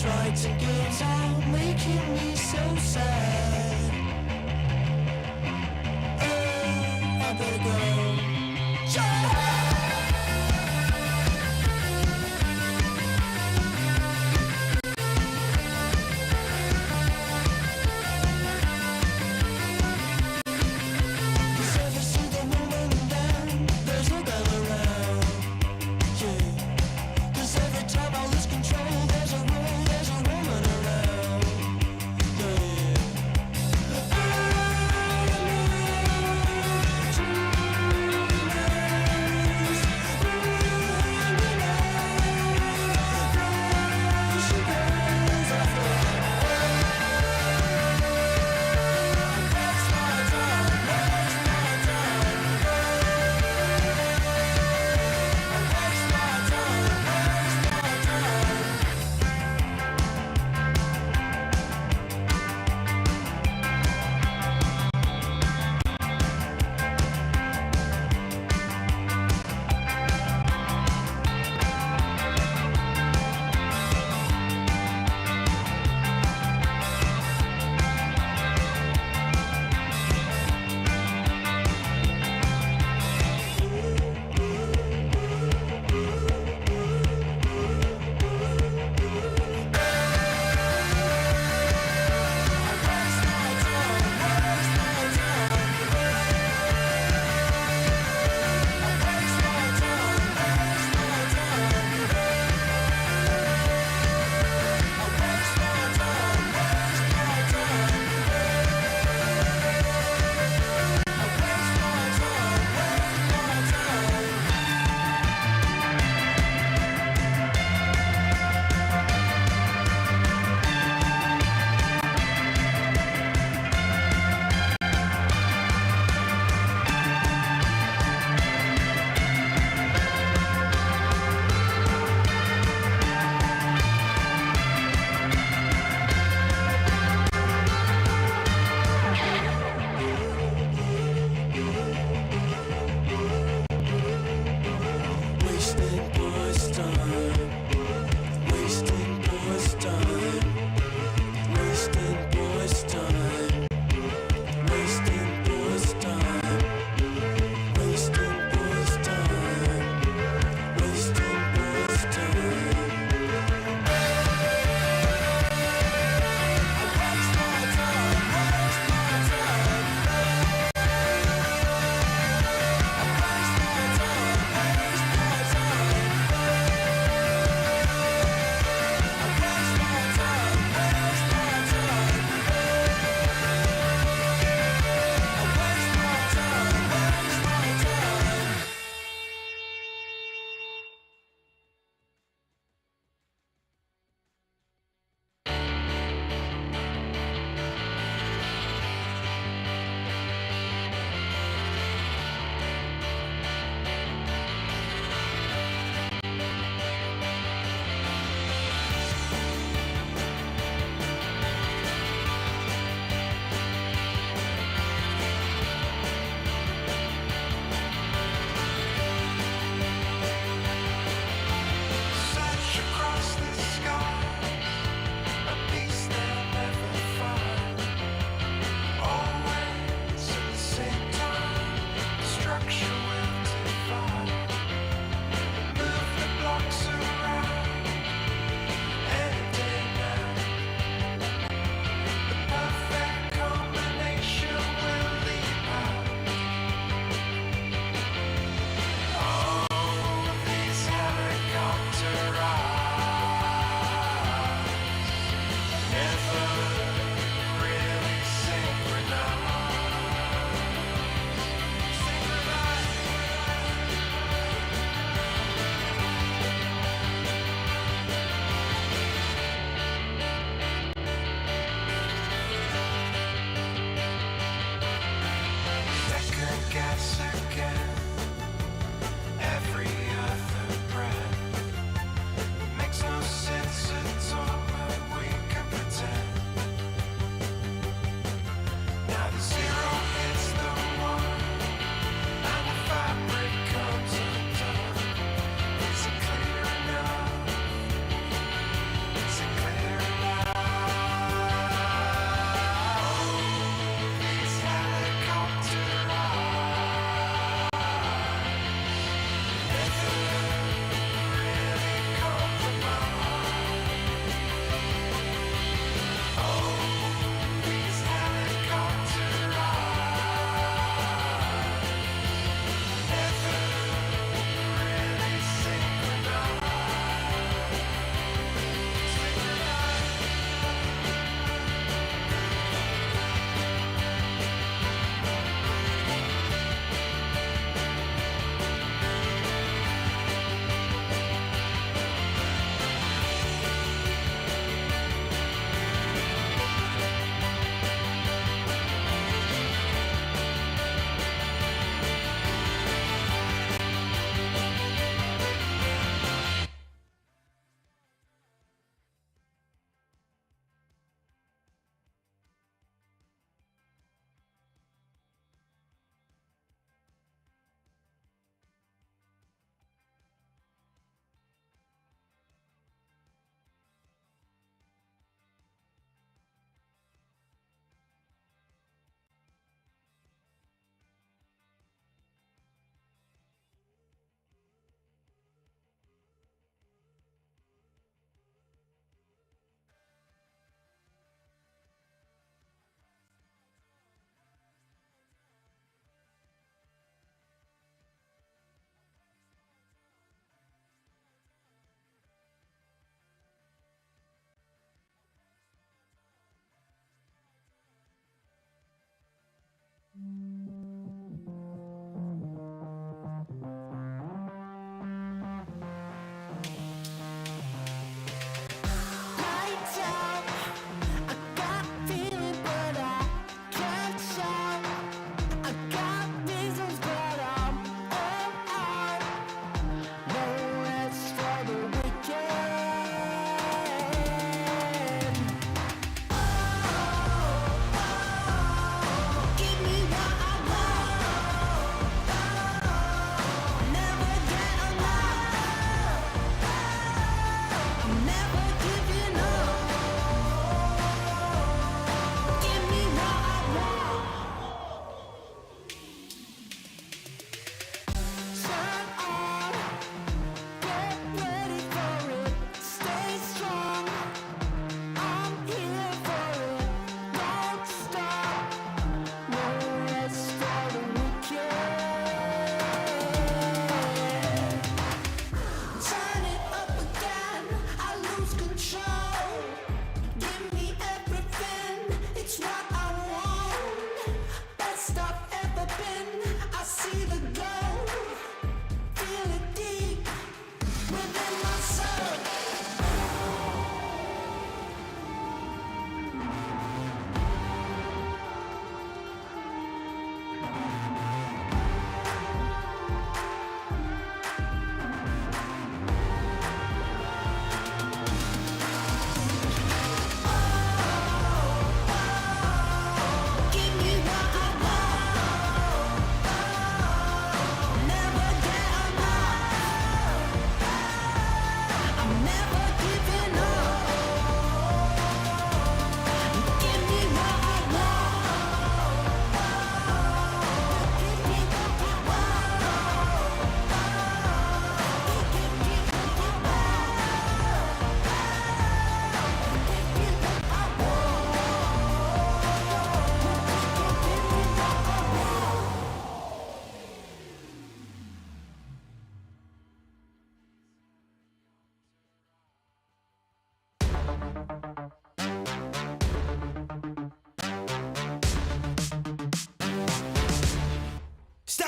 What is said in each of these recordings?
tried to get out, making me so sad. Oh, I better go.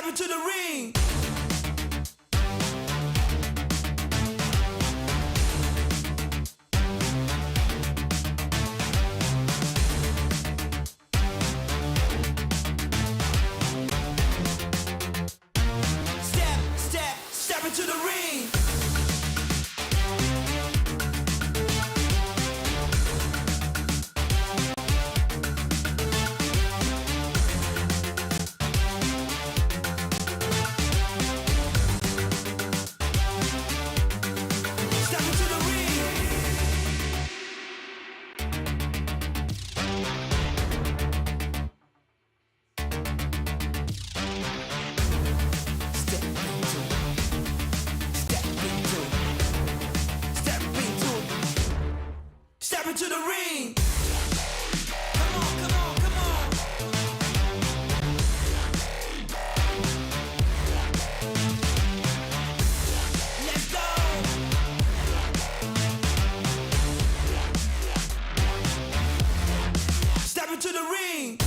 into the ring. Step into the ring. To the ring. Come on, come on, come on. Let's go. Step into the ring.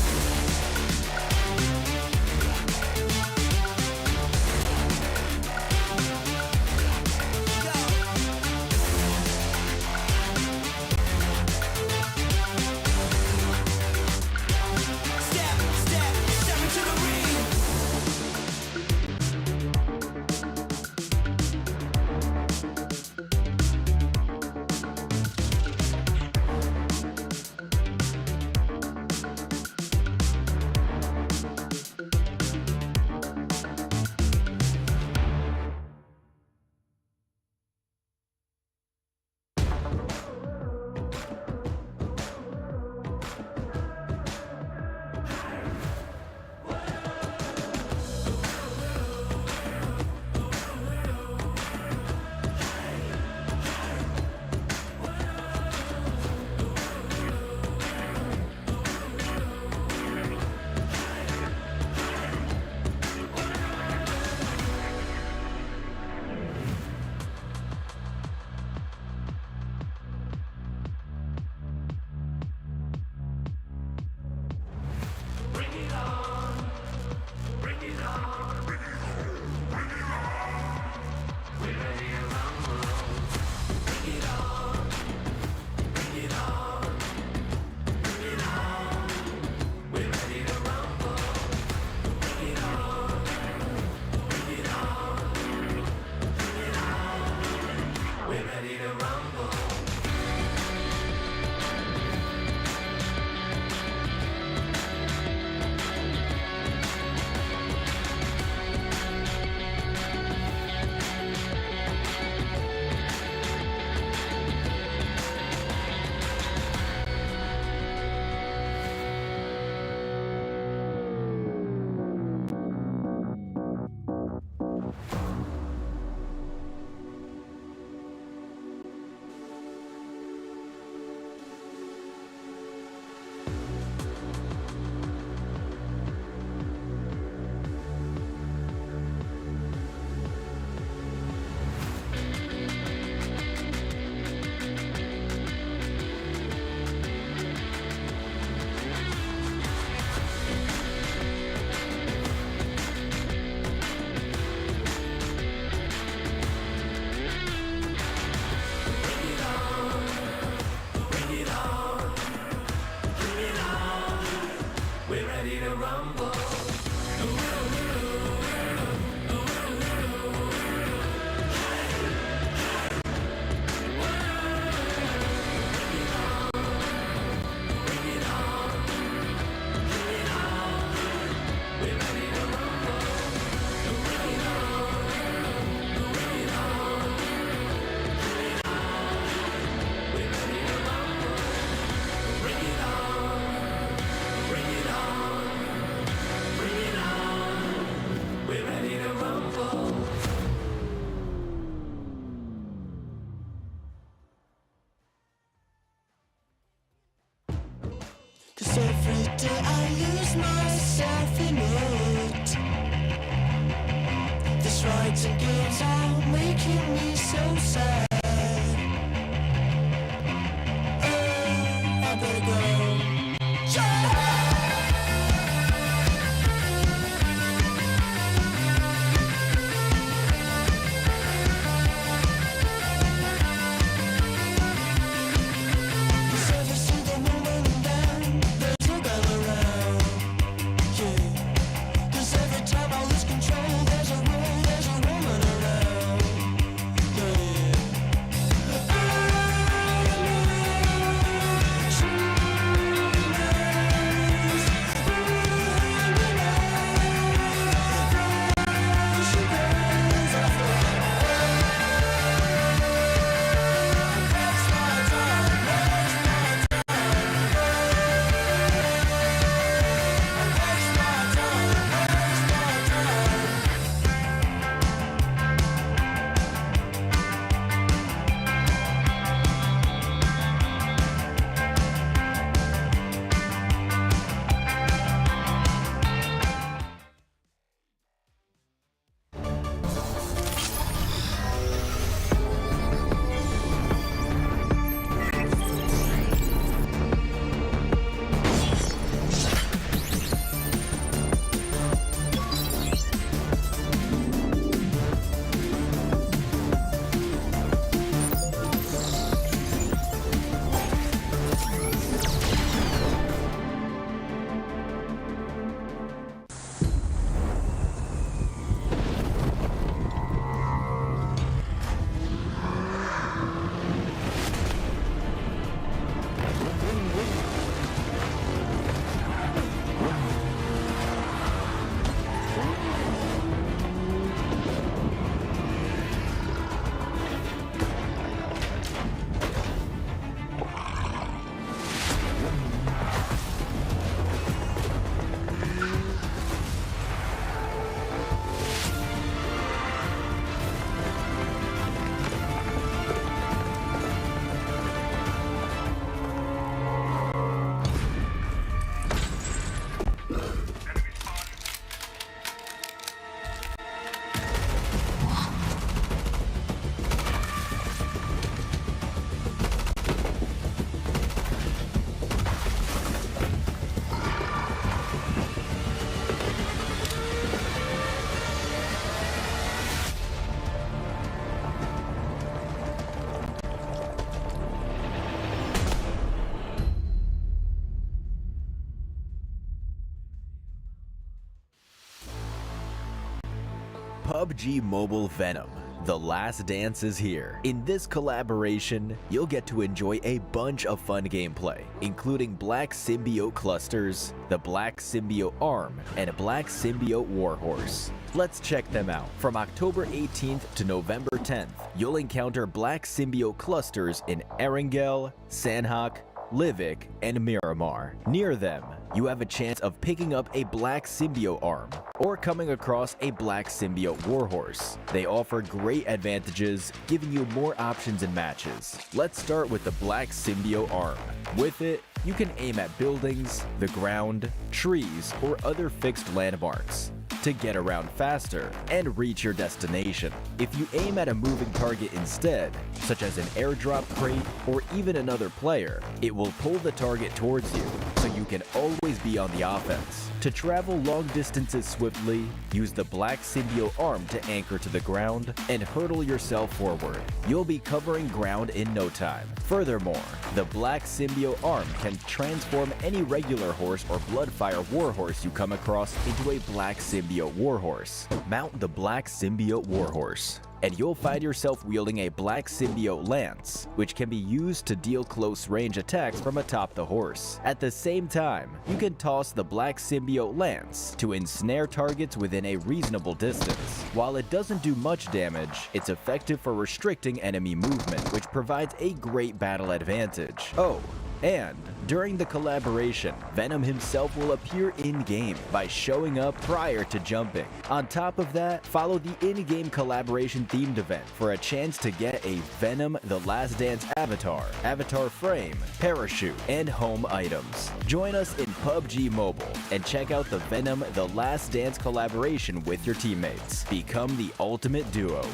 PUBG Mobile Venom. The last dance is here. In this collaboration, you'll get to enjoy a bunch of fun gameplay, including Black Symbiote Clusters, the Black Symbiote Arm, and a Black Symbiote Warhorse. Let's check them out. From October 18th to November 10th, you'll encounter Black Symbiote Clusters in Erangel, Sanhok, Livik, and Miramar. Near them, you have a chance of picking up a Black Symbiote Arm or coming across a Black Symbiote Warhorse. They offer great advantages, giving you more options in matches. Let's start with the Black Symbiote Arm. With it, you can aim at buildings, the ground, trees, or other fixed landmarks to get around faster and reach your destination. If you aim at a moving target instead, such as an airdrop crate or even another player, it will pull the target towards you, so you can always be on the offense. To travel long distances swiftly, use the Black Symbiote Arm to anchor to the ground and hurtle yourself forward. You'll be covering ground in no time. Furthermore, the Black Symbiote Arm can transform any regular horse or Bloodfire Warhorse you come across into a Black Symbiote Warhorse. Mount the Black Symbiote Warhorse, and you'll find yourself wielding a Black Symbiote Lance, which can be used to deal close-range attacks from atop the horse. At the same time, you can toss the Black Symbiote Lance to ensnare targets within a reasonable distance. While it doesn't do much damage, it's effective for restricting enemy movement, which provides a great battle advantage. Oh, and during the collaboration, Venom himself will appear in-game by showing up prior to jumping. On top of that, follow the in-game collaboration themed event for a chance to get a Venom The Last Dance avatar, avatar frame, parachute, and home items. Join us in PUBG Mobile and check out the Venom The Last Dance collaboration with your teammates. Become the ultimate duo.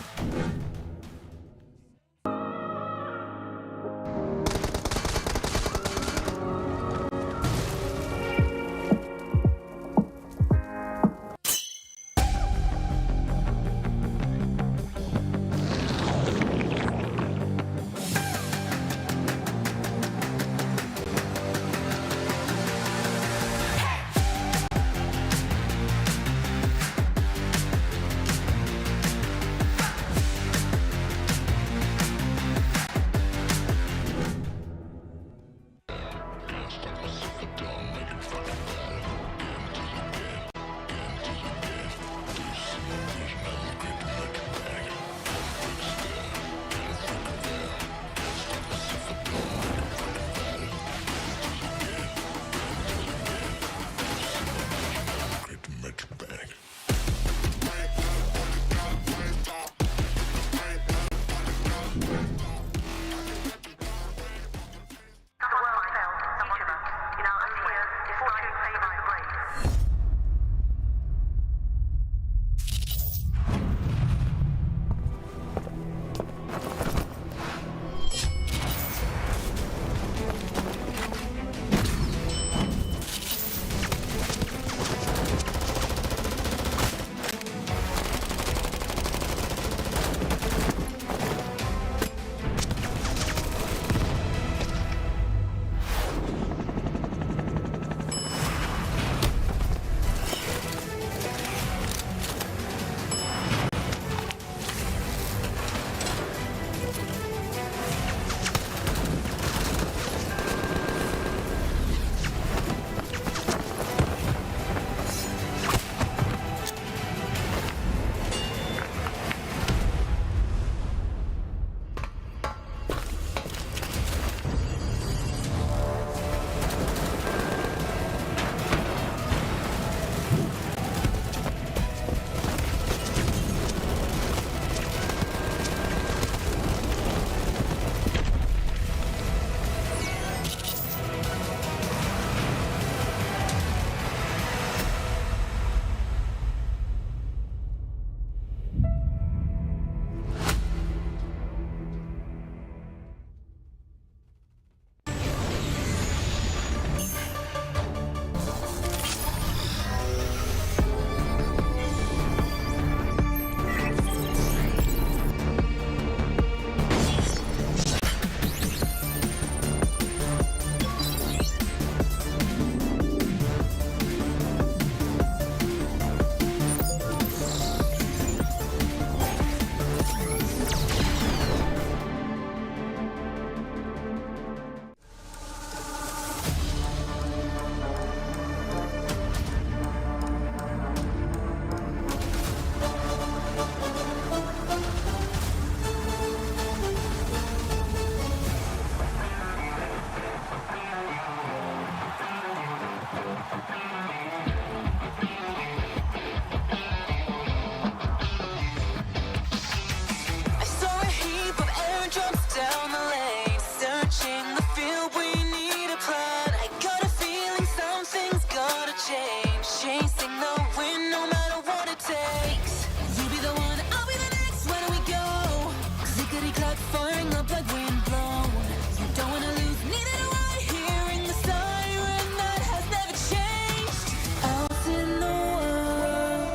searching the field, we need a plan. I got a feeling something's gotta change. Chasing the wind, no matter what it takes. You be the one, I'll be the next. Where do we go? Clickety clack, firing up like wind blown. You don't wanna lose, neither do I. Hearing the siren that has never changed. Out in the world,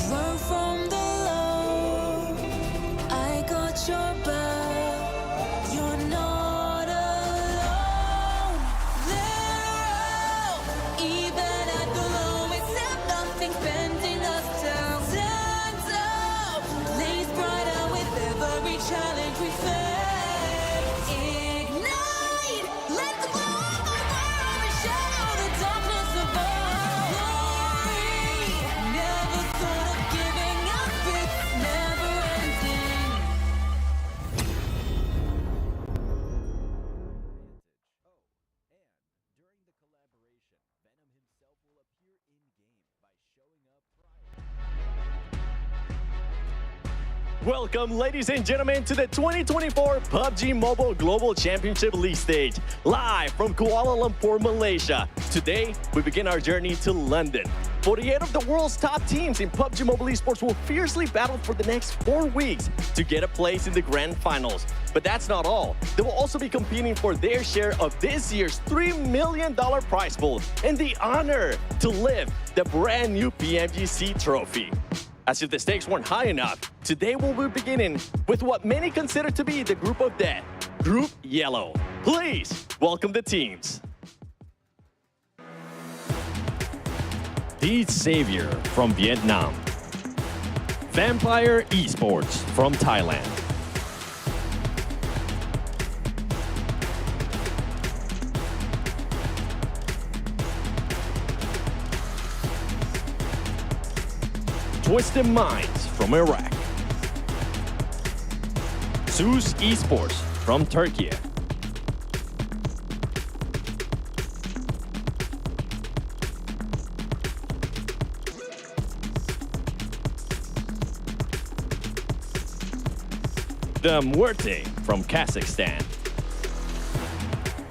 run from the low. I got your back, you're not alone. There, even at the lowest, and nothing's bending us down. Stand up, blaze brighter with every challenge we face. Ignite, let the glow of our world shadow the darkness above. Glory, never thought of giving up, it's never ending. During the collaboration, Venom himself will appear in-game by showing up prior. Welcome, ladies and gentlemen, to the 2024 PUBG MOBILE Global Championship League stage, live from Kuala Lumpur, Malaysia. Today, we begin our journey to London. 48 of the world's top teams in PUBG Mobile Esports will fiercely battle for the next 4 weeks to get a place in the Grand Finals. But that's not all. They will also be competing for their share of this year's $3 million prize pool and the honor to lift the brand new PMGC trophy. As if the stakes weren't high enough, today we'll be beginning with what many consider to be the group of death, Group Yellow. Please welcome the teams. The Savior from Vietnam. Vampire Esports from Thailand. Twisted Minds from Iraq. Zeus Esports from Turkey. The Muerte from Kazakhstan.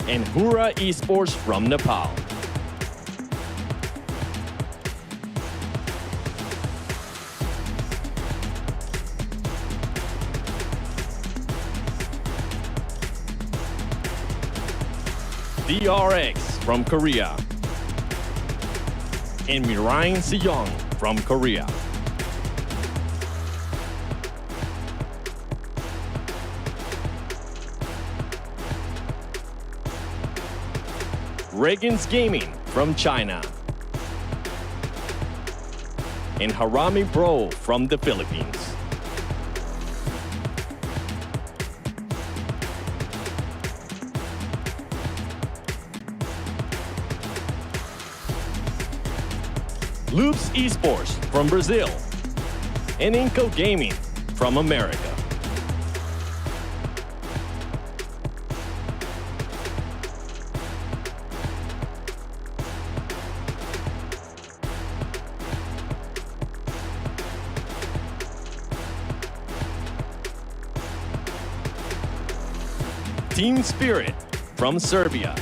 And Hura Esports from Nepal. DRX from Korea. And Mirai Sejong from Korea. Regan's Gaming from China. And Harami Bro from the Philippines. Loops Esports from Brazil. And Inco Gaming from America. Team Spirit from Serbia.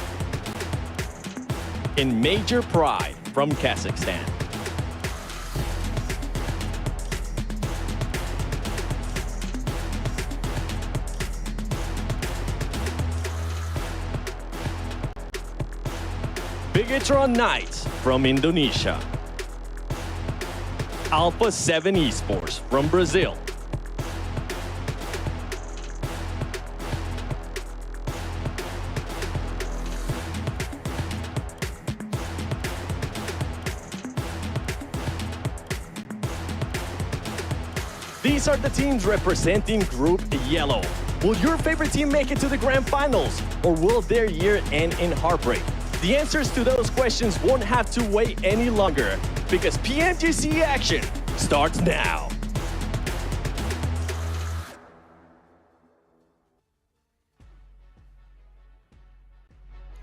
And Major Pride from Kazakhstan. Bigatron Knights from Indonesia. Alpha 7 Esports from Brazil. These are the teams representing Group Yellow. Will your favorite team make it to the Grand Finals, or will their year end in heartbreak? The answers to those questions won't have to wait any longer, because PMGC action starts now.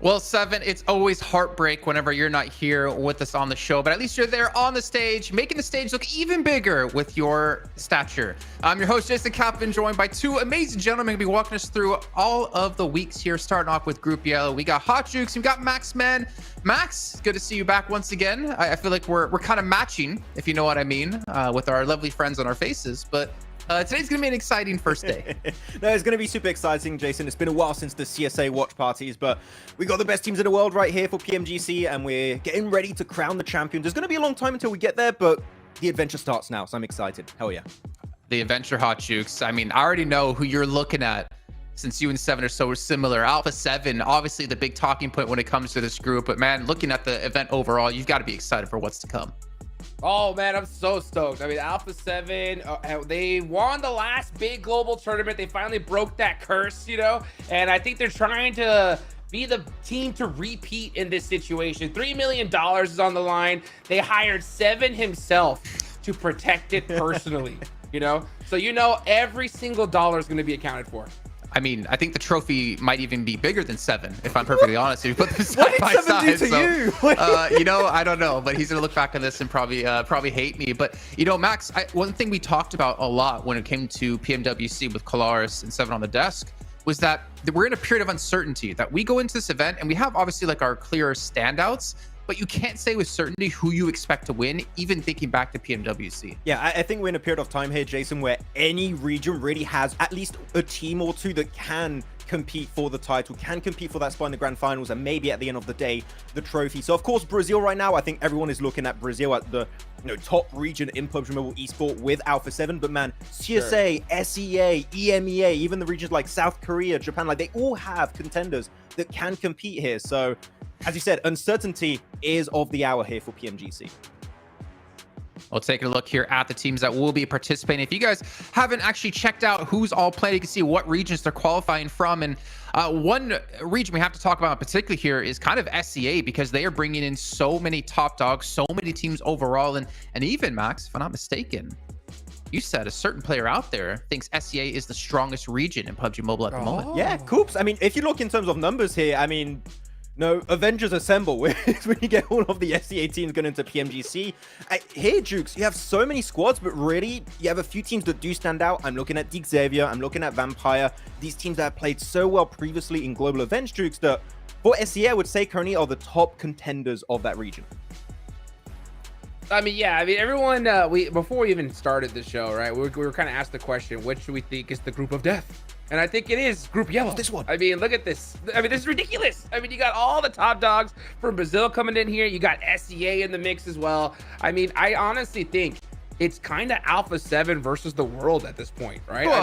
Well, Seven, it's always heartbreak whenever you're not here with us on the show, but at least you're there on the stage, making the stage look even bigger with your stature. I'm your host, Jason Kaplan, joined by two amazing gentlemen going to be walking us through all of the weeks here, starting off with Group Yellow. We got Hot Jukes, we got Max Man. Max, good to see you back once again. I feel like we're kind of matching, if you know what I mean, with our lovely friends on our faces, but today's gonna be an exciting first day. No, it's gonna be super exciting, Jason. It's been a while since the CSA watch parties, but we got the best teams in the world right here for PMGC, and we're getting ready to crown the champions. There's gonna be a long time until we get there, but the adventure starts now, so I'm excited. Hell yeah. The adventure, Hot Jukes. I mean, I already know who you're looking at, since you and Seven are so similar. Alpha 7, obviously the big talking point when it comes to this group, but man, looking at the event overall, you've got to be excited for what's to come. Oh man, I'm so stoked. I mean, Alpha 7, they won the last big global tournament. They finally broke that curse, you know, and I think they're trying to be the team to repeat in this situation. $3 million is on the line. They hired Seven himself to protect it personally, you know, so you know every single dollar is going to be accounted for. I mean, I think the trophy might even be bigger than Seven, if I'm perfectly honest. If you put them side What did by Seven side, do to you? you know, I don't know, but he's gonna look back on this and probably hate me. But you know, Max, one thing we talked about a lot when it came to PMWC with Kolaris and Seven on the desk was that we're in a period of uncertainty. That we go into this event and we have obviously like our clear standouts, but you can't say with certainty who you expect to win, even thinking back to PMWC. Yeah, I think we're in a period of time here, Jason, where any region really has at least a team or two that can compete for the title, can compete for that spot in the Grand Finals, and maybe at the end of the day, the trophy. So, of course, Brazil right now, I think everyone is looking at Brazil at the top region in PUBG Mobile Esport with Alpha 7. But man, CSA, sure, SEA, EMEA, even the regions like South Korea, Japan, like they all have contenders that can compete here. So, as you said, uncertainty is of the hour here for PMGC. Well, taking a look here at the teams that will be participating. If you guys haven't actually checked out who's all playing, you can see what regions they're qualifying from. And one region we have to talk about in particular here is kind of SEA, because they are bringing in so many top dogs, so many teams overall. And even, Max, if I'm not mistaken, you said a certain player out there thinks SEA is the strongest region in PUBG Mobile at the moment. Yeah, Coops. I mean, if you look in terms of numbers here, I mean, no, Avengers Assemble, when you get all of the SEA teams going into PMGC. Here, Jukes, you have so many squads, but really, you have a few teams that do stand out. I'm looking at Xavier, I'm looking at Vampire, these teams that have played so well previously in Global Events, Jukes, that for SEA, I would say currently are the top contenders of that region. I mean, yeah, I mean, everyone, before we even started the show, right, we were kind of asked the question, which do we think is the group of death? And I think it is Group Yellow. This one. I mean, look at this. I mean, this is ridiculous. I mean, you got all the top dogs from Brazil coming in here. You got SEA in the mix as well. I mean, I honestly think it's kind of Alpha 7 versus the world at this point, right? Whoa, I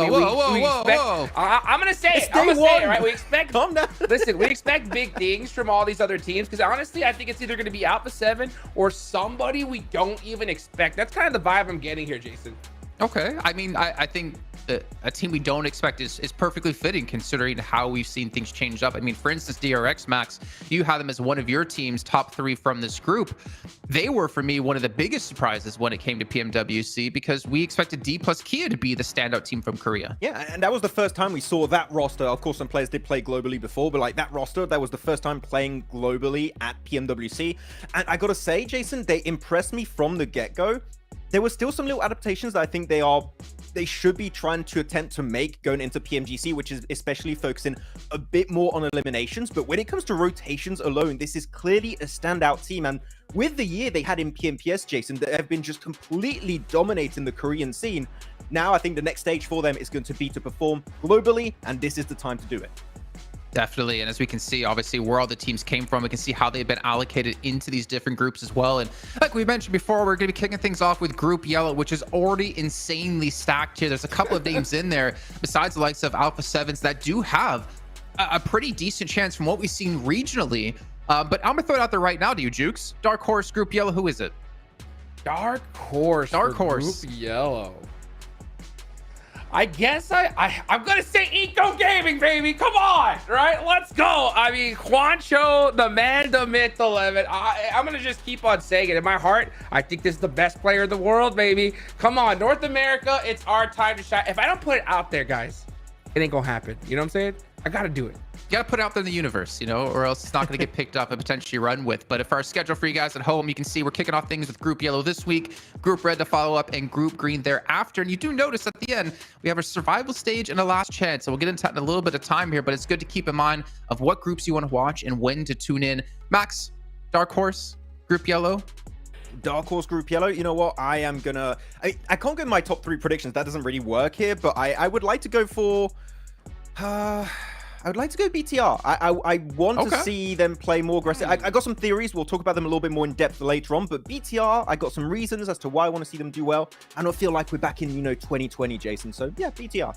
mean, whoa. I'm going to say it. I'm going to say it, right? We expect, Calm down. listen, we expect big things from all these other teams, because honestly, I think it's either going to be Alpha 7 or somebody we don't even expect. That's kind of the vibe I'm getting here, Jason. Okay. I mean, I think a team we don't expect is perfectly fitting, considering how we've seen things change up. I mean, for instance, DRX, Max, you had them as one of your team's top 3 from this group. They were, for me, one of the biggest surprises when it came to PMWC, because we expected D plus Kia to be the standout team from Korea. Yeah, and that was the first time we saw that roster. Of course, some players did play globally before, but like that roster, that was the first time playing globally at PMWC. And I gotta say, Jason, they impressed me from the get-go. There were still some little adaptations that I think they should be trying to attempt to make going into PMGC, which is especially focusing a bit more on eliminations. But when it comes to rotations alone, this is clearly a standout team. And with the year they had in PMPS, Jason, they have been just completely dominating the Korean scene. Now I think the next stage for them is going to be to perform globally, and this is the time to do it. Definitely. And as we can see, obviously, where all the teams came from, we can see how they've been allocated into these different groups as well. And like we mentioned before, we're going to be kicking things off with Group Yellow, which is already insanely stacked here. There's a couple of names in there, besides the likes of Alpha 7s, that do have a pretty decent chance from what we've seen regionally. But I'm going to throw it out there right now to you, Jukes. Dark Horse, Group Yellow, who is it? Dark Horse. Group Yellow. I guess I'm gonna say Eco Gaming, baby. Come on, right? Let's go. I mean, Juancho, the man, the myth, the limit. I'm gonna just keep on saying it. In my heart, I think this is the best player in the world, baby. Come on, North America, it's our time to shine. If I don't put it out there, guys, it ain't gonna happen. You know what I'm saying? I gotta do it. got to put it out there in the universe, you know, or else it's not going to get picked up and potentially run with. But if our schedule for you guys at home, you can see we're kicking off things with Group Yellow this week, Group Red to follow up, and Group Green thereafter. And you do notice at the end, we have a survival stage and a last chance. So we'll get into that in a little bit of time here, but it's good to keep in mind of what groups you want to watch and when to tune in. Max, Dark Horse, Group Yellow. Dark Horse Group Yellow, you know what? I can't go in my top 3 predictions. That doesn't really work here, but I would like to go for... I would like to go BTR. I want to see them play more aggressive. I got some theories. We'll talk about them a little bit more in depth later on. But BTR, I got some reasons as to why I want to see them do well. I don't feel like we're back in, 2020, Jason. So yeah, BTR.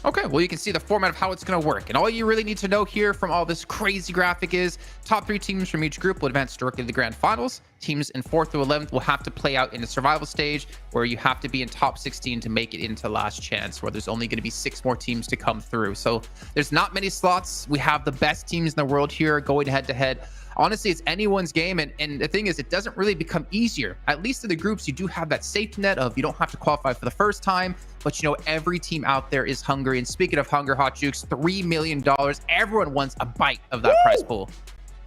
Okay, well, you can see the format of how it's going to work. And all you really need to know here from all this crazy graphic is top 3 teams from each group will advance directly to the grand finals. Teams in 4th through 11th will have to play out in the survival stage, where you have to be in top 16 to make it into last chance, where there's only going to be 6 more teams to come through. So there's not many slots. We have the best teams in the world here going head to head. Honestly, it's anyone's game. And the thing is, it doesn't really become easier. At least in the groups, you do have that safety net of you don't have to qualify for the first time. But, every team out there is hungry. And speaking of hunger, Hot Jukes, $3 million. Everyone wants a bite of that prize pool.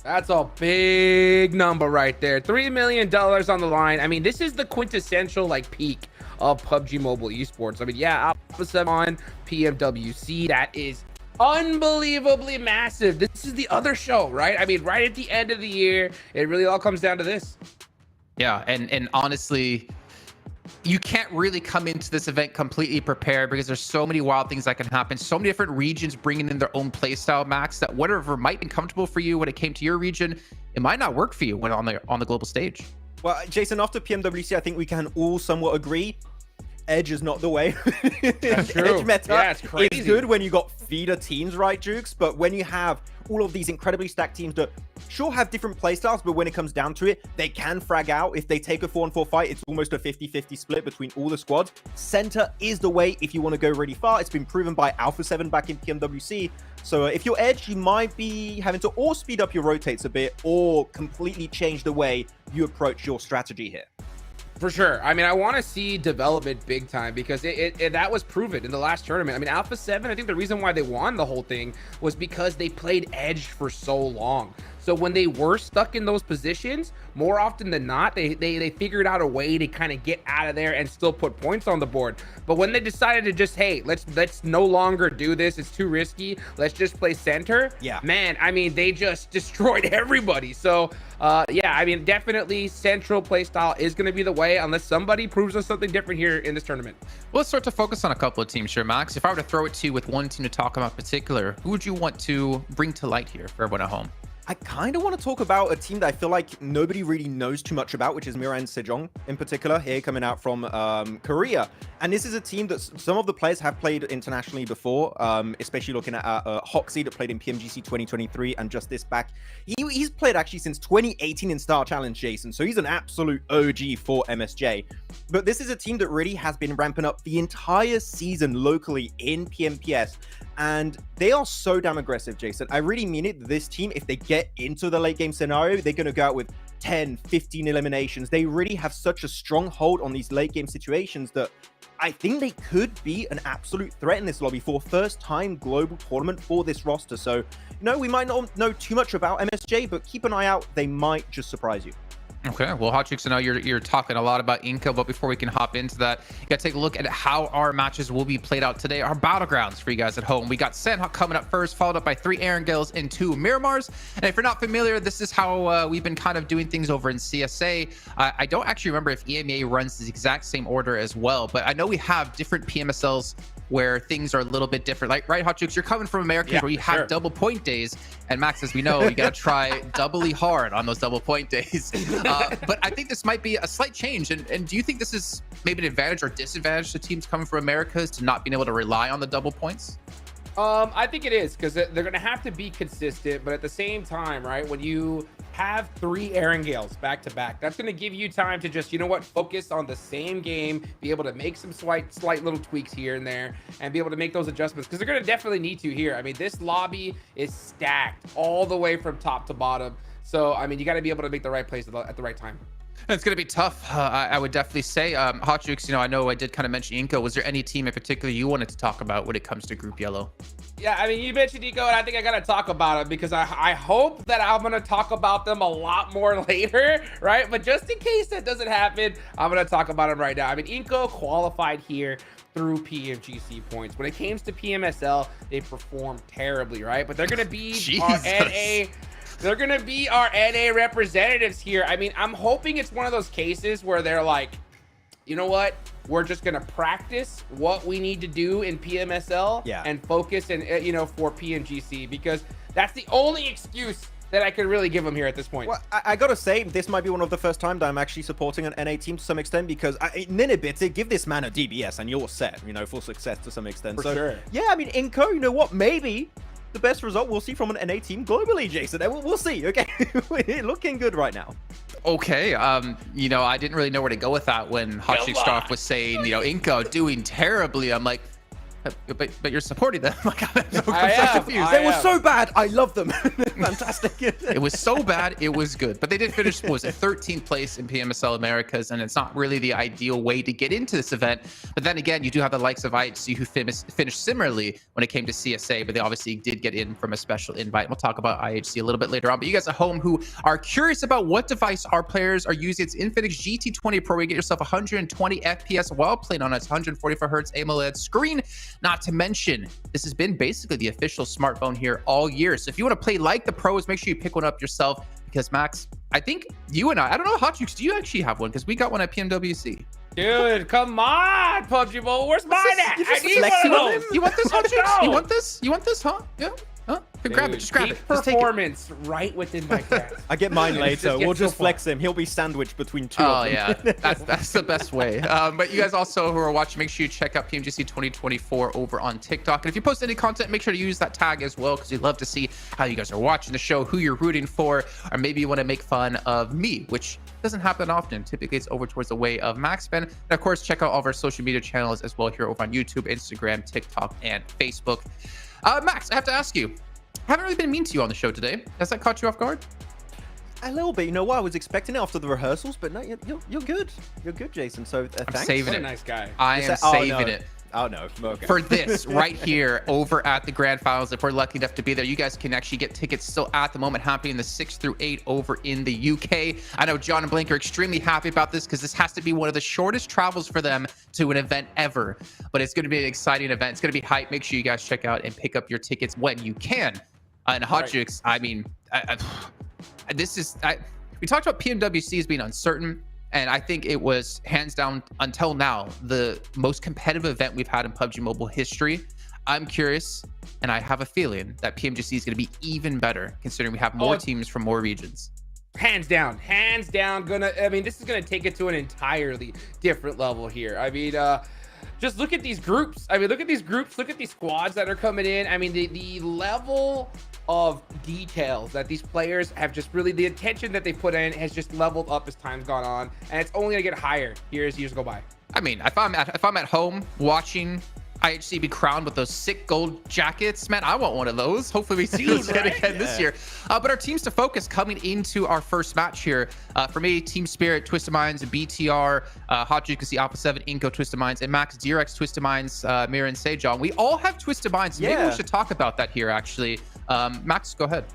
That's a big number right there. $3 million on the line. I mean, this is the quintessential peak of PUBG Mobile esports. I mean, yeah, Alpha 7 on PMWC. That is unbelievably massive. This is the other show, right? I mean, right at the end of the year, it really all comes down to this. Yeah, and honestly, you can't really come into this event completely prepared because there's so many wild things that can happen. So many different regions bringing in their own play style, Max, that whatever might be comfortable for you when it came to your region, it might not work for you when on the global stage. Well, Jason, after PMWC, I think we can all somewhat agree Edge is not the way. That's true. Edge meta, yeah, it's crazy. It's good when you got feeder teams, right, Jukes? But when you have all of these incredibly stacked teams that sure have different playstyles, but when it comes down to it, they can frag out. If they take a 4-on-4 fight, it's almost a 50-50 split between all the squads. Center is the way if you want to go really far. It's been proven by Alpha 7 back in PMWC. So if you're Edge, you might be having to or speed up your rotates a bit or completely change the way you approach your strategy here. For sure. I mean, I want to see development big time because that was proven in the last tournament. I mean, Alpha 7, I think the reason why they won the whole thing was because they played Edge for so long. So when they were stuck in those positions, more often than not, they figured out a way to kind of get out of there and still put points on the board. But when they decided to just, hey, let's no longer do this, it's too risky, let's just play center. Yeah, man, I mean, they just destroyed everybody. So yeah, I mean, definitely central play style is going to be the way unless somebody proves us something different here in this tournament. Well, let's start to focus on a couple of teams here, Max. If I were to throw it to you with one team to talk about in particular, who would you want to bring to light here for everyone at home? I kind of want to talk about a team that I feel like nobody really knows too much about, which is Miramar Sejong in particular, here coming out from Korea. And this is a team that some of the players have played internationally before, especially looking at Hoxie that played in PMGC 2023 and just this back. He's played actually since 2018 in Star Challenge, Jason, so he's an absolute OG for MSJ. But this is a team that really has been ramping up the entire season locally in PMPS. And they are so damn aggressive, Jason. I really mean it. This team, if they get into the late game scenario, they're going to go out with 10, 15 eliminations. They really have such a strong hold on these late game situations that I think they could be an absolute threat in this lobby for first time global tournament for this roster. So, we might not know too much about MSJ, but keep an eye out. They might just surprise you. Okay, well, Hot Chicks, I know you're talking a lot about Inca, but before we can hop into that, you got to take a look at how our matches will be played out today, our battlegrounds for you guys at home. We got Sanhok coming up first, followed up by 3 Erangels and 2 Miramars. And if you're not familiar, this is how we've been kind of doing things over in CSA. I don't actually remember if EMEA runs the exact same order as well, but I know we have different PMSLs where things are a little bit different. Like, right, Hot Chicks, you're coming from Americas where you have double point days. And Max, as we know, you got to try doubly hard on those double point days. But I think this might be a slight change. And do you think this is maybe an advantage or disadvantage to teams coming from Americas to not being able to rely on the double points? I think it is because they're going to have to be consistent. But at the same time, right, when you have 3 Erangels back to back, that's going to give you time to just, focus on the same game, be able to make some slight little tweaks here and there, and be able to make those adjustments because they're going to definitely need to here. I mean, this lobby is stacked all the way from top to bottom. So, I mean, you got to be able to make the right plays at the right time. It's going to be tough. I would definitely say, Hot Jukes, I know I did kind of mention Inco. Was there any team in particular you wanted to talk about when it comes to Group Yellow? Yeah, I mean, you mentioned Nico, and I think I gotta talk about it because I hope that I'm gonna talk about them a lot more later, right? But just in case that doesn't happen, I'm gonna talk about them right now. I mean, Inco qualified here through PMGC points. When it came to PMSL, they performed terribly, right? But they're gonna be our NA. They're gonna be our NA representatives here. I mean, I'm hoping it's one of those cases where they're like, you know what? We're just gonna practice what we need to do in PMSL and focus and for PMGC, because that's the only excuse that I could really give them here at this point. Well, I gotta say, this might be one of the first times that I'm actually supporting an NA team to some extent, because Ninibit, give this man a DBS and you're set, for success to some extent. For sure. Yeah, I mean, Inco, you know what? Maybe the best result we'll see from an NA team globally, Jason. We'll see, okay? Looking good right now. Okay, I didn't really know where to go with that when Hotchkiss was saying, Inco doing terribly. I'm like, but you're supporting them. Like, I'm so confused. They were so bad. I love them. Fantastic. It was so bad. It was good. But they did finish, what was it, 13th place in PMSL Americas, and it's not really the ideal way to get into this event. But then again, you do have the likes of IHC who finished similarly when it came to CSA, but they obviously did get in from a special invite. We'll talk about IHC a little bit later on. But you guys at home who are curious about what device our players are using, it's Infinix GT20 Pro. You get yourself 120 FPS while playing on its 144 Hz AMOLED screen. Not to mention, this has been basically the official smartphone here all year. So if you want to play like the pros, make sure you pick one up yourself, because Max, I think you and I don't know, Hot Jukes, do you actually have one? Because we got one at PMWC. Dude, come on, PUBG Mobile. Where's mine at? I need one of those. You want this, Hot Jukes? You want this? You want this, huh? Yeah. Huh? Grab it. Just grab it. Just take it. Performance right within my grasp. I get mine later. We'll just flex him. He'll be sandwiched between two of them. Yeah. That's the best way. But you guys also who are watching, make sure you check out PMGC 2024 over on TikTok. And if you post any content, make sure to use that tag as well, because we'd love to see how you guys are watching the show, who you're rooting for, or maybe you want to make fun of me, which doesn't happen often. Typically, it's over towards the way of Max Ben. And of course, check out all of our social media channels as well here over on YouTube, Instagram, TikTok, and Facebook. Max, I have to ask you, I haven't really been mean to you on the show today. Has that caught you off guard? A little bit. You know what? I was expecting it after the rehearsals, but no, you're good. You're good, Jason. So thanks. I'm saving What it. a nice guy. I am saving it. Oh, no. Okay. For this right here over at the Grand Finals. If we're lucky enough to be there, you guys can actually get tickets still at the moment happening the 6th through 8th over in the UK. I know John and Blink are extremely happy about this because this has to be one of the shortest travels for them to an event ever. But it's going to be an exciting event. It's going to be hype. Make sure you guys check out and pick up your tickets when you can. And Hot Jukes, I mean, we talked about PMWC as being uncertain, and I think it was hands down until now the most competitive event we've had in PUBG Mobile history. I'm curious, and I have a feeling that PMGC is going to be even better considering we have more teams from more regions. Hands down, this is gonna take it to an entirely different level here. I mean, just look at these groups. Look at these squads that are coming in. I mean, the level of details that these players have, just really the attention that they put in has just leveled up as time's gone on, and it's only gonna get higher here as years go by. I mean, if I'm at home watching IHC be crowned with those sick gold jackets, man, I want one of those. Hopefully we see those again this year. But our teams to focus coming into our first match here. For me, Team Spirit, Twisted Minds, BTR, Hot Juke, you can see Alpha 7, Inco, Twisted Minds, and Max, Direx, Twisted Minds, Mira, and Sejon. We all have Twisted Minds. Maybe we should talk about that here, actually. Max, go ahead.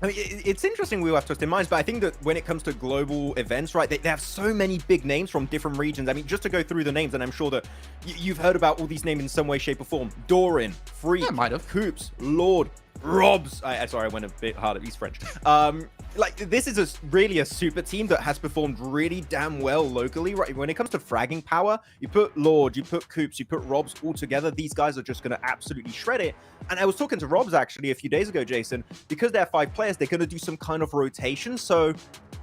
I mean, it's interesting we have Twisted Minds, but I think that when it comes to global events, right, they have so many big names from different regions. I mean, just to go through the names, and I'm sure that you've heard about all these names in some way, shape, or form. Doran, Freak, Coops, Lord, Robs. Sorry, I went a bit hard at these French. Like, this is really a super team that has performed really damn well locally, right? When it comes to fragging power, you put Lord, you put Coops, you put Robs all together. These guys are just going to absolutely shred it. And I was talking to Robs actually a few days ago, Jason, because they're 5 players, they're going to do some kind of rotation. So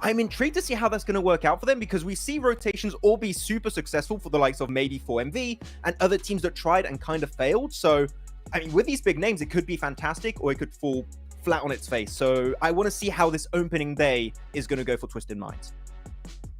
I'm intrigued to see how that's going to work out for them, because we see rotations all be super successful for the likes of maybe 4MV and other teams that tried and kind of failed. So, I mean, with these big names, it could be fantastic or it could fall flat on its face. So I want to see how this opening day is going to go for Twisted Minds.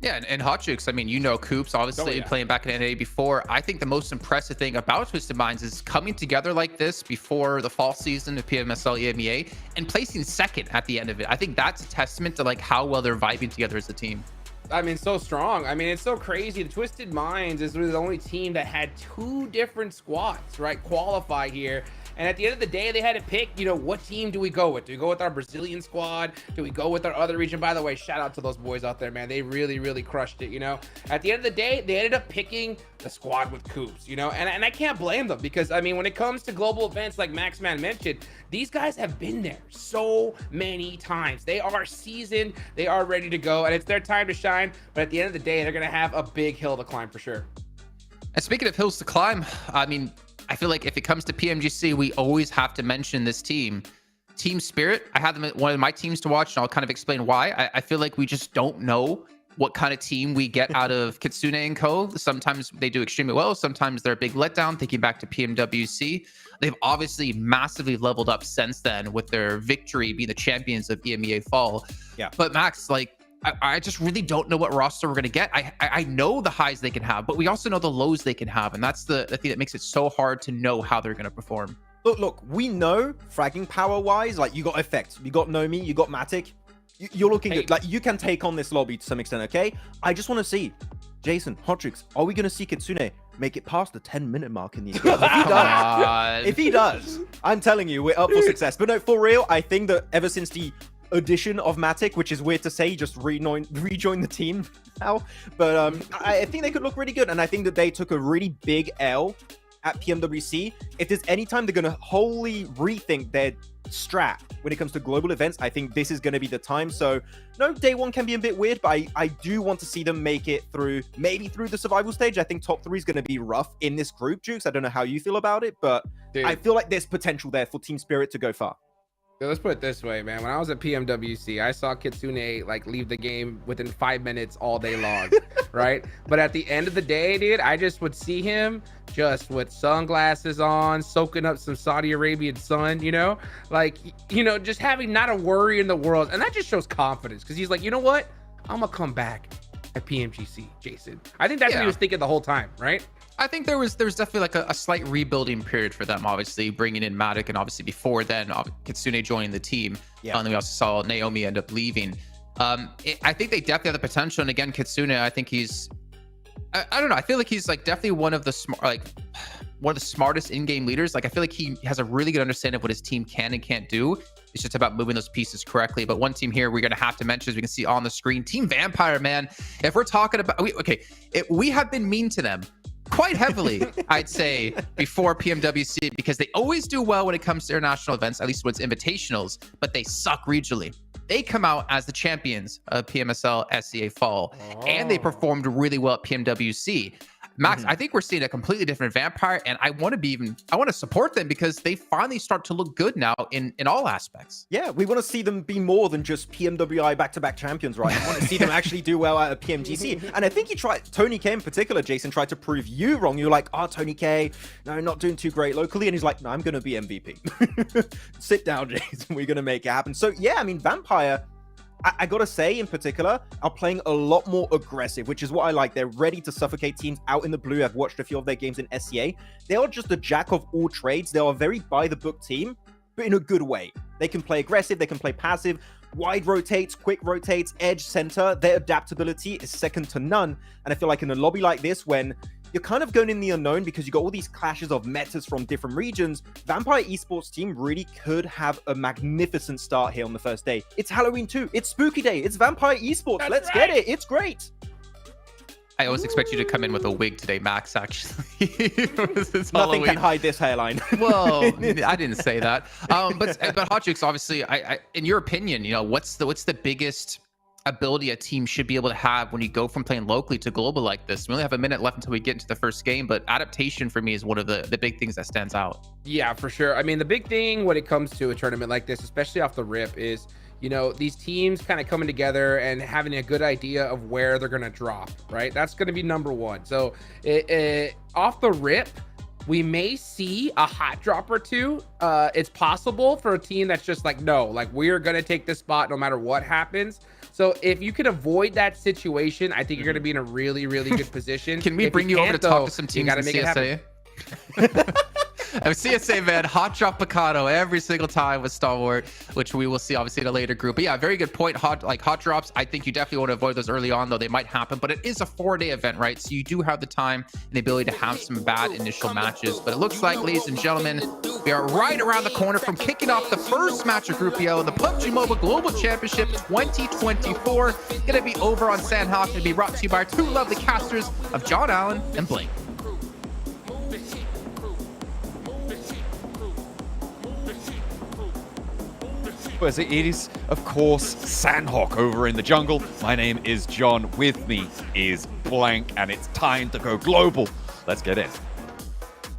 Yeah, and Hot Jukes, I mean, you know Coops, obviously playing back in NA before. I think the most impressive thing about Twisted Minds is coming together like this before the fall season of PMSL EMEA and placing second at the end of it. I think that's a testament to like how well they're vibing together as a team. I mean, so strong. I mean, it's so crazy. The Twisted Minds is really the only team that had 2 different squads, right, qualify here. And at the end of the day, they had to pick, you know, what team do we go with? Do we go with our Brazilian squad? Do we go with our other region? By the way, shout out to those boys out there, man. They really, really crushed it, you know? At the end of the day, they ended up picking the squad with Coops, you know? And I can't blame them because, I mean, when it comes to global events like Maxman mentioned, these guys have been there so many times. They are seasoned. They are ready to go. And it's their time to shine. But at the end of the day, they're going to have a big hill to climb for sure. And speaking of hills to climb, I mean, I feel like if it comes to PMGC, we always have to mention this team. Team Spirit, I had them at one of my teams to watch, and I'll kind of explain why. I feel like we just don't know what kind of team we get out of Kitsune and Co. Sometimes they do extremely well. Sometimes they're a big letdown. Thinking back to PMWC, they've obviously massively leveled up since then with their victory being the champions of EMEA Fall. Yeah. But Max, like, I just really don't know what roster we're going to get. I know the highs they can have, but we also know the lows they can have. And that's the thing that makes it so hard to know how they're going to perform. Look, we know fragging power-wise, like, you got Effect, you got Nomi, you got Matic. You're looking good. Like, you can take on this lobby to some extent, okay? I just want to see, Jason, Hotrix, are we going to see Kitsune make it past the 10-minute mark in these games? If he does, I'm telling you, we're up for success. But no, for real, I think that ever since the addition of Matic, which is weird to say, just rejoin the team now, but I think they could look really good, and I think that they took a really big L at PMWC. If there's any time they're going to wholly rethink their strat when it comes to global events, I think this is going to be the time. So no, day one can be a bit weird, but I do want to see them make it through, maybe through the survival stage. I think top 3 is going to be rough in this group, Jukes. I don't know how you feel about it, but dude, I feel like there's potential there for Team Spirit to go far. Let's put it this way, man. When I was at PMWC, I saw Kitsune like leave the game within 5 minutes all day long, right? But at the end of the day, dude, I just would see him just with sunglasses on, soaking up some Saudi Arabian sun, you know? Like, you know, just having not a worry in the world. And that just shows confidence because he's like, you know what? I'm going to come back at PMGC, Jason. I think that's what he was thinking the whole time, right? I think there was definitely like a slight rebuilding period for them, obviously bringing in Matic, and obviously before then Kitsune joining the team. And then we also saw Naomi end up leaving. I think they definitely have the potential, and again, Kitsune, I think he's I don't know, I feel like he's like definitely one of the smartest in-game leaders. Like, I feel like he has a really good understanding of what his team can and can't do. It's just about moving those pieces correctly. But one team here we're going to have to mention, as we can see on the screen, Team Vampire, man. If we're talking about, we have been mean to them quite heavily, I'd say, before PMWC, because they always do well when it comes to international events, at least when it's invitationals, but they suck regionally. They come out as the champions of PMSL SCA Fall, and they performed really well at PMWC. Max, I think we're seeing a completely different Vampire, and I want to support them because they finally start to look good now in all aspects. Yeah, we want to see them be more than just PMWI back-to-back champions, right? I want to see them actually do well out of PMGC. And I think Tony K in particular, Jason, tried to prove you wrong. You're like, Tony K, no, not doing too great locally. And he's like, no, I'm going to be MVP. Sit down, Jason. We're going to make it happen. So yeah, I mean, Vampire, I gotta say, in particular, are playing a lot more aggressive, which is what I like. They're ready to suffocate teams out in the blue. I've watched a few of their games in SCA. They are just a jack of all trades. They are a very by-the-book team, but in a good way. They can play aggressive, they can play passive, wide rotates, quick rotates, edge, center. Their adaptability is second to none. And I feel like in a lobby like this, when you're kind of going in the unknown because you got all these clashes of metas from different regions, Vampire Esports team really could have a magnificent start here on the first day. It's Halloween too. It's Spooky Day. It's Vampire Esports. Let's get it. It's great. I always expect you to come in with a wig today, Max, actually. Nothing can hide this hairline. Well, I didn't say that. But Hotchicks, obviously, in your opinion, you know, what's the biggest ability a team should be able to have when you go from playing locally to global like this? We only have a minute left until we get into the first game, but adaptation for me is one of the big things that stands out. Yeah, for sure. I mean, the big thing when it comes to a tournament like this, especially off the rip, is, you know, these teams kind of coming together and having a good idea of where they're going to drop, right? That's going to be number one. So off the rip, we may see a hot drop or two. It's possible for a team that's just like, no, like, we're going to take this spot no matter what happens. So if you can avoid that situation, I think you're going to be in a really, really good position. Can we bring you over to talk to some teams in CSA? CSA, man, hot drop Picado every single time with Stalwart, which we will see obviously in a later group. But yeah, very good point. Hot drops, I think you definitely want to avoid those early on, though they might happen. But it is a 4-day event, right? So you do have the time and the ability to have some bad initial matches. But it looks like, ladies and gentlemen, we are right around the corner from kicking off the first match of Group Yellow, the PUBG Mobile Global Championship 2024. Going to be over on Sanhok. Going to be brought to you by our two lovely casters of John Allen and Blake. As it is, of course, Sanhok over in the jungle. My name is John. With me is Blank, and it's time to go global. Let's get in.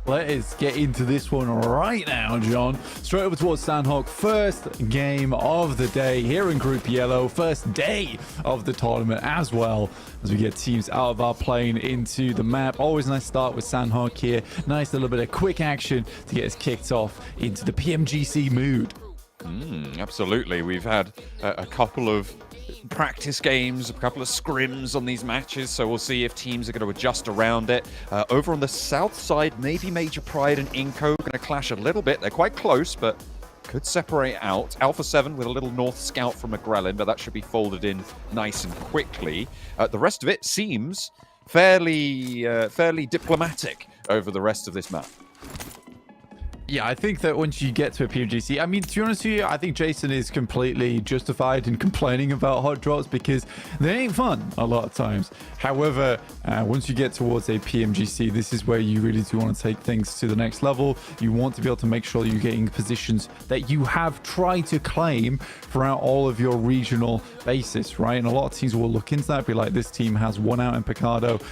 Let us get into this one right now, John. Straight over towards Sanhok. First game of the day here in Group Yellow. First day of the tournament as well, as we get teams out of our plane into the map. Always nice start with Sanhok here. Nice little bit of quick action to get us kicked off into the PMGC mood. Absolutely. We've had a couple of practice games, a couple of scrims on these matches, so we'll see if teams are going to adjust around it. Over on the south side, maybe Major Pride and Inco going to clash a little bit. They're quite close, but could separate out. Alpha 7 with a little north scout from McGrellin, but that should be folded in nice and quickly. The rest of it seems fairly diplomatic over the rest of this map. Yeah, I think that once you get to a PMGC, I mean, to be honest with you, I think Jason is completely justified in complaining about hot drops because they ain't fun a lot of times. However, once you get towards a PMGC, this is where you really do want to take things to the next level. You want to be able to make sure you're getting positions that you have tried to claim throughout all of your regional basis, right? And a lot of teams will look into that, be like, this team has won out in Picado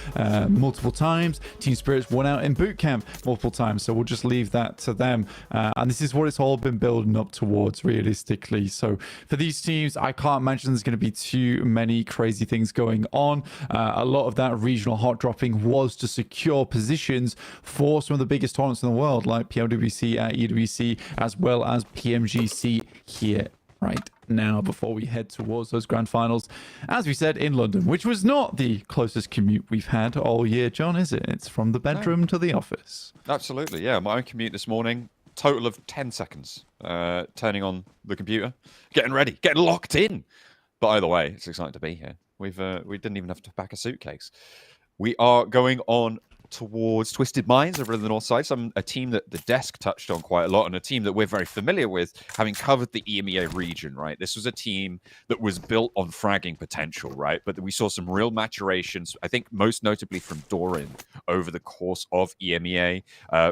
multiple times. Team Spirit's won out in Boot Camp multiple times. So we'll just leave that to them. And this is what it's all been building up towards realistically. So for these teams, I can't imagine there's going to be too many crazy things going on. A lot of that regional hot dropping was to secure positions for some of the biggest tournaments in the world, like PMWC, EWC, as well as PMGC here right now before we head towards those grand finals, as we said, in London, which was not the closest commute we've had all year, John, is it? It's from the bedroom to the office. Absolutely, yeah. My own commute this morning, total of 10 seconds. Turning on the computer, getting ready, getting locked in. But either way, it's exciting to be here. We didn't even have to pack a suitcase. We are going on towards Twisted Minds over in the north side. A team that the desk touched on quite a lot, and a team that we're very familiar with, having covered the EMEA region, right? This was a team that was built on fragging potential, right? But we saw some real maturations, I think most notably from Doran over the course of EMEA,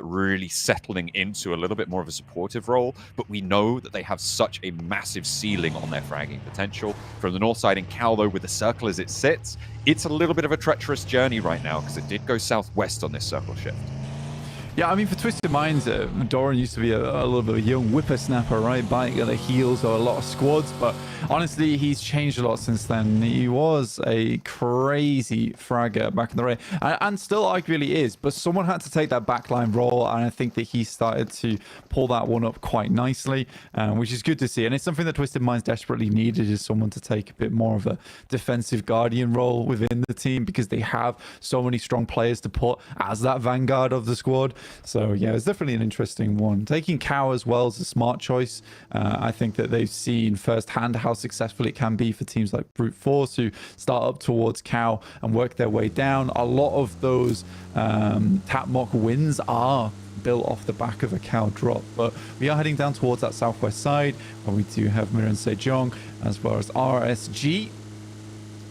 really settling into a little bit more of a supportive role. But we know that they have such a massive ceiling on their fragging potential. From the north side in Cal, though, with the circle as it sits, it's a little bit of a treacherous journey right now because it did go southwest on this circle shift. Yeah, I mean, for Twisted Minds, Doran used to be a little bit of a young whippersnapper, right? Biting at the heels of a lot of squads, but honestly, he's changed a lot since then. He was a crazy fragger back in the day, and still arguably is, but someone had to take that backline role, and I think that he started to pull that one up quite nicely, which is good to see. And it's something that Twisted Minds desperately needed, is someone to take a bit more of a defensive guardian role within the team, because they have so many strong players to put as that vanguard of the squad. So yeah, it's definitely an interesting one. Taking Cow as well is a smart choice. I think that they've seen firsthand how successful it can be for teams like Brute Force, who start up towards Cow and work their way down. A lot of those Tap Mock wins are built off the back of a Cow drop, but we are heading down towards that southwest side where we do have Miran Sejong as well as RSG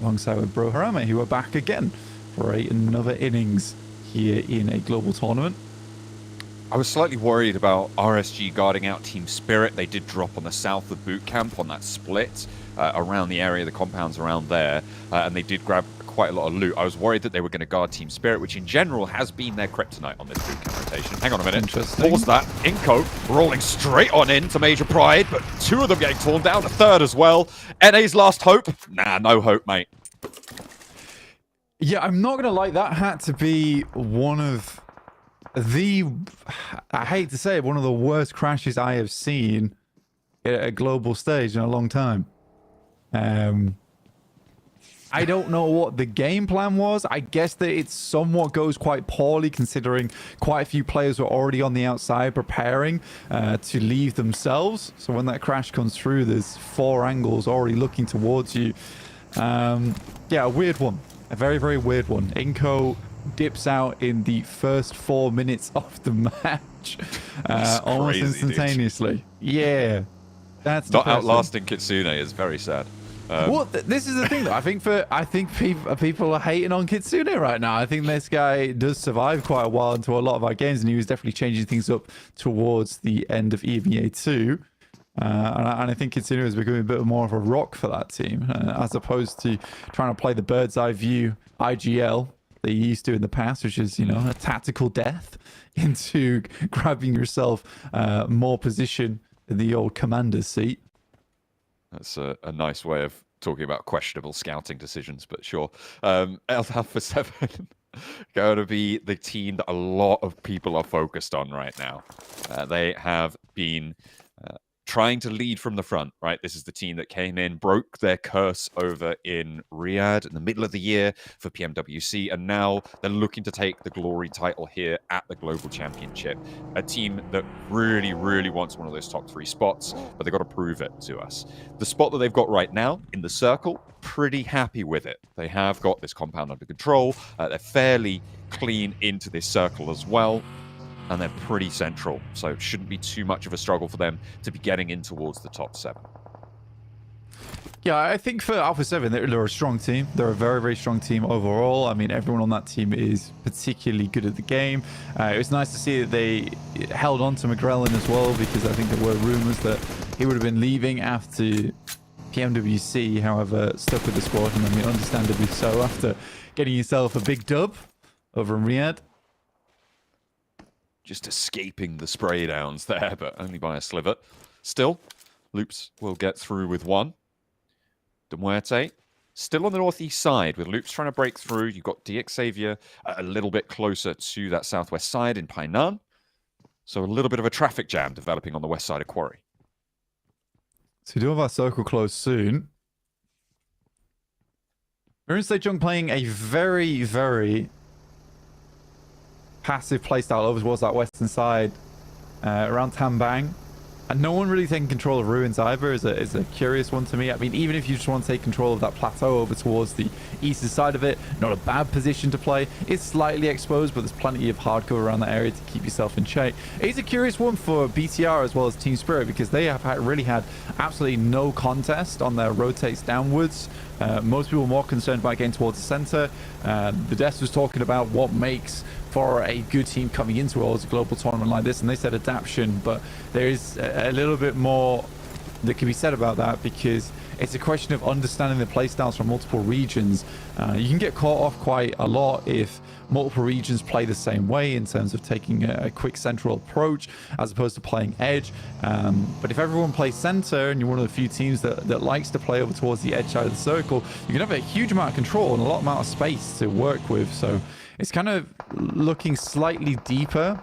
alongside with Bro Harame, who are back again for another innings here in a global tournament. I was slightly worried about RSG guarding out Team Spirit. They did drop on the south of Boot Camp on that split around the area, the compounds around there, and they did grab quite a lot of loot. I was worried that they were going to guard Team Spirit, which in general has been their kryptonite on this Boot Camp rotation. Hang on a minute. Pause that. Inco rolling straight on in to Major Pride, but two of them getting torn down, a third as well. NA's last hope? Nah, no hope, mate. Yeah, I'm not going to like that had to be one of the, I hate to say it, one of the worst crashes I have seen at a global stage in a long time. I don't know what the game plan was. I guess that it somewhat goes quite poorly considering quite a few players were already on the outside preparing to leave themselves. So when that crash comes through, there's 4 angles already looking towards you. Yeah, a weird one. A very, very weird one. Inco dips out in the first 4 minutes of the match. Almost crazy, instantaneously. Dude. Yeah. That's not depressing. outlasting Kitsune is very sad. Well, this is the thing, though. I think people are hating on Kitsune right now. I think this guy does survive quite a while into a lot of our games, and he was definitely changing things up towards the end of EMEA 2. And I think Kitsune is becoming a bit more of a rock for that team, as opposed to trying to play the bird's eye view IGL that you used to in the past, which is, a tactical death into grabbing yourself more position in the old commander's seat. That's a nice way of talking about questionable scouting decisions, but sure. Alpha 7 going to be the team that a lot of people are focused on right now. They have been trying to lead from the front, right? This is the team that came in, broke their curse over in Riyadh in the middle of the year for PMWC, and now they're looking to take the glory title here at the Global Championship. A team that really, really wants one of those top 3 spots, but they've got to prove it to us. The spot that they've got right now in the circle, pretty happy with it. They have got this compound under control. They're fairly clean into this circle as well. And they're pretty central, so it shouldn't be too much of a struggle for them to be getting in towards the top 7. Yeah, I think for Alpha 7, they're a strong team. They're a very, very strong team overall. I mean, everyone on that team is particularly good at the game. It was nice to see that they held on to McGrellin as well, because I think there were rumors that he would have been leaving after PMWC, however, stuck with the squad, and I mean, understandably so, after getting yourself a big dub over in Riyadh. Just escaping the spray downs there, but only by a sliver. Still, Loops will get through with 1. De Muerte still on the northeast side with Loops trying to break through. You've got DX Xavier a little bit closer to that southwest side in Painan. So a little bit of a traffic jam developing on the west side of Quarry. So we do have our circle close soon. We're in Sejong playing a very, very passive playstyle over towards that western side around Tambang, and no one really taking control of Ruins either is a curious one to me. I mean, even if you just want to take control of that plateau over towards the eastern side of it, not a bad position to play. It's slightly exposed, but there's plenty of hardcore around that area to keep yourself in shape. It's a curious one for BTR as well as Team Spirit, because they have really had absolutely no contest on their rotates downwards. Most people are more concerned about getting towards the center. The desk was talking about what makes for a good team coming into a global tournament like this, and they said adaptation, but there is a little bit more that can be said about that, because it's a question of understanding the playstyles from multiple regions. You can get caught off quite a lot if multiple regions play the same way in terms of taking a quick central approach as opposed to playing edge. But if everyone plays center and you're one of the few teams that likes to play over towards the edge side of the circle, you can have a huge amount of control and a lot amount of space to work with. So it's kind of looking slightly deeper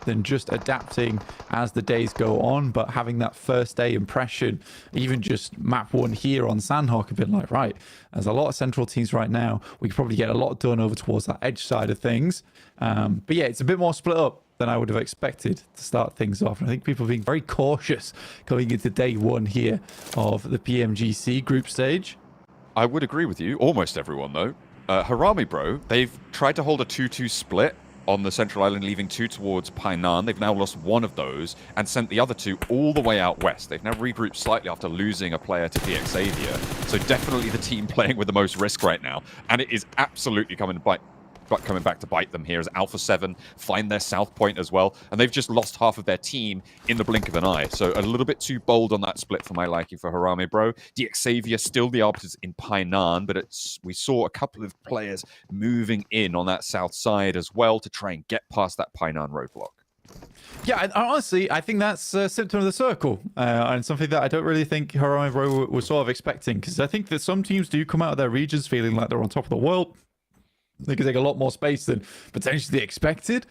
than just adapting as the days go on, but having that first day impression, even just map 1 here on Sanhok, a bit like, right, there's a lot of central teams right now. We could probably get a lot done over towards that edge side of things. But yeah, it's a bit more split up than I would have expected to start things off. And I think people are being very cautious going into day 1 here of the PMGC group stage. I would agree with you. Almost everyone, though. Harami Bro, they've tried to hold a 2-2 split on the central island, leaving 2 towards Painan. They've now lost 1 of those and sent the other 2 all the way out west. They've now regrouped slightly after losing a player to DX Xavier. So definitely the team playing with the most risk right now. And it is absolutely coming back to bite them here as Alpha 7 find their south point as well. And they've just lost half of their team in the blink of an eye. So a little bit too bold on that split for my liking for Harame Bro. DX Xavier still the arbiters in Painan, but we saw a couple of players moving in on that south side as well to try and get past that Painan roadblock. Yeah, honestly, I think that's a symptom of the circle, and something that I don't really think Harame Bro was sort of expecting, because I think that some teams do come out of their regions feeling like they're on top of the world. They could take a lot more space than potentially expected,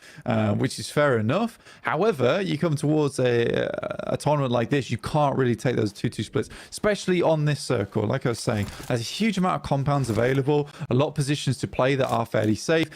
which is fair enough. However, you come towards a tournament like this, you can't really take those 2-2 splits, especially on this circle. Like I was saying, there's a huge amount of compounds available, a lot of positions to play that are fairly safe.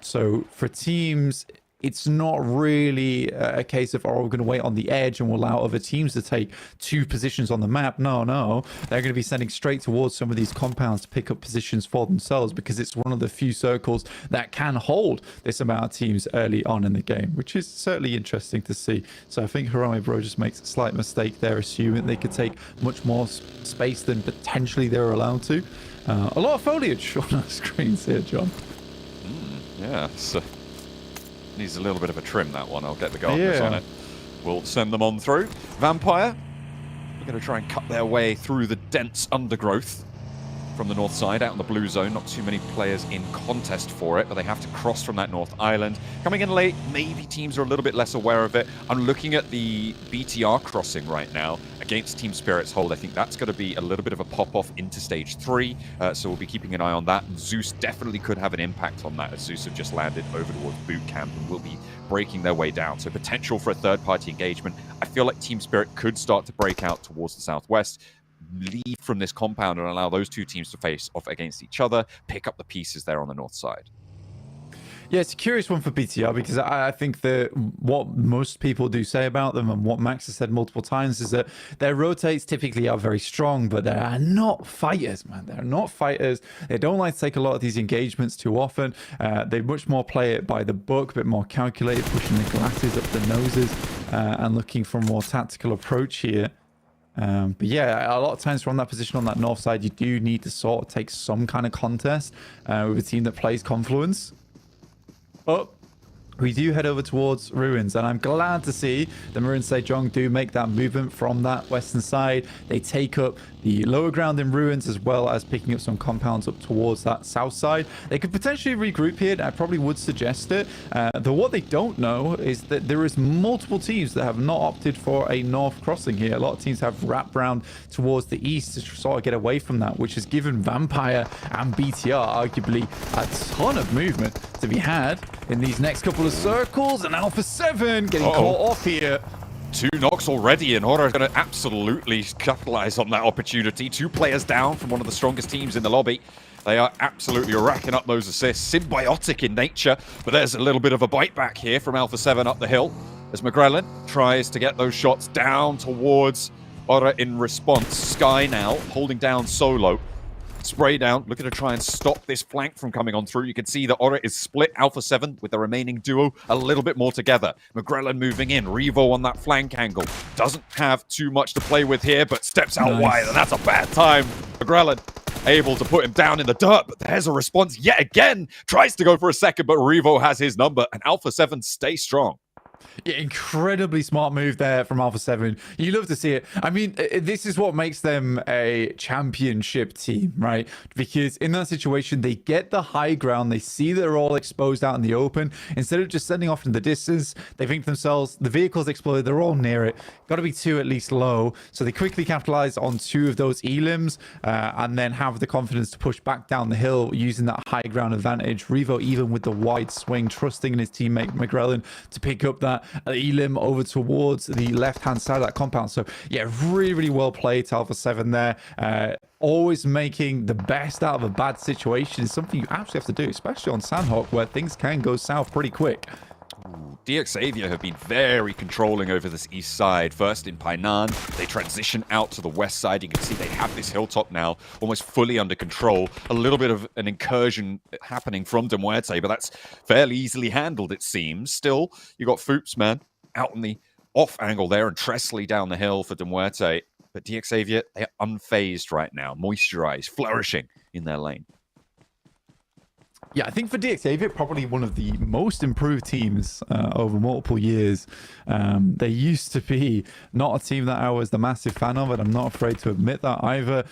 So for teams, it's not really a case of, oh, we're going to wait on the edge and we'll allow other teams to take 2 positions on the map. No, they're going to be sending straight towards some of these compounds to pick up positions for themselves, because it's one of the few circles that can hold this amount of teams early on in the game, which is certainly interesting to see. So I think Harame Bro just makes a slight mistake there, assuming they could take much more space than potentially they're allowed to. A lot of foliage on our screens here, John. Yeah, so needs a little bit of a trim, that one. I'll get the gardeners on it. We'll send them on through. Vampire, they're going to try and cut their way through the dense undergrowth from the north side, out in the blue zone. Not too many players in contest for it, but they have to cross from that north island. Coming in late, maybe teams are a little bit less aware of it. I'm looking at the BTR crossing right now against Team Spirit's hold. I think that's going to be a little bit of a pop-off into stage 3, so we'll be keeping an eye on that. And Zeus definitely could have an impact on that, as Zeus have just landed over towards boot camp and will be breaking their way down. So potential for a third-party engagement. I feel like Team Spirit could start to break out towards the southwest, leave from this compound and allow those 2 teams to face off against each other, pick up the pieces there on the north side. Yeah, it's a curious one for BTR, because I think that what most people do say about them, and what Max has said multiple times, is that their rotates typically are very strong, but they are not fighters, man. They're not fighters. They don't like to take a lot of these engagements too often. They much more play it by the book, a bit more calculated, pushing the glasses up the noses and looking for a more tactical approach here. But yeah, a lot of times from that position on that north side, you do need to sort of take some kind of contest with a team that plays Confluence. But we do head over towards Ruins, and I'm glad to see the Maroon Sejong do make that movement from that western side. They take up the lower ground in Ruins, as well as picking up some compounds up towards that south side. They could potentially regroup here. I probably would suggest it. Though what they don't know is that there is multiple teams that have not opted for a north crossing here. A lot of teams have wrapped round towards the east to sort of get away from that, which has given Vampire and BTR arguably a ton of movement to be had in these next couple of circles. And Alpha 7 getting caught off here. 2 knocks already, and Horror is going to absolutely capitalize on that opportunity. 2 players down from one of the strongest teams in the lobby. They are absolutely racking up those assists. Symbiotic in nature, but there's a little bit of a bite back here from Alpha 7 up the hill as McGrellin tries to get those shots down towards Horror in response. Sky now holding down Solo. Spray down, looking to try and stop this flank from coming on through. You can see that Aura is split Alpha 7 with the remaining duo a little bit more together. McGrellin moving in, Revo on that flank angle. Doesn't have too much to play with here, but steps out wide, and that's a bad time. McGrellin able to put him down in the dirt, but there's a response yet again. Tries to go for a second, but Revo has his number, and Alpha 7 stays strong. Yeah, incredibly smart move there from Alpha 7. You love to see it. I mean, this is what makes them a championship team, right? Because in that situation, they get the high ground. They see they're all exposed out in the open. Instead of just sending off in the distance, they think to themselves, the vehicle's exploded. They're all near it. Got to be 2 at least low. So they quickly capitalize on 2 of those elims and then have the confidence to push back down the hill using that high ground advantage. Revo, even with the wide swing, trusting in his teammate McGrellin to pick up that elim over towards the left-hand side of that compound. So yeah, really, really well played to Alpha 7 there. Always making the best out of a bad situation is something you actually have to do, especially on Sanhok, where things can go south pretty quick. DXavier have been very controlling over this east side. First in Painan, they transition out to the west side. You can see they have this hilltop now almost fully under control. A little bit of an incursion happening from De Muerte, but that's fairly easily handled, it seems. Still, you got Foops, man, out in the off angle there, and Tresley down the hill for De Muerte. But DXavier, they are unfazed right now, moisturized, flourishing in their lane. Yeah, I think for DXavier, probably one of the most improved teams over multiple years. They used to be not a team that I was the massive fan of, and I'm not afraid to admit that either.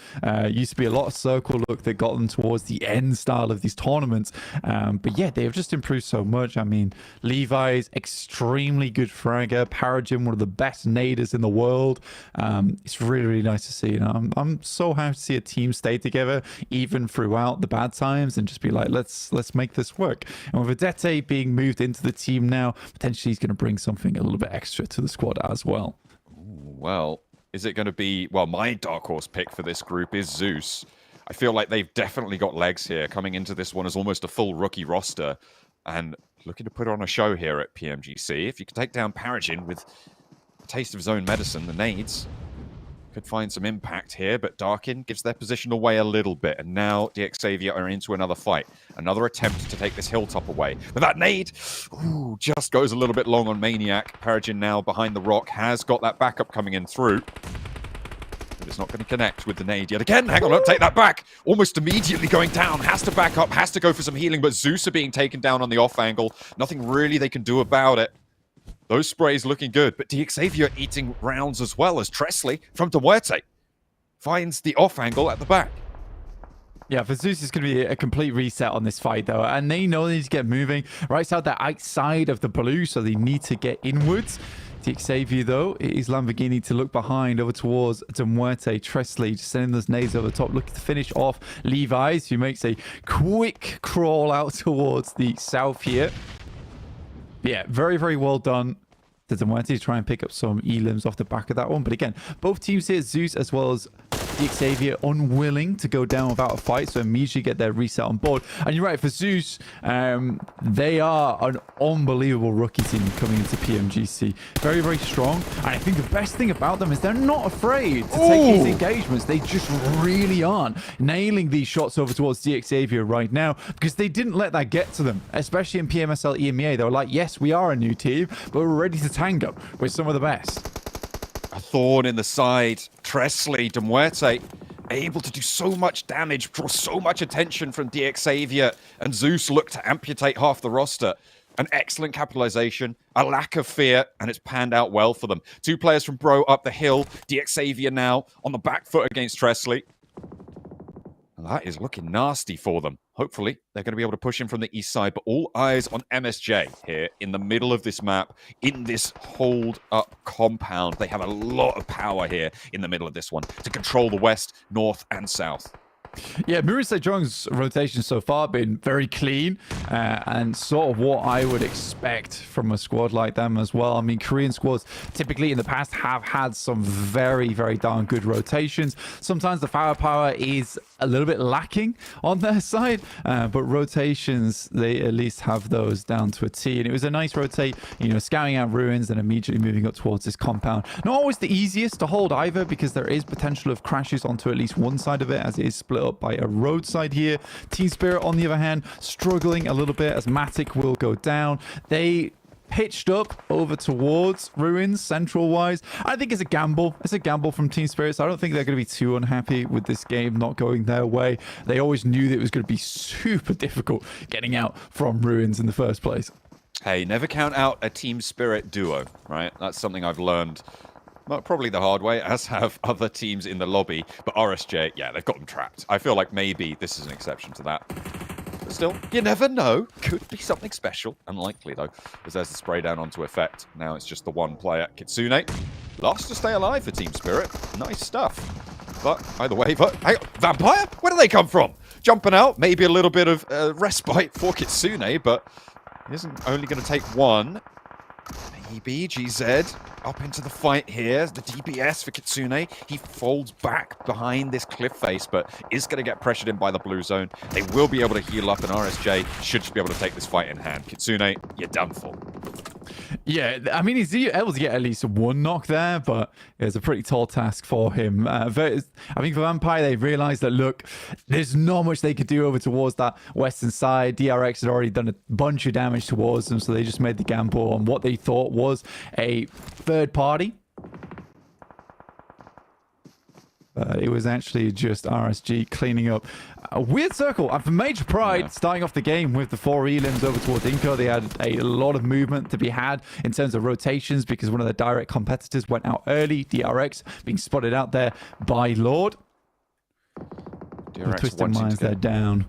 Used to be a lot of circle look that got them towards the end style of these tournaments. But yeah, they have just improved so much. I mean, Levi's extremely good fragger. Paragym, one of the best naders in the world. It's really, really nice to see. I'm so happy to see a team stay together, even throughout the bad times, and just be like, let's let's make this work. And with Vedette being moved into the team now, potentially he's going to bring something a little bit extra to the squad as well. Well, is it going to be... Well, my dark horse pick for this group is Zeus. I feel like they've definitely got legs here, coming into this one as almost a full rookie roster, and looking to put on a show here at PMGC. If you can take down Paragin with a taste of his own medicine, the nades could find some impact here, but Darkin gives their position away a little bit, and now DXavier are into another fight. Another attempt to take this hilltop away. But that nade, ooh, just goes a little bit long on Maniac. Paragin now behind the rock has got that backup coming in through. But it's not going to connect with the nade yet again. Hang on, don't take that back. Almost immediately going down. Has to back up, has to go for some healing, but Zeus are being taken down on the off angle. Nothing really they can do about it. Those sprays looking good, but DXavier eating rounds as well as Tresley from Duarte finds the off angle at the back. Yeah, for Zeus, it's going to be a complete reset on this fight, though. And they know they need to get moving. Right side, they're outside of the blue, so they need to get inwards. DXavier, though, it is Lamborghini to look behind over towards Duarte. Tresley just sending those nades over the top, looking to finish off Levi's, who makes a quick crawl out towards the south here. Yeah, very, very well done to Duarte to try and pick up some elims off the back of that one. But again, both teams here, Zeus as well as DXavier, unwilling to go down without a fight, so immediately get their reset on board. And you're right, for Zeus, they are an unbelievable rookie team coming into PMGC. Very, very strong. And I think the best thing about them is they're not afraid to take these engagements. They just really aren't nailing these shots over towards DXavier right now, because they didn't let that get to them, especially in PMSL EMEA. They were like, yes, we are a new team, but we're ready to tango with some of the best. A thorn in the side. Tresley, Duarte, able to do so much damage, draw so much attention from DXavier, and Zeus look to amputate half the roster. An excellent capitalization, a lack of fear, and it's panned out well for them. Two players from Bro up the hill. DXavier now on the back foot against Tresley. And that is looking nasty for them. Hopefully, they're going to be able to push in from the east side, but all eyes on MSJ here in the middle of this map, in this hold-up compound. They have a lot of power here in the middle of this one to control the west, north, and south. Yeah, Maurice Sejong's rotation so far been very clean and sort of what I would expect from a squad like them as well. I mean, Korean squads typically in the past have had some very, very darn good rotations. Sometimes the firepower is a little bit lacking on their side, but rotations, they at least have those down to a T. And it was a nice rotate, you know, scouting out ruins and immediately moving up towards this compound. Not always the easiest to hold either, because there is potential of crashes onto at least one side of it, as it is split up by a roadside here. Team Spirit, on the other hand, struggling a little bit as Matic will go down. They pitched up over towards ruins central wise. I think it's a gamble. It's a gamble from Team Spirit, so I don't think they're going to be too unhappy with this game not going their way. They always knew that it was going to be super difficult getting out from ruins in the first place. Hey, never count out a Team Spirit duo, right? That's something I've learned. Well, probably the hard way, as have other teams in the lobby. But RSJ, yeah, they've got them trapped. I feel like maybe this is an exception to that. But still, you never know. Could be something special. Unlikely, though, because there's the spray down onto effect. Now it's just the one player. Kitsune, last to stay alive for Team Spirit. Nice stuff. But either way, hang on, Vampire? Where do they come from? Jumping out, maybe a little bit of respite for Kitsune, but he isn't only going to take one. Maybe GZ up into the fight here. The DPS for Kitsune. He folds back behind this cliff face, but is going to get pressured in by the blue zone. They will be able to heal up, and RSJ should just be able to take this fight in hand. Kitsune, you're done for. Yeah, I mean, he's able to get at least one knock there, but it's a pretty tall task for him. I think for Vampire, they realized that, look, there's not much they could do over towards that western side. DRX had already done a bunch of damage towards them, so they just made the gamble on what they thought was a third party. It was actually just RSG cleaning up a weird circle. And for Major Pride, starting off the game with the 4 elims over towards Inco, they had a lot of movement to be had in terms of rotations, because one of their direct competitors went out early. DRX being spotted out there by Lord. DRX Twisted Minds, they're down.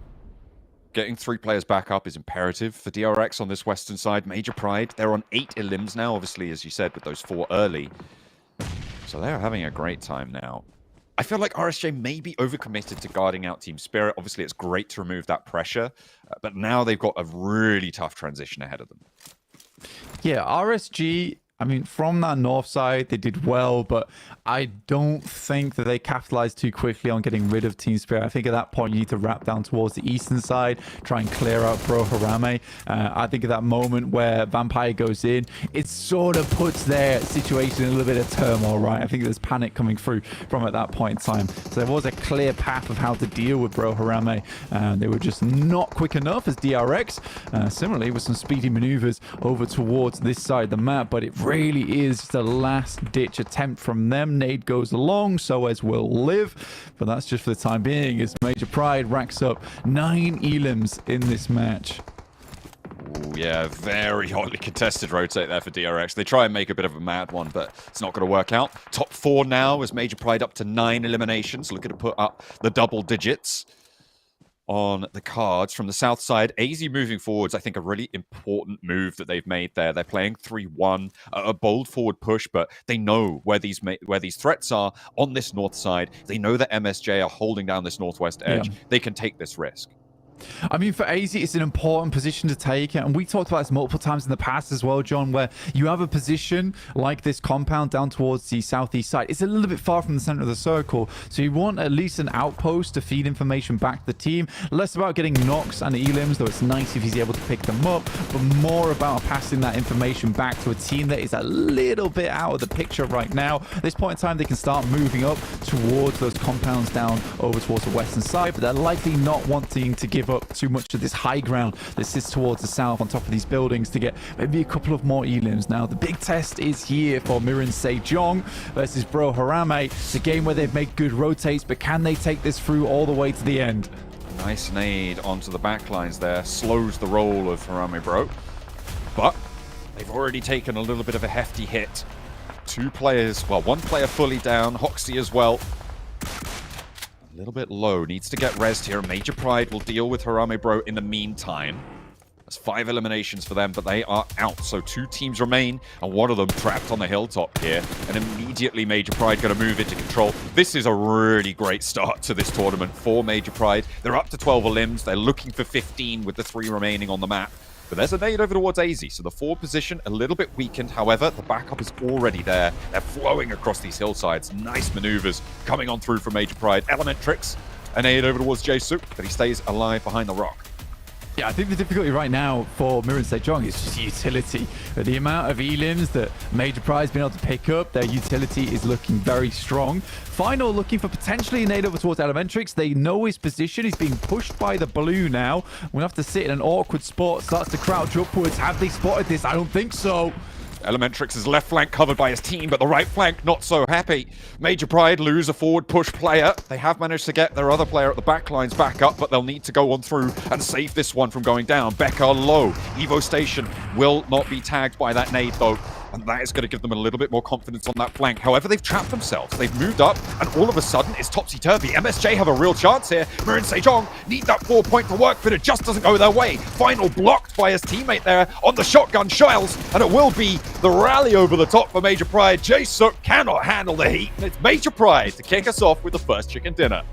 Getting 3 players back up is imperative for DRX on this western side. Major Pride, they're on 8 elims now, obviously, as you said, with those 4 early. So they're having a great time now. I feel like RSJ may be overcommitted to guarding out Team Spirit. Obviously, it's great to remove that pressure, but now they've got a really tough transition ahead of them. Yeah, RSG, I mean, from that north side, they did well, but I don't think that they capitalized too quickly on getting rid of Team Spirit. I think at that point, you need to wrap down towards the eastern side, try and clear out Bro Harame. I think at that moment where Vampire goes in, it sort of puts their situation in a little bit of turmoil, right? I think there's panic coming through from at that point in time. So there was a clear path of how to deal with Bro Harame. They were just not quick enough as DRX. Similarly, with some speedy maneuvers over towards this side of the map, but it really is the last-ditch attempt from them. Nade goes along, so as will live, but that's just for the time being as Major Pride racks up 9 elims in this match. Ooh, yeah, very hotly contested rotate there for DRX. They try and make a bit of a mad one, but it's not going to work out. Top 4 now as Major Pride up to 9 eliminations, looking to put up the double digits on the cards. From the south side, AZ moving forwards, I think a really important move that they've made there. They're playing 3-1, a bold forward push, but they know where these threats are on this north side. They know that MSJ are holding down this northwest edge. Yeah. They can take this risk. I mean, for AZ, it's an important position to take, and we talked about this multiple times in the past as well, John, where you have a position like this compound down towards the southeast side. It's a little bit far from the center of the circle, so you want at least an outpost to feed information back to the team. Less about getting knocks and elims, though it's nice if he's able to pick them up, but more about passing that information back to a team that is a little bit out of the picture right now. At this point in time, they can start moving up towards those compounds down over towards the western side, but they're likely not wanting to give up too much of this high ground that sits towards the south on top of these buildings to get maybe a couple of more elims. Now, the big test is here for Mirin Sejong versus Bro Harame. It's a game where they've made good rotates, but can they take this through all the way to the end? Nice nade onto the backlines there. Slows the roll of Harame Bro. But they've already taken a little bit of a hefty hit. 2 players, well, 1 player fully down. Hoxie as well. A little bit low. Needs to get rezzed here. Major Pride will deal with Harame Bro in the meantime. There's 5 eliminations for them, but they are out. So 2 teams remain, and one of them trapped on the hilltop here. And immediately Major Pride going to move into control. This is a really great start to this tournament for Major Pride. They're up to 12 elims. They're looking for 15 with the 3 remaining on the map. But there's a nade over towards AZ, so the forward position a little bit weakened. However, the backup is already there. They're flowing across these hillsides. Nice maneuvers coming on through from Major Pride. Element tricks, a nade over towards Jae-Suk, but he stays alive behind the rock. Yeah, I think the difficulty right now for Mirin Sejong is just utility. The amount of elims that Major Pride's been able to pick up, their utility is looking very strong. Final looking for potentially a nade over towards Elementrix. They know his position. He's being pushed by the blue now. We'll have to sit in an awkward spot. Starts to crouch upwards. Have they spotted this? I don't think so. Elementrix's left flank covered by his team, but the right flank not so happy. Major Pride lose a forward push player. They have managed to get their other player at the back lines back up, but they'll need to go on through and save this one from going down. Becca low. Evo Station will not be tagged by that nade though, and that is going to give them a little bit more confidence on that flank. However, they've trapped themselves. They've moved up, and all of a sudden, it's topsy-turvy. MSJ have a real chance here. Mirin Sejong need that 4-point to work, but it just doesn't go their way. Final blocked by his teammate there on the shotgun shells, and it will be the rally over the top for Major Pride. Jae-Suk cannot handle the heat, and it's Major Pride to kick us off with the first chicken dinner.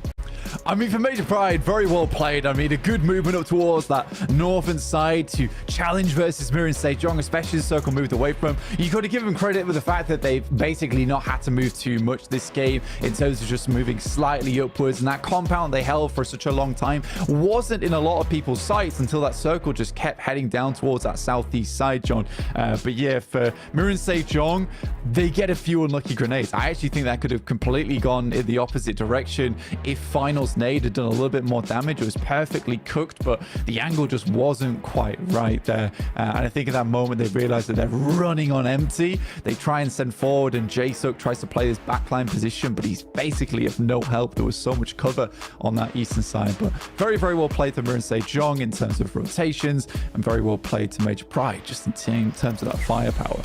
I mean, for Major Pride, very well played. I mean, a good movement up towards that northern side to challenge versus Mirin Sejong, especially the circle moved away from. You got to give them credit with the fact that they've basically not had to move too much this game in terms of just moving slightly upwards. And that compound they held for such a long time wasn't in a lot of people's sights until that circle just kept heading down towards that southeast side, John. But yeah, for Mirin Sejong, they get a few unlucky grenades. I actually think that could have completely gone in the opposite direction if Finals nade had done a little bit more damage. It was perfectly cooked, but the angle just wasn't quite right there. And I think at that moment they realized that they're running on empty. They try and send forward, and Jae-Suk tries to play his backline position, but he's basically of no help. There was so much cover on that eastern side, but very, very well played to Mirin Sejong in terms of rotations, and very well played to Major Pride just in terms of that firepower.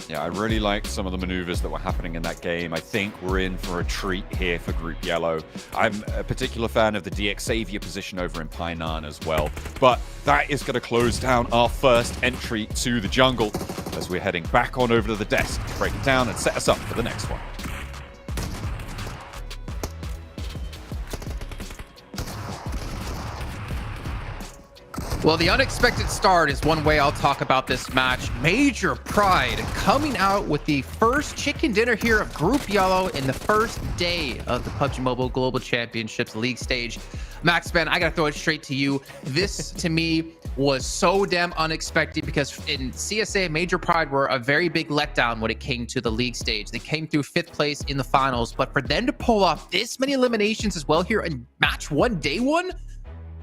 Yeah, I really liked some of the maneuvers that were happening in that game. I think we're in for a treat here for Group Yellow. I'm a particular fan of the DX Savior position over in Painan as well. But that is going to close down our first entry to the jungle as we're heading back on over to the desk to break it down and set us up for the next one. Well, the unexpected start is one way I'll talk about this match. Major Pride coming out with the first chicken dinner here of Group Yellow in the first day of the PUBG Mobile Global Championships League stage. Max, man, I gotta throw it straight to you. This, to me, was so damn unexpected because in CSA, Major Pride were a very big letdown when it came to the league stage. They came through 5th place in the finals, but for them to pull off this many eliminations as well here in match 1, day 1,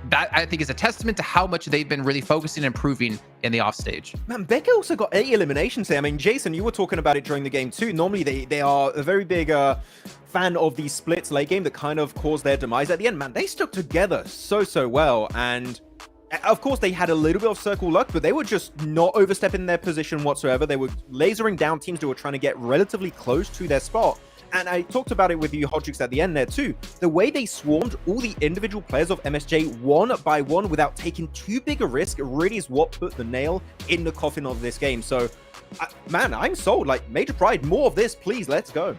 that I think is a testament to how much they've been really focusing and improving in the offstage. Man, Becca also got 8 eliminations here. I mean, Jason, you were talking about it during the game too. Normally, they are a very big fan of these splits late game that kind of caused their demise at the end. Man, they stuck together so well. And of course, they had a little bit of circle luck, but they were just not overstepping their position whatsoever. They were lasering down teams that were trying to get relatively close to their spot. And I talked about it with you, Hodrix, at the end there too. The way they swarmed all the individual players of MSJ one by one without taking too big a risk really is what put the nail in the coffin of this game. So, man, I'm sold. Like, Major Pride, more of this, please. Let's go.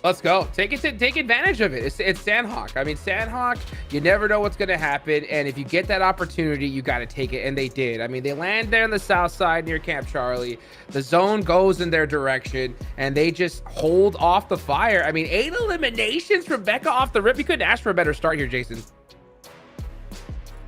Let's go. Take advantage of it. It's Sanhok. I mean, Sanhok, you never know what's going to happen. And if you get that opportunity, you got to take it. And they did. I mean, they land there on the south side near Camp Charlie. The zone goes in their direction, and they just hold off the fire. I mean, 8 eliminations from Becca off the rip. You couldn't ask for a better start here, Jason.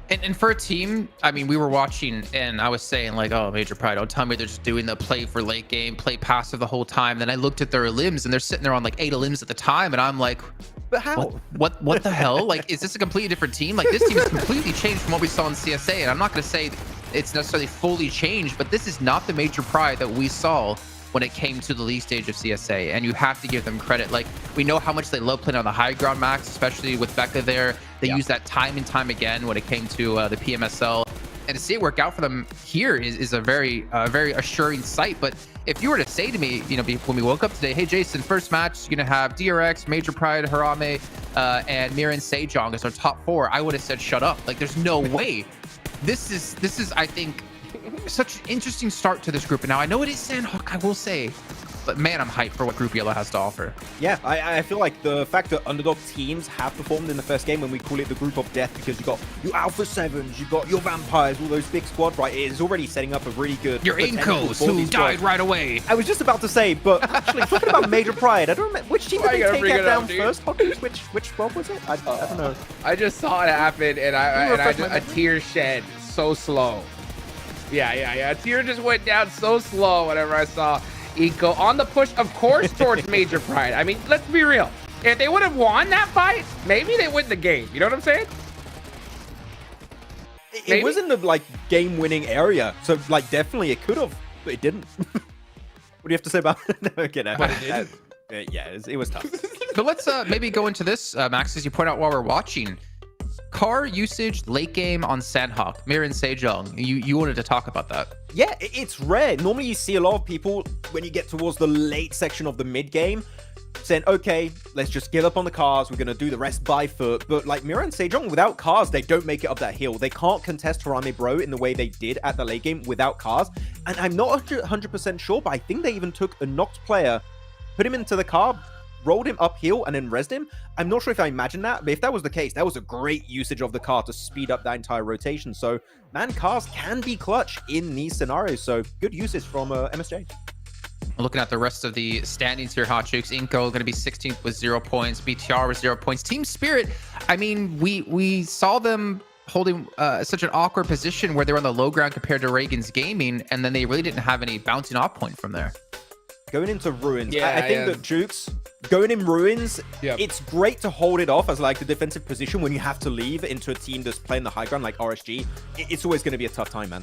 And for a team, I mean, we were watching and I was saying like, oh, Major Pride, don't tell me they're just doing the play for late game, play passive the whole time. Then I looked at their limbs and they're sitting there on like 8 limbs at the time. And I'm like, but how? What the hell? Like, is this a completely different team? Like, this team is completely changed from what we saw in CSA. And I'm not going to say it's necessarily fully changed, but this is not the Major Pride that we saw when it came to the league stage of CSA, and you have to give them credit. Like, we know how much they love playing on the high ground, Max, especially with Becca there. They use that time and time again when it came to the PMSL, and to see it work out for them here is a very assuring sight. But if you were to say to me, you know, when we woke up today, hey Jason, first match you're gonna have DRX, Major Pride, Harame, and Mira and Sejong as our top 4, I would have said shut up. Like, there's no way. This is I think such an interesting start to this group. And now I know it is Sanhok, I will say, but man, I'm hyped for what Group Yellow has to offer. Yeah, I feel like the fact that underdog teams have performed in the first game, when we call it the group of death, because you got your Alpha 7s, you got your Vampires, all those big squads, right? It is already setting up a really good... Your Incos, who died right away. I was just about to say, but actually, talking about Major Pride, I don't remember, which team did they take that down first? Which squad was it? I don't know. I just saw it happen, and a tear shed so slow. Yeah. A tear just went down so slow whenever I saw Eco on the push, of course, towards Major Pride. I mean, let's be real. If they would have won that fight, maybe they win the game. You know what I'm saying? It was in the, like, game-winning area. So, like, definitely it could have, but it didn't. What do you have to say about it? No, okay, no. But it didn't. Yeah, it was tough. But let's maybe go into this, Max, as you point out while we're watching. Car usage late game on Sanhok, Mira and Sejong. You wanted to talk about that. Yeah, it's rare. Normally you see a lot of people when you get towards the late section of the mid game saying, okay, let's just give up on the cars. We're going to do the rest by foot. But like Mira and Sejong, without cars, they don't make it up that hill. They can't contest Harame Bro in the way they did at the late game without cars. And I'm not 100% sure, but I think they even took a knocked player, put him into the car, rolled him uphill, and then rezzed him. I'm not sure if I imagined that, but if that was the case, that was a great usage of the car to speed up that entire rotation. So, man, cars can be clutch in these scenarios. So, good usage from MSJ. Looking at the rest of the standings here, Hot Chooks, Inco going to be 16th with 0 points, BTR with 0 points. Team Spirit, I mean, we saw them holding such an awkward position where they were on the low ground compared to Reagan's Gaming, and then they really didn't have any bouncing off point from there. Going into Ruins, yeah, I think that Jukes, going in Ruins, it's great to hold it off as like the defensive position when you have to leave into a team that's playing the high ground like RSG. It's always going to be a tough time, man.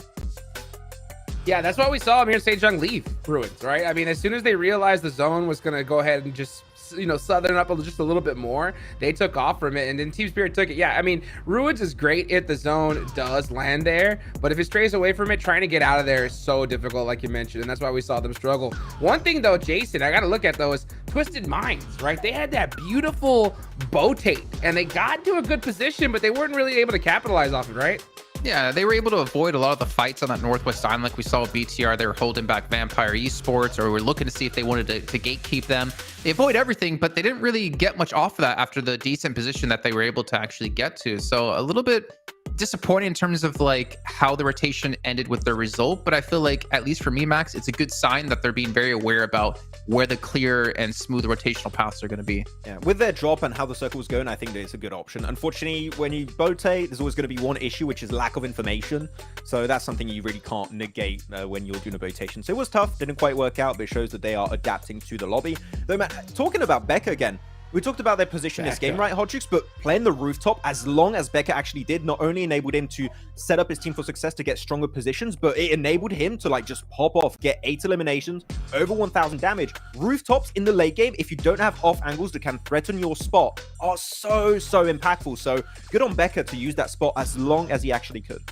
Yeah, that's why we saw Mira and Sejong leave Ruins, right? I mean, as soon as they realized the zone was going to go ahead and just, you know, southern up just a little bit more, they took off from it, and then Team Spirit took it. Yeah, I mean, Ruins is great if the zone does land there, but if it strays away from it, trying to get out of there is so difficult, like you mentioned, and that's why we saw them struggle. One thing, though, Jason, I got to look at, though, is Twisted Minds, right? They had that beautiful bow tape, and they got into a good position, but they weren't really able to capitalize off it, right? Yeah, they were able to avoid a lot of the fights on that Northwest Island. Like we saw with BTR, they were holding back Vampire Esports, or were looking to see if they wanted to gatekeep them. They avoid everything, but they didn't really get much off of that after the decent position that they were able to actually get to. So a little bit disappointing in terms of like how the rotation ended with their result, but I feel like, at least for me, Max, it's a good sign that they're being very aware about where the clear and smooth rotational paths are going to be. Yeah, with their drop and how the circle was going, I think that it's a good option. Unfortunately, when you bote, there's always going to be one issue, which is lack of information. So that's something you really can't negate when you're doing a rotation. So it was tough, didn't quite work out, but it shows that they are adapting to the lobby. Though, man, talking about Becca again, we talked about their position this game, right, Hodrix? But playing the rooftop, as long as Becca actually did, not only enabled him to set up his team for success to get stronger positions, but it enabled him to like just pop off, get 8 eliminations, over 1,000 damage. Rooftops in the late game, if you don't have off angles that can threaten your spot, are so impactful. So good on Becca to use that spot as long as he actually could.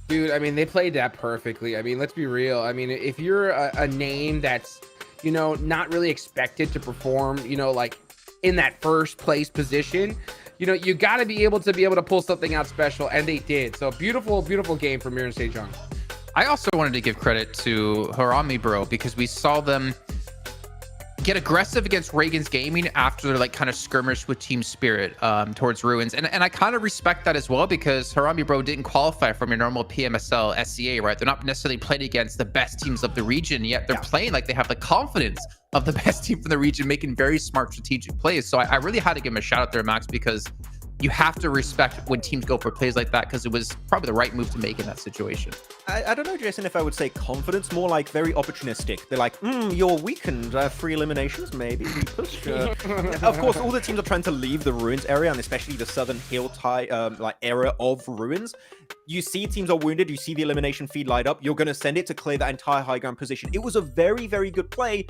Dude, I mean, they played that perfectly. I mean, let's be real. I mean, if you're a name that's, you know, not really expected to perform, you know, like in that first place position, you know, you got to be able to pull something out special, and they did. So beautiful game from Miramar Sejong. I also wanted to give credit to Harami Bro, because we saw them get aggressive against Reagan's Gaming after their like kind of skirmish with Team Spirit towards Ruins, and I kind of respect that as well, because Harami Bro didn't qualify from your normal PMSL SCA, right? They're not necessarily playing against the best teams of the region, yet they're playing like they have the confidence of the best team from the region, making very smart strategic plays. So I really had to give him a shout out there, Max, because you have to respect when teams go for plays like that, because it was probably the right move to make in that situation. I don't know, Jason, if I would say confidence, more like very opportunistic. They're like, you're weakened, 3 eliminations, maybe we push. Of course, all the teams are trying to leave the Ruins area, and especially the southern hill like area of Ruins. You see teams are wounded, you see the elimination feed light up, you're going to send it to clear that entire high ground position. It was a very good play,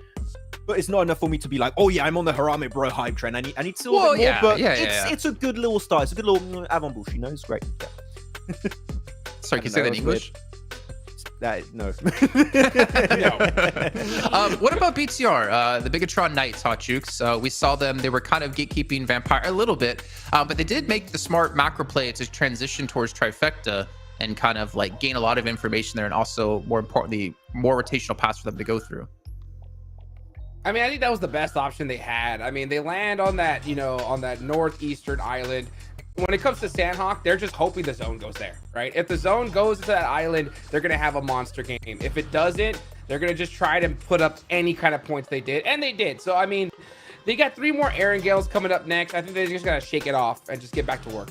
but it's not enough for me to be like, oh yeah, I'm on the Harami Bro hype trend. I need still a bit more, but it's a good little start. It's a good little avant-bouche, you know? It's great. Yeah. Sorry, can you say that in English? No. What about BTR, the Bigatron Knights, Hot Jukes? We saw them. They were kind of gatekeeping Vampire a little bit, but they did make the smart macro play to transition towards Trifecta and kind of like gain a lot of information there, and also, more importantly, more rotational paths for them to go through. I mean, I think that was the best option they had. I mean, they land on that, you know, on that northeastern island. When it comes to Sanhok, they're just hoping the zone goes there, right? If the zone goes to that island, they're going to have a monster game. If it doesn't, they're going to just try to put up any kind of points they did. And they did. So, I mean, they got 3 more Erangels coming up next. I think they're just going to shake it off and just get back to work.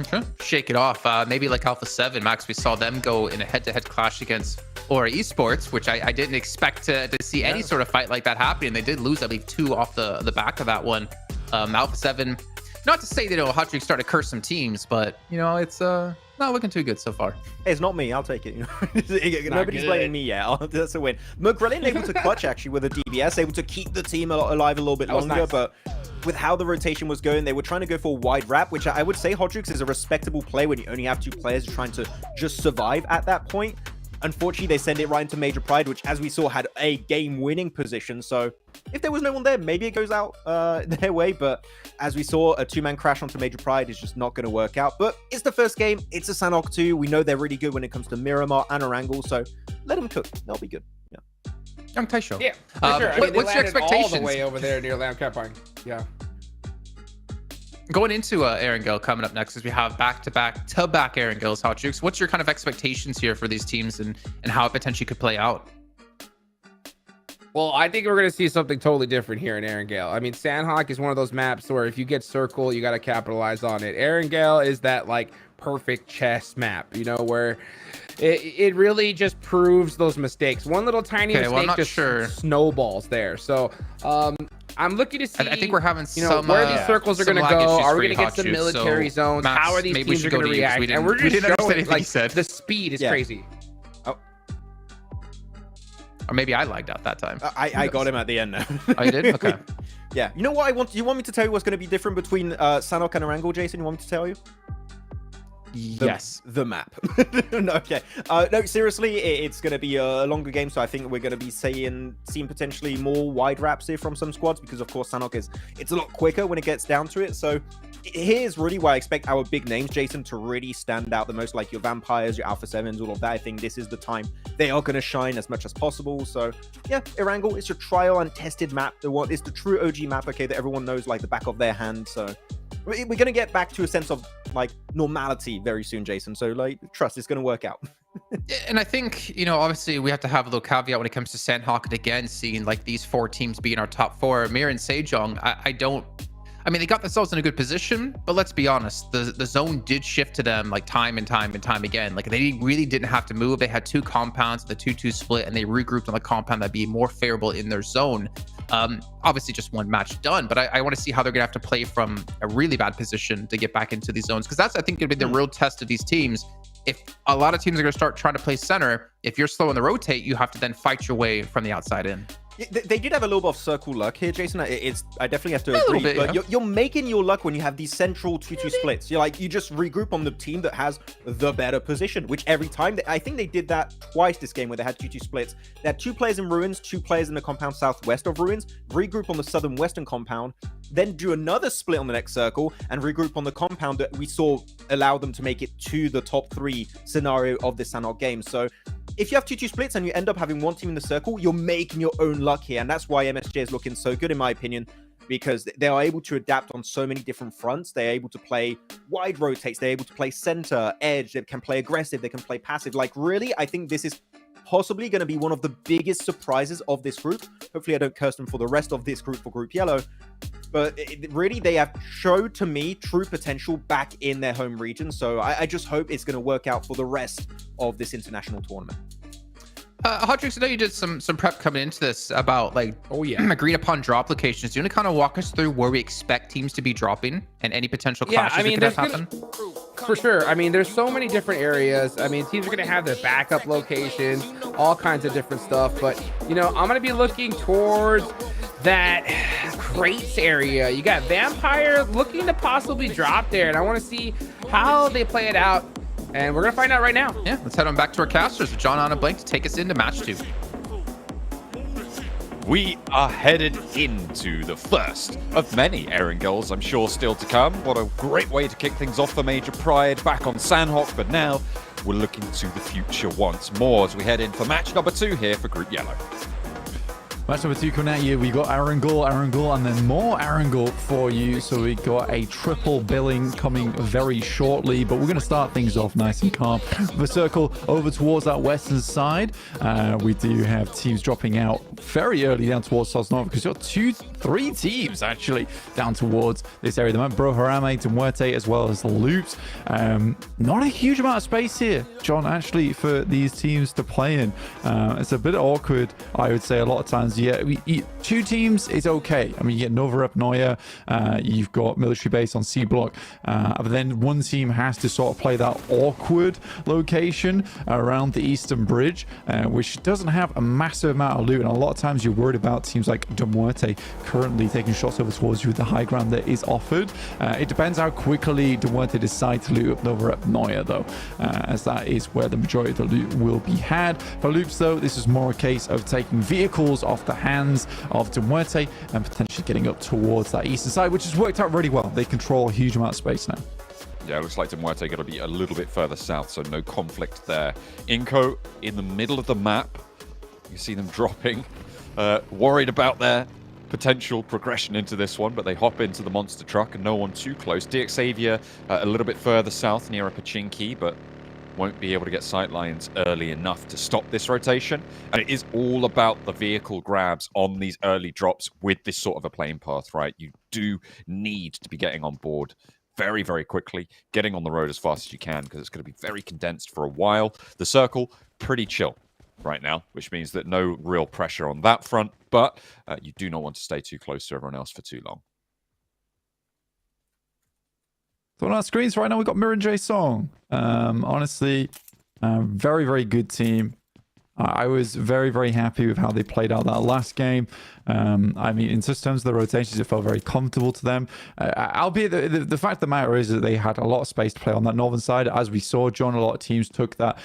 Okay. Shake it off. Maybe like Alpha 7, Max, we saw them go in a head-to-head clash against Aura Esports, which I didn't expect to see any sort of fight like that happening. They did lose, I believe, 2 off the back of that one. Alpha 7, not to say that Hot Jukes started to curse some teams, but, you know, it's not looking too good so far. Hey, it's not me. I'll take it. You know? Nobody's blaming me yet. That's a win. McGrellin able to clutch, actually, with a DBS, able to keep the team alive a little bit longer, nice. But with how the rotation was going, they were trying to go for a wide wrap, which I would say Hot Jukes is a respectable play when you only have 2 players trying to just survive at that point. Unfortunately, they send it right into Major Pride, which, as we saw, had a game-winning position. So if there was no one there, maybe it goes out their way. But as we saw, a 2-man crash onto Major Pride is just not going to work out. But it's the first game. It's a Sanhok 2. We know they're really good when it comes to Miramar and Erangel. So let them cook. They'll be good. Yeah. Young Taisho. Yeah, for sure. I mean, what's your expectations? All the way over there near Lamb Campine. Yeah. Going into Erangel coming up next, as we have back-to-back Erangels, Hot Jukes. What's your kind of expectations here for these teams and how it potentially could play out? Well, I think we're going to see something totally different here in Erangel. I mean, Sanhok is one of those maps where if you get Circle, you got to capitalize on it. Erangel is that like perfect chess map, you know, where it really just proves those mistakes. One little tiny mistake just snowballs there. So, I'm looking to see. I think we're having some where these circles are going to go. Are we going to get some military zones? Max, how are these teams going to react? And we're just showing like the speed is crazy. Oh. Or maybe I lagged out that time. I got him at the end now. Oh, you did? Okay. Yeah. You know what I want? You want me to tell you what's going to be different between Sanhok and Erangel, Jason? You want me to tell you? Yes. The map. No, okay. No, seriously, it's going to be a longer game, so I think we're going to be seeing potentially more wide wraps here from some squads, because of course Sanhok it's a lot quicker when it gets down to it. So here's really why I expect our big names, Jason, to really stand out the most, like your Vampires, your Alpha 7s, all of that. I think this is the time they are going to shine as much as possible. So yeah, Erangel, it's a trial and tested map. It's the true OG map, okay, that everyone knows like the back of their hand. So we're going to get back to a sense of like normality very soon, Jason. So like, trust, it's going to work out. And I think, you know, obviously we have to have a little caveat when it comes to Sanhok, and again, seeing like these 4 teams being our top 4. Mir and Sejong, I mean, they got themselves in a good position, but let's be honest, the zone did shift to them like time and time again. Like they really didn't have to move. They had 2 compounds, the 2-2 split, and they regrouped on the compound that'd be more favorable in their zone. Obviously just 1 match done, but I want to see how they're gonna have to play from a really bad position to get back into these zones, because that's, I think, gonna be the real test of these teams. If a lot of teams are gonna start trying to play center, if you're slow in the rotate, you have to then fight your way from the outside in. They did have a little bit of circle luck here, Jason. I definitely have to A agree. little bit, but yeah. you're making your luck when you have these central 2-2 splits. You're like, you just regroup on the team that has the better position, which every time, I think they did that twice this game where they had 2-2 splits. They had 2 players in ruins, 2 players in the compound southwest of ruins, regroup on the southern western compound, then do another split on the next circle and regroup on the compound that we saw allow them to make it to the top 3 scenario of this Sanhok game. So if you have 2-2 splits and you end up having 1 team in the circle, you're making your own luck here. And that's why MSJ is looking so good, in my opinion, because they are able to adapt on so many different fronts. They're able to play wide rotates. They're able to play center, edge. They can play aggressive. They can play passive. Like, really, I think this is possibly going to be one of the biggest surprises of this group. Hopefully, I don't curse them for the rest of this group for Group Yellow. But really, they have showed to me true potential back in their home region. So I just hope it's going to work out for the rest of this international tournament. Hodrix, I know you did some prep coming into this about like agreed upon drop locations. Do you want to kind of walk us through where we expect teams to be dropping and any potential clashes that could have happen? For sure. I mean, there's so many different areas. I mean, teams are going to have their backup locations, all kinds of different stuff. But, you know, I'm going to be looking towards that crates area. You got Vampire looking to possibly drop there, and I want to see how they play it out. And we're going to find out right now. Yeah, let's head on back to our casters with John on a blank to take us into match 2. We are headed into the first of many Erangels, I'm sure, still to come. What a great way to kick things off for Major Pride back on Sanhok, but now we're looking to the future once more as we head in for match number 2 here for Group Yellow. Match number 2 coming at you. We got Erangel, and then more Erangel for you. So we got a triple billing coming very shortly, but we're going to start things off nice and calm. The circle over towards that western side. We do have teams dropping out very early down towards Sosnov because you've got 3 teams actually down towards this area. The man Bro Harame, Muerte, as well as the Loops. Not a huge amount of space here, John, actually, for these teams to play in. It's a bit awkward, I would say, a lot of times. Yeah, 2 teams is okay. I mean, you get Nova Noya, you've got military base on C block, but then one team has to sort of play that awkward location around the eastern bridge, which doesn't have a massive amount of loot, and a lot of times you're worried about teams like De Muerte currently taking shots over towards you with the high ground that is offered. It depends how quickly De Muerte decide to loot up Nova Noya, though, as that is where the majority of the loot will be had. For Loops, though, this is more a case of taking vehicles off the hands of De Muerte and potentially getting up towards that eastern side, which has worked out really well. They control a huge amount of space now. Yeah, it looks like Muerte going to be a little bit further south, so no conflict there. Inco in the middle of the map. You see them dropping. Worried about their potential progression into this one, but they hop into the monster truck and no one too close. DX Xavier a little bit further south near a Pachinki, but won't be able to get sightlines early enough to stop this rotation. And it is all about the vehicle grabs on these early drops with this sort of a playing path, right? You do need to be getting on board very, very quickly, getting on the road as fast as you can, because it's going to be very condensed for a while. The circle, pretty chill right now, which means that no real pressure on that front, but you do not want to stay too close to everyone else for too long. So on our screens right now, we've got Miramar Song. Honestly, very, very good team. I was very, very happy with how they played out that last game. I mean, in terms of the rotations, it felt very comfortable to them. Albeit the fact of the matter is that they had a lot of space to play on that northern side. As we saw, John, a lot of teams took that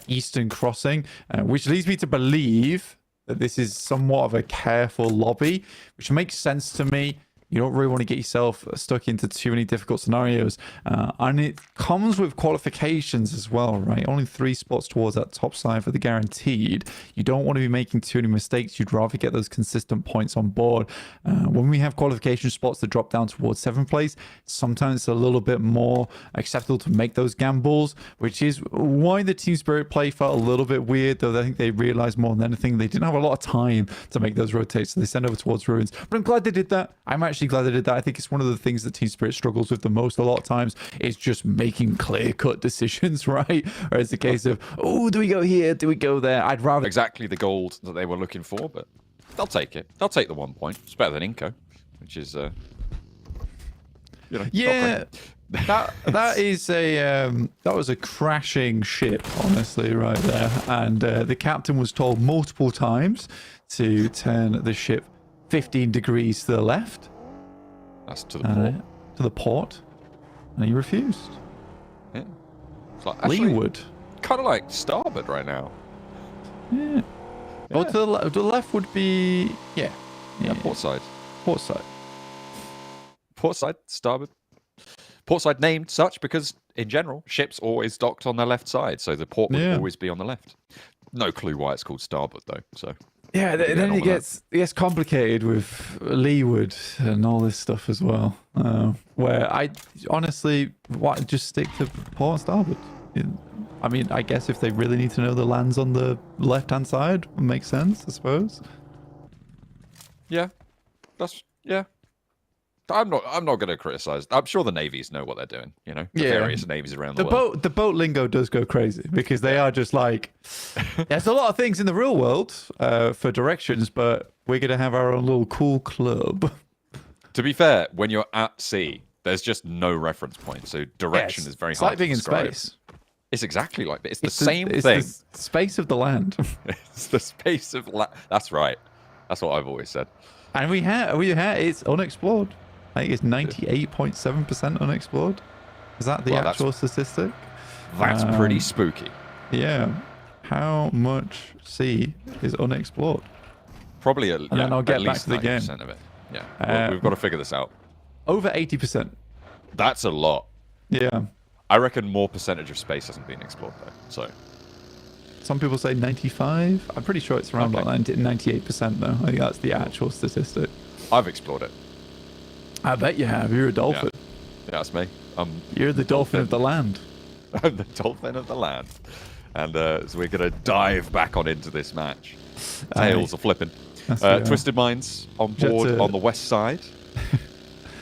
eastern crossing, which leads me to believe that this is somewhat of a careful lobby, which makes sense to me. You don't really want to get yourself stuck into too many difficult scenarios. And it comes with qualifications as well, right? Only 3 spots towards that top side for the guaranteed. You don't want to be making too many mistakes. You'd rather get those consistent points on board. When we have qualification spots that drop down towards 7th place, sometimes it's a little bit more acceptable to make those gambles, which is why the Team Spirit play felt a little bit weird, though I think they realized more than anything they didn't have a lot of time to make those rotates, so they send over towards Ruins. But I'm glad they did that. I'm actually glad they did that. I think it's one of the things that Team Spirit struggles with the most a lot of times is just making clear-cut decisions, right? Or it's a case of, oh, do we go here? Do we go there? I'd rather... Exactly the gold that they were looking for, but they'll take it. They'll take the 1 point. It's better than Inco, which is, yeah, that is a that was a crashing ship, honestly, right there. And the captain was told multiple times to turn the ship 15 degrees to the left. That's to the port. To the port, and he refused. Yeah. It's like, actually, Leeward. Kind of like starboard right now. Yeah. Well, to the left would be yeah, port side. Port side. Port side, starboard. Port side named such because, in general, ships always docked on their left side, so the port would always be on the left. No clue why it's called starboard, though. So yeah, then it gets complicated with leeward and all this stuff as well. Where I honestly just stick to port and starboard. I mean, I guess if they really need to know the lands on the left-hand side, it makes sense, I suppose. Yeah, yeah. I'm not going to criticize. I'm sure the navies know what they're doing. You know, the various navies around the world. The boat lingo does go crazy because they are just like, there's a lot of things in the real world for directions, but we're going to have our own little cool club. To be fair, when you're at sea, there's just no reference point, so direction is very hard. It's like being in space. It's exactly like that. It's the same thing. It's the space of the land. It's the space of land. That's right. That's what I've always said. And we have it's unexplored. I think it's 98.7% unexplored. Is that the actual statistic? That's pretty spooky. Yeah. How much sea is unexplored? Probably and then I'll get back to the game. Of it. Yeah. We've got to figure this out. Over 80%. That's a lot. Yeah. I reckon more percentage of space hasn't been explored though. So some people say 95. I'm pretty sure it's around like 98% though. I think that's the actual statistic. I've explored it. I bet you have. You're a dolphin. Yeah, that's me. You're the dolphin of the land. I'm the dolphin of the land. And so we're going to dive back on into this match. Tails are flipping. Twisted Minds on board on the west side.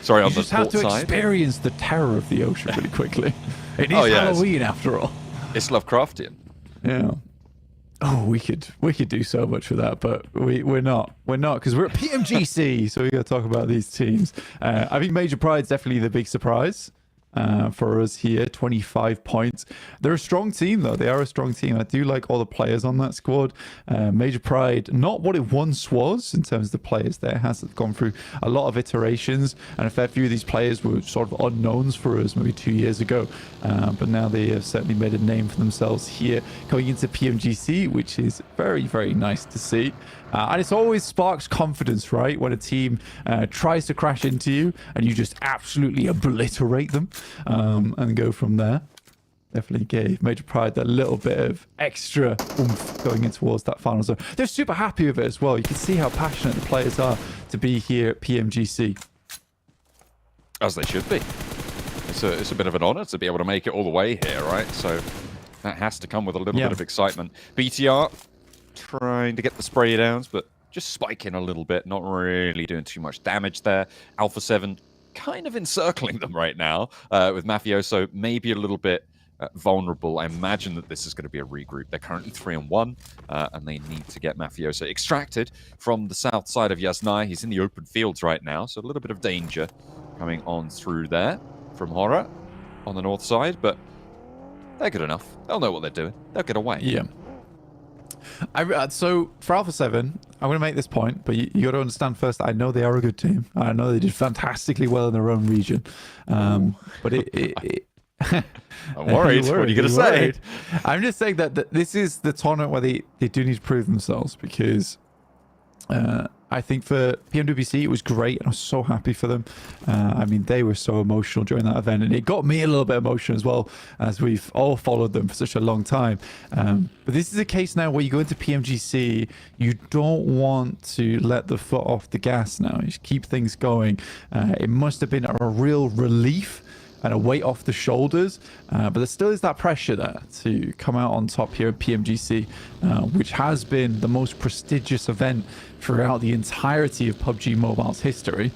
Sorry, on the port side. You just have to experience the terror of the ocean really quickly. It is Halloween after all. It's Lovecraftian. Yeah. Oh, we could do so much for that, but we're not because we're at PMGC, so we got to talk about these teams. I think Major Pride's definitely the big surprise for us here. 25 points. They're a strong team though. They are a strong team. I do like all the players on that squad. Major Pride, not what it once was in terms of the players there. It has gone through a lot of iterations, and a fair few of these players were sort of unknowns for us maybe 2 years ago. But now they have certainly made a name for themselves here going into PMGC, which is very, very nice to see. And it's always sparks confidence, right? When a team tries to crash into you and you just absolutely obliterate them and go from there. Definitely gave Major Pride that little bit of extra oomph going in towards that final zone. They're super happy with it as well. You can see how passionate the players are to be here at PMGC. As they should be. It's a bit of an honor to be able to make it all the way here, right? So that has to come with a little bit of excitement. BTR trying to get the spray downs, but just spiking a little bit, not really doing too much damage there. Alpha 7 kind of encircling them right now with Mafioso, maybe a little bit vulnerable. I imagine that this is going to be a regroup. They're currently 3-1, and they need to get Mafioso extracted from the south side of Yasnai. He's in the open fields right now, so a little bit of danger coming on through there from Horror on the north side, but they're good enough. They'll know what they're doing. They'll get away. Yeah. So for Alpha 7, I'm going to make this point, but you got to understand first, I know they are a good team. I know they did fantastically well in their own region. But I'm worried. What are you going to say? I'm just saying that this is the tournament where they do need to prove themselves, because I I think for PMWC, it was great, and I was so happy for them. I mean, they were so emotional during that event, and it got me a little bit emotional as well, as we've all followed them for such a long time. But this is a case now where you go into PMGC, you don't want to let the foot off the gas now. You just keep things going. It must have been a real relief and a weight off the shoulders, but there still is that pressure there to come out on top here at PMGC, which has been the most prestigious event throughout the entirety of PUBG Mobile's history.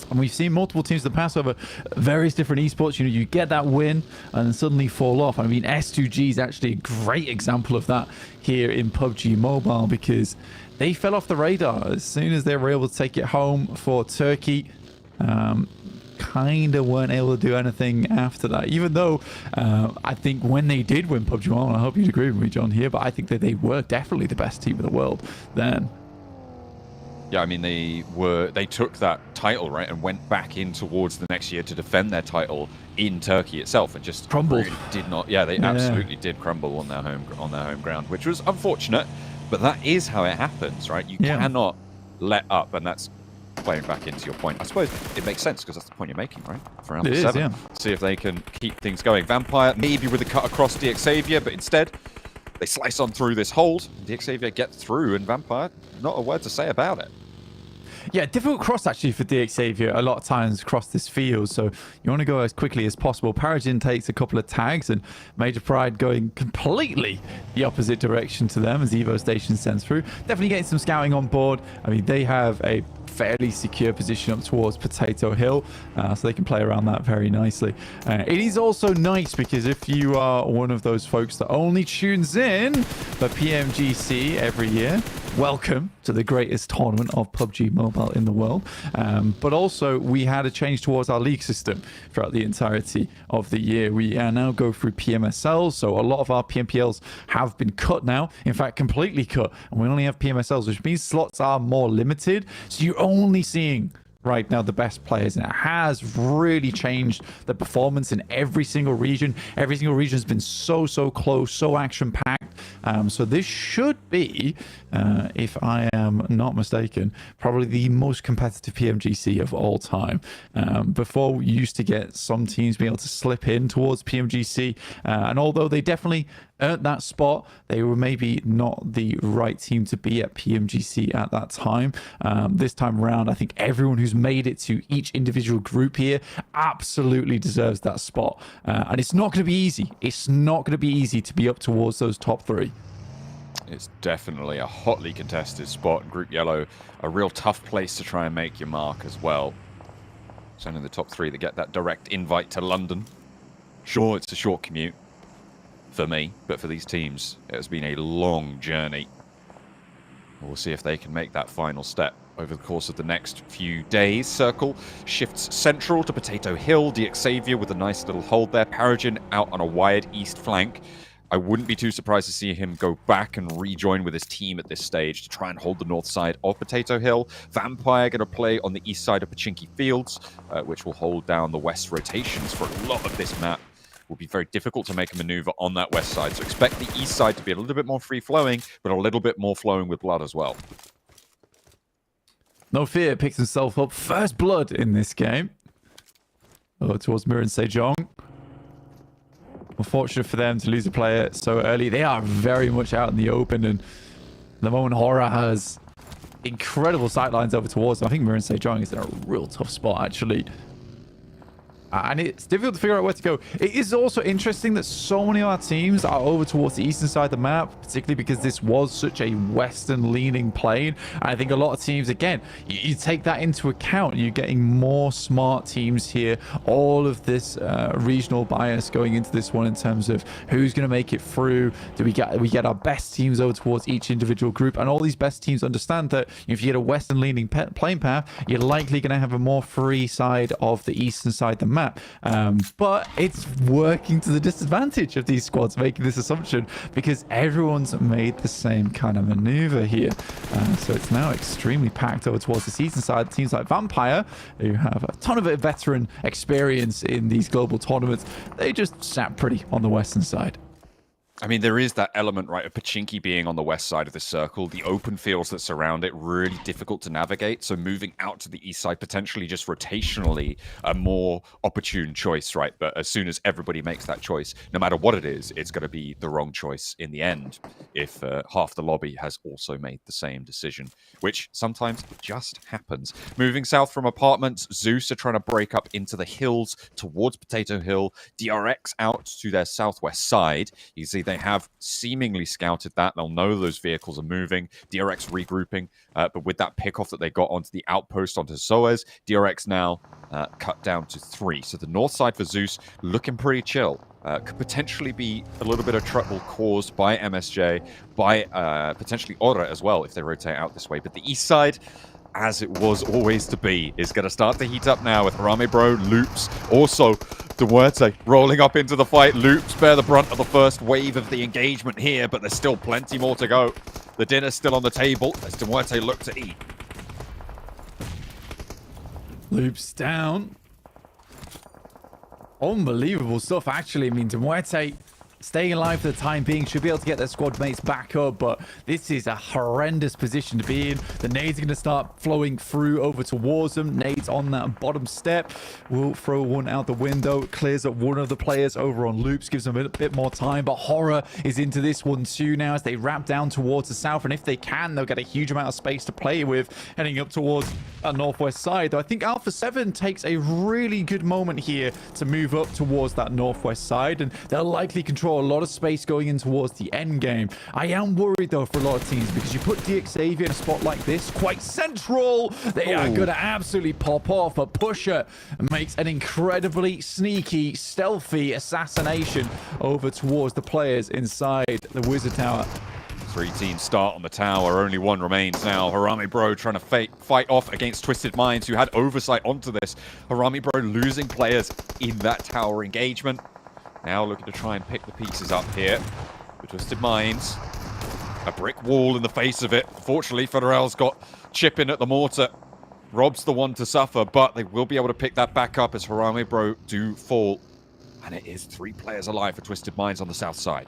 And we've seen multiple teams in the past over various different esports. You know, you get that win and then suddenly fall off. I mean, S2G is actually a great example of that here in PUBG Mobile, because they fell off the radar as soon as they were able to take it home for Turkey. Kind of weren't able to do anything after that, even though I think when they did win PUBG Mobile, and I hope you'd agree with me, John, here, but I think that they were definitely the best team in the world then. Yeah, I mean, they took that title, right, and went back in towards the next year to defend their title in Turkey itself, and just crumbled. Really did not. Yeah, they absolutely did crumble on their home ground, which was unfortunate, but that is how it happens, right? You cannot let up, and that's playing back into your point. I suppose it makes sense because that's the point you're making, right? For round 7. See if they can keep things going. Vampire maybe with a cut across DXavier, but instead they slice on through this hold. DXavier gets through, and Vampire, not a word to say about it. Yeah, difficult cross actually for DXavier a lot of times across this field, so you want to go as quickly as possible. Paragin takes a couple of tags, and Major Pride going completely the opposite direction to them as Evo Station sends through. Definitely getting some scouting on board. I mean, they have a fairly secure position up towards Potato Hill, so they can play around that very nicely. It is also nice because if you are one of those folks that only tunes in for PMGC every year, welcome to the greatest tournament of PUBG Mobile in the world. But also, we had a change towards our league system throughout the entirety of the year. We now go through PMSLs, so a lot of our PMPLs have been cut now. In fact, completely cut. And we only have PMSLs, which means slots are more limited. So you're only seeing right now the best players, and it has really changed the performance in every single region. Every single region has been so close, so action packed. So this should be, if I am not mistaken, probably the most competitive PMGC of all time. Before, we used to get some teams being able to slip in towards PMGC, and although they definitely earned that spot, they were maybe not the right team to be at PMGC at that time. This time around, I think everyone who's made it to each individual group here absolutely deserves that spot. And it's not going to be easy. It's not going to be easy to be up towards those top 3. It's definitely a hotly contested spot. Group Yellow, a real tough place to try and make your mark as well. It's only the top 3 that get that direct invite to London. Sure, it's a short commute for me, but for these teams, it has been a long journey. We'll see if they can make that final step over the course of the next few days. Circle shifts central to Potato Hill. DXavier with a nice little hold there. Paragin out on a wide east flank. I wouldn't be too surprised to see him go back and rejoin with his team at this stage to try and hold the north side of Potato Hill. Vampire going to play on the east side of Pachinki Fields, which will hold down the west rotations for a lot of this map. Will be very difficult to make a maneuver on that west side. So expect the east side to be a little bit more free-flowing, but a little bit more flowing with blood as well. No Fear picks himself up first blood in this game. Towards Mir and Sejong. Unfortunate for them to lose a player so early. They are very much out in the open, and the moment Horror has incredible sightlines over towards them. I think Mir and Sejong is in a real tough spot, actually. And it's difficult to figure out where to go. It is also interesting that so many of our teams are over towards the eastern side of the map, particularly because this was such a western-leaning plane. And I think a lot of teams, again, you take that into account. You're getting more smart teams here. All of this regional bias going into this one in terms of who's going to make it through. Do we get our best teams over towards each individual group? And all these best teams understand that if you get a western-leaning plane path, you're likely going to have a more free side of the eastern side of the map. But it's working to the disadvantage of these squads making this assumption, because everyone's made the same kind of maneuver here. So it's now extremely packed over towards the season side. Teams like Vampire, who have a ton of veteran experience in these global tournaments, they just sat pretty on the western side. I mean, there is that element, right, of Pachinki being on the west side of the circle. The open fields that surround it, really difficult to navigate. So moving out to the east side, potentially just rotationally, a more opportune choice, right? But as soon as everybody makes that choice, no matter what it is, it's going to be the wrong choice in the end if half the lobby has also made the same decision, which sometimes just happens. Moving south from apartments, Zeus are trying to break up into the hills towards Potato Hill. DRX out to their southwest side. You see they have seemingly scouted that. They'll know those vehicles are moving. DRX regrouping, but with that pickoff that they got onto the outpost onto Soez, DRX now cut down to 3. So the north side for Zeus looking pretty chill. Could potentially be a little bit of trouble caused by MSJ, by potentially Ora as well if they rotate out this way. But the east side, as it was always to be, is going to start to heat up now with Harame Bro, Loops, also Duerte rolling up into the fight. Loops bear the brunt of the first wave of the engagement here, but there's still plenty more to go. The dinner's still on the table as Duerte look to eat. Loops down. Unbelievable stuff, actually. I mean, Duerte staying alive for the time being, should be able to get their squad mates back up, but this is a horrendous position to be in. The nades are going to start flowing through over towards them. Nades on that bottom step. Will throw one out the window. Clears up one of the players over on Loops, gives them a bit more time, but Horror is into this one too now as they wrap down towards the south, and if they can, they'll get a huge amount of space to play with heading up towards that northwest side. Though I think Alpha 7 takes a really good moment here to move up towards that northwest side, and they'll likely control a lot of space going in towards the end game. I am worried though for a lot of teams because you put DXavier in a spot like this, quite central, they are going to absolutely pop off. But Pusher makes an incredibly sneaky, stealthy assassination over towards the players inside the Wizard Tower. 3 teams start on the tower. Only one remains now. Harame Bro trying to fight off against Twisted Minds, who had oversight onto this. Harame Bro losing players in that tower engagement. Now looking to try and pick the pieces up here. The Twisted Minds. A brick wall in the face of it. Fortunately, Federer's got chip in at the mortar. Rob's the one to suffer, but they will be able to pick that back up as Harame Bro do fall. And it is 3 players alive for Twisted Minds on the south side.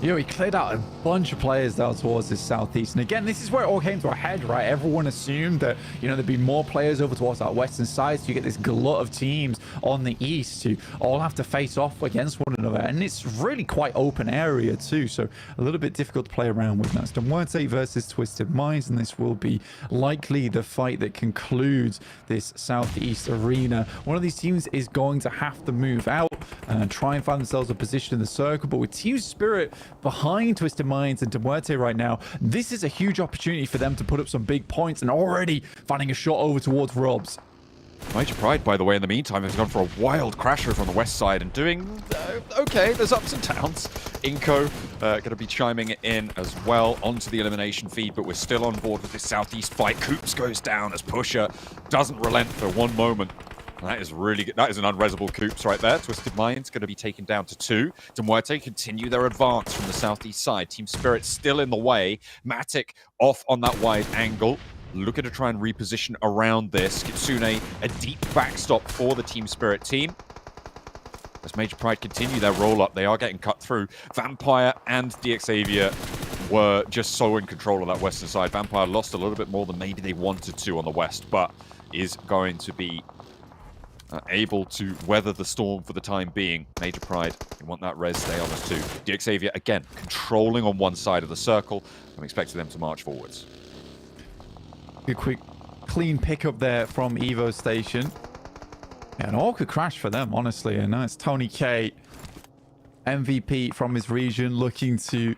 You know, he cleared out a bunch of players down towards this southeast. And again, this is where it all came to a head, right? Everyone assumed that, you know, there'd be more players over towards that western side. So you get this glut of teams on the east who all have to face off against one another. And it's really quite open area too. So a little bit difficult to play around with. That's Duarte versus Twisted Minds. And this will be likely the fight that concludes this southeast arena. One of these teams is going to have to move out and try and find themselves a position in the circle. But with Team Spirit behind Twisted Minds and Duarte right now, this is a huge opportunity for them to put up some big points, and already finding a shot over towards Robs. Major Pride, by the way, in the meantime, has gone for a wild crasher from the west side and doing okay. There's ups and downs. Inko going to be chiming in as well onto the elimination feed, but we're still on board with this southeast fight. Coops goes down as Pusher doesn't relent for one moment. That is really good. That is an unresable Coops right there. Twisted Minds going to be taken down to 2. Duarte continue their advance from the southeast side. Team Spirit still in the way. Matic off on that wide angle. Looking to try and reposition around this. Kitsune, a deep backstop for the Team Spirit team. As Major Pride continue their roll-up, they are getting cut through. Vampire and DXavier were just so in control of that western side. Vampire lost a little bit more than maybe they wanted to on the west, but is going to be able to weather the storm for the time being. Major Pride, they want that res stay on us too. DXavier, again, controlling on one side of the circle. I'm expecting them to march forwards. Good quick, clean pickup there from Evo Station. Yeah, an awkward crash for them, honestly. And now it's Tony K, MVP from his region, looking to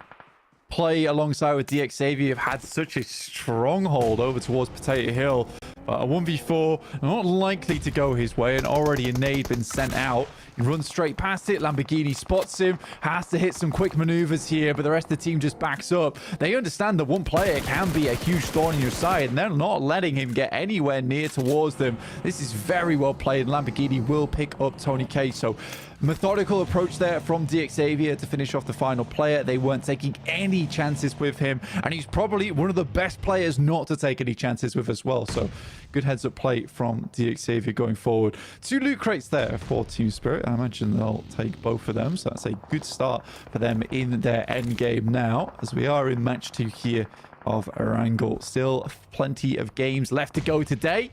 play alongside with DXavier. Have had such a stronghold over towards Potato Hill. But a 1v4, not likely to go his way, and already a nade been sent out. He runs straight past it. Lamborghini spots him, has to hit some quick maneuvers here, but the rest of the team just backs up. They understand that one player can be a huge thorn in your side, and they're not letting him get anywhere near towards them. This is very well played. Lamborghini will pick up Tony K. So methodical approach there from DXavier to finish off the final player. They weren't taking any chances with him, and he's probably one of the best players not to take any chances with as well. So good heads-up play from Xavier going forward. 2 loot crates there for Team Spirit. I imagine they'll take both of them, so that's a good start for them in their end game now, as we are in match 2 here of Erangel. Still plenty of games left to go today.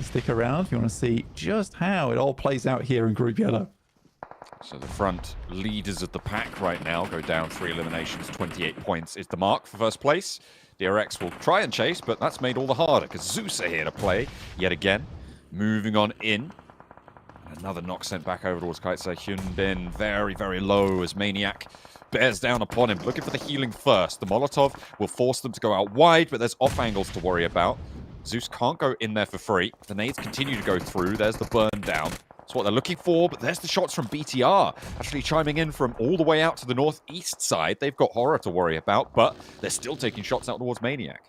Stick around if you want to see just how it all plays out here in Group Yellow. So the front leaders of the pack right now go down 3 eliminations, 28 points is the mark for first place. DRX will try and chase, but that's made all the harder because Zeus are here to play yet again. Moving on in. Another knock sent back over towards Kaitse. Hyunbin very, very low as Maniac bears down upon him. Looking for the healing first. The Molotov will force them to go out wide, but there's off angles to worry about. Zeus can't go in there for free. The nades continue to go through. There's the burn down. That's what they're looking for, but there's the shots from BTR. Actually chiming in from all the way out to the northeast side. They've got Horror to worry about, but they're still taking shots out towards Maniac.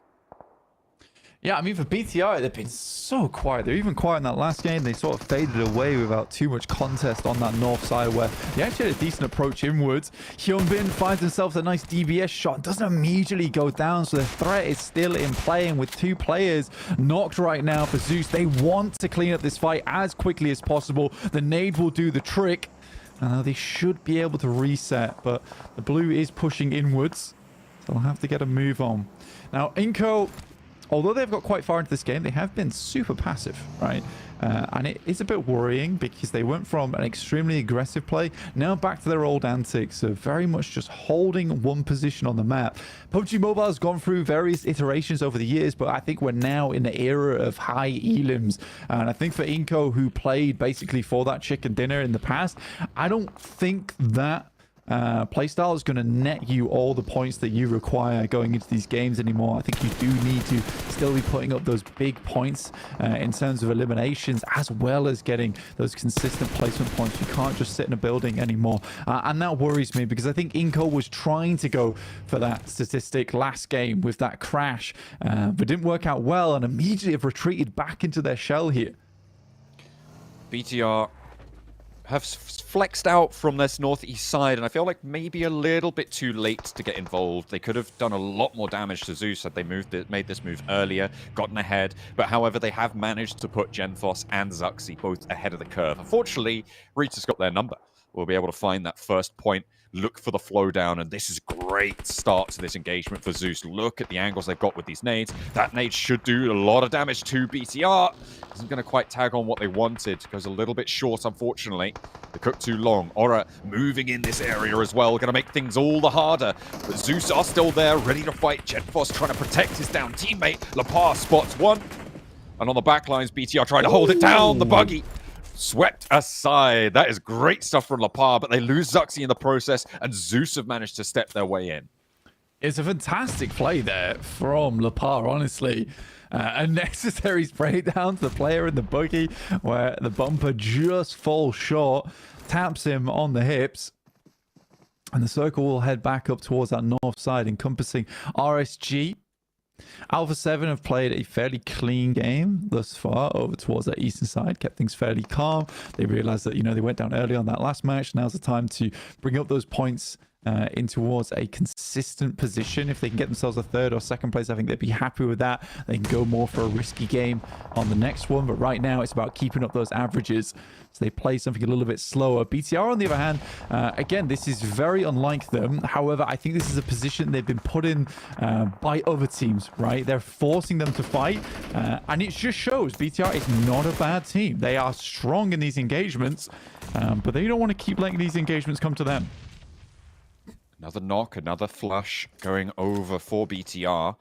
Yeah, I mean, for BTR, they've been so quiet. They're even quiet in that last game. They sort of faded away without too much contest on that north side where they actually had a decent approach inwards. Hyunbin finds himself a nice DBS shot. Doesn't immediately go down, so the threat is still in play. And with 2 players knocked right now for Zeus, they want to clean up this fight as quickly as possible. The nade will do the trick. They should be able to reset, but the blue is pushing inwards. So they'll have to get a move on. Now, Inco, although they've got quite far into this game, they have been super passive, right? And it is a bit worrying because they went from an extremely aggressive play now back to their old antics of very much just holding one position on the map. PUBG Mobile has gone through various iterations over the years, but I think we're now in the era of high elims. And I think for Inco, who played basically for that chicken dinner in the past, I don't think that playstyle is going to net you all the points that you require going into these games anymore. I think you do need to still be putting up those big points in terms of eliminations, as well as getting those consistent placement points. You can't just sit in a building anymore, and that worries me because I think Inco was trying to go for that statistic last game with that crash, but didn't work out well, and immediately have retreated back into their shell here. BTR have flexed out from this northeast side, and I feel like maybe a little bit too late to get involved. They could have done a lot more damage to Zeus had they made this move earlier, gotten ahead. But however, they have managed to put Genthos and Zuxi both ahead of the curve. Unfortunately, Rita's got their number. We'll be able to find that first point, look for the flow down, and this is a great start to this engagement for Zeus. Look at the angles they've got with these nades. That nade should do a lot of damage to BTR. Isn't going to quite tag on what they wanted. Goes a little bit short, unfortunately. The cook too long. Aura moving in this area as well. Going to make things all the harder. But Zeus are still there, ready to fight. Genthos trying to protect his down teammate. Lapar spots one. And on the back lines, BTR trying to hold it down. The buggy swept aside. That is great stuff from Lapar, but they lose Zuxi in the process, and Zeus have managed to step their way in. It's a fantastic play there from Lapar, honestly. A necessary spray down to the player in the buggy where the bumper just falls short, taps him on the hips, and the circle will head back up towards that north side, encompassing RSG. Alpha 7 have played a fairly clean game thus far over towards that eastern side, kept things fairly calm. They realized that, they went down early on that last match. Now's the time to bring up those points in towards a consistent position. If they can get themselves a 3rd or 2nd place, I think they'd be happy with that. They can go more for a risky game on the next one, but right now it's about keeping up those averages. So they play something a little bit slower. BTR, on the other hand, again, this is very unlike them. However, I think this is a position they've been put in by other teams, right? They're forcing them to fight, and it just shows BTR is not a bad team. They are strong in these engagements, but they don't want to keep letting these engagements come to them. Another knock, another flush going over for BTR.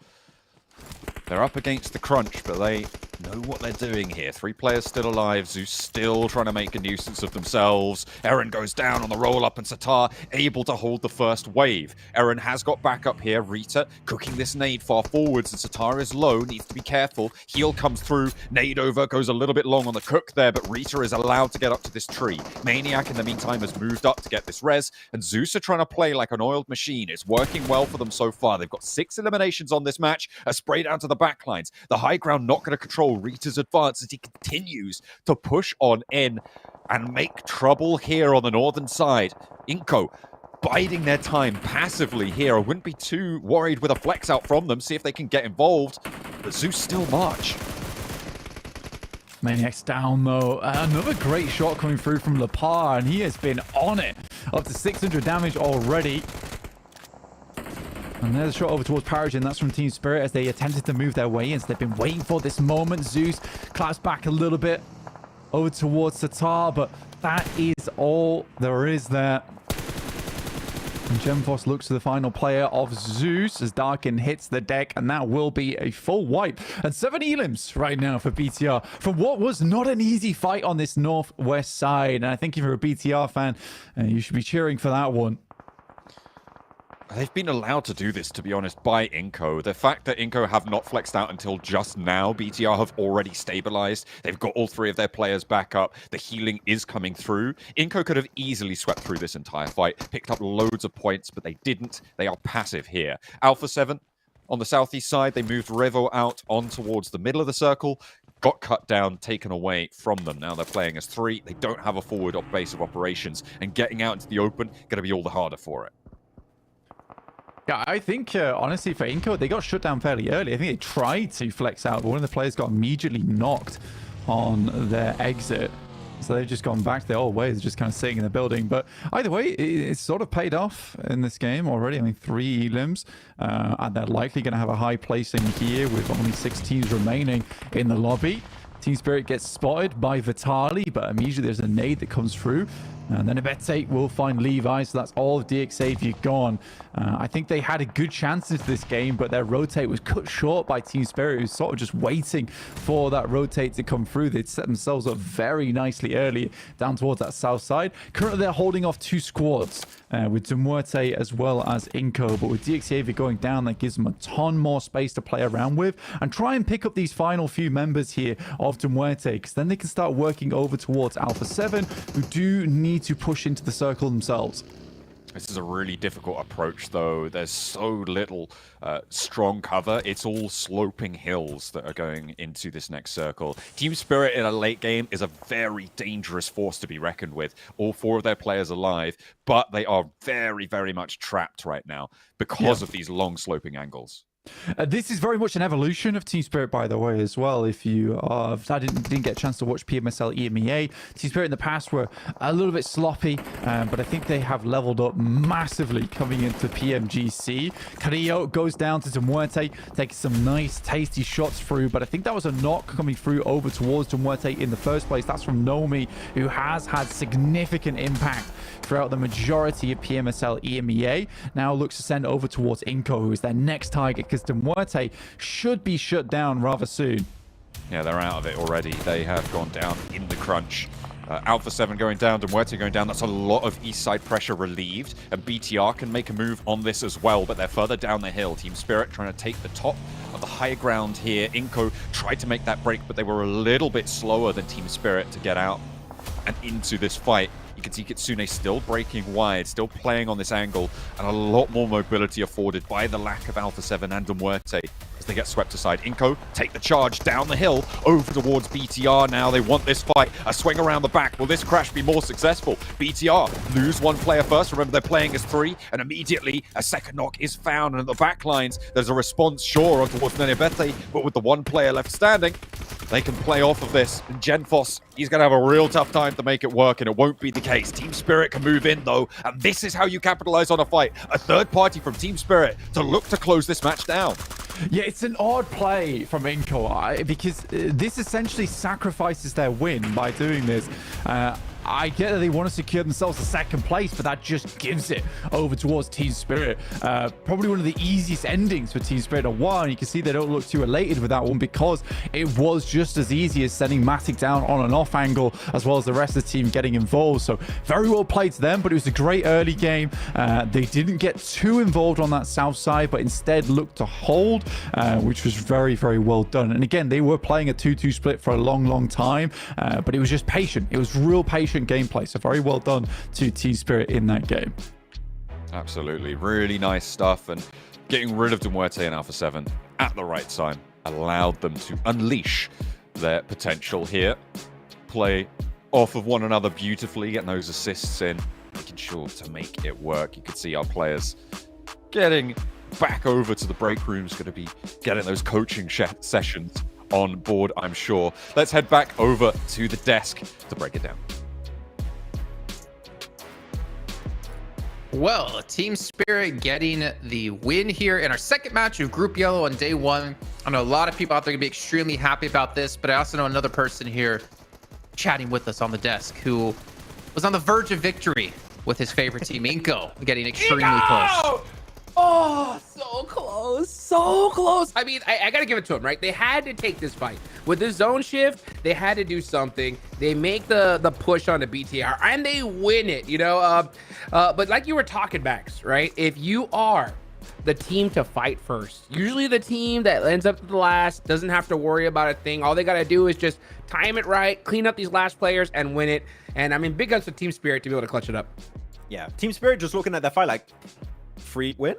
They're up against the crunch, but they know what they're doing here. 3 players still alive. Zeus still trying to make a nuisance of themselves. Eren goes down on the roll-up, and Satar able to hold the first wave. Eren has got back up here. Rita cooking this nade far forwards, and Satar is low. Needs to be careful. Heal comes through. Nade over. Goes a little bit long on the cook there, but Rita is allowed to get up to this tree. Maniac, in the meantime, has moved up to get this res, and Zeus are trying to play like an oiled machine. It's working well for them so far. They've got 6 eliminations on this match. A spray down to the backlines. The high ground not going to control Rita's advance as he continues to push on in and make trouble here on the northern side. Inco biding their time passively here. I wouldn't be too worried with a flex out from them. See if they can get involved. But Zeus still march. Maniac's down though. Another great shot coming through from Lepar, and he has been on it. Up to 600 damage already. And there's a shot over towards Paragin. That's from Team Spirit as they attempted to move their way in. So they've been waiting for this moment. Zeus claps back a little bit over towards Tatar, but that is all there is there. And Gemforce looks to the final player of Zeus as Darkin hits the deck, and that will be a full wipe. And 7 elims right now for BTR from what was not an easy fight on this northwest side. And I think if you're a BTR fan, you should be cheering for that one. They've been allowed to do this, to be honest, by Inco. The fact that Inco have not flexed out until just now, BTR have already stabilized. They've got all 3 of their players back up. The healing is coming through. Inco could have easily swept through this entire fight, picked up loads of points, but they didn't. They are passive here. Alpha 7 on the southeast side, they moved Revo out on towards the middle of the circle, got cut down, taken away from them. Now they're playing as 3. They don't have a forward base of operations, and getting out into the open going to be all the harder for it. Yeah, I think, honestly, for Inco, they got shut down fairly early. I think they tried to flex out, but one of the players got immediately knocked on their exit. So they've just gone back to their old ways, just kind of sitting in the building. But either way, it's sort of paid off in this game already. I mean, 3 elims, and they're likely going to have a high placing here with only 6 teams remaining in the lobby. Team Spirit gets spotted by Vitali, but immediately there's a nade that comes through. And then Abete will find Levi, so that's all of DXavier gone. I think they had a good chance into this game, but their rotate was cut short by Team Spirit, who's sort of just waiting for that rotate to come through. They'd set themselves up very nicely early down towards that south side. Currently, they're holding off 2 squads with Demuerte as well as Inco, but with DXavier going down, that gives them a ton more space to play around with and try and pick up these final few members here of Demuerte, because then they can start working over towards Alpha 7, who do need to push into the circle themselves. This is a really difficult approach, though. There's so little strong cover. It's all sloping hills that are going into this next circle. Team Spirit in a late game is a very dangerous force to be reckoned with. All 4 of their players alive, but they are very, very much trapped right now because of these long sloping angles. This is very much an evolution of Team Spirit, by the way, as well. If you didn't get a chance to watch PMSL EMEA, Team Spirit in the past were a little bit sloppy, but I think they have leveled up massively coming into PMGC. Carrillo goes down to Demuerte, taking some nice, tasty shots through, but I think that was a knock coming through over towards Demuerte in the first place. That's from Nomi, who has had significant impact throughout the majority of PMSL EMEA. Now looks to send over towards Inco, who is their next target, because Demuerte should be shut down rather soon. Yeah, they're out of it already. They have gone down in the crunch. Alpha 7 going down, Demuerte going down. That's a lot of east side pressure relieved, and BTR can make a move on this as well, but they're further down the hill. Team Spirit trying to take the top of the high ground here. Inco tried to make that break, but they were a little bit slower than Team Spirit to get out and into this fight. You can see Kitsune still breaking wide, still playing on this angle, and a lot more mobility afforded by the lack of Alpha 7 and Demuerte as they get swept aside. Inco take the charge down the hill over towards BTR now. They want this fight. A swing around the back. Will this crash be more successful? BTR lose 1 player first. Remember, they're playing as 3, and immediately a second knock is found. And at the back lines, there's a response, sure, on towards Nenebete, but with the 1 player left standing, they can play off of this. And Genfos, he's going to have a real tough time to make it work, and it won't be the case. Team Spirit can move in, though, and this is how you capitalize on a fight. A third party from Team Spirit to look to close this match down. Yeah, it's an odd play from Inco because this essentially sacrifices their win by doing this. I get that they want to secure themselves a second place, but that just gives it over towards Team Spirit. Probably one of the easiest endings for Team Spirit of 1. You can see they don't look too elated with that one because it was just as easy as sending Matic down on an off angle, as well as the rest of the team getting involved. So very well played to them, but it was a great early game. They didn't get too involved on that south side, but instead looked to hold, which was very, very well done. And again, they were playing a 2-2 split for a long, long time, but it was just patient. It was real patient gameplay, so very well done to Team Spirit in that game. Absolutely, really nice stuff, and getting rid of Demuerte and Alpha 7 at the right time allowed them to unleash their potential here, play off of one another beautifully, getting those assists in, making sure to make it work. You can see our players getting back over to the break rooms, going to be getting those coaching sessions on board, I'm sure. Let's head back over to the desk to break it down. Well, Team Spirit getting the win here in our second match of Group Yellow on day one. I know a lot of people out there going to be extremely happy about this, but I also know another person here chatting with us on the desk who was on the verge of victory with his favorite team, Inko, getting extremely close. Oh, so close, so close. I mean, I gotta give it to him, right? They had to take this fight with the zone shift. They had to do something. They make the push on the BTR and they win it, you know. But like you were talking, Max, right? If you are the team to fight first, usually the team that ends up to the last doesn't have to worry about a thing. All they gotta do is just time it right, clean up these last players, and win it. And I mean, big ups to Team Spirit to be able to clutch it up. Yeah, Team Spirit just looking at that fight like, free win.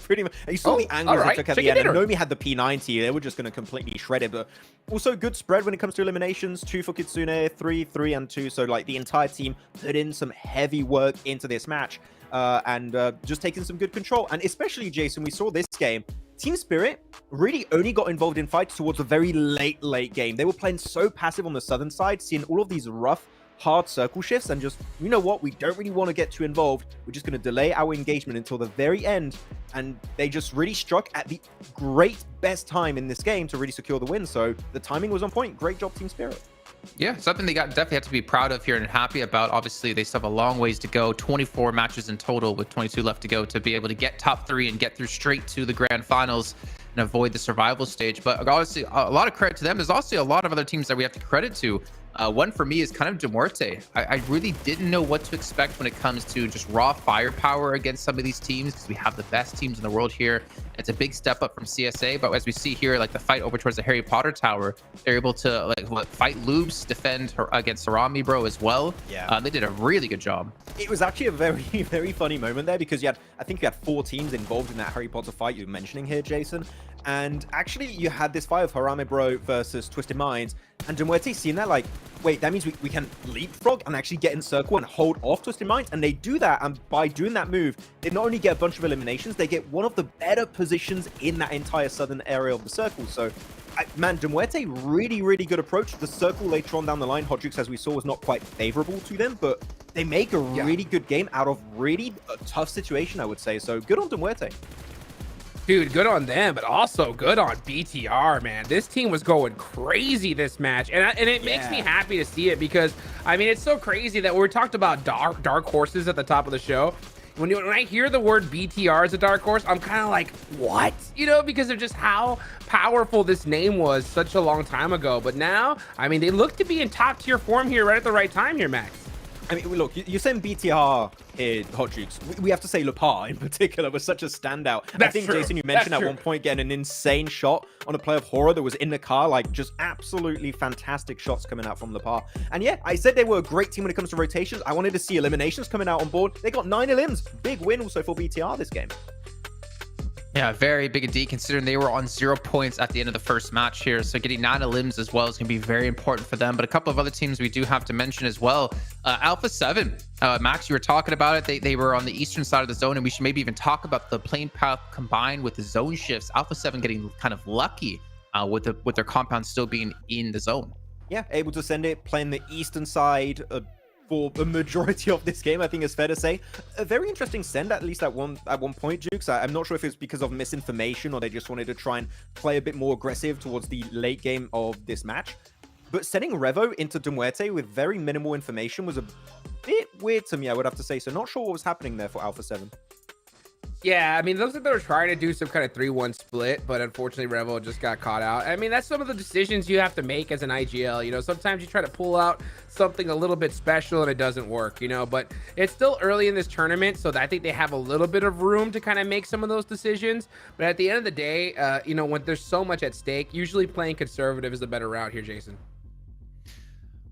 Pretty much. You saw the angles they took at the end, and Nomi had the P90. They were just going to completely shred it, but also good spread when it comes to eliminations. 2 for Kitsune, 3, 3, and 2. So like the entire team put in some heavy work into this match, and just taking some good control. And especially, Jason, we saw this game, Team Spirit really only got involved in fights towards the very late game. They were playing so passive on the southern side, seeing all of these rough, hard circle shifts, and just, you know what, we don't really want to get too involved. We're just going to delay our engagement until the very end. And they just really struck at the best time in this game to really secure the win. So the timing was on point. Great job, Team Spirit. Yeah, something they definitely have to be proud of here and happy about. Obviously, they still have a long ways to go. 24 matches in total with 22 left to go to be able to get top 3 and get through straight to the Grand Finals and avoid the survival stage. But obviously, a lot of credit to them. There's also a lot of other teams that we have to credit to. One for me is kind of Demuerte. I really didn't know what to expect when it comes to just raw firepower against some of these teams, because we have the best teams in the world here. It's a big step up from CSA, but as we see here, like the fight over towards the Harry Potter Tower, they're able to fight loops, defend against Sarami Bro as well. Yeah, they did a really good job. It was actually a very funny moment there, because I think you had 4 teams involved in that Harry Potter fight you're mentioning here, Jason. And actually, you had this fight of Harame Bro versus Twisted Minds, and Demuerte seeing that, like, wait, that means we can leapfrog and actually get in circle and hold off Twisted Minds. And they do that, and by doing that move, they not only get a bunch of eliminations, they get one of the better positions in that entire southern area of the circle. So, man, Demuerte, really good approach. The circle later on down the line, Hodrix, as we saw, was not quite favorable to them, but they make a really good game out of really a tough situation, I would say. So, good on Demuerte. Dude, good on them, but also good on BTR, man. This team was going crazy this match, and it makes me happy to see it, because, I mean, it's so crazy that we talked about dark horses at the top of the show. When I hear the word BTR as a dark horse, I'm kind of like, what? You know, because of just how powerful this name was such a long time ago. But now, I mean, they look to be in top tier form here right at the right time here, Max. I mean, look, you're saying BTR here, Hodrix. We have to say Lepar in particular was such a standout. I think, Jason, you mentioned at one point getting an insane shot on a play of Horror that was in the car, like just absolutely fantastic shots coming out from Lepar. And yeah, I said they were a great team when it comes to rotations. I wanted to see eliminations coming out on board. They got 9 elims. Big win also for BTR this game. Yeah, very big indeed, considering they were on 0 points at the end of the first match here. So getting 9 elims as well is going to be very important for them. But a couple of other teams we do have to mention as well. Alpha 7. Max, you were talking about it. They were on the eastern side of the zone, and we should maybe even talk about the plane path combined with the zone shifts. Alpha 7 getting kind of lucky with their compound still being in the zone. Yeah, able to send it, playing the eastern side for the majority of this game, I think it's fair to say. A very interesting send, at least at one point, Jukes. I'm not sure if it's because of misinformation or they just wanted to try and play a bit more aggressive towards the late game of this match. But sending Revo into Demuerte with very minimal information was a bit weird to me, I would have to say. So not sure what was happening there for Alpha 7. Yeah, I mean, it looks like they were trying to do some kind of 3-1 split, but unfortunately, Revo just got caught out. I mean, that's some of the decisions you have to make as an IGL. You know, sometimes you try to pull out something a little bit special and it doesn't work, you know, but it's still early in this tournament, so I think they have a little bit of room to kind of make some of those decisions. But at the end of the day, you know, when there's so much at stake, usually playing conservative is the better route here, Jason.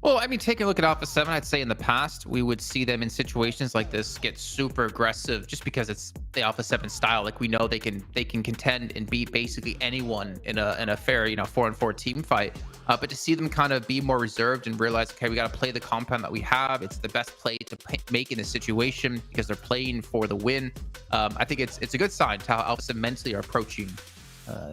Well, I mean, taking a look at Alpha 7, I'd say in the past, we would see them in situations like this get super aggressive just because it's the Alpha 7 style. Like, we know they can contend and beat basically anyone in a fair, you know, 4-on-4 team fight. But to see them kind of be more reserved and realize, okay, we got to play the compound that we have. It's the best play to make in this situation because they're playing for the win. I think it's a good sign to how Alpha 7 mentally are approaching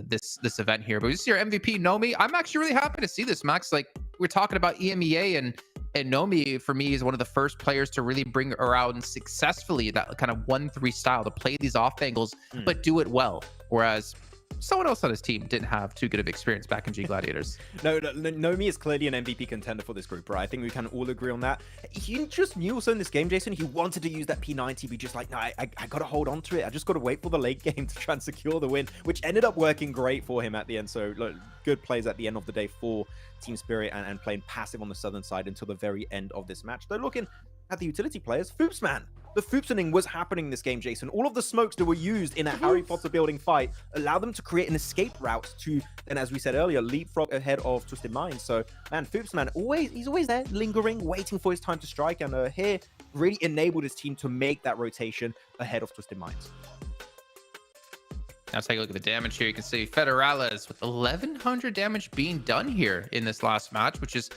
this event here. But we see our MVP Nomi. I'm actually really happy to see this, Max. Like, we're talking about EMEA, and Nomi for me is one of the first players to really bring around successfully that kind of 1-3 style to play these off angles, but do it well. Whereas someone else on his team didn't have too good of experience back in G Gladiators. No, Nomi is clearly an MVP contender for this group, right? I think we can all agree on that. He just knew also in this game, Jason, he wanted to use that P90, be just like, no, I got to hold on to it. I just got to wait for the late game to try and secure the win, which ended up working great for him at the end. So look, good plays at the end of the day for Team Spirit and playing passive on the southern side until the very end of this match. Though looking at the utility players, Foopsman. The Foopsoning was happening this game, Jason. All of the smokes that were used in a Harry Potter building fight allowed them to create an escape route to, and as we said earlier, leapfrog ahead of Twisted Minds. So, man, Foopsman, he's always there, lingering, waiting for his time to strike, and here really enabled his team to make that rotation ahead of Twisted Minds. Now take a look at the damage here. You can see Federales with 1,100 damage being done here in this last match, which is,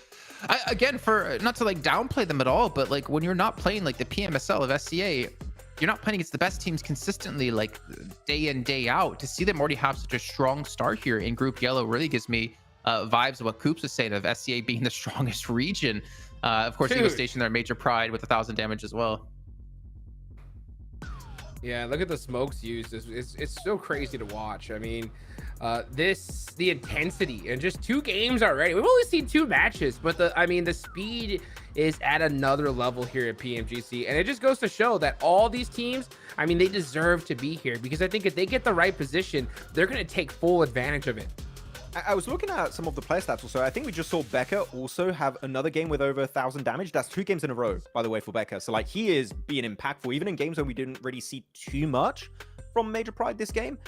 again, for not to like downplay them at all, but like when you're not playing like the PMSL of SCA, you're not playing against the best teams consistently, like day in, day out. To see them already have such a strong start here in Group Yellow really gives me vibes of what Coops was saying of SCA being the strongest region. Of course, Eagle Station, their major pride with 1,000 damage as well. Yeah, look at the smokes used. It's so crazy to watch. I mean, the intensity and just 2 games already. We've only seen 2 matches, but the speed is at another level here at PMGC, and it just goes to show that all these teams, I mean, they deserve to be here, because I think if they get the right position, they're going to take full advantage of it. I was looking at some of the player stats also. I think we just saw Becca also have another game with over 1,000 damage. That's 2 games in a row, by the way, for Becca. So, like, he is being impactful, even in games where we didn't really see too much from Major Pride this game.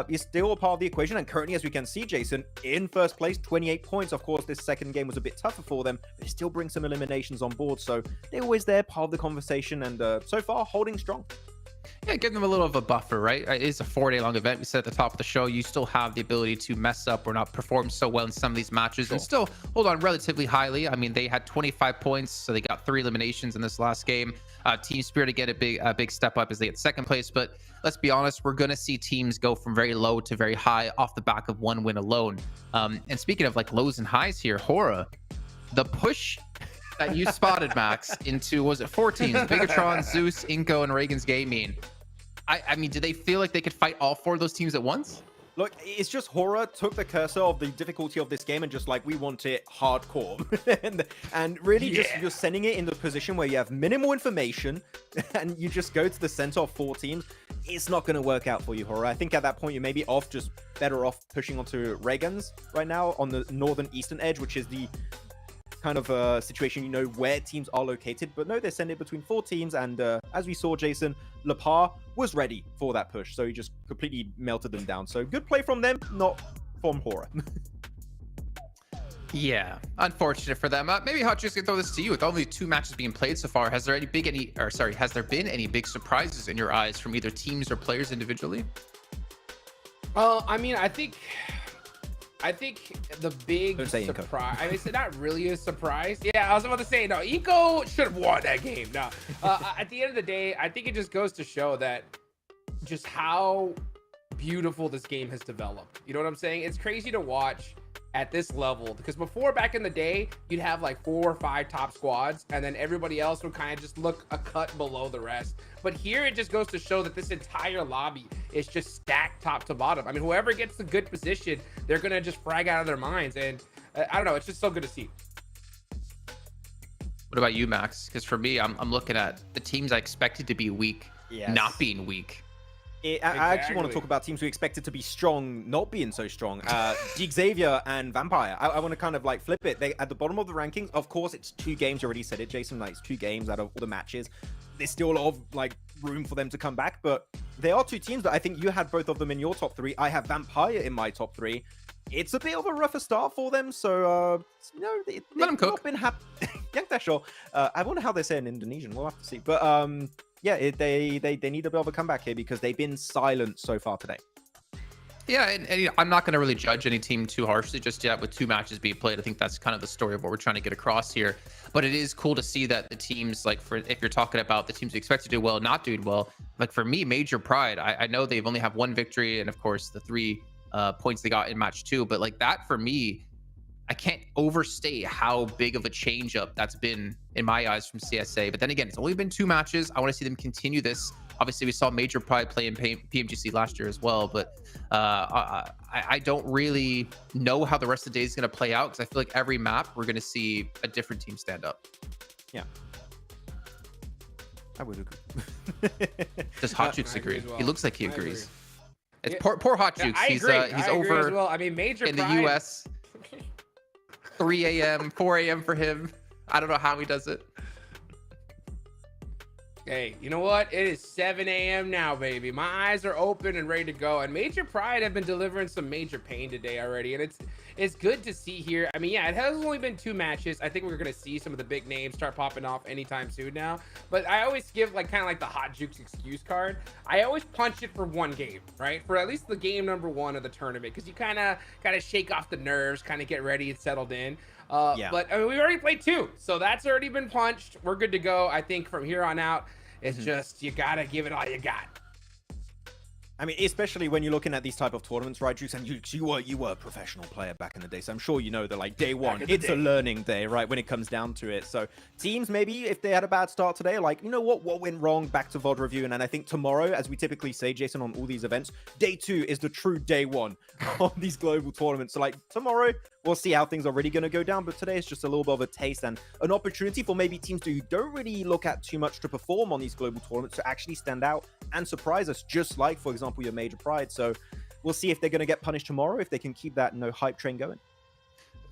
He's still a part of the equation, and currently, as we can see, Jason, in first place, 28 points. Of course, this second game was a bit tougher for them, but they still bring some eliminations on board, so they're always there, part of the conversation, and so far, holding strong. Yeah, give them a little of a buffer, right? It is a 4-day-long event. We said at the top of the show, you still have the ability to mess up or not perform so well in some of these matches and still hold on relatively highly. I mean, they had 25 points, so they got 3 eliminations in this last game. Team Spirit to get a big step up as they get second place. But let's be honest, we're going to see teams go from very low to very high off the back of 1 win alone. And speaking of like lows and highs here, Hora, the push that you spotted, Max, into, was it 4 teams? Bigatron, Zeus, Inko, and Reagan's Gaming. I mean, do they feel like they could fight all 4 of those teams at once? Look, it's just Hora took the cursor of the difficulty of this game and just like, we want it hardcore. and really just you're sending it in the position where you have minimal information and you just go to the center of 4 teams. It's not going to work out for you, Hora. I think at that point, you may be better off pushing onto Reagan's right now on the northern eastern edge, which is the kind of a situation, you know, where teams are located. But no, they send it between 4 teams, and as we saw, Jason, Lepar was ready for that push, so he just completely melted them down. So good play from them, not from Hora. Yeah, unfortunate for them. Maybe Hot Juice can throw this to you. With only 2 matches being played so far, has there been any big surprises in your eyes from either teams or players individually? I mean, I think the big surprise, I mean, it's not really a surprise. Yeah, I was about to say, no, Eco should have won that game. No, at the end of the day, I think it just goes to show that just how beautiful this game has developed. You know what I'm saying? It's crazy to watch at this level, because before, back in the day, you'd have like 4 or 5 top squads, and then everybody else would kind of just look a cut below the rest. But here it just goes to show that this entire lobby is just stacked top to bottom. I mean, whoever gets the good position, they're gonna just frag out of their minds, and I don't know, it's just so good to see. What about you, Max? Because for me, I'm looking at the teams I expected to be weak, not being weak. I actually want to talk about teams we expected to be strong not being so strong. Xavier and Vampire. I want to kind of like flip it. They at the bottom of the rankings. Of course, it's 2 games. You already said it, Jason. Like, it's 2 games out of all the matches. There's still a lot of like room for them to come back, but there are 2 teams that I think you had both of them in your top 3. I have Vampire in my top 3. It's a bit of a rougher start for them, so you know, they've not been happy. Yeah, sure. I wonder how they say in Indonesian. We'll have to see. But yeah, they need a bit of a comeback here because they've been silent so far today. Yeah, and you know, I'm not going to really judge any team too harshly just yet with 2 matches being played. I think that's kind of the story of what we're trying to get across here. But it is cool to see that the teams, like, if you're talking about the teams we expect to do well, not doing well, like for me, Major Pride, I know they've only have 1 victory, and of course the 3 points they got in match 2. But like that for me, I can't overstate how big of a change up that's been in my eyes from CSA. But then again, it's only been 2 matches. I want to see them continue this. Obviously, we saw Major Pride play in PMGC last year as well. But I don't really know how the rest of the day is going to play out, because I feel like every map we're going to see a different team stand up. Yeah, I would agree. Does Hot Jukes agree? well. He looks like he I agree. agrees. It's poor Hot Yeah, Jukes. I He's agree. he's I agree over as well. I mean, Major in Pride, the US. 3 a.m., 4 a.m. for him. I don't know how he does it. Hey, you know what? It is 7 a.m. now, baby. My eyes are open and ready to go. And Major Pride have been delivering some major pain today already. And it's good to see here. I mean, yeah, it has only been 2 matches. I think we're going to see some of the big names start popping off anytime soon now. But I always give like kind of like the Hot Jukes excuse card. I always punch it for 1 game, right? For at least the game number 1 of the tournament. Because you kind of got to shake off the nerves, kind of get ready and settled in. Yeah. But I mean, we already played 2. So that's already been punched. We're good to go. I think from here on out, it's just, you gotta give it all you got. I mean, especially when you're looking at these type of tournaments, right, Juice? And you were a professional player back in the day, so I'm sure you know that, like, day one, it's a learning day, right, when it comes down to it. So teams, maybe, if they had a bad start today, are like, you know what went wrong? Back to VOD review. And then I think tomorrow, as we typically say, Jason, on all these events, day 2 is the true day 1 of these global tournaments. So, like, tomorrow, we'll see how things are really going to go down. But today is just a little bit of a taste and an opportunity for maybe teams who don't really look at too much to perform on these global tournaments to actually stand out and surprise us, just like, for example, your Major Pride. So we'll see if they're going to get punished tomorrow, if they can keep that hype train going.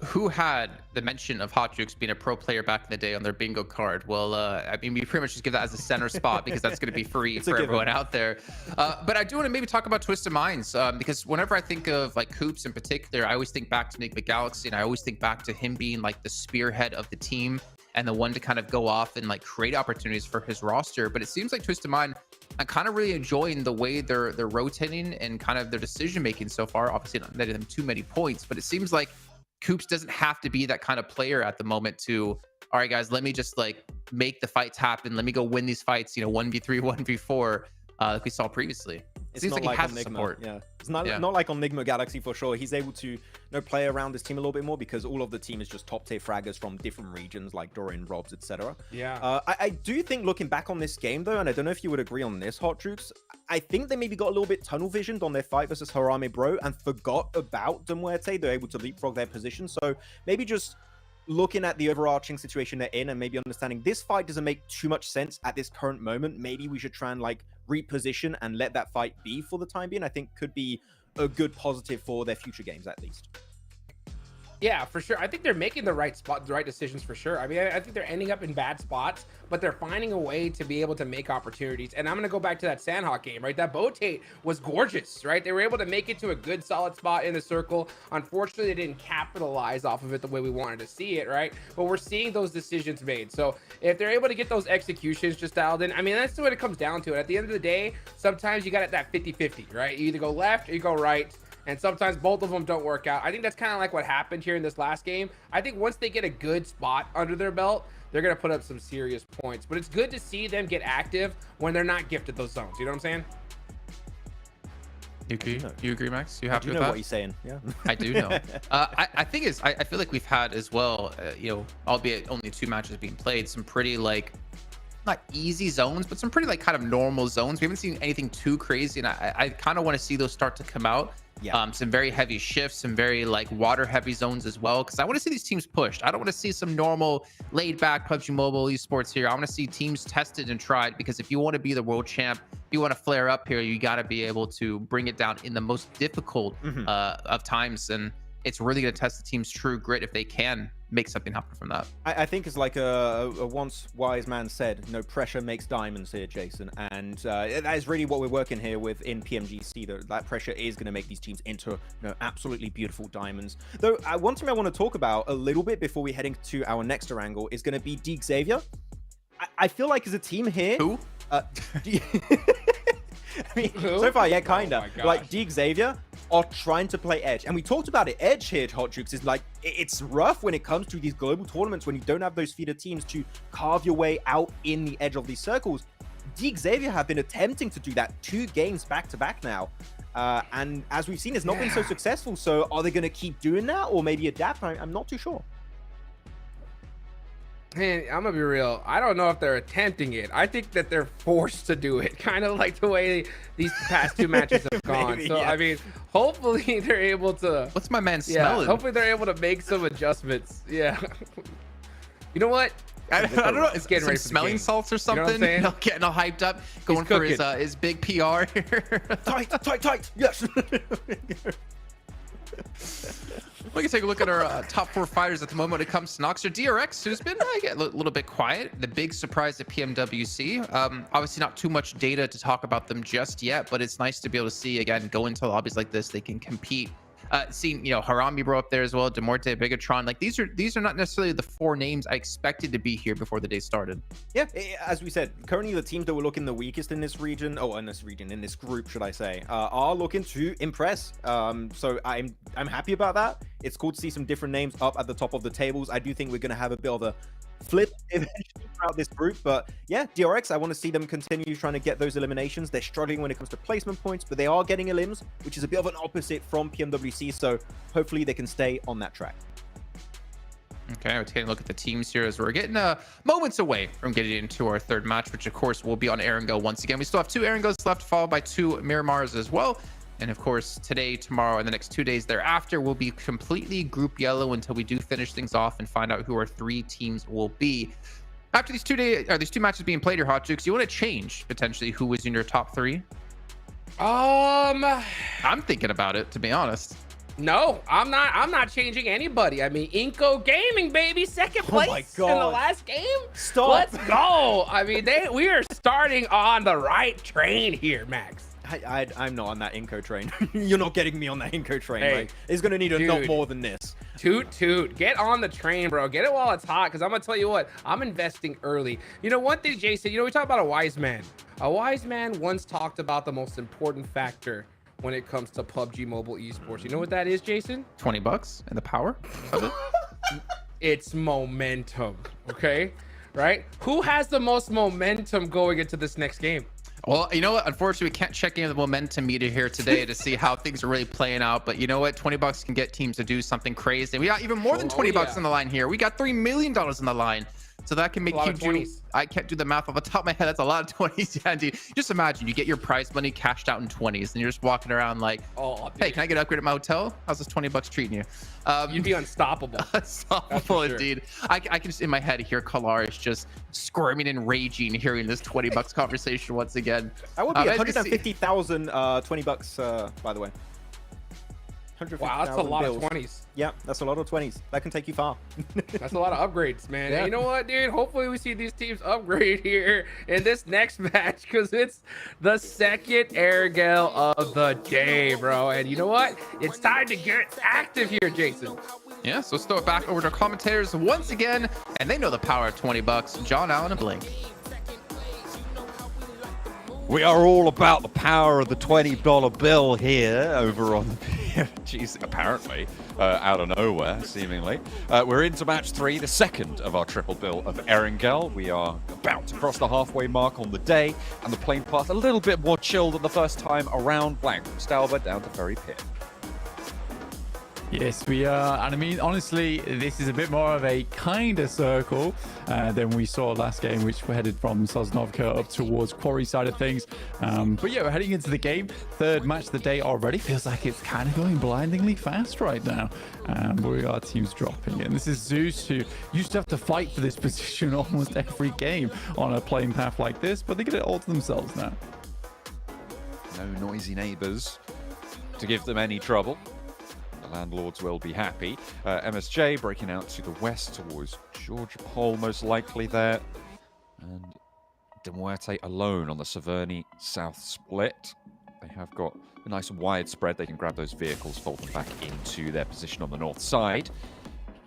Who had the mention of Hot Jukes being a pro player back in the day on their bingo card? Well, I mean, we pretty much just give that as a center spot because that's going to be free for everyone out there. But I do want to maybe talk about Twisted Minds because whenever I think of like Coops in particular, I always think back to Enigma Galaxy, and I always think back to him being like the spearhead of the team and the one to kind of go off and like create opportunities for his roster. But it seems like Twisted Mind, I'm kind of really enjoying the way they're rotating and kind of their decision making so far. Obviously, not netting them too many points, but it seems like Coops doesn't have to be that kind of player at the moment to, all right, guys, let me just like make the fights happen. Let me go win these fights, 1v3, 1v4, like we saw previously. It seems like he has support. Yeah, it's not like on Enigma Galaxy for sure. He's able to play around this team a little bit more because all of the team is just top tier fraggers from different regions like Dorian, Robs, etc. Yeah. I do think looking back on this game though, and I don't know if you would agree on this, Hot Jukes, I think they maybe got a little bit tunnel visioned on their fight versus Harame Bro and forgot about De Muerte. They're able to leapfrog their position. So maybe just looking at the overarching situation they're in and maybe understanding this fight doesn't make too much sense at this current moment. Maybe we should try and like reposition and let that fight be for the time being. I think could be a good positive for their future games at least. Yeah, for sure. I think they're making the right decisions for sure. I mean, I think they're ending up in bad spots, but they're finding a way to be able to make opportunities. And I'm going to go back to that Sanhok game, right? That bow tate was gorgeous, right? They were able to make it to a good solid spot in the circle. Unfortunately, they didn't capitalize off of it the way we wanted to see it, right? But we're seeing those decisions made. So if they're able to get those executions just dialed in, I mean, that's what it comes down to. At the end of the day, sometimes you got that 50-50, right? You either go left or you go right. And sometimes both of them don't work out. I think that's kind of like what happened here in this last game. I think once they get a good spot under their belt, they're going to put up some serious points. But it's good to see them get active when they're not gifted those zones. You know what I'm saying? You agree? You agree, Max? You happy with that? I do know what he's saying. Yeah, I do know. I think I feel like we've had as well, albeit only 2 matches being played, some pretty like not easy zones, but some pretty like kind of normal zones. We haven't seen anything too crazy, and I kind of want to see those start to come out. Yeah. Some very heavy shifts, some very like water heavy zones as well, because I want to see these teams pushed. I don't want to see some normal laid back PUBG Mobile esports here. I want to see teams tested and tried, because if you want to be the world champ, if you want to flare up here, you got to be able to bring it down in the most difficult of times. And it's really going to test the team's true grit if they can make something happen from that. I think it's like a once wise man said, no pressure makes diamonds here, Jason. And that is really what we're working here with in PMGC. That pressure is going to make these teams into absolutely beautiful diamonds. Though one thing I want to talk about a little bit before we head into our next Erangel is going to be Deeg Xavier. I feel like as a team here... Who? I mean, so far, yeah, kinda. Like Deeg Xavier are trying to play edge, and we talked about it. Edge here, Hot Jukes, is like it's rough when it comes to these global tournaments when you don't have those feeder teams to carve your way out in the edge of these circles. Deeg Xavier have been attempting to do that 2 games back to back now, And as we've seen, it's not been so successful. So are they going to keep doing that or maybe adapt? I'm not too sure. Man, I'm gonna be real. I don't know if they're attempting it. I think that they're forced to do it, kind of like the way these past two matches have gone. Maybe, So yeah. I mean, hopefully they're able to. What's my man Yeah, smelling? hopefully they're able to make some adjustments. Yeah. You know what? I don't know. It's getting Some ready for the smelling game. salts or You know what I'm something. saying? Getting all hyped up, going for cooking. his big PR here. Tight. Yes. We can take a look at our top 4 fighters at the moment when it comes to Noxer. DRX, who's been a little bit quiet. The big surprise at PMWC. Obviously not too much data to talk about them just yet, but it's nice to be able to see, again, go into lobbies like this, they can compete. Seeing, Harami bro up there as well, Demorte, Bigatron. Like these are not necessarily the 4 names I expected to be here before the day started. Yeah, as we said, currently the teams that were looking the weakest in this region, in this group, should I say, are looking to impress. So I'm happy about that. It's cool to see some different names up at the top of the tables. I do think we're going to have a bit of a flip eventually throughout this group, but yeah, DRX, I want to see them continue trying to get those eliminations. They're struggling when it comes to placement points, but they are getting elims, which is a bit of an opposite from PMWC, so hopefully they can stay on that track. Okay, we're taking a look at the teams here as we're getting moments away from getting into our 3rd match, which of course will be on Erangel once again. We still have 2 Erangels left, followed by 2 Miramars as well. And of course, today, tomorrow, and the next 2 days thereafter will be completely Group Yellow until we do finish things off and find out who our 3 teams will be. After these 2 matches being played here, Hot Jukes, you want to change potentially who was in your top 3? I'm thinking about it, to be honest. No, I'm not changing anybody. I mean, Inco Gaming, baby, 2nd Oh my place in the God. last game. Stop. Let's go. I mean, we are starting on the right train here, Max. I'm not on that Inco train. You're not getting me on that Inco train. Hey, Like, it's going to need a lot more than this. Toot. Get on the train, bro. Get it while it's hot, because I'm going to tell you what, I'm investing early. You know, one thing, Jason, we talk about a wise man. A wise man once talked about the most important factor when it comes to PUBG Mobile esports. You know what that is, Jason? $20 and the power of it. It's momentum, okay? Right? Who has the most momentum going into this next game? Well, you know what? Unfortunately, we can't check in the momentum meter here today to see how things are really playing out. But you know what? $20 can get teams to do something crazy. We got even more than $20 on the line here. We got $3 million on the line. So that can make you do, I can't do the math off the top of my head. That's a lot of 20s. Yeah, dude. Just imagine you get your prize money cashed out in 20s and you're just walking around like, oh, hey, can I get an upgrade at my hotel? How's this $20 treating you? You'd be unstoppable. Unstoppable, sure. indeed. I can just in my head hear Kalaris just squirming and raging hearing this $20 conversation once again. That would be 150,000 $20, by the way. Wow, that's a lot bills. of 20s. Yeah, that's a lot of 20s. That can take you far. That's a lot of upgrades, man. Yeah. And you know what, dude? Hopefully we see these teams upgrade here in this next match, because it's the 2nd Erangel of the day, bro. And you know what? It's time to get active here, Jason. Yeah, so let's throw it back over to our commentators once again, and they know the power of $20. John Allen and Blink. We are all about the power of the $20 bill here over on the PMGC, apparently, out of nowhere, seemingly. We're into match 3, the 2nd of our triple bill of Erangel. We are about to cross the halfway mark on the day, and the playing path a little bit more chill than the first time around, blank from Stalber down to Ferry Pit. Yes, we are. And I mean, honestly, this is a bit more of a kinder circle than we saw last game, which we're headed from Sosnovka up towards Quarry side of things. But yeah, we're heading into the game. 3rd match of the day already. Feels like it's kind of going blindingly fast right now. We got teams dropping in. This is Zeus, who used to have to fight for this position almost every game on a playing path like this, but they get it all to themselves now. No noisy neighbors to give them any trouble. Landlords will be happy. MSJ breaking out to the west towards Georgia Pole, most likely there. And De Muerte alone on the Severny south split. They have got a nice wide spread. They can grab those vehicles, fold them back into their position on the north side.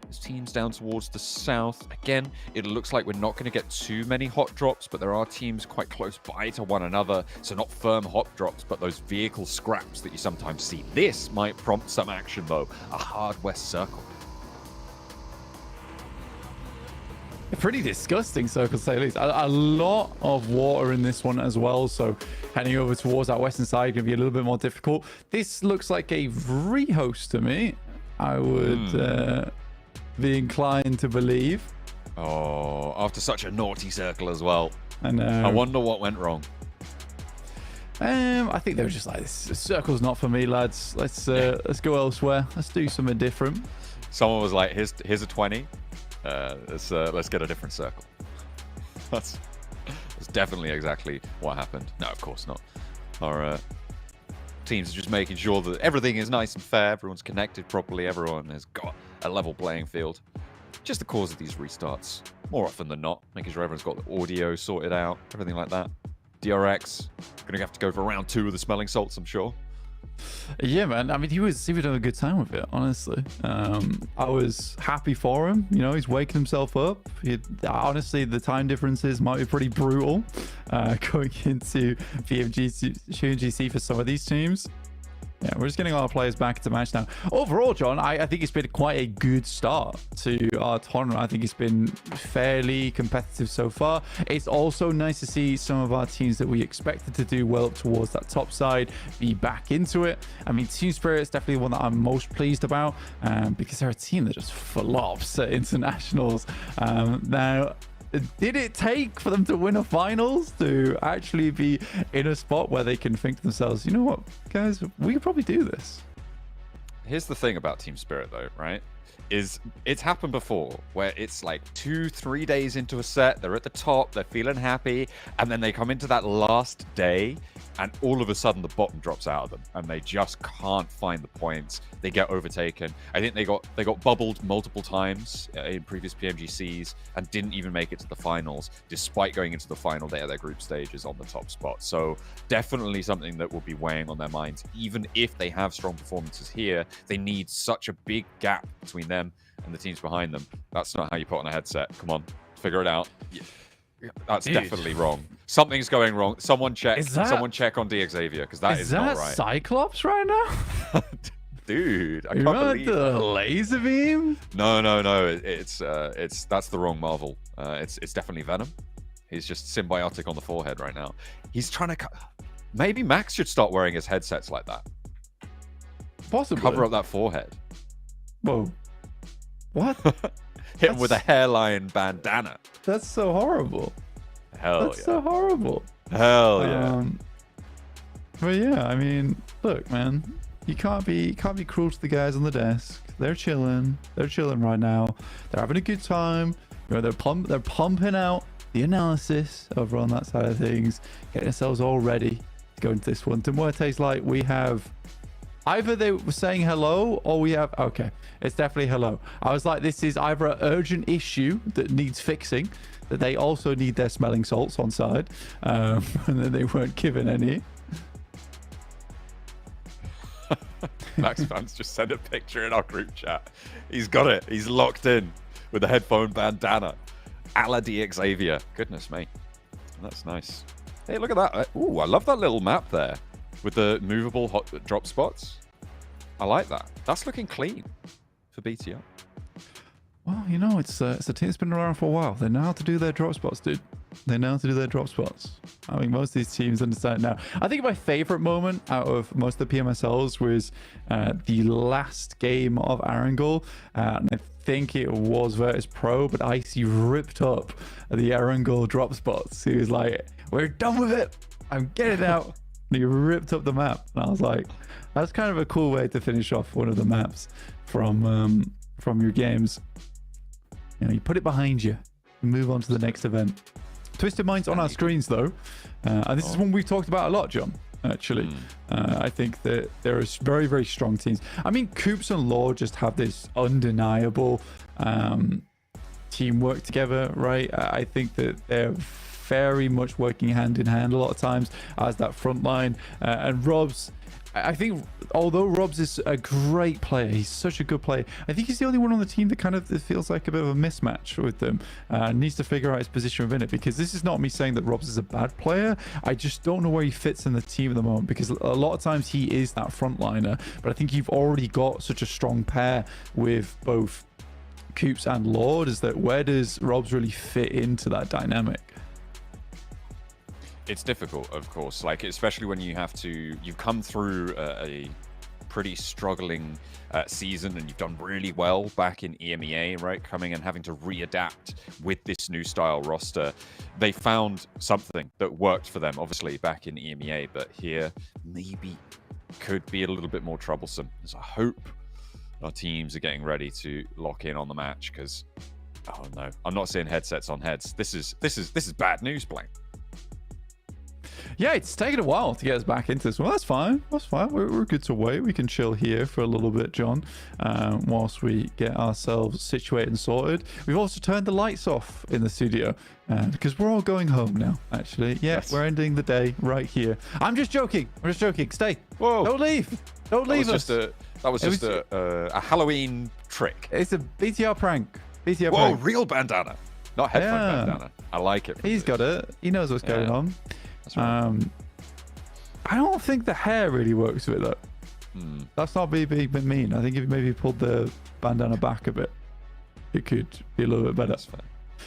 There's teams down towards the south. Again, it looks like we're not going to get too many hot drops, but there are teams quite close by to one another. So not firm hot drops, but those vehicle scraps that you sometimes see. This might prompt some action, though. A hard west circle. Pretty disgusting circle, to say the least. A lot of water in this one as well, so heading over towards that western side can be a little bit more difficult. This looks like a rehost to me. I would be inclined to believe. Oh, after such a naughty circle as well. I know. I wonder what went wrong. I think they were just like, this circle's not for me, lads. Let's go elsewhere. Let's do something different. Someone was like, here's a 20. Let's get a different circle. That's definitely exactly what happened. No, of course not. Our teams are just making sure that everything is nice and fair, everyone's connected properly, everyone has got a level playing field. Just the cause of these restarts, more often than not, making sure everyone's got the audio sorted out, everything like that. DRX, gonna have to go for round 2 of the smelling salts, I'm sure. Yeah, man. I mean, he was having a good time with it, honestly. I was happy for him. You know, he's waking himself up. Honestly, the time differences might be pretty brutal going into PMGC for some of these teams. Yeah, we're just getting our players back into match now. Overall, John, I think it's been quite a good start to our tournament. I think it's been fairly competitive so far. It's also nice to see some of our teams that we expected to do well up towards that top side be back into it. I mean, Team Spirit is definitely one that I'm most pleased about because they're a team that just flops at internationals. Now, did it take for them to win a finals to actually be in a spot where they can think to themselves, you know what, guys, we could probably do this? Here's the thing about Team Spirit, though, right? Is it's happened before where it's like 2-3 days into a set, they're at the top, they're feeling happy, and then they come into that last day and all of a sudden the bottom drops out of them and they just can't find the points. They get overtaken. I think they got bubbled multiple times in previous PMGCs and didn't even make it to the finals despite going into the final day of their group stages on the top spot. So definitely something that will be weighing on their minds. Even if they have strong performances here, they need such a big gap between them and the teams behind them. That's not how you put on a headset. Come on, figure it out. Yeah. That's definitely wrong. Something's going wrong. Someone check. Someone check on DXavier because that is not right. Cyclops right now? Dude, I You can't want believe the laser beam? No. It's that's the wrong Marvel. It's definitely Venom. He's just symbiotic on the forehead right now. He's trying to. Maybe Max should start wearing his headsets like that. Possibly. Cover up that forehead. Whoa. What? Hit him with a hairline bandana. That's so horrible. That's so horrible. Hell yeah. But yeah, I mean, look, man, you can't be cruel to the guys on the desk. They're chilling. They're chilling right now. They're having a good time. You know, they're pumping out the analysis over on that side of things, getting themselves all ready to go into this one. To what it tastes like, we have. Either they were saying hello or we have... Okay, it's definitely hello. I was like, this is either an urgent issue that needs fixing, that they also need their smelling salts on side, and then they weren't given any. Max fans just sent a picture in our group chat. He's got it. He's locked in with the headphone bandana. A la DXavier. Goodness me. That's nice. Hey, look at that. Ooh, I love that little map there. With the movable hot drop spots. I like that. That's looking clean for BTR. Well, you know, it's a team that's been around for a while. They know how to do their drop spots, dude. They know how to do their drop spots. I mean, most of these teams understand now. I think my favorite moment out of most of the PMSLs was the last game of Erangel. And I think it was Virtus Pro, but Icy ripped up the Erangel drop spots. He was like, we're done with it. I'm getting out. And he ripped up the map. And I was like, that's kind of a cool way to finish off one of the maps from your games. You know, you put it behind you and move on to the next event. Twisted Minds on our screens, though. And this is one we've talked about a lot, John, actually. I think that there are very, very strong teams. I mean, Coops and Law just have this undeniable teamwork together, right? I think that they're very much working hand in hand a lot of times as that front line. And Robs, I think, although Robs is a great player, he's such a good player, I think he's the only one on the team that kind of feels like a bit of a mismatch with them. Needs to figure out his position within it, because this is not me saying that Robs is a bad player. I just don't know where he fits in the team at the moment, because a lot of times he is that frontliner, but I think you've already got such a strong pair with both Coops and Lord is that where does Robs really fit into that dynamic? It's difficult, of course, like especially when you've come through a pretty struggling season and you've done really well back in EMEA, right? Coming and having to readapt with this new style roster. They found something that worked for them, obviously, back in EMEA, but here maybe could be a little bit more troublesome. So I hope our teams are getting ready to lock in on the match because, oh no, I'm not seeing headsets on heads. This is bad news, Blank. Yeah, it's taken a while to get us back into this. Well, that's fine. That's fine. We're good to wait. We can chill here for a little bit, John, whilst we get ourselves situated and sorted. We've also turned the lights off in the studio because we're all going home now, actually. Yeah, Yes. We're ending the day right here. I'm just joking. I'm just joking. Stay. Whoa. Don't leave. Don't leave us. That was just a Halloween trick. It's a BTR prank. BTR Whoa, prank. real bandana. Not headphone bandana. I like it. He's got it. He knows what's going on. That's right. I don't think the hair really works with it, though. That's not being mean. I think if you maybe pulled the bandana back a bit, it could be a little bit better. That's fair.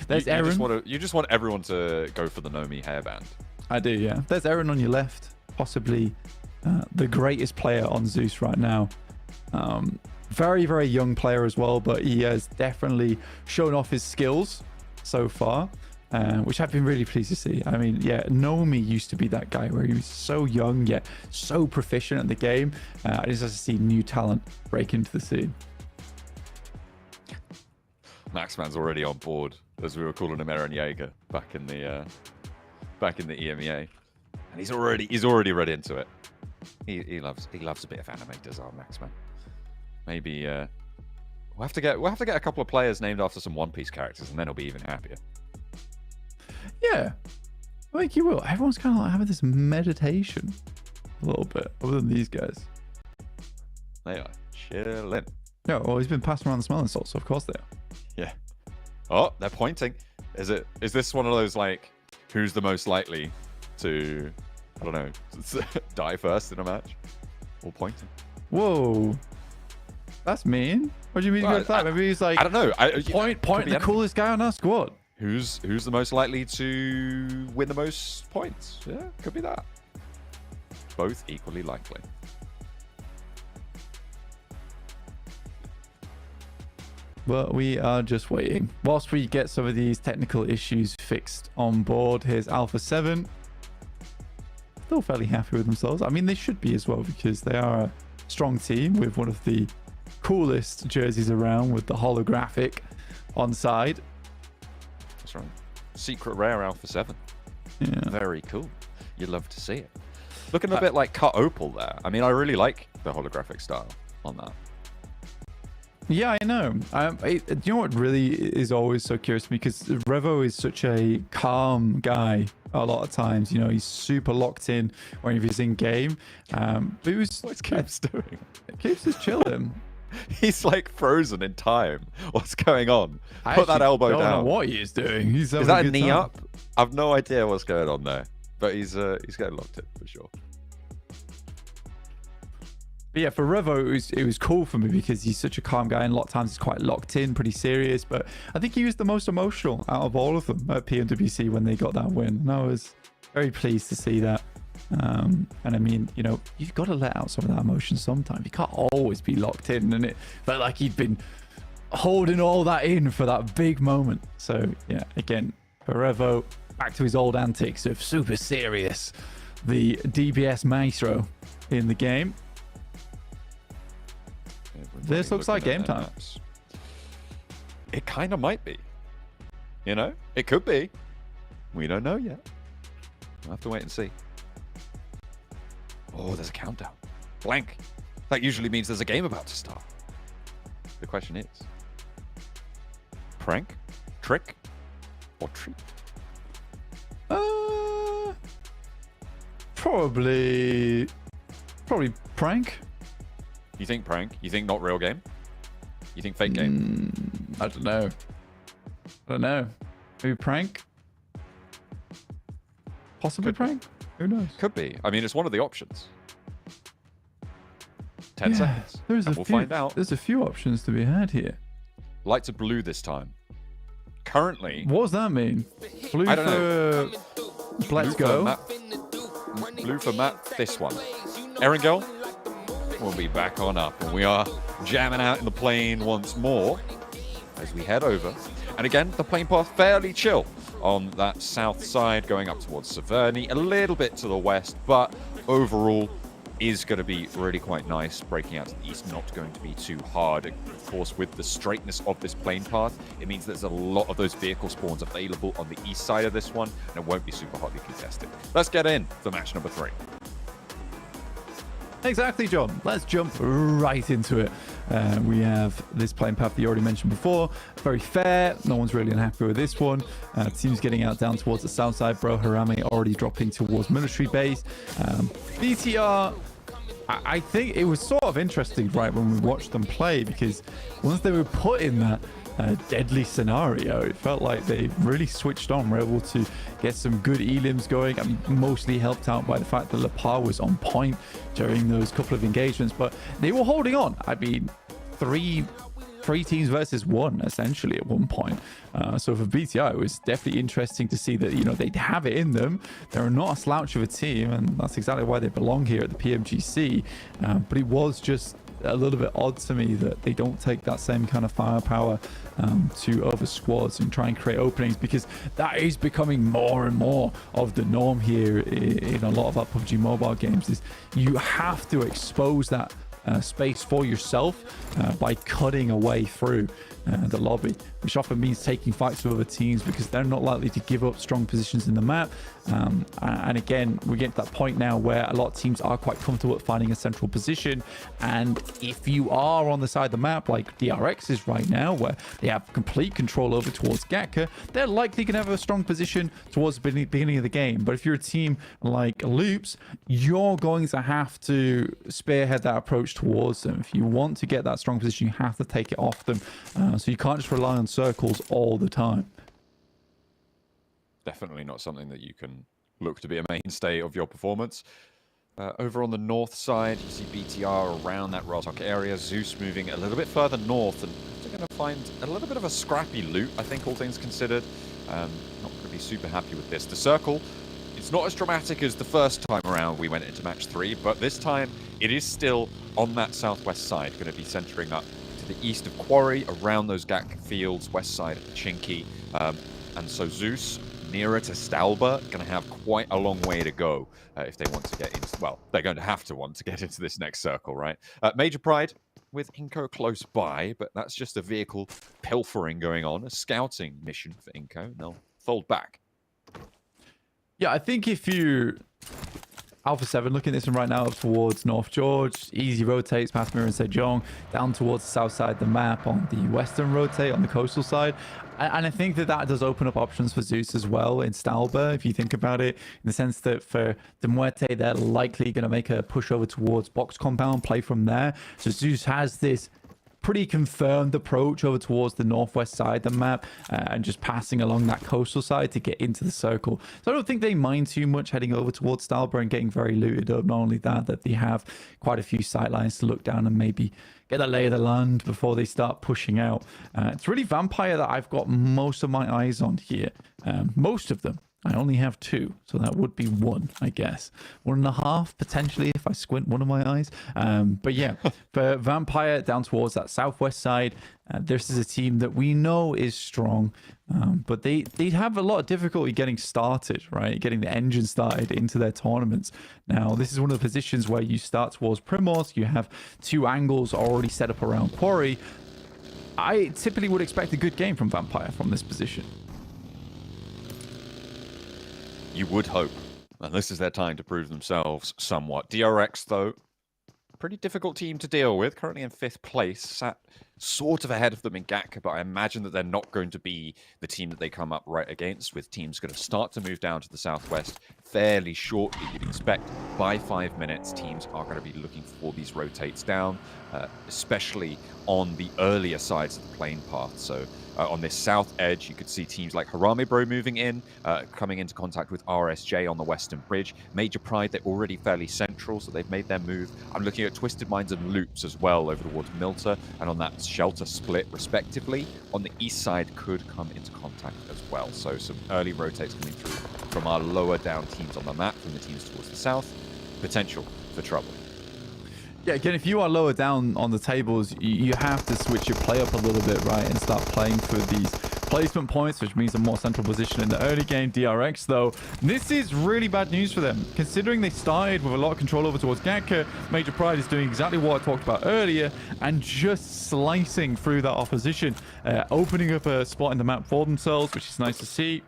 There's you Aaron. You just want everyone to go for the Nomi hairband. I do, yeah. There's Aaron on your left, possibly the greatest player on Zeus right now. Very, very young player as well, but he has definitely shown off his skills so far, which I've been really pleased to see. I mean, yeah, Nomi used to be that guy where he was so young yet so proficient at the game. I just have to see new talent break into the scene. Maxman's already on board, as we were calling him Eren Jaeger back in the EMEA, and he's already read into it. He loves a bit of anime, does our Maxman. Maybe we'll have to get a couple of players named after some One Piece characters, and then he'll be even happier. Yeah, I think you will. Everyone's kind of like having this meditation a little bit, other than these guys. They are chilling. Yeah, well, he's been passing around the smelling salts, so of course they are. Yeah. Oh, they're pointing. Is this one of those like who's the most likely to, I don't know, die first in a match? All pointing. Whoa, that's mean. What do you mean? Well, Like that? Maybe he's like, I don't know. point could be the anything. coolest guy on our squad. Who's the most likely to win the most points? Yeah, could be that. Both equally likely. But we are just waiting. Whilst we get some of these technical issues fixed on board, here's Alpha 7. Still fairly happy with themselves. I mean, they should be as well because they are a strong team with one of the coolest jerseys around with the holographic on side. That's right. Secret rare Alpha 7. Yeah. Very cool. You'd love to see it. Looking a bit like cut opal there. I mean, I really like the holographic style on that. Yeah, I know. Do you know what really is always so curious to me? Because Revo is such a calm guy a lot of times. You know, he's super locked in when he's in game. But he was... What's Coops doing? Coops is chilling. He's like frozen in time. What's going on? I Put that actually elbow don't down. know what he is doing. He's Is having that a good knee time. up? I've no idea what's going on there. But he's getting locked in for sure. But yeah, for Revo, it was cool for me because he's such a calm guy, and a lot of times he's quite locked in, pretty serious. But I think he was the most emotional out of all of them at PMWC when they got that win. And I was very pleased to see that. And I mean, you know, you've got to let out some of that emotion sometimes. You can't always be locked in, and it felt like he'd been holding all that in for that big moment. So yeah, again, for Revo, back to his old antics of super serious, the DBS maestro in the game. This looks like game time. It kind of might be. You know, it could be. We don't know yet. We'll have to wait and see. Oh, there's a countdown. Blank. That usually means there's a game about to start. The question is, prank, trick, or treat? Probably prank. You think prank? You think not real game? You think fake game? I don't know. Maybe prank. Possibly prank. Who knows? Could be. I mean, it's one of the options. 10 seconds. We'll find out. There's a few options to be had here. Lights are blue this time. Currently, What does that mean? Blue I don't for Let's Go. Blue for map, this one. Erangel will be back on up, and we are jamming out in the plane once more as we head over. And again, the plane path fairly chill on that south side, going up towards Severny, a little bit to the west, but overall is going to be really quite nice. Breaking out to the east, not going to be too hard. Of course, with the straightness of this plane path, it means there's a lot of those vehicle spawns available on the east side of this one, and it won't be super hotly contested. Let's get in for match number 3. Exactly, John. Let's jump right into it. We have this plane path that you already mentioned before. Very fair. No one's really unhappy with this one. Teams getting out down towards the south side. Bro Harame already dropping towards military base. BTR, I think it was sort of interesting, right, when we watched them play, because once they were put in that deadly scenario, it felt like they really switched on, were able to get some good elims going. I mean, mostly helped out by the fact that Lepar was on point during those couple of engagements, but they were holding on. I mean, three teams versus one essentially at one point. So for BTI, it was definitely interesting to see that, you know, they have it in them. They're not a slouch of a team, and that's exactly why they belong here at the PMGC. But it was just a little bit odd to me that they don't take that same kind of firepower to other squads and try and create openings, because that is becoming more and more of the norm here in a lot of our PUBG Mobile games. Is you have to expose that space for yourself by cutting away through the lobby, which often means taking fights with other teams because they're not likely to give up strong positions in the map. And again, we get to that point now where a lot of teams are quite comfortable at finding a central position, and if you are on the side of the map like DRX is right now, where they have complete control over towards Gatka, they're likely going to have a strong position towards the beginning of the game. But if you're a team like Loops, you're going to have to spearhead that approach towards them. If you want to get that strong position, you have to take it off them. So you can't just rely on circles all the time. Definitely not something that you can look to be a mainstay of your performance. Over on the north side, you see BTR around that Sanhok area. Zeus moving a little bit further north, and they're going to find a little bit of a scrappy loot, I think, all things considered. Not going to be super happy with this. The circle, it's not as dramatic as the first time around we went into match 3, but this time it is still on that southwest side, going to be centering up to the east of Quarry, around those GAC fields, west side of the Chinky. And so Zeus, nearer to Stalba, going to have quite a long way to go if they want to get into, well, they're going to have to want to get into this next circle, right? Major Pride with Inko close by, but that's just a vehicle pilfering going on, a scouting mission for Inko, and they'll fold back. Yeah, I think if you Alpha 7 looking at this one right now up towards North George, easy rotates past Mir and Sejong down towards the south side of the map on the western rotate on the coastal side. And I think that that does open up options for Zeus as well in Stalba, if you think about it, in the sense that for the Muerte, they're likely going to make a push over towards Box Compound, play from there. So Zeus has this pretty confirmed approach over towards the northwest side of the map and just passing along that coastal side to get into the circle. So I don't think they mind too much heading over towards Stalba and getting very looted up. Not only that they have quite a few sight lines to look down and maybe get a lay of the land before they start pushing out. It's really Vampire that I've got most of my eyes on here. Most of them. I only have 2, so that would be 1, I guess. 1.5, potentially, if I squint one of my eyes. But yeah, for Vampire down towards that southwest side, this is a team that we know is strong, but they have a lot of difficulty getting started, right? Getting the engine started into their tournaments. Now, this is one of the positions where you start towards Primos, you have 2 angles already set up around Quarry. I typically would expect a good game from Vampire from this position. You would hope. And this is their time to prove themselves somewhat. DRX, though, pretty difficult team to deal with. Currently in 5th place. Sat sort of ahead of them in GAC, but I imagine that they're not going to be the team that they come up right against, with teams going to start to move down to the southwest fairly shortly. You'd expect by 5 minutes, teams are going to be looking for these rotates down, especially on the earlier sides of the plane path. So On this south edge, you could see teams like Harame Bro moving in, coming into contact with RSJ on the Western Bridge. Major Pride, they're already fairly central, so they've made their move. I'm looking at Twisted Minds and Loops as well over towards Milta, and on that Shelter split, respectively. On the east side could come into contact as well. So some early rotates coming through from our lower down teams on the map, from the teams towards the south. Potential for trouble. Yeah, again, if you are lower down on the tables, you have to switch your play up a little bit, right, and start playing for these placement points, which means a more central position in the early game. DRX, though, this is really bad news for them, considering they started with a lot of control over towards Gatka. Major Pride is doing exactly what I talked about earlier and just slicing through that opposition, opening up a spot in the map for themselves, which is nice to see.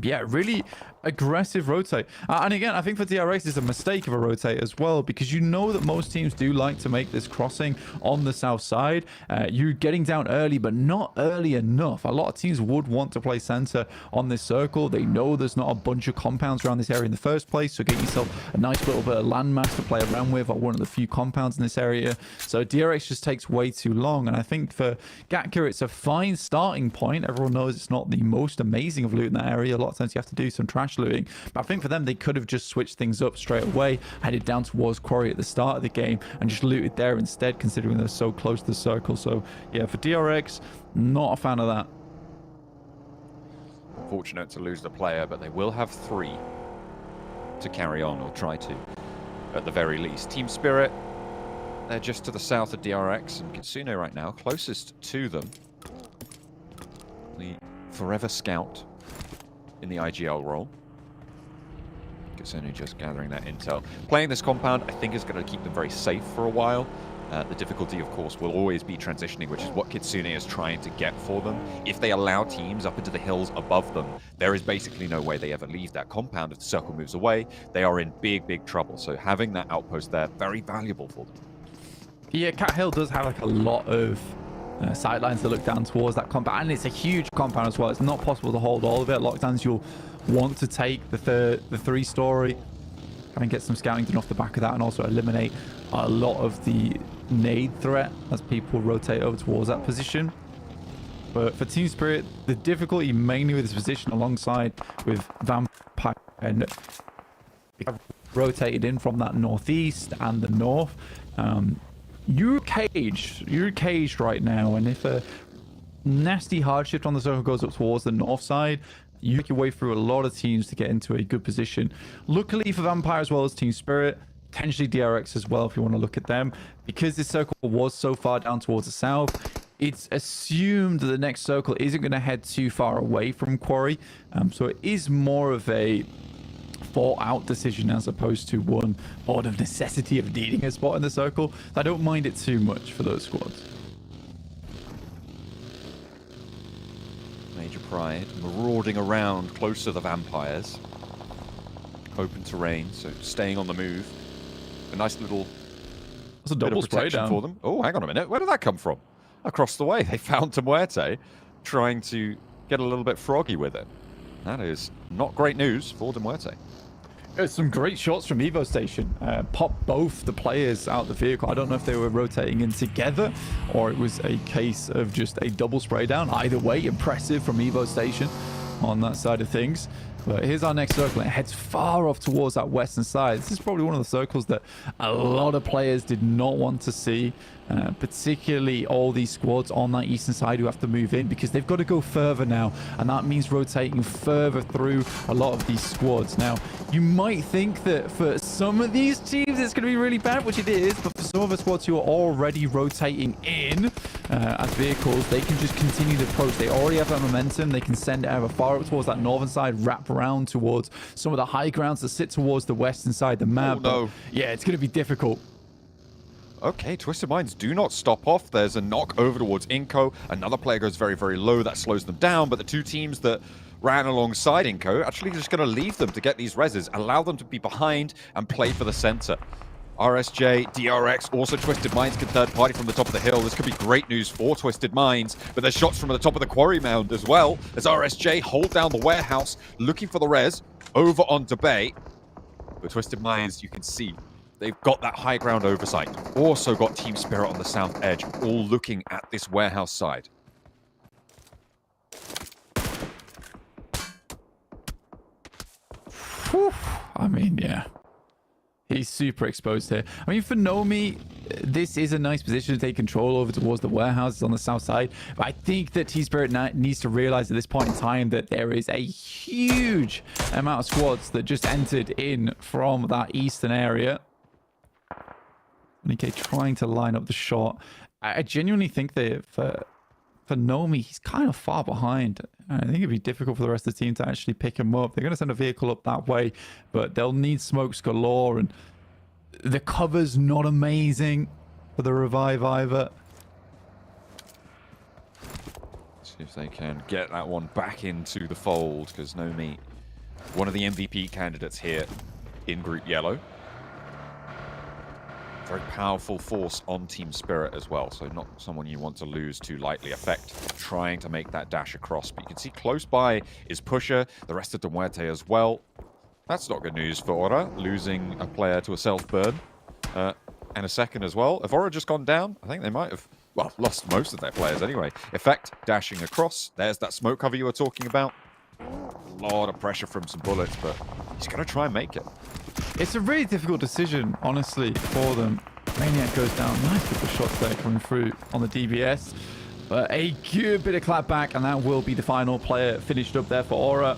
Yeah, really aggressive rotate. And again, I think for DRX, it's a mistake of a rotate as well, because you know that most teams do like to make this crossing on the south side. You're getting down early, but not early enough. A lot of teams would want to play center on this circle. They know there's not a bunch of compounds around this area in the first place, so get yourself a nice little bit of landmass to play around with, or one of the few compounds in this area. So DRX just takes way too long, and I think for Gatka, it's a fine starting point. Everyone knows it's not the most amazing of loot in that area. A lot of times you have to do some trash looting, but I think for them, they could have just switched things up straight away, headed down towards Quarry at the start of the game, and just looted there instead, considering they're so close to the circle. So yeah, for DRX, not a fan of that. Fortunate to lose the player, but they will have 3 to carry on, or try to, at the very least. Team Spirit, they're just to the south of DRX, and Kitsune right now, closest to them. The Forever Scout in the IGL role. Kitsune just gathering that intel. Playing this compound, I think, is going to keep them very safe for a while. The difficulty, of course, will always be transitioning, which is what Kitsune is trying to get for them. If they allow teams up into the hills above them, there is basically no way they ever leave that compound. If the circle moves away, they are in big, big trouble. So having that outpost there, very valuable for them. Yeah, Cat Hill does have like a lot of sidelines to look down towards that compound, and it's a huge compound as well. It's not possible to hold all of it. Lockdowns, you'll want to take the 3-story, try and get some scouting done off the back of that, and also eliminate a lot of the nade threat as people rotate over towards that position. But for Team Spirit, the difficulty mainly with this position, alongside with Vampire, and rotated in from that northeast and the north. You're caged right now, and if a nasty hard shift on the circle goes up towards the north side, you make your way through a lot of teams to get into a good position. Luckily for Vampire as well as Team Spirit, potentially DRX as well if you want to look at them, because this circle was so far down towards the south, it's assumed that the next circle isn't going to head too far away from Quarry, so it is more of a thought out decision as opposed to one out of necessity of needing a spot in the circle. I don't mind it too much for those squads. Major Pride marauding around close to the Vampires. Open terrain, so staying on the move. A nice little That's a bit double of spray protection down for them. Oh, hang on a minute. Where did that come from? Across the way, they found Muerte, trying to get a little bit froggy with it. That is not great news for Muerte. Some great shots from Evo Station. Popped both the players out the vehicle. I don't know if they were rotating in together or it was a case of just a double spray down. Either way, impressive from Evo Station on that side of things. But here's our next circle. It heads far off towards that western side. This is probably one of the circles that a lot of players did not want to see, particularly all these squads on that eastern side who have to move in because they've got to go further now, and that means rotating further through a lot of these squads. Now, you might think that for some of these teams it's going to be really bad, which it is, but for some of the squads who are already rotating in as vehicles, they can just continue the approach. They already have that momentum. They can send it either far up towards that northern side, wrap around towards some of the high grounds that sit towards the western side of the map. Oh, no. But yeah, it's going to be difficult. Okay, Twisted Minds do not stop off. There's a knock over towards Inko. Another player goes very, very low. That slows them down, but the two teams that ran alongside Inko actually just going to leave them to get these reses, allow them to be behind and play for the center. RSJ, DRX, also Twisted Minds can third party from the top of the hill. This could be great news for Twisted Minds, but there's shots from the top of the quarry mound as well, as RSJ hold down the warehouse, looking for the res over on Debate. But Twisted Minds, you can see, they've got that high ground oversight. Also got Team Spirit on the south edge, all looking at this warehouse side. Whew. I mean, yeah. He's super exposed here. I mean, for Nomi, this is a nice position to take control over towards the warehouses on the south side. But I think that T-Spirit needs to realize at this point in time that there is a huge amount of squads that just entered in from that eastern area. Okay, trying to line up the shot. I genuinely think that for Nomi, he's kind of far behind. I think it'd be difficult for the rest of the team to actually pick him up. They're going to send a vehicle up that way, but they'll need smokes galore, and the cover's not amazing for the revive either. See if they can get that one back into the fold, because Nomi, one of the MVP candidates here in Group Yellow. Very powerful force on Team Spirit as well, so not someone you want to lose too lightly. Effect trying to make that dash across, but you can see close by is Pusher, the rest of Demuerte as well. That's not good news for Aura, losing a player to a self-burn. And a second as well. If Aura just gone down, I think they might have, well, lost most of their players anyway. Effect dashing across. There's that smoke cover you were talking about. A lot of pressure from some bullets, but he's going to try and make it. It's a really difficult decision, honestly, for them. Maniac goes down. Nice couple of shots there coming through on the DBS. But a good bit of clap back, and that will be the final player finished up there for Aura.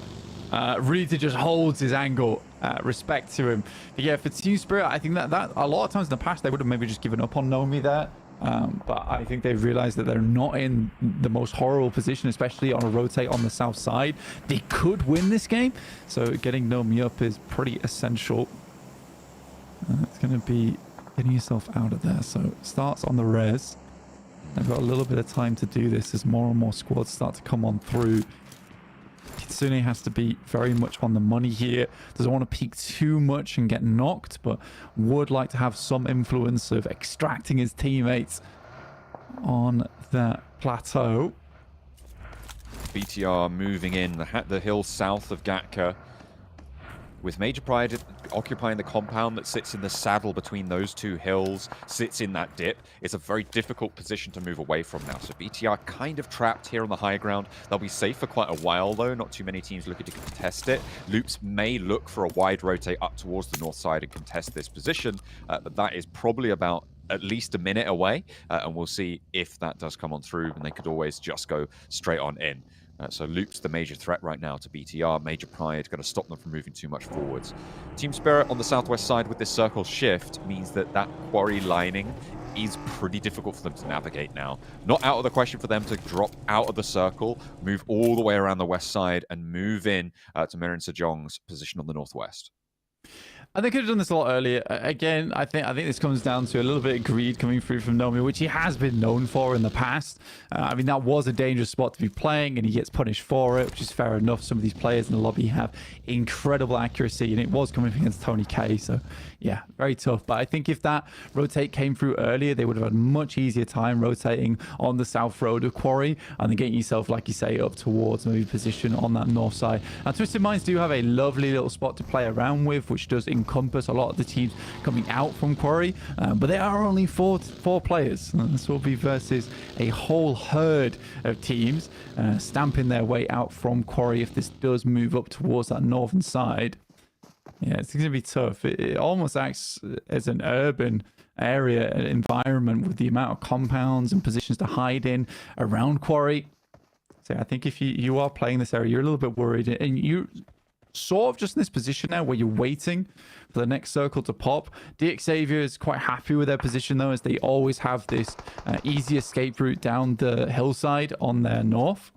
Rita just holds his angle. Respect to him. But yeah, for Team Spirit, I think that a lot of times in the past, they would have maybe just given up on Nomi there. But I think they've realized that they're not in the most horrible position, especially on a rotate on the south side. They could win this game, so getting Nomi up is pretty essential. It's going to be getting yourself out of there. So it starts on the res. They've got a little bit of time to do this as more and more squads start to come on through. Kitsune has to be very much on the money here. Doesn't want to peek too much and get knocked, but would like to have some influence of extracting his teammates on that plateau. BTR moving in the hill south of Gatka, with Major Pride occupying the compound that sits in the saddle between those two hills, sits in that dip. It's a very difficult position to move away from now. So BTR kind of trapped here on the high ground. They'll be safe for quite a while, though. Not too many teams looking to contest it. Loops may look for a wide rotate up towards the north side and contest this position, but that is probably about at least a minute away, and we'll see if that does come on through, and they could always just go straight on in. So Loop's the major threat right now to BTR. Major Pride going to stop them from moving too much forwards. Team Spirit on the southwest side with this circle shift means that that quarry lining is pretty difficult for them to navigate now. Not out of the question for them to drop out of the circle, move all the way around the west side, and move in to Mirin Sejong's position on the northwest. And they could have done this a lot earlier. Again, I think this comes down to a little bit of greed coming through from Nomi, which he has been known for in the past. I mean, that was a dangerous spot to be playing, and he gets punished for it, which is fair enough. Some of these players in the lobby have incredible accuracy, and it was coming against Tony K. So, yeah, very tough. But I think if that rotate came through earlier, they would have had a much easier time rotating on the south road of Quarry, and then getting yourself, like you say, up towards maybe position on that north side. Now, Twisted Minds do have a lovely little spot to play around with, which does encompass a lot of the teams coming out from Quarry, but there are only four players. This will be versus a whole herd of teams stamping their way out from Quarry if this does move up towards that northern side. Yeah, it's going to be tough. It almost acts as an urban area, an environment with the amount of compounds and positions to hide in around Quarry. So I think if you are playing this area, you're a little bit worried, and you sort of just in this position now where you're waiting for the next circle to pop. DX Xavier is quite happy with their position, though, as they always have this easy escape route down the hillside on their north.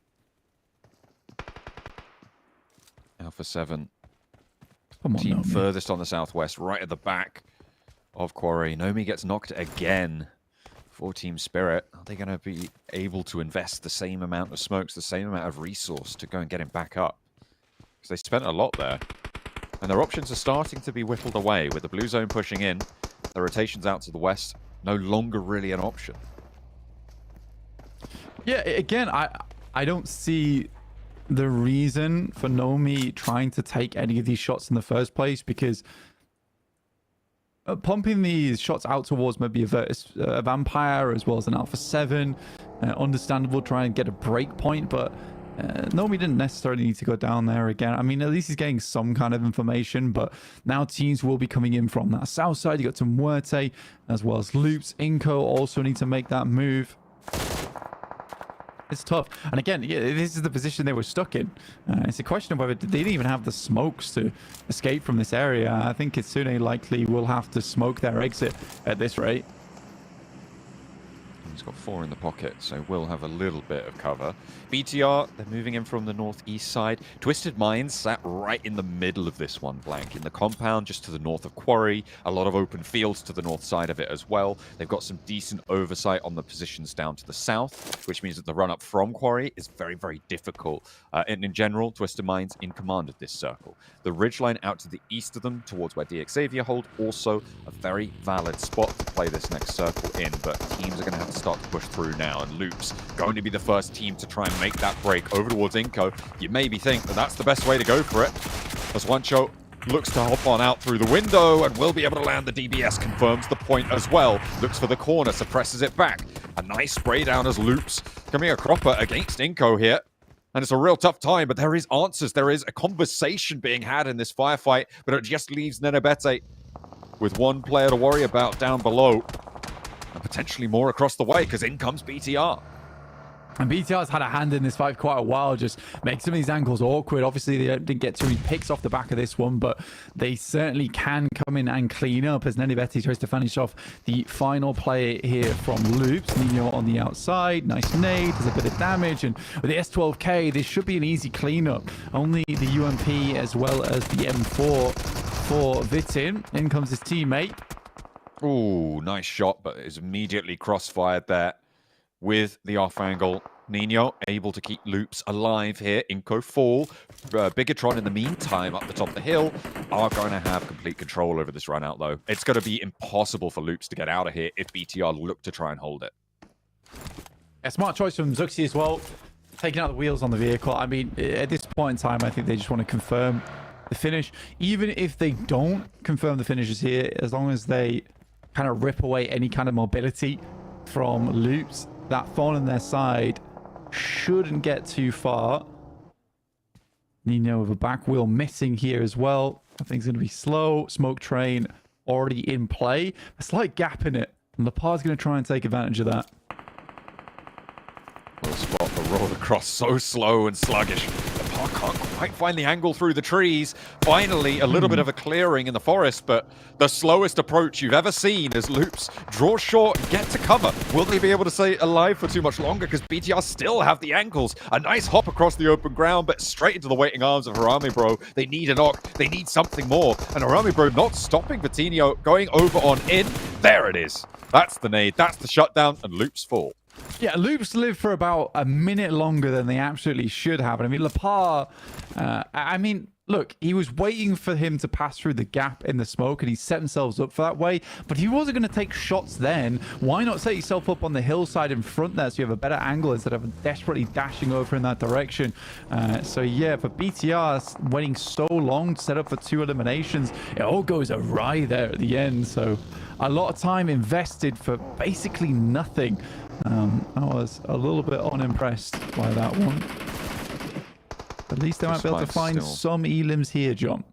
Alpha 7. Come on, Team Nomi. furthest on the southwest, right at the back of Quarry. Nomi gets knocked again for Team Spirit. Are they going to be able to invest the same amount of smokes, the same amount of resource to go and get him back up? Because they spent a lot there. And their options are starting to be whittled away with the blue zone pushing in. The rotations out to the west, no longer really an option. Yeah, again, I don't see the reason for Nomi trying to take any of these shots in the first place, because pumping these shots out towards maybe a Vampire as well as an Alpha 7, understandable, try and get a break point, but Nomi didn't necessarily need to go down there again. I mean, at least he's getting some kind of information, but now teams will be coming in from that south side. You got some Muerte as well as Loops. Inco also need to make that move. It's tough. And again, yeah, this is the position they were stuck in. It's a question of whether they didn't even have the smokes to escape from this area. I think Kitsune likely will have to smoke their exit at this rate. He's got 4 in the pocket, so we'll have a little bit of cover. BTR, they're moving in from the northeast side. Twisted Minds sat right in the middle of this one, Blank, in the compound just to the north of Quarry. A lot of open fields to the north side of it as well. They've got some decent oversight on the positions down to the south, which means that the run-up from Quarry is very, very difficult. And in general, Twisted Minds in command of this circle. The ridgeline out to the east of them, towards where DXavier hold, also a very valid spot to play this next circle in, but teams are going to have to start to push through now, and Loop's going to be the first team to try and make that break over towards Inco. You maybe think that that's the best way to go for it, as Wancho looks to hop on out through the window and will be able to land the DBS, confirms the point as well. Looks for the corner, suppresses it back. A nice spray down as Loops coming a cropper against Inco here. And it's a real tough time, but there is answers. There is a conversation being had in this firefight, but it just leaves Nenebete with one player to worry about down below. And potentially more across the way, because in comes BTR. And BTR's had a hand in this fight for quite a while, just make some of these angles awkward. Obviously, they didn't get too many picks off the back of this one, but they certainly can come in and clean up as Nenebete tries to finish off the final play here from Loops. Nino on the outside, nice nade, does a bit of damage, and with the S12K, this should be an easy cleanup. Only the UMP as well as the M4 for Vitin. In comes his teammate. Ooh, nice shot, but is immediately crossfired there with the off angle. Nino able to keep Loops alive here. Inco fall. Bigatron in the meantime up the top of the hill are going to have complete control over this run out though. It's going to be impossible for Loops to get out of here if BTR look to try and hold it. A smart choice from Zuxi as well, taking out the wheels on the vehicle. I mean, at this point in time, I think they just want to confirm the finish. Even if they don't confirm the finishes here, as long as they kind of rip away any kind of mobility from Loops, that thorn in their side shouldn't get too far. Nino with a back wheel missing here as well. I think it's going to be slow. Smoke train already in play. A slight gap in it, and Lepar's going to try and take advantage of that. Well, spot the roll across, so slow and sluggish. Lepar can't quite find the angle through the trees. Finally, a little bit of a clearing in the forest, but the slowest approach you've ever seen as Loops draw short and get to cover. Will they be able to stay alive for too much longer? Because BTR still have the ankles. A nice hop across the open ground, but straight into the waiting arms of Harame Bro. They need a knock. They need something more. And Harame Bro not stopping Vitinho, going over on in. There it is. That's the nade. That's the shutdown, and Loops fall. Yeah, Loops lived for about a minute longer than they absolutely should have. And I mean, Lepar, I mean, look, he was waiting for him to pass through the gap in the smoke, and he set themselves up for that way. But if he wasn't going to take shots then, why not set yourself up on the hillside in front there so you have a better angle instead of desperately dashing over in that direction? So yeah, for BTR, waiting so long to set up for 2 eliminations, it all goes awry there at the end. So a lot of time invested for basically nothing. I was a little bit unimpressed by that one. At least they might be able to find some elims here, John.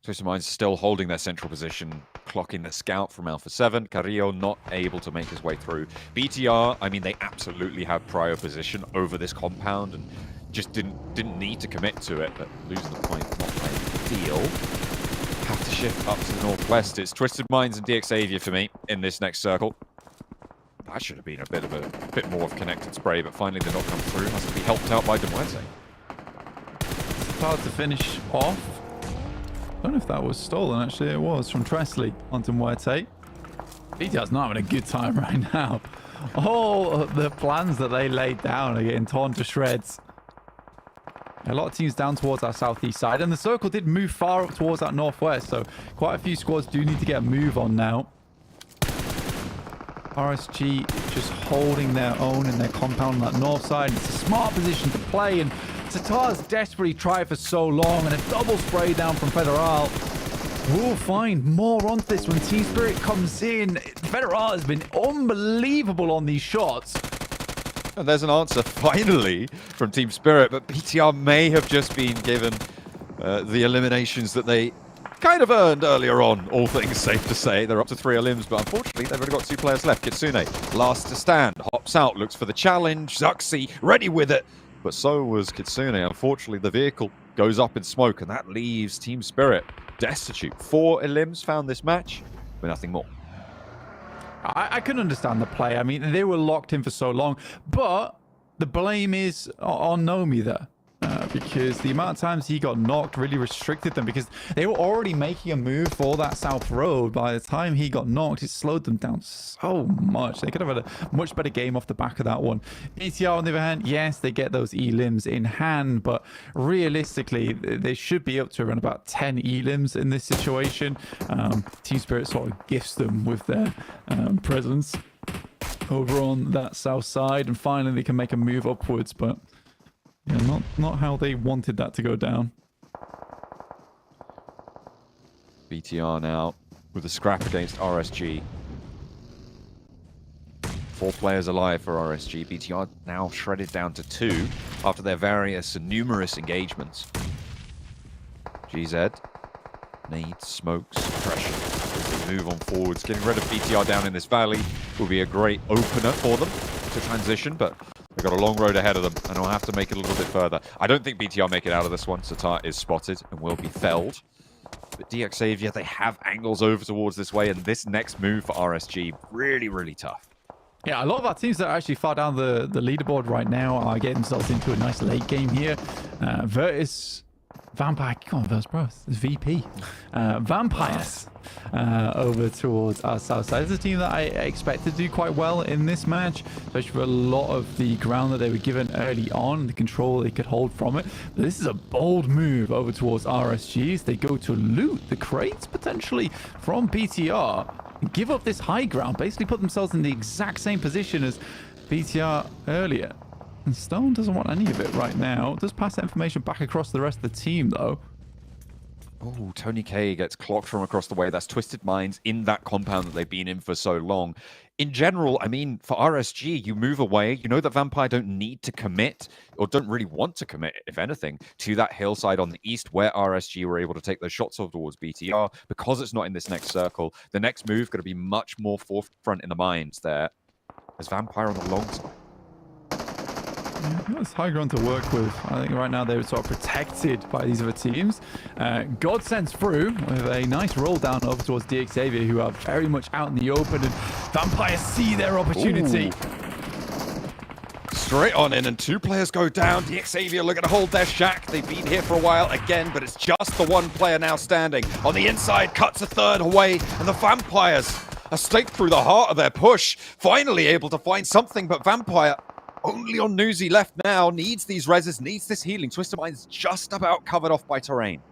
Twisted Minds still holding their central position, clocking the scout from Alpha 7. Carrillo not able to make his way through. BTR, I mean, they absolutely have prior position over this compound and just didn't need to commit to it, but losing the point, not ideal. Have to shift up to the northwest. It's Twisted Minds and DXavier for me in this next circle. That should have been a bit more of connected spray, but finally did not come through. Has to be helped out by Demuerte. It's hard to finish off. I don't know if that was stolen. Actually, it was from Tresley onto Muerte. BTR's not having a good time right now. All the plans that they laid down are getting torn to shreds. A lot of teams down towards our southeast side, and the circle did move far up towards that northwest, so quite a few squads do need to get a move on now. RSG just holding their own in their compound on that north side. It's a smart position to play, and Tatar's desperately tried for so long, and a double spray down from Federal. We'll find more on this when Team Spirit comes in. Federal has been unbelievable on these shots. And there's an answer finally from Team Spirit, but BTR may have just been given the eliminations that they kind of earned earlier on, all things safe to say. They're up to 3 elims, but unfortunately they've only got 2 players left. Kitsune, last to stand, hops out, looks for the challenge. Zuxi, ready with it. But so was Kitsune. Unfortunately, the vehicle goes up in smoke, and that leaves Team Spirit destitute. 4 elims found this match, but nothing more. I couldn't understand the play. I mean, they were locked in for so long, but the blame is on Nomi there. Because the amount of times he got knocked really restricted them, because they were already making a move for that south road. By the time he got knocked, it slowed them down so much. They could have had a much better game off the back of that one. BTR, on the other hand, yes, they get those elims in hand, but realistically, they should be up to around about 10 elims in this situation. Team Spirit sort of gifts them with their presence over on that south side, and finally they can make a move upwards, but yeah, not how they wanted that to go down. BTR now with a scrap against RSG. 4 players alive for RSG. BTR now shredded down to 2 after their various and numerous engagements. GZ needs smokes, pressure as they move on forwards. Getting rid of BTR down in this valley will be a great opener for them to transition, but they've got a long road ahead of them, and they'll have to make it a little bit further. I don't think BTR make it out of this one. Satar is spotted and will be felled. But DX Xavier, they have angles over towards this way, and this next move for RSG, really, really tough. Yeah, a lot of our teams that are actually far down the leaderboard right now are getting themselves into a nice late game here. Virtus, Vampire, come on, Virtus, bro, it's VP. Vampires over towards our south side. It's a team that I expect to do quite well in this match, especially for a lot of the ground that they were given early on, the control they could hold from it. But this is a bold move over towards RSGs. They go to loot the crates potentially from BTR and give up this high ground, basically put themselves in the exact same position as BTR earlier. And Stone doesn't want any of it right now. Does pass that information back across to the rest of the team, though. Oh, Tony K gets clocked from across the way. That's Twisted Minds in that compound that they've been in for so long. In general, I mean, for RSG, you move away. You know that Vampire don't need to commit, or don't really want to commit, if anything, to that hillside on the east where RSG were able to take those shots off towards BTR. Because it's not in this next circle, the next move going to be much more forefront in the minds there as Vampire on the long side. Yeah, it's high ground to work with. I think right now they were sort of protected by these other teams. God sends through with a nice roll down over towards DX Xavier, who are very much out in the open, and Vampires see their opportunity. Ooh. Straight on in, and 2 players go down. DX Xavier looking to hold their shack. They've been here for a while again, but it's just the 1 player now standing. On the inside, cuts a 3rd away, and the Vampires are staked through the heart of their push. Finally able to find something, but Vampire only on Newsy left now, needs these reses, needs this healing. Twisted Mind's just about covered off by terrain.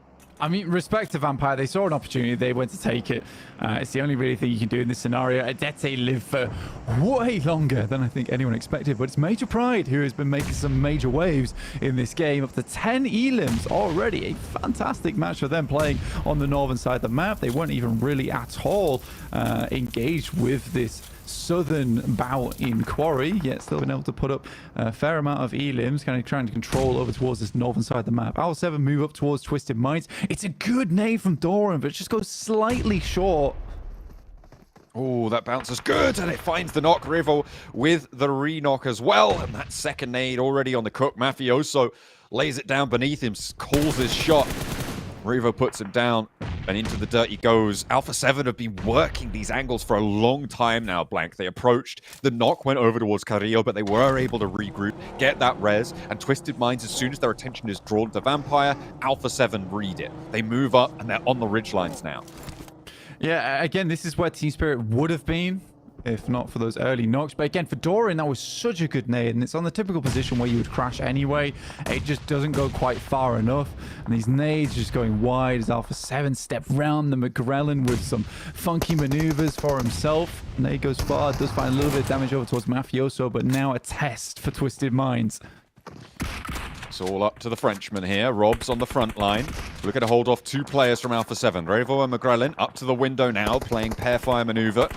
I mean, respect to Vampire. They saw an opportunity. They went to take it. It's the only really thing you can do in this scenario. Adete lived for way longer than I think anyone expected. But it's Major Pride who has been making some major waves in this game. Up to 10 elims already. A fantastic match for them playing on the northern side of the map. They weren't even really at all engaged with this southern bout in Quarry, yet still been able to put up a fair amount of elims, kind of trying to control over towards this northern side of the map. Owl 7 move up towards Twisted Minds. It's a good nade from Doran, but it just goes slightly short. Oh, that bounce is good, and it finds the knock. Rivo with the re-knock as well, and that second nade already on the cook. Mafioso lays it down beneath him, calls his shot. Rivo puts him down, and into the dirt he goes. Alpha 7 have been working these angles for a long time now, Blank. They approached, the knock went over towards Carrillo, but they were able to regroup, get that res, and Twisted Minds, as soon as their attention is drawn to Vampire, Alpha 7 read it. They move up, and they're on the ridgelines now. Yeah, again, this is where Team Spirit would have been if not for those early knocks. But again, for Doran, that was such a good nade, and it's on the typical position where you would crash anyway. It just doesn't go quite far enough, and these nades just going wide as Alpha 7 step round the McGrellin with some funky maneuvers for himself. Nade goes far, does find a little bit of damage over towards Mafioso, but now a test for Twisted Minds. It's all up to the Frenchman here. Rob's on the front line. Looking to hold off 2 players from Alpha 7. Revo and McGrellin up to the window now, playing pair fire maneuver.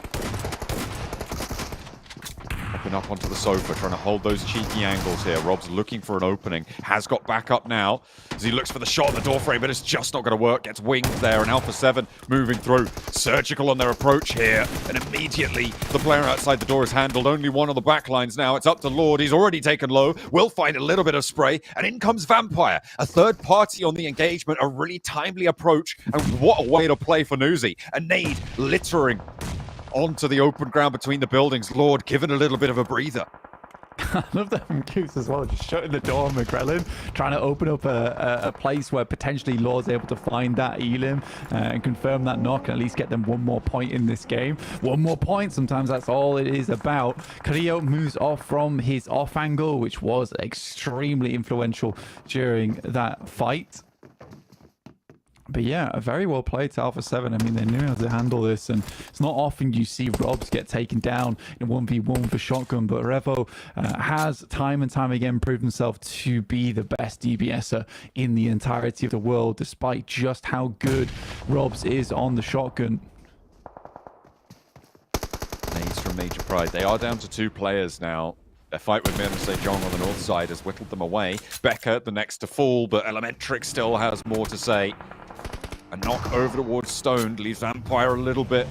moving up onto the sofa, trying to hold those cheeky angles here. Rob's looking for an opening, has got back up now as he looks for the shot on the doorframe, but it's just not going to work. Gets winged there, and Alpha 7 moving through. Surgical on their approach here, and immediately the player outside the door is handled. Only one of the backlines now. It's up to Lord. He's already taken low. Will find a little bit of spray, and in comes Vampire. A third party on the engagement, a really timely approach, and what a way to play for Newsy. A nade littering onto the open ground between the buildings. Lord given a little bit of a breather. I love that from Goose as well, just shutting the door on McGrellin, trying to open up a place where potentially Lord's able to find that Elim and confirm that knock and at least get them one more point in this game. One more point, sometimes that's all it is about. Carrillo moves off from his off angle, which was extremely influential during that fight. But yeah, very well played to Alpha 7. I mean, they knew how to handle this, and it's not often you see Robs get taken down in 1v1 for shotgun, but Revo has time and time again proved himself to be the best DBSer in the entirety of the world, despite just how good Robs is on the shotgun. Nades from Major Pride. They are down to 2 players now. Their fight with Miramar Jong on the north side has whittled them away. Becca, the next to fall, but Elementrix still has more to say. A knock over towards Stoned leaves Vampire a little bit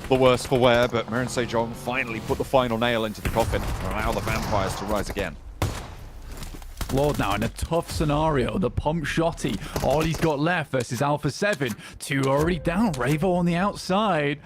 the worse for wear, but Miran Sejong finally put the final nail into the coffin and allow the Vampires to rise again. Lord now in a tough scenario. The pump shotty, all he's got left versus Alpha 7. 2 already down. Ravo on the outside.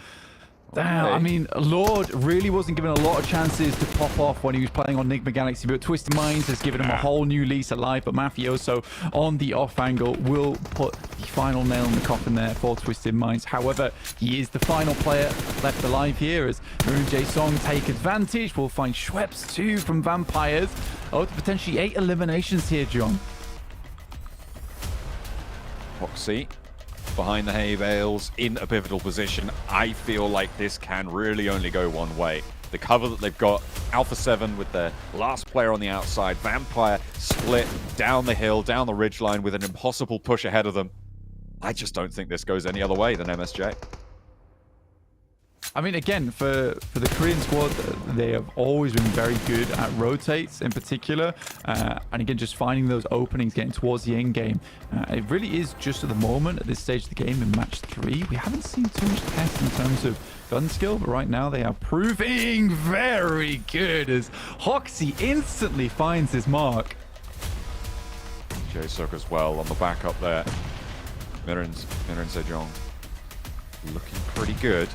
Damn, I mean, Lord really wasn't given a lot of chances to pop off when he was playing on Nigma Galaxy, but Twisted Minds has given him a whole new lease of life. But Mafioso on the off angle will put the final nail in the coffin there for Twisted Minds. However, he is the final player left alive here as Maroon J Song take advantage. We'll find Schweppes too from Vampires. Oh, potentially 8 eliminations here, John. Foxy behind the hay bales in a pivotal position. I feel like this can really only go one way. The cover that they've got, Alpha 7 with their last player on the outside, Vampire split down the hill, down the ridgeline with an impossible push ahead of them. I just don't think this goes any other way than MSJ. I mean, again, for the Korean squad, they have always been very good at rotates in particular. And again, just finding those openings, getting towards the end game. It really is just at the moment, at this stage of the game in match 3. We haven't seen too much test in terms of gun skill, but right now they are proving very good as Hoxie instantly finds his mark. Jae-Suk as well on the back up there. Miran Sejong looking pretty good.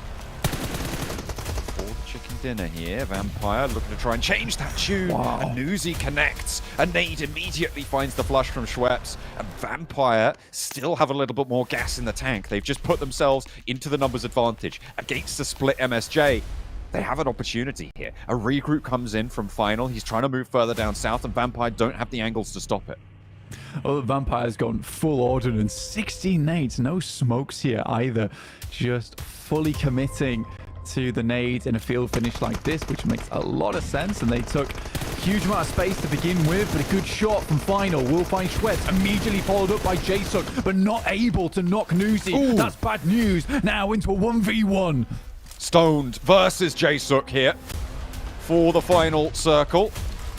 Chicken dinner here. Vampire looking to try and change that tune. Wow. And Newsy connects. A nade immediately finds the flush from Schweppes. And Vampire still have a little bit more gas in the tank. They've just put themselves into the numbers advantage against the split MSJ. They have an opportunity here. A regroup comes in from Final. He's trying to move further down south, and Vampire don't have the angles to stop it. Oh, the Vampire's gone full ordnance. 16 nades. No smokes here either. Just fully committing to the nades in a field finish like this, which makes a lot of sense. And they took a huge amount of space to begin with, but a good shot from Final will find Schweppes, immediately followed up by Jae-Suk, but not able to knock Newsy. Ooh. That's bad news. Now into a 1v1. Stoned versus Jae-Suk here for the final circle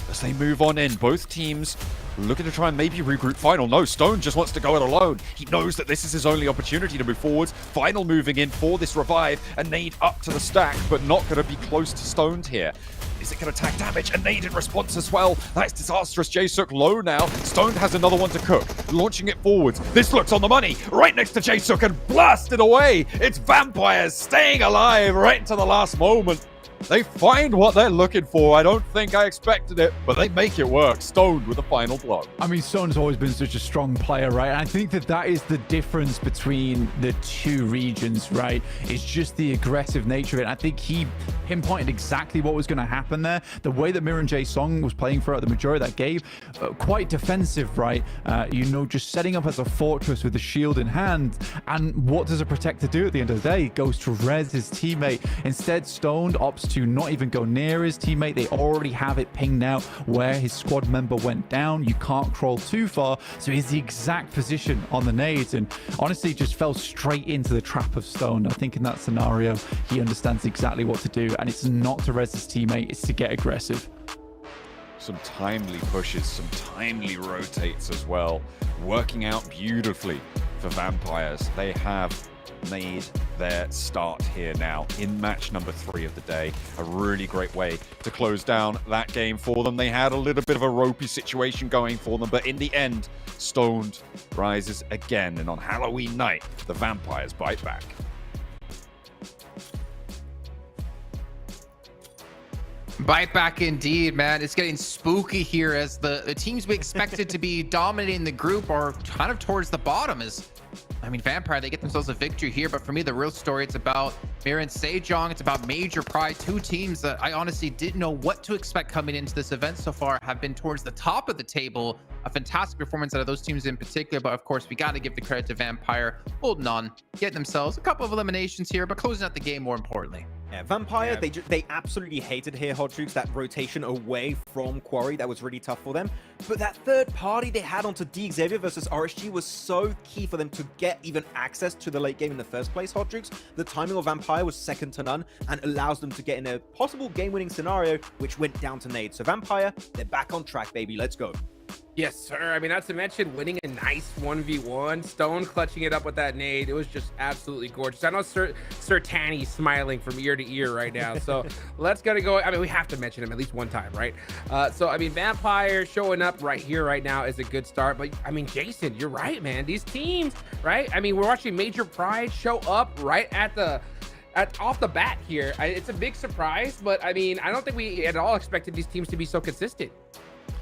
as they move on in. Both teams looking to try and maybe regroup Final. No, Stone just wants to go it alone. He knows that this is his only opportunity to move forwards. Final moving in for this revive. A nade up to the stack, but not going to be close to Stoned here. Is it going to tag damage? A nade in response as well. That's disastrous. Jae-Suk low now. Stoned has another one to cook. Launching it forwards. This looks on the money. Right next to Jae-Suk and blasted away. It's Vampires staying alive right to the last moment. They find what they're looking for. I don't think I expected it, but they make it work. Stoned with a final blow. I mean, Stone's always been such a strong player, right? And I think that is the difference between the two regions, right? It's just the aggressive nature of it. I think he pinpointed exactly what was going to happen there. The way that Miran J Song was playing throughout the majority of that game, quite defensive, right? Just setting up as a fortress with the shield in hand. And what does a protector do at the end of the day? Goes to res his teammate. Instead, Stoned opts to not even go near his teammate. They already have it pinged out where his squad member went down. You can't crawl too far, so he's the exact position on the nades, and honestly just fell straight into the trap of Stone. I think in that scenario he understands exactly what to do, and it's not to res his teammate, it's to get aggressive. Some timely pushes, some timely rotates as well, working out beautifully for Vampires. They have made their start here now in match number 3 of the day. A really great way to close down that game for them. They had a little bit of a ropey situation going for them, but in the end, Stoned rises again, and on Halloween night, the Vampires bite back. Bite back indeed, man. It's getting spooky here as the teams we expected to be dominating the group are kind of towards the bottom. I mean, Vampire, they get themselves a victory here, but for me, the real story, it's about Mir and Sejong. It's about Major Pride, 2 teams that I honestly didn't know what to expect coming into this event so far, have been towards the top of the table. A fantastic performance out of those teams in particular, but of course, we got to give the credit to Vampire, holding on, getting themselves a couple of eliminations here, but closing out the game more importantly. Yeah, Vampire, they absolutely hated here, Hot Jukes, that rotation away from Quarry. That was really tough for them. But that third party they had onto D Xavier versus RSG was so key for them to get even access to the late game in the first place, Hot Jukes. The timing of Vampire was second to none and allows them to get in a possible game-winning scenario, which went down to nades. So Vampire, they're back on track, baby. Let's go. Yes, sir. I mean, not to mention winning a nice 1v1. Stone clutching it up with that nade. It was just absolutely gorgeous. I know Sir Tanny smiling from ear to ear right now. So let's get it going. I mean, we have to mention him at least one time, right? So, I mean, Vampire showing up right here, right now is a good start. But, I mean, Jason, you're right, man. These teams, right? I mean, we're watching Major Pride show up right off the bat here. It's a big surprise, but, I mean, I don't think we at all expected these teams to be so consistent.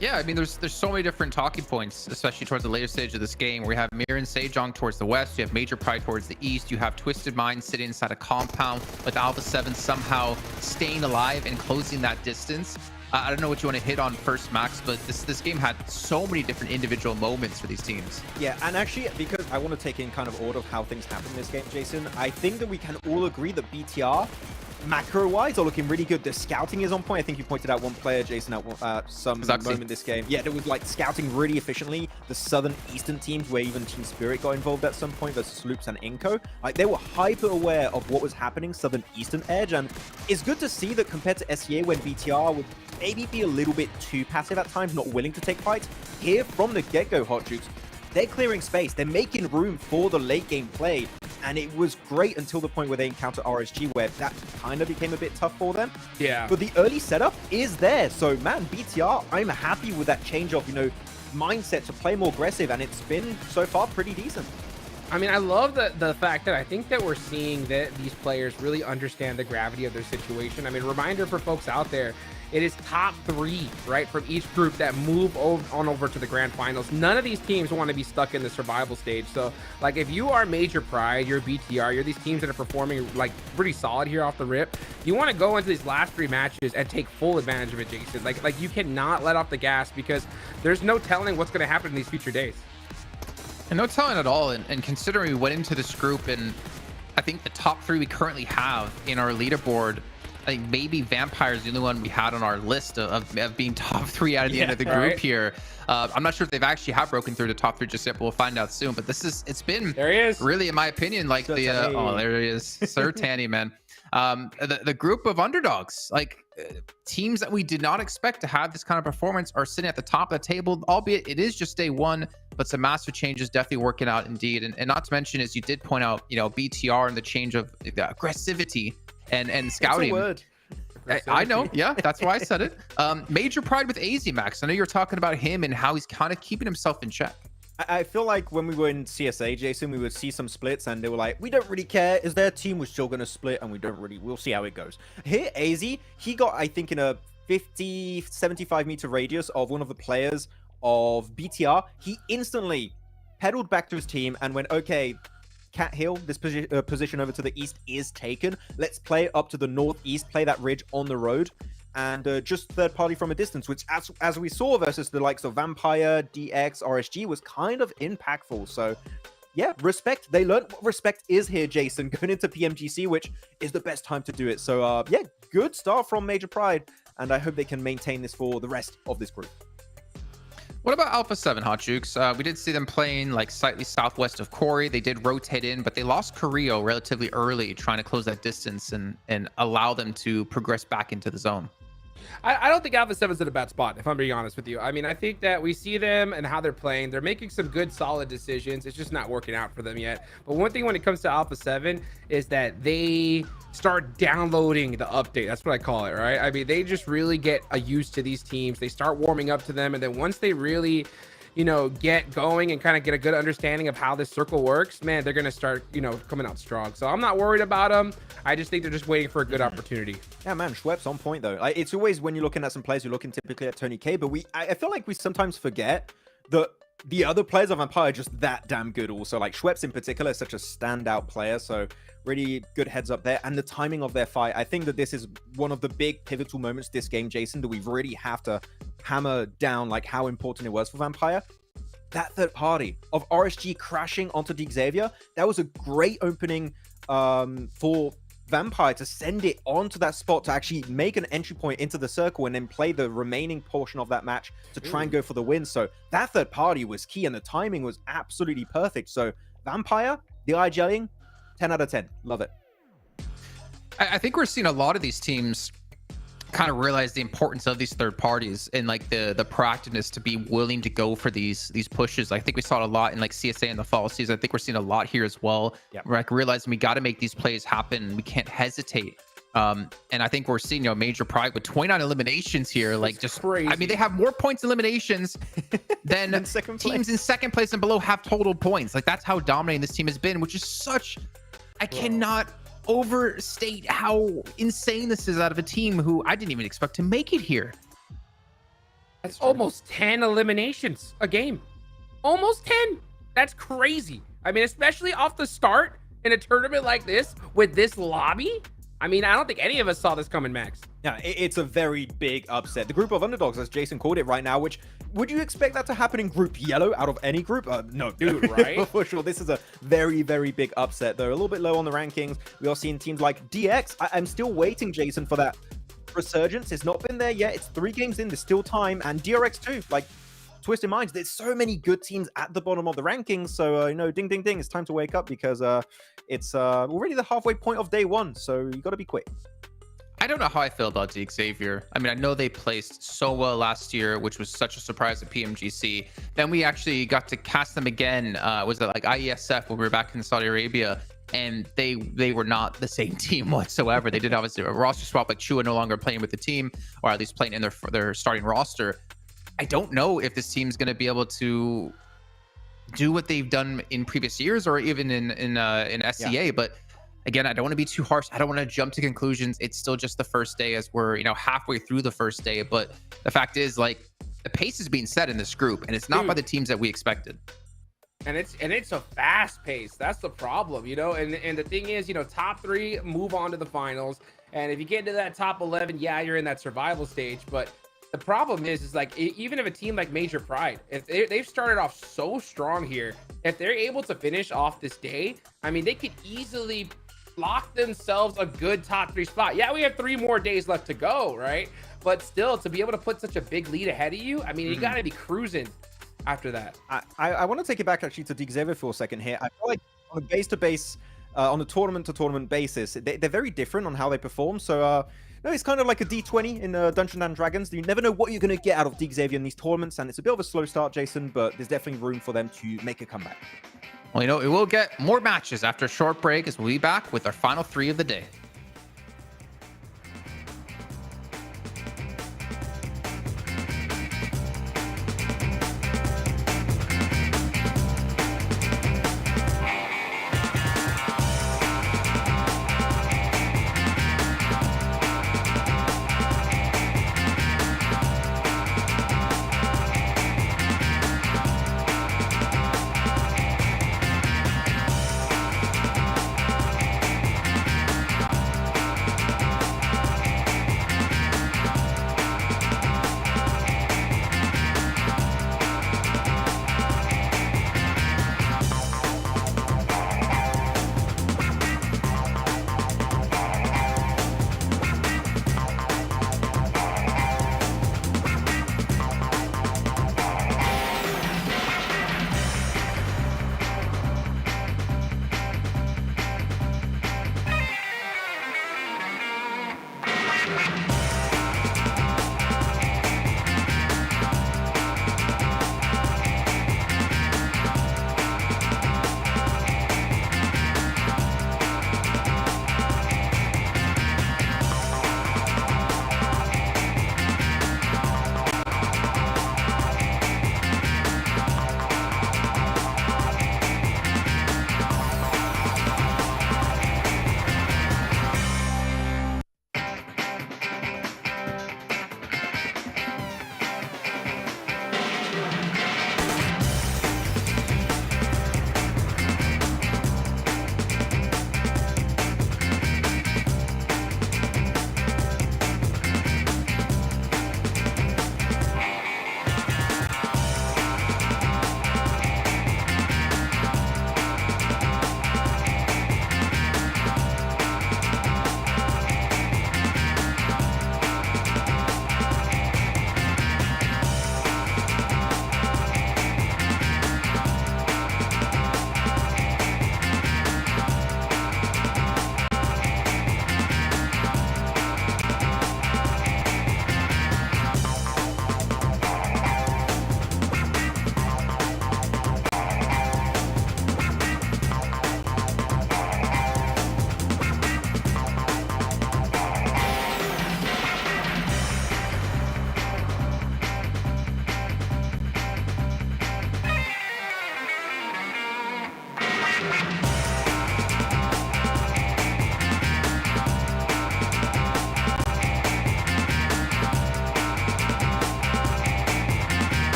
Yeah, I mean, there's so many different talking points, especially towards the later stage of this game, where you have Mir and Sejong towards the west, you have Major Pride towards the east, you have Twisted Minds sitting inside a compound with Alpha 7 somehow staying alive and closing that distance. I don't know what you want to hit on first, Max, but this game had so many different individual moments for these teams. Yeah, and actually, because I want to take in kind of order of how things happen in this game, Jason, I think that we can all agree that BTR, macro-wise, are looking really good. The scouting is on point. I think you pointed out one player, Jason, at some moment in this game. Yeah, there was like scouting really efficiently. The southern eastern teams, where even Team Spirit got involved at some point versus Loops and Inco, like they were hyper aware of what was happening southern eastern edge, and it's good to see that compared to SEA, when BTR would maybe be a little bit too passive at times, not willing to take fights, here from the get-go, Hot Jukes, they're clearing space. They're making room for the late game play. And it was great until the point where they encounter RSG, where that kind of became a bit tough for them. Yeah. But the early setup is there. So, man, BTR, I'm happy with that change of, mindset to play more aggressive. And it's been, so far, pretty decent. I mean, I love the fact that I think that we're seeing that these players really understand the gravity of their situation. I mean, reminder for folks out there, it is top 3, right, from each group that move on over to the Grand Finals. None of these teams want to be stuck in the survival stage. So, like, if you are Major Pride, you're BTR, you're these teams that are performing, like, pretty solid here off the rip, you want to go into these last 3 matches and take full advantage of it, Jason. Like you cannot let off the gas, because there's no telling what's going to happen in these future days. And no telling at all. And considering we went into this group, and I think the top 3 we currently have in our leaderboard, I think maybe Vampire is the only one we had on our list of being top 3 out of the end of the group here. I'm not sure if they've actually broken through the top 3 just yet, but we'll find out soon. But it's been there he is. Really, in my opinion, like there he is, Sir Tanny, man. The group of underdogs, like teams that we did not expect to have this kind of performance, are sitting at the top of the table, albeit it is just day 1, but some massive changes definitely working out indeed. And not to mention, as you did point out, BTR and the change of the aggressivity and scouting. It's a word. I know, yeah, that's why I said it. Major Pride with AZ, Max. I know you're talking about him and how he's kind of keeping himself in check. I feel like when we were in CSA, Jason, we would see some splits and they were like, we don't really care. Is their team? We're still going to split and we'll see how it goes. Here, AZ, he got, I think, in a 50, 75 meter radius of one of the players of BTR. He instantly pedaled back to his team and went, okay, Cat Hill, this position over to the east is taken. Let's play up to the northeast, play that ridge on the road. And just third party from a distance, which as we saw versus the likes of Vampire, DX, RSG, was kind of impactful. So yeah, respect. They learned what respect is here, Jason, going into PMGC, which is the best time to do it. So, yeah, good start from Major Pride, and I hope they can maintain this for the rest of this group. What about Alpha 7, Hot Jukes? We did see them playing like slightly southwest of Corey. They did rotate in, but they lost Carrillo relatively early, trying to close that distance and allow them to progress back into the zone. I don't think Alpha 7's in a bad spot, if I'm being honest with you. I mean, I think that we see them and how they're playing. They're making some good, solid decisions. It's just not working out for them yet. But one thing when it comes to Alpha 7 is that they start downloading the update. That's what I call it, right? I mean, they just really get used to these teams. They start warming up to them. And then once they really, you know, get going and kind of get a good understanding of how this circle works, man, they're going to start, you know, coming out strong. So I'm not worried about them. I just think they're just waiting for a good opportunity. Yeah, man, Schweppes on point, though. It's always when you're looking at some players, you're looking typically at Tony K, but I feel like we sometimes forget that the other players of Vampire are just that damn good also. Like, Schweppes in particular is such a standout player, so really good heads up there. And the timing of their fight, I think that this is one of the big pivotal moments this game, Jason, that we really have to hammer down, like, how important it was for Vampire. That third party of RSG crashing onto Dig Xavier, that was a great opening for Vampire to send it onto that spot to actually make an entry point into the circle and then play the remaining portion of that match to try and go for the win. So that third party was key and the timing was absolutely perfect. So Vampire, the eye gelling, 10 out of 10. Love it. I think we're seeing a lot of these teams kind of realize the importance of these third parties and like the proactiveness to be willing to go for these pushes. I think we saw it a lot in like CSA in the fall season. I think we're seeing a lot here as well. Yep. We're like realizing we got to make these plays happen. We can't hesitate. And I think we're seeing, you know, Major Pride with 29 eliminations here. Like, just crazy. I mean, they have more points eliminations than teams in second place and below have total points. Like, that's how dominating this team has been, which is such, I cannot overstate how insane this is out of a team who I didn't even expect to make it here. That's almost 10 eliminations a game. Almost 10. That's crazy. I mean, especially off the start in a tournament like this with this lobby. I mean, I don't think any of us saw this coming, Max. Yeah, it's a very big upset. The group of underdogs, as Jason called it right now, which would you expect that to happen in Group Yellow out of any group? No. Dude, right? For sure. This is a very, very big upset. They're a little bit low on the rankings. We are seeing teams like DX. I'm still waiting, Jason, for that resurgence. It's not been there yet. It's 3 games in. There's still time. And DRX too. Like, Twisted Minds, there's so many good teams at the bottom of the rankings. So, you know, ding, ding, ding. It's time to wake up because it's already the halfway point of day 1. So you got to be quick. I don't know how I feel about Dig Xavier. I mean, I know they placed so well last year, which was such a surprise at PMGC. Then we actually got to cast them again. Was it like IESF when we were back in Saudi Arabia? And they were not the same team whatsoever. They did obviously a roster swap, like Chua no longer playing with the team, or at least playing in their starting roster. I don't know if this team's going to be able to do what they've done in previous years or even in SCA. Yeah. But again, I don't want to be too harsh. I don't want to jump to conclusions. It's still just the first day as we're, you know, halfway through the first day. But the fact is, like, the pace is being set in this group, and it's not by the teams that we expected. And it's a fast pace. That's the problem, you know. And the thing is, you know, top 3 move on to the finals. And if you get into that top 11, yeah, you're in that survival stage. But the problem is like, even if a team like Major Pride, if they've started off so strong here, if they're able to finish off this day, I mean, they could easily lock themselves a good top 3 spot. Yeah, we have 3 more days left to go, right? But still, to be able to put such a big lead ahead of you, I mean, you got to be cruising after that. I want to take it back actually to Dig Xavier for a second here. I feel like on a base-to-base, on a tournament-to-tournament basis, they're very different on how they perform. So, no, it's kind of like a D20 in Dungeons and Dragons. You never know what you're going to get out of Dig Xavier in these tournaments, and it's a bit of a slow start, Jason, but there's definitely room for them to make a comeback. Well, you know, we will get more matches after a short break as we'll be back with our final 3 of the day.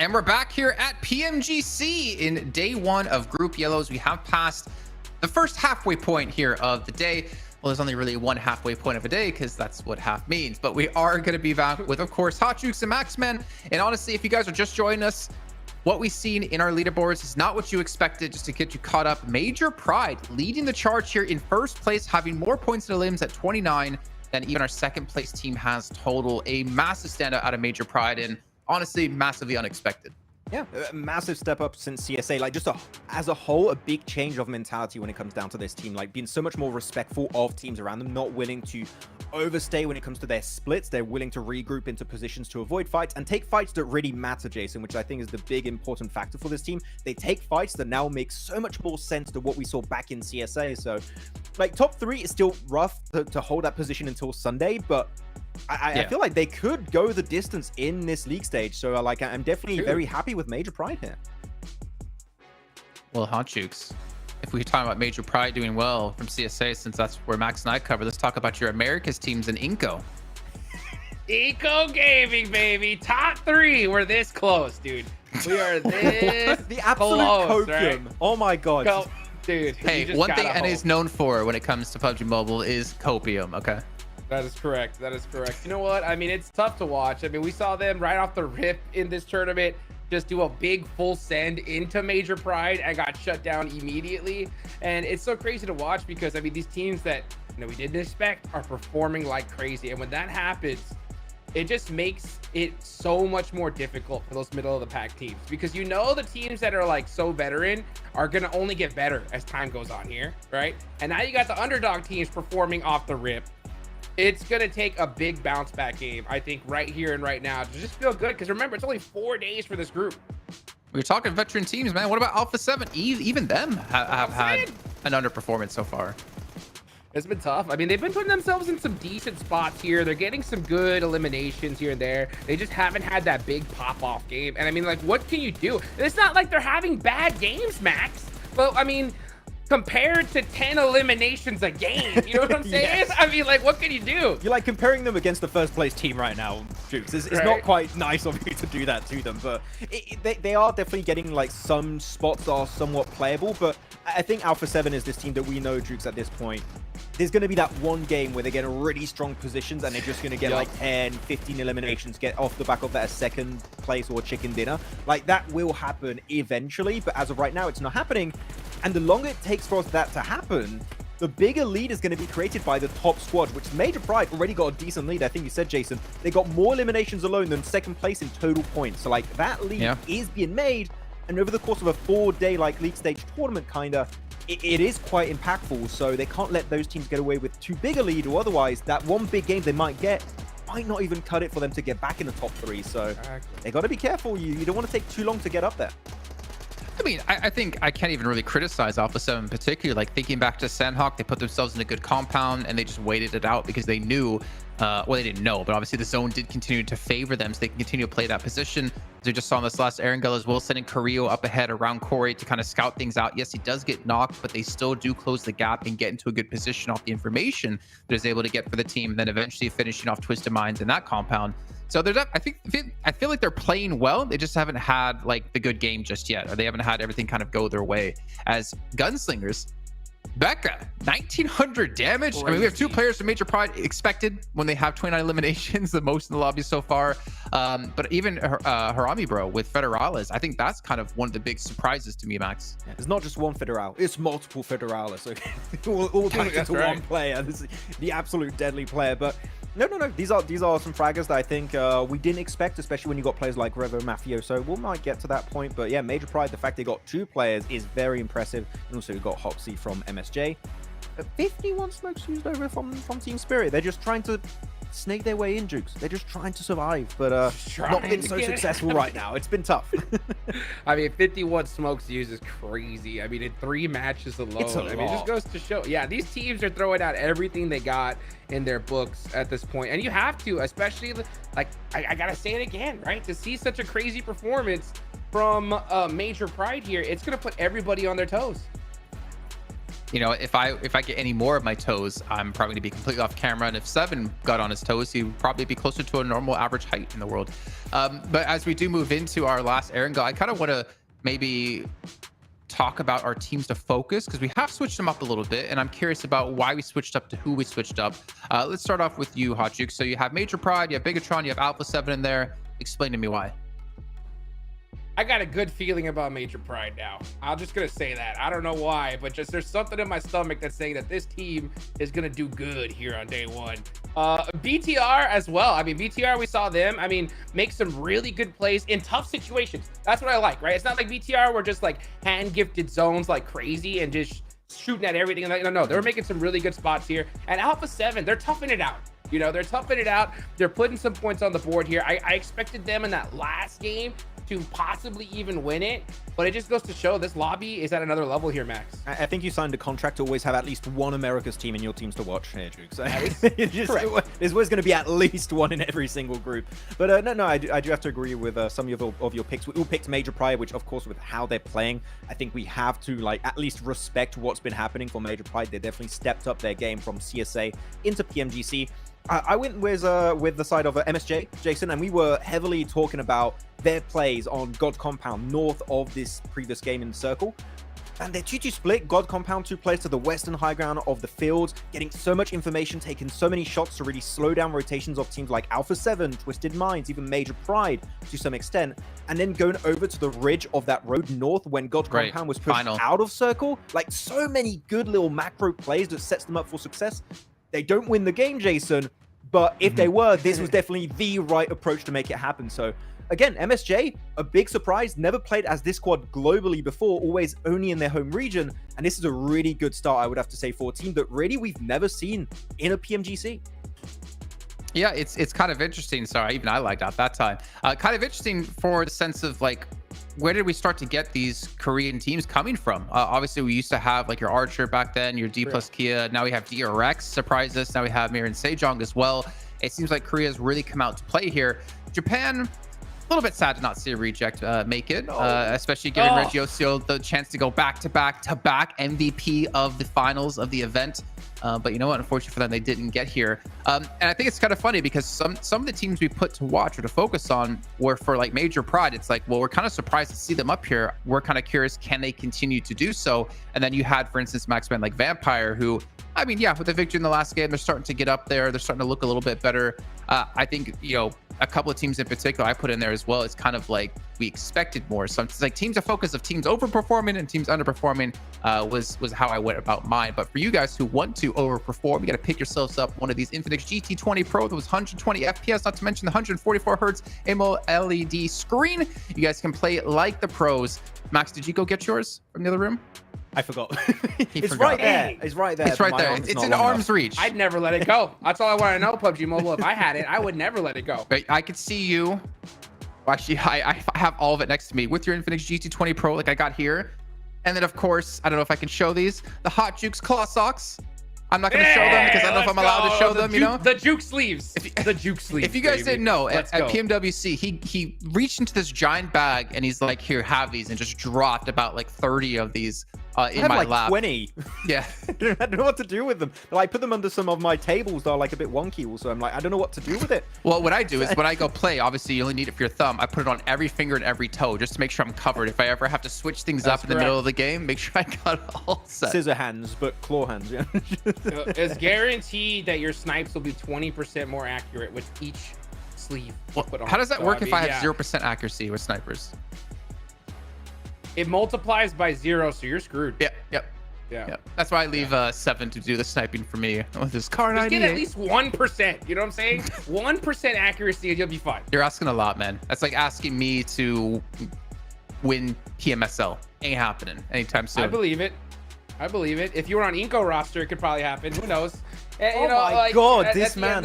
And we're back here at PMGC in day one of Group Yellows. We have passed the first halfway point here of the day. Well, there's only really one halfway point of a day because that's what half means. But we are going to be back with, of course, Hot Jukes and Maxman. And honestly, if you guys are just joining us, what we've seen in our leaderboards is not what you expected. Just to get you caught up, Major Pride leading the charge here in first place, having more points in the limbs at 29 than even our second place team has total. A massive standout out of Major Pride, and honestly, massively unexpected. Yeah, a massive step up since CSA. Like, just as a whole, a big change of mentality when it comes down to this team. Like, being so much more respectful of teams around them, not willing to overstay when it comes to their splits. They're willing to regroup into positions to avoid fights and take fights that really matter, Jason, which I think is the big important factor for this team. They take fights that now make so much more sense to what we saw back in CSA. So, like, top 3 is still rough to hold that position until Sunday, but I feel like they could go the distance in this league stage. So, like, I'm definitely very happy with Major Pride here. Well, Hot Jukes, if we're talking about Major Pride doing well from CSA, since that's where Max and I cover, let's talk about your Americas teams in Inco. Eco Gaming, baby. Top 3. We're this close, dude. We are this the absolute close, copium. right? Oh my god. Dude. Hey, one thing NA is known for when it comes to PUBG Mobile is copium, okay? That is correct. That is correct. You know what? I mean, it's tough to watch. I mean, we saw them right off the rip in this tournament just do a big full send into Major Pride and got shut down immediately. And it's so crazy to watch because, I mean, these teams that, you know, we didn't expect are performing like crazy. And when that happens, it just makes it so much more difficult for those middle of the pack teams, because you know the teams that are like so veteran are going to only get better as time goes on here, right? And now you got the underdog teams performing off the rip. It's going to take a big bounce back game, I think, right here and right now to just feel good. Because remember, it's only 4 days for this group. We're talking veteran teams, man. What about Alpha 7? Even them have had an underperformance so far. It's been tough. I mean, they've been putting themselves in some decent spots here. They're getting some good eliminations here and there. They just haven't had that big pop-off game. And I mean, like, what can you do? It's not like they're having bad games, Max. Well, I mean, compared to 10 eliminations a game, you know what I'm saying? Yes. I mean, like, what can you do? You're like comparing them against the first place team right now, Jukes. It's Right. not quite nice of you to do that to them, but they are definitely getting like some spots that are somewhat playable. But I think Alpha 7 is this team that we know, Jukes, at this point. There's going to be that one game where they get in really strong positions and they're just going to get like 10, 15 eliminations, get off the back of that second place or chicken dinner. Like, that will happen eventually, but as of right now, it's not happening. And the longer it takes for that to happen, the bigger lead is going to be created by the top squad, which Major Pride already got a decent lead. I think you said, Jason, they got more eliminations alone than second place in total points. So, like, that lead is being made. And over the course of a 4-day, like, league stage tournament, kind of, it is quite impactful. So they can't let those teams get away with too big a lead, or otherwise that one big game they might get might not even cut it for them to get back in the top 3. So they got to be careful. You don't want to take too long to get up there. I mean, I think I can't even really criticize Alpha 7 in particular. Like, thinking back to Sanhok, they put themselves in a good compound and they just waited it out because they knew, well, they didn't know, but obviously the zone did continue to favor them, so they can continue to play that position. As we just saw in this last Erangel as well, sending Carrillo up ahead around Corey to kind of scout things out. Yes, he does get knocked, but they still do close the gap and get into a good position off the information that is able to get for the team, and then eventually finishing off Twisted Minds in that compound. So there's, I feel like they're playing well. They just haven't had like the good game just yet, or they haven't had everything kind of go their way. As Gunslingers, Becca, 1900 damage. I mean, we have 2 players from Major Pride expected when they have 29 eliminations, the most in the lobby so far. But even Harami, bro, with Federales, I think that's kind of one of the big surprises to me, Max. Yeah, it's not just one Federal, it's multiple Federales. So all packed into one player. This is the absolute deadly player. But no. These are some fraggers that I think we didn't expect, especially when you got players like Revo Mafioso. We might get to that point, but yeah, Major Pride, the fact they got 2 players is very impressive. And also you got Hoxie from MSJ. 51 smokes used over from Team Spirit. They're just trying to snake their way in, Jukes. They're just trying to survive, but not been so successful right now. It's been tough. I mean, 51 smokes used is crazy. I mean, in 3 matches alone, I mean, it just goes to show. Yeah, these teams are throwing out everything they got in their books at this point, and you have to, especially like I gotta say it again, right? To see such a crazy performance from Major Pride here, it's gonna put everybody on their toes. you know, if I get any more of my toes, I'm probably gonna be completely off camera. And if Seven got on his toes, he would probably be closer to a normal average height in the world. But as we do move into our last Erangel, I kind of want to maybe talk about our teams to focus, because we have switched them up a little bit, and I'm curious about why we switched up to who we switched up. Let's start off with you, Hot Juke. So you have Major Pride, you have Bigatron, you have Alpha 7 in there. Explain to me why. I got a good feeling about Major Pride now. I'm just gonna say that. I don't know why, but just there's something in my stomach that's saying that this team is gonna do good here on day one. BTR as well. I mean, BTR, we saw them, I mean, make some really good plays in tough situations. That's what I like, right? It's not like BTR were just like hand gifted zones like crazy and just shooting at everything. No, they're making some really good spots here. And Alpha 7, they're toughing it out. You know, they're toughing it out. They're putting some points on the board here. I expected them in that last game to possibly even win it, but it just goes to show this lobby is at another level here, Max. I think you signed a contract to always have at least one America's team in your teams to watch here, Juke. So there's always going to be at least one in every single group. But I do have to agree with some of your picks. We all picked Major Pride, which of course with how they're playing, I think we have to like at least respect what's been happening for Major Pride. They definitely stepped up their game from CSA into PMGC. I went with the side of MSJ, Jason, and we were heavily talking about their plays on God Compound north of this previous game in the circle. And their 2-2 split, God Compound 2 players to the western high ground of the field, getting so much information, taking so many shots to really slow down rotations of teams like Alpha 7, Twisted Minds, even Major Pride to some extent, and then going over to the ridge of that road north when God Compound was pushed out of circle. Like so many good little macro plays that sets them up for success. They don't win the game, Jason, but if they were, this was definitely the right approach to make it happen. So again, MSJ, a big surprise, never played as this squad globally before, always only in their home region. And this is a really good start, I would have to say, for a team that really we've never seen in a PMGC. Yeah, it's kind of interesting. So even I liked out that time. Kind of interesting for the sense of like, where did we start to get these Korean teams coming from? Obviously, we used to have like your Archer back then, your D plus Kia. Now we have DRX surprise us. Now we have Mir and Sejong as well. It seems like Korea's really come out to play here. Japan, a little bit sad to not see a reject make it, especially giving Regiosio the chance to go back-to-back MVP of the finals of the event. But you know what? Unfortunately for them, they didn't get here. And I think it's kind of funny because some of the teams we put to watch or to focus on were for like Major Pride. It's like, well, we're kind of surprised to see them up here. We're kind of curious, can they continue to do so? And then you had, for instance, Max Man like Vampire, who, I mean, yeah, with the victory in the last game, they're starting to get up there. They're starting to look a little bit better. I think, you know, a couple of teams in particular I put in there as well. It's kind of like we expected more. So it's like teams, a focus of teams overperforming and teams underperforming was how I went about mine. But for you guys who want to overperform, you got to pick yourselves up one of these Infinix GT20 Pro that was 120 FPS, not to mention the 144 hertz AMOLED screen. You guys can play like the pros. Max, did you go get yours from the other room? I forgot. It's right there. It's right there. It's right there. It's in arm's reach. I'd never let it go. That's all I want to know, PUBG Mobile. If I had it, I would never let it go. But I could see you. Well, actually, I have all of it next to me with your Infinix GT20 Pro like I got here. And then, of course, I don't know if I can show these. The Hot Juke's claw socks. I'm not going to show them because I don't know if I'm allowed to show them, you know? The Juke sleeves. The Juke sleeves. If you guys didn't know, at PMWC, he reached into this giant bag and he's like, here, have these, and just dropped about like 30 of these in my lap. 20. Yeah. I don't know what to do with them. I put them under some of my tables that are like a bit wonky also. I'm like, I don't know what to do with it. Well, what I do is when I go play, obviously you only need it for your thumb. I put it on every finger and every toe just to make sure I'm covered. If I ever have to switch things up in the middle of the game, make sure I got it all set. Scissor hands, but claw hands. Yeah. It's guaranteed that your snipes will be 20% more accurate with each sleeve. Well, how does that work if I have 0% accuracy with snipers? It multiplies by 0, so you're screwed. Yeah. That's why I leave 7 to do the sniping for me with this card. Just get at least 1%. You know what I'm saying? 1% accuracy and you'll be fine. You're asking a lot, man. That's like asking me to win PMSL. Ain't happening anytime soon. I believe it. If you were on Inco roster, it could probably happen. Who knows? Oh my God, this man.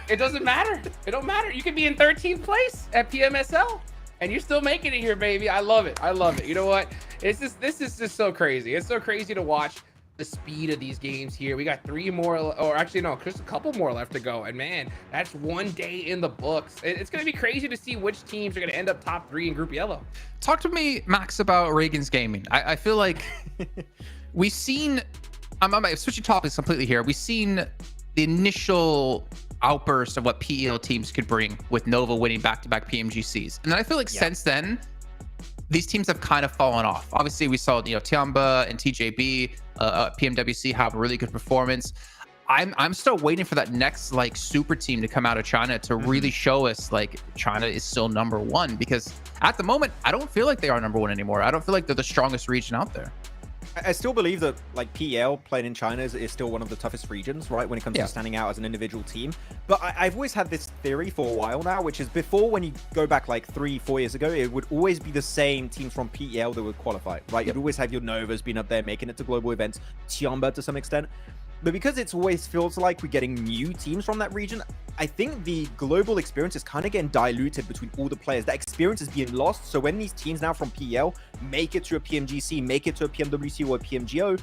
It doesn't matter. It don't matter. You could be in 13th place at PMSL. And you're still making it here, baby. I love it. You know what? This is just so crazy. It's so crazy to watch the speed of these games here. We got 3 more, or actually no, just a couple more left to go. And man, that's one day in the books. It's going to be crazy to see which teams are going to end up top 3 in Group Yellow. Talk to me, Max, about Reagan's Gaming. I feel like we've seen I'm switching topics completely here. We've seen the initial outburst of what PEL teams could bring with Nova winning back-to-back PMGCs, and then I feel like since then, these teams have kind of fallen off. Obviously, we saw Tiamba and TJB, PMWC have a really good performance. I'm still waiting for that next like super team to come out of China to really show us like China is still number one, because at the moment I don't feel like they are number one anymore. I don't feel like they're the strongest region out there. I still believe that like PL playing in China is still one of the toughest regions, right, when it comes to standing out as an individual team. But I've always had this theory for a while now, which is before, when you go back like 3-4 years ago, it would always be the same teams from PL that would qualify, right? You'd always have your Novas being up there making it to global events, Tiamba to some extent. But because it's always feels like we're getting new teams from that region, I think the global experience is kind of getting diluted between all the players. That experience is being lost. So when these teams now from PL make it to a PMGC, make it to a PMWC or a PMGO,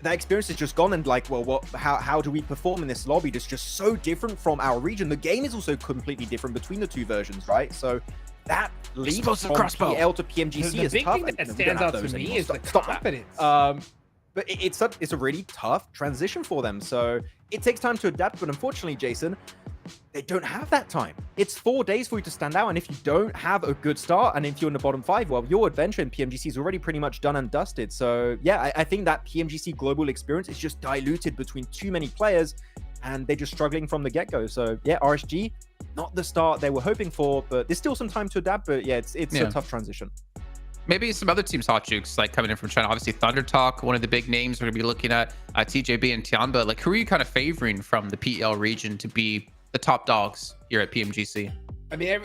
that experience is just gone. And like, well, how do we perform in this lobby that's just so different from our region? The game is also completely different between the two versions, right? So that leap from PL to PMGC The is big tough. thing that stands out to me is the confidence. But it's a really tough transition for them. So it takes time to adapt. But unfortunately, Jason, they don't have that time. It's 4 days for you to stand out. And if you don't have a good start, and if you're in the bottom 5, well, your adventure in PMGC is already pretty much done and dusted. So yeah, I think that PMGC global experience is just diluted between too many players, and they're just struggling from the get-go. So yeah, RSG, not the start they were hoping for, but there's still some time to adapt. But yeah, it's a tough transition. Maybe some other teams, Hot Jukes, like coming in from China. Obviously, Thunder Talk, one of the big names we're going to be looking at, TJB and Tiamba. Like, who are you kind of favoring from the PL region to be the top dogs here at PMGC? I mean,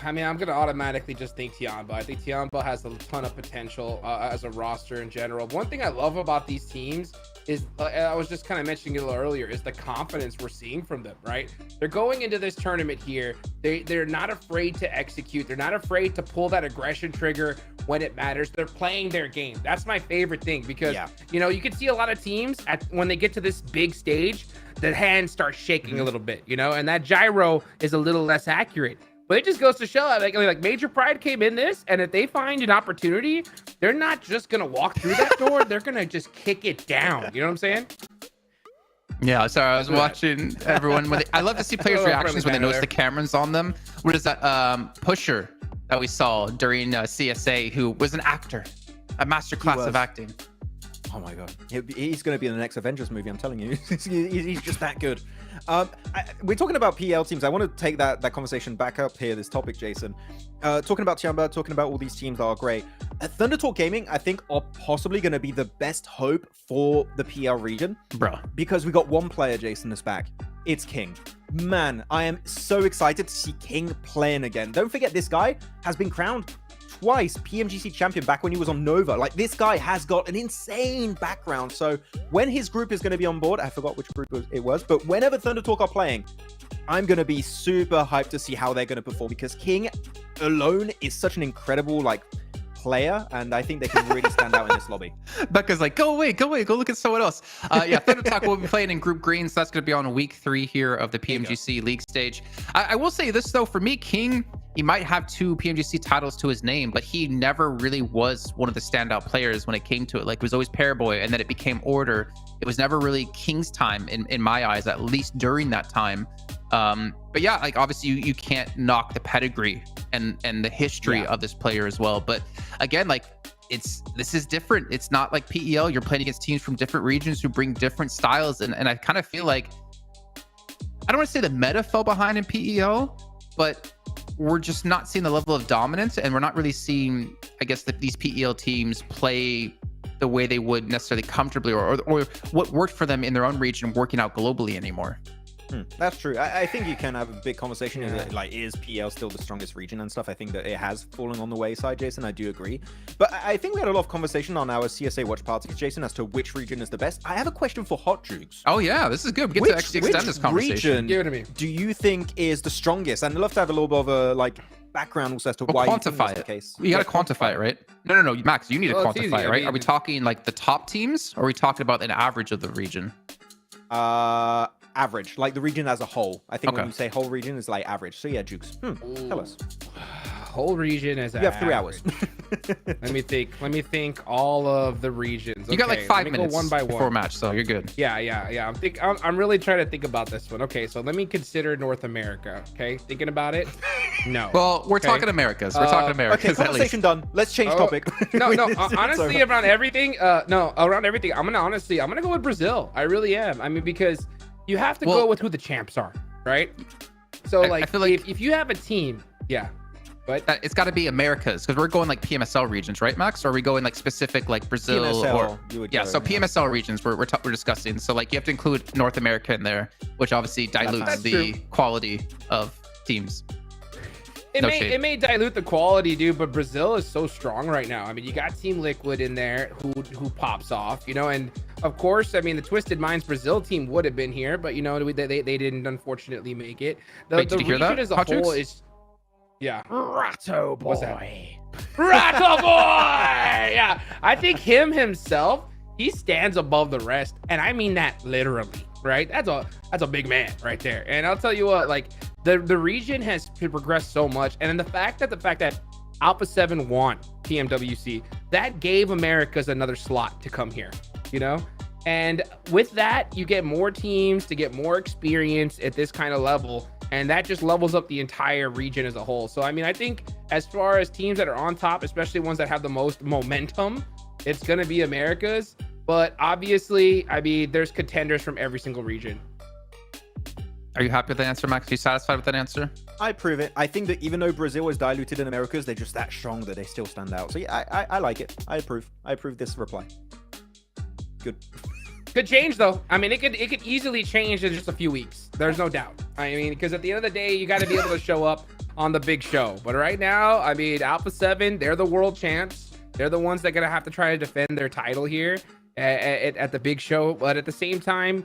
I'm going to automatically just think Tiamba. I think Tiamba has a ton of potential as a roster in general. One thing I love about these teams is, I was just kind of mentioning it a little earlier, is the confidence we're seeing from them, right? They're going into this tournament here. They're not afraid to execute. They're not afraid to pull that aggression trigger when it matters. They're playing their game. That's my favorite thing, because, you can see a lot of teams when they get to this big stage, the hands start shaking a little bit, and that gyro is a little less accurate. But it just goes to show, like Major Pride came in this, and if they find an opportunity, they're not just gonna walk through that door. They're gonna just kick it down. You know what I'm saying? Yeah, sorry, I was watching everyone. I love to see players' reactions when they notice the cameras on them. What is that? Pusher that we saw during CSA, who was an actor, a master class of acting. Oh my god, he's going to be in the next Avengers movie. I'm telling you, he's just that good. We're talking about PL teams. I want to take that conversation back up here. This topic, Jason, talking about Tiamba, talking about all these teams that are great. Thunder Talk Gaming, I think, are possibly going to be the best hope for the PL region, bro, because we got one player, Jason, that's back. It's King. Man, I am so excited to see King playing again. Don't forget, this guy has been crowned twice PMGC champion back when he was on Nova. Like, this guy has got an insane background. So when his group is going to be on board, I forgot which group it was, but whenever Thunder Talk are playing, I'm going to be super hyped to see how they're going to perform, because King alone is such an incredible player, and I think they can really stand out in this lobby. Becca's like, go away, go look at someone else. Thunder Talk will be playing in Group Green, so that's going to be on week 3 here of the PMGC League stage. I will say this though, for me, King, he might have 2 PMGC titles to his name, but he never really was one of the standout players when it came to it. Like, it was always Paraboy, and then it became Order. It was never really King's time in my eyes, at least during that time. But yeah, like, obviously you can't knock the pedigree and the history of this player as well. But again, like, this is different. It's not like PEL. You're playing against teams from different regions who bring different styles. And I kind of feel like, I don't want to say the meta fell behind in PEL, but we're just not seeing the level of dominance, and we're not really seeing, I guess, that these PEL teams play the way they would necessarily comfortably, or what worked for them in their own region working out globally anymore. That's true. I think you can have a big conversation. Is PL still the strongest region and stuff? I think that it has fallen on the wayside, Jason. I do agree. But I think we had a lot of conversation on our CSA watch parties, Jason, as to which region is the best. I have a question for Hot Jukes. Oh yeah, this is good. We get to actually extend this conversation. Give it to me. Do you think is the strongest? And I'd love to have a little bit of a background also as to why quantify you think that's the it. case. You got to quantify it, right? No, Max, you need to quantify it, right? Are we talking like the top teams, or are we talking about an average of the region? Average, like the region as a whole. I think when you say whole region is like average. So yeah, Jukes, tell us. whole region is. You have 3 hours. Let me think. All of the regions. You got like Okay, 5 let me minutes go one by before one. match, so you're good. Yeah. I'm really trying to think about this one. Okay, so let me consider North America. Okay, thinking about it. No. Well, we're Okay. talking Americas. We're talking Americas. Okay, at least. conversation done. Let's change Oh, topic. No, It's honestly, over. around everything. Around everything. I'm gonna go with Brazil. I really am. I mean, because you have to go with who the champs are, right? So I feel like if you have a team, yeah. But it's got to be Americas because we're going like PMSL regions, right, Max? Or are we going like specific like Brazil PMSL, or you would yeah? go, So yeah. PMSL regions we're discussing. So like you have to include North America in there, which obviously dilutes That's the true. quality of teams. It No may shade. it may dilute the quality, dude, but Brazil is so strong right now. I mean, you got Team Liquid in there who pops off, you know, and of course, I mean, the Twisted Minds Brazil team would have been here, but you know, they didn't unfortunately make it. Wait, did you hear region that, as a Hot whole Chicks? is Ratto boy. What's that? Ratto boy. Yeah, I think himself, he stands above the rest, and I mean that literally, right? That's a big man right there. And I'll tell you what, like the region has progressed so much, and then the fact that Alpha 7 won PMWC, that gave Americas another slot to come here, you know. And with that, you get more teams to get more experience at this kind of level, and that just levels up the entire region as a whole. So I mean, I think as far as teams that are on top, especially ones that have the most momentum, it's gonna be Americas. But obviously, I mean, there's contenders from every single region. Are you happy with the answer, Max? Are you satisfied with that answer? I prove it. I think that even though Brazil is diluted in Americas, they're just that strong that they still stand out. So yeah, I like it. I approve this reply. Good. Could change though. I mean, it could easily change in just a few weeks. There's no doubt. I mean, because at the end of the day, you got to be able to show up on the big show. But right now, I mean, Alpha 7, they're the world champs. They're the ones that are gonna have to try to defend their title here at the big show. But at the same time,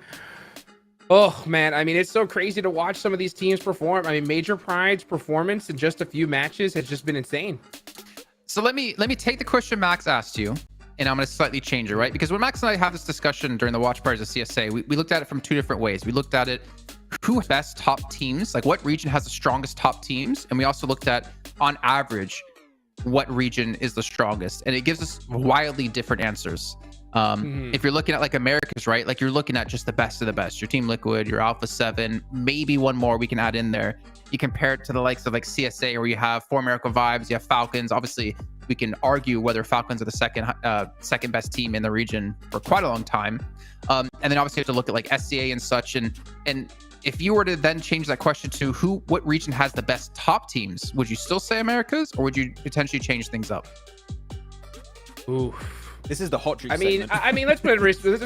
oh man, I mean, it's so crazy to watch some of these teams perform. I mean, Major Pride's performance in just a few matches has just been insane. So let me take the question Max asked you, and I'm going to slightly change it, right? Because when Max and I have this discussion during the watch parties of CSA, we looked at it from 2 different ways. We looked at it, who has best top teams, like what region has the strongest top teams, and we also looked at, on average, what region is the strongest, and it gives us wildly different answers. If you're looking at like Americas, right? Like you're looking at just the best of the best. Your Team Liquid, your Alpha 7, maybe one more we can add in there. You compare it to the likes of like CSA, where you have For America Vibes, you have Falcons. Obviously, we can argue whether Falcons are the second best team in the region for quite a long time. And then obviously you have to look at like SCA and such. And if you were to then change that question to what region has the best top teams, would you still say Americas, or would you potentially change things up? Ooh. This is the hot juice. I mean, segment.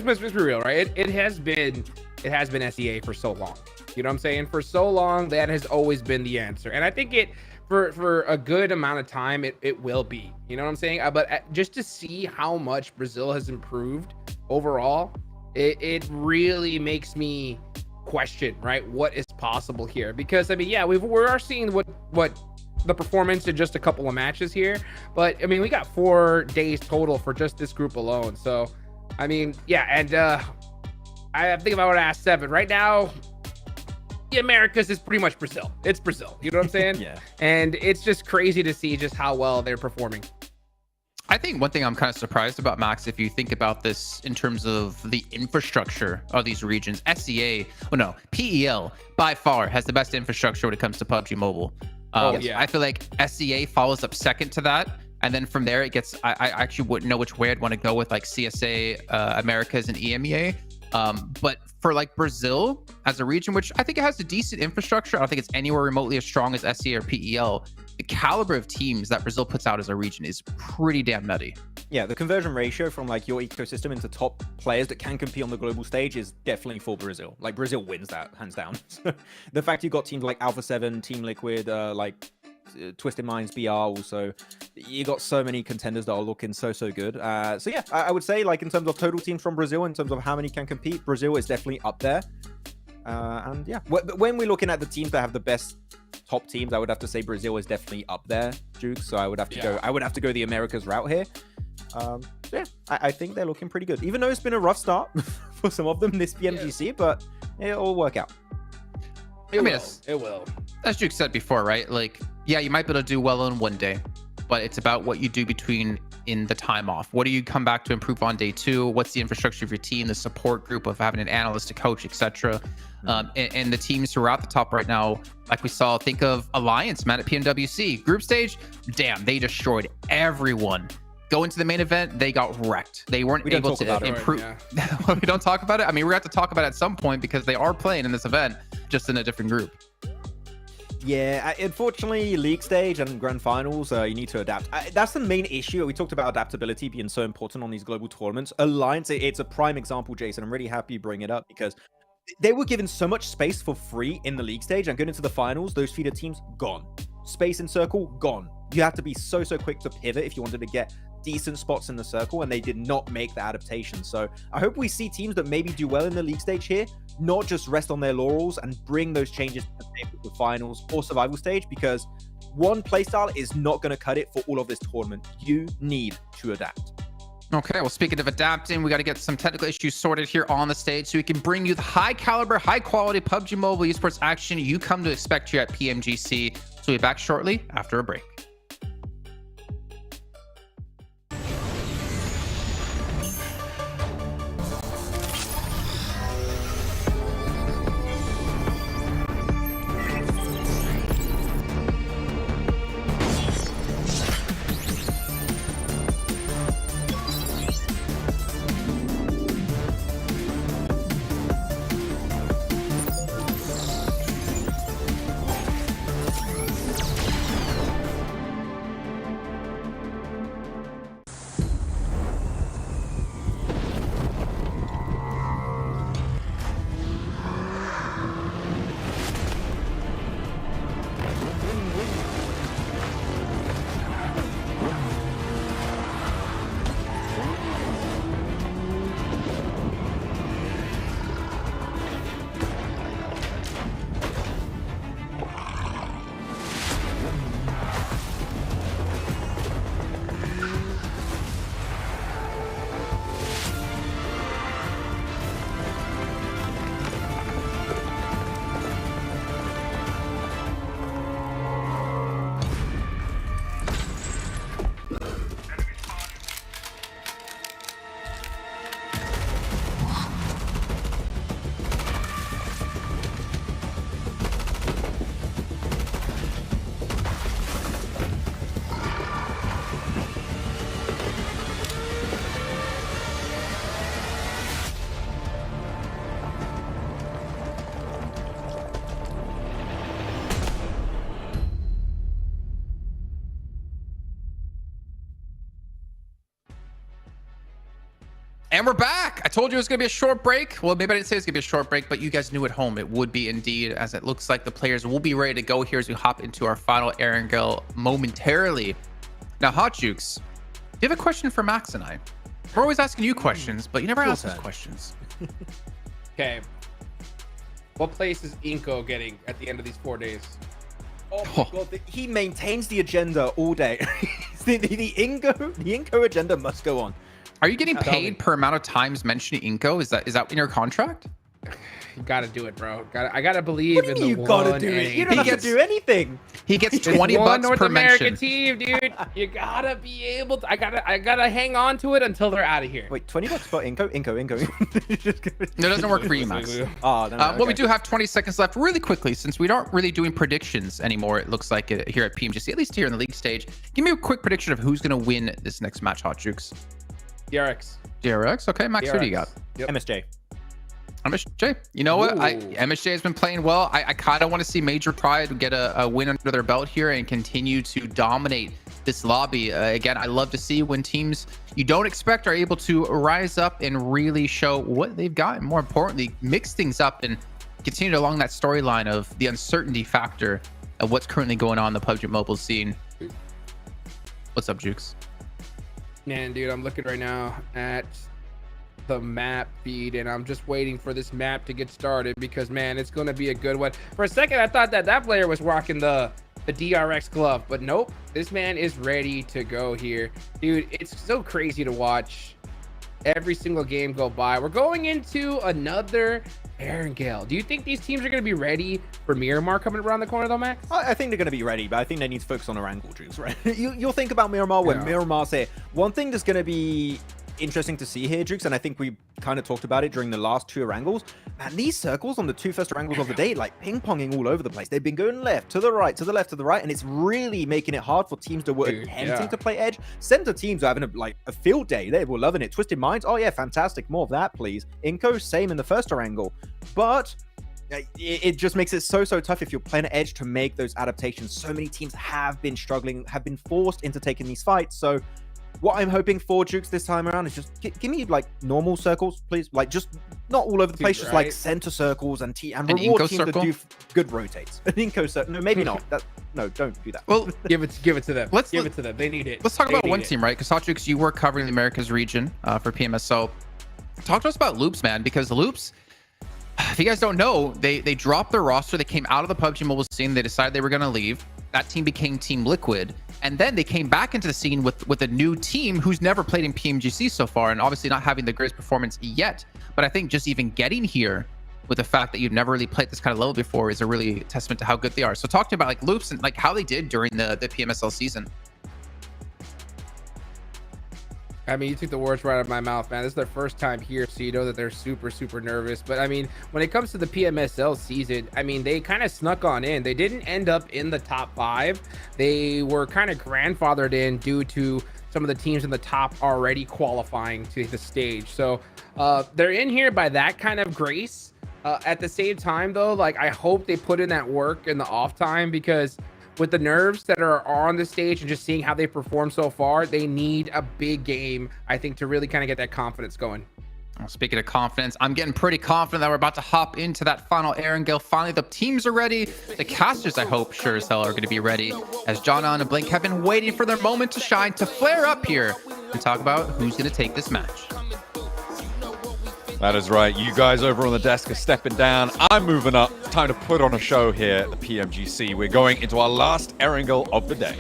let's be real, right? It has been SEA for so long. You know what I'm saying? For so long, that has always been the answer, and I think for a good amount of time, it will be. You know what I'm saying? But just to see how much Brazil has improved overall, it really makes me question, right, what is possible here? Because I mean, yeah, we are seeing what the performance in just a couple of matches here, but I mean, we got 4 days total for just this group alone. So I mean, yeah, and I think if I were to ask 7 right now, the Americas is pretty much Brazil. It's Brazil, you know what I'm saying? Yeah. And it's just crazy to see just how well they're performing. I think one thing I'm kind of surprised about, Max, if you think about this in terms of the infrastructure of these regions, PEL by far has the best infrastructure when it comes to PUBG Mobile. Yeah. I feel like SCA follows up second to that. And then from there, it gets, I actually wouldn't know which way I'd want to go with like CSA, Americas, and EMEA. But for like Brazil as a region, which I think it has a decent infrastructure, I don't think it's anywhere remotely as strong as SCA or PEL. The caliber of teams that Brazil puts out as a region is pretty damn nutty. Yeah, the conversion ratio from like your ecosystem into top players that can compete on the global stage is definitely for Brazil. Like Brazil wins that hands down. The fact you got teams like Alpha 7, Team Liquid, Twisted Minds, BR also, you got so many contenders that are looking so good. So yeah, I would say like in terms of total teams from Brazil, in terms of how many can compete, Brazil is definitely up there. And yeah, when we're looking at the teams that have the best top teams, I would have to say Brazil is definitely up there, Duke. So I would have to go the Americas route here. Yeah, I think they're looking pretty good, even though it's been a rough start for some of them this PMGC, but it'll work out. It mean, will. It will. As Duke said before, right? Like, yeah, you might be able to do well in one day, but it's about what you do between in the time off. What do you come back to improve on day 2? What's the infrastructure of your team, the support group of having an analyst, a coach, etc. And the teams who are at the top right now, like we saw, think of Alliance, man, at PMWC group stage. Damn, they destroyed everyone. Go into the main event, they got wrecked. They weren't able to improve. We don't talk about it. I mean, we're going to have to talk about it at some point because they are playing in this event, just in a different group. Yeah, unfortunately, league stage and grand finals, you need to adapt. That's the main issue. We talked about adaptability being so important on these global tournaments. Alliance, it's a prime example, Jason. I'm really happy you bring it up because they were given so much space for free in the league stage, and going into the finals, those feeder teams, gone. Space in circle, gone. You have to be so quick to pivot if you wanted to get decent spots in the circle, and they did not make the adaptation. So I hope we see teams that maybe do well in the league stage here, not just rest on their laurels and bring those changes to the finals or survival stage, because one playstyle is not going to cut it for all of this tournament. You need to adapt. Okay, well, speaking of adapting, we got to get some technical issues sorted here on the stage so we can bring you the high caliber, high quality PUBG Mobile esports action you come to expect here at PMGC. So we'll be back shortly after a break. And we're back. I told you it was going to be a short break. Well, maybe I didn't say it was going to be a short break, but you guys knew at home it would be indeed, as it looks like the players will be ready to go here as we hop into our final Erangel momentarily. Now, Hot Jukes, do you have a question for Max and I? We're always asking you questions, but you never ask us questions. Okay. What place is Inko getting at the end of these 4 days? Oh my god, he maintains the agenda all day. the Inko agenda must go on. Are you getting paid per amount of times mentioning Inko? Is that in your contract? You gotta do it, bro. I gotta believe in the you gotta do it. You don't have to do anything. He gets 20 bucks North per American mention. team, dude. You gotta be able to. I gotta hang on to it until they're out of here. Wait, 20 bucks for Inko? No, it doesn't work for you, Max. Oh, no, Well, we do have 20 seconds left. Really quickly, since we aren't really doing predictions anymore, it looks like here at PMGC, at least here in the league stage. Give me a quick prediction of who's going to win this next match, Hot Jukes. DRX. DRX? Okay, Max, DRX. who do you got? Yep. MSJ. MSJ. You know what? MSJ has been playing well. I kind of want to see Major Pride get a win under their belt here and continue to dominate this lobby. Again, I love to see when teams you don't expect are able to rise up and really show what they've got, and more importantly, mix things up and continue along that storyline of the uncertainty factor of what's currently going on in the PUBG Mobile scene. What's up, Jukes? Man, dude, I'm looking right now at the map feed, and I'm just waiting for this map to get started because, man, it's going to be a good one. For a second, I thought that player was rocking the DRX glove, but nope, this man is ready to go here. Dude, it's so crazy to watch every single game go by. We're going into another Erangel. Do you think these teams are going to be ready for Miramar coming around the corner, though, Max? I think they're going to be ready, but I think they need to focus on Erangel, Juice, right? You'll think about Miramar when Miramar's here. One thing that's going to be interesting to see here, Jukes, and I think we kind of talked about it during the last 2 Erangels. Man, these circles on the 2 first Erangels of the day, like ping-ponging all over the place. They've been going left, to the right, to the left, to the right, and it's really making it hard for teams that were attempting to play Edge. Center teams are having a field day. They were loving it. Twisted Minds, oh yeah, fantastic. More of that, please. Inko, same in the first Erangel. But it just makes it so tough if you're playing an Edge to make those adaptations. So many teams have been struggling, have been forced into taking these fights. So what I'm hoping for, Jukes, this time around is just give me like normal circles, please. Like just not all over the place, just like center circles and reward teams that do good rotates. An Inko circle, no, maybe not. No, don't do that. Well, give it to them. Give it to them. They need it. Let's talk about one team, right? Because Jukes, you were covering the Americas region for PMSO. Talk to us about Loops, man, because Loops, if you guys don't know, they dropped their roster. They came out of the PUBG Mobile scene. They decided they were going to leave. That team became Team Liquid. And then they came back into the scene with a new team who's never played in PMGC so far, and obviously not having the greatest performance yet. But I think just even getting here with the fact that you've never really played this kind of level before is a really testament to how good they are. So talk to me about like Loops and like how they did during the PMSL season. I mean, you took the words right out of my mouth, man. This is their first time here, so you know that they're super nervous. But I mean, when it comes to the PMSL season, I mean, they kind of snuck on in. They didn't end up in the top 5. They were kind of grandfathered in due to some of the teams in the top already qualifying to the stage. So they're in here by that kind of grace. At the same time, though, like I hope they put in that work in the off time, because with the nerves that are on the stage and just seeing how they perform so far, they need a big game, I think, to really kind of get that confidence going. Well, speaking of confidence, I'm getting pretty confident that we're about to hop into that final Erangel. Finally, the teams are ready. The casters, I hope, sure as hell are going to be ready, as John and Blink have been waiting for their moment to shine, to flare up here and talk about who's going to take this match. That is right. You guys over on the desk are stepping down. I'm moving up. It's time to put on a show here at the PMGC. We're going into our last Erangel of the day.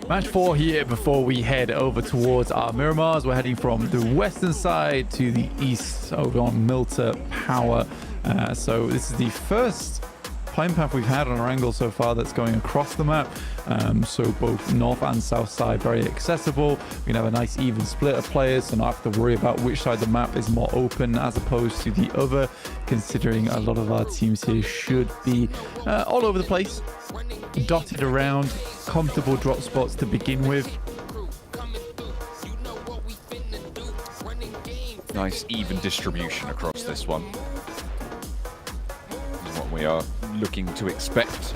Match 4 here before we head over towards our Miramars. We're heading from the western side to the east over on Milter Power. So this is the first playing path we've had on Erangel so far that's going across the map. So both north and south side very accessible. We can have a nice even split of players, so not have to worry about which side the map is more open as opposed to the other, considering a lot of our teams here should be all over the place, dotted around, comfortable drop spots to begin with. Nice even distribution across this one. This is what we are looking to expect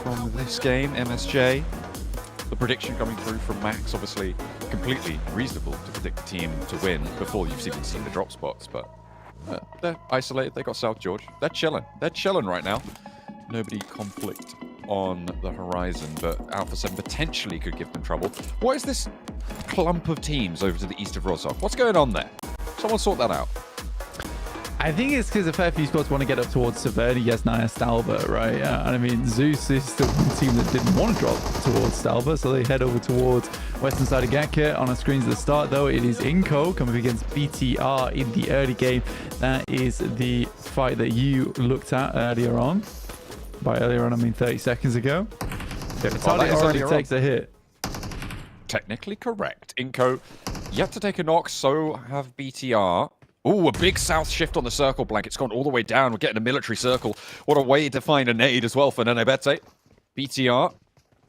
from this game, MSJ. The prediction coming through from Max, obviously completely reasonable to predict the team to win before you've even seen the drop spots, but they're isolated. They got South George. They're chilling. They're chilling right now. Nobody conflict on the horizon, but Alpha 7 potentially could give them trouble. What is this clump of teams over to the east of Rostov? What's going on there? Someone sort that out. I think it's because a fair few squads want to get up towards Severny, Yesnaya, Stalbert, right? And I mean, Zeus is the one team that didn't want to drop towards Stalbert, so they head over towards western side of Gatka. On our screens at the start, though, it is Inko coming against BTR in the early game. That is the fight that you looked at earlier on. By earlier on, I mean 30 seconds ago. Vitaly already takes a hit. Technically correct. Inko yet to take a knock, so have BTR. Ooh, a big south shift on the circle blank. It's gone all the way down. We're getting a military circle. What a way to find a nade as well for Nenebete. BTR,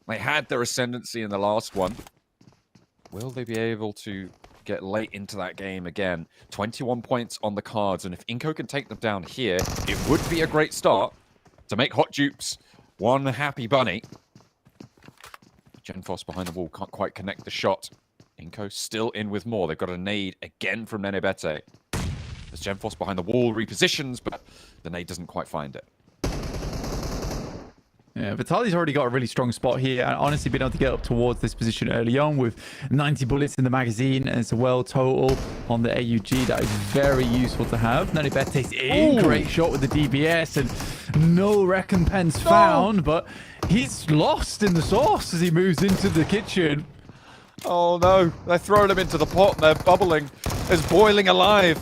they had their ascendancy in the last one. Will they be able to get late into that game again? 21 points on the cards, and if Inko can take them down here, it would be a great start to make Hot Dupes one happy bunny. Genfos behind the wall can't quite connect the shot. Inko still in with more. They've got a nade again from Nenebete. As Genfos behind the wall repositions, but the nade doesn't quite find it. Yeah, Vitaly's already got a really strong spot here, and honestly been able to get up towards this position early on with 90 bullets in the magazine as well total on the AUG. That is very usul to have. Nenebete's in, great shot with the DBS, and no recompense found, but he's lost in the sauce as he moves into the kitchen. Oh no, they're throwing him into the pot and they're bubbling. It's boiling alive.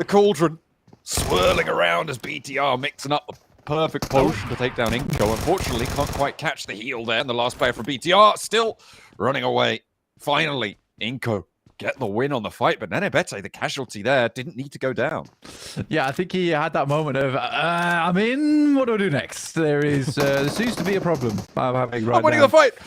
the cauldron, swirling around as BTR mixing up the perfect potion to take down Inko. Unfortunately, can't quite catch the heal there. And the last player from BTR still running away. Finally, Inko get the win on the fight, but Nenebete, the casualty there, didn't need to go down. Yeah, I think he had that moment of, I'm in, what do I do next? There seems to be a problem I'm having right I'm winning now. the fight!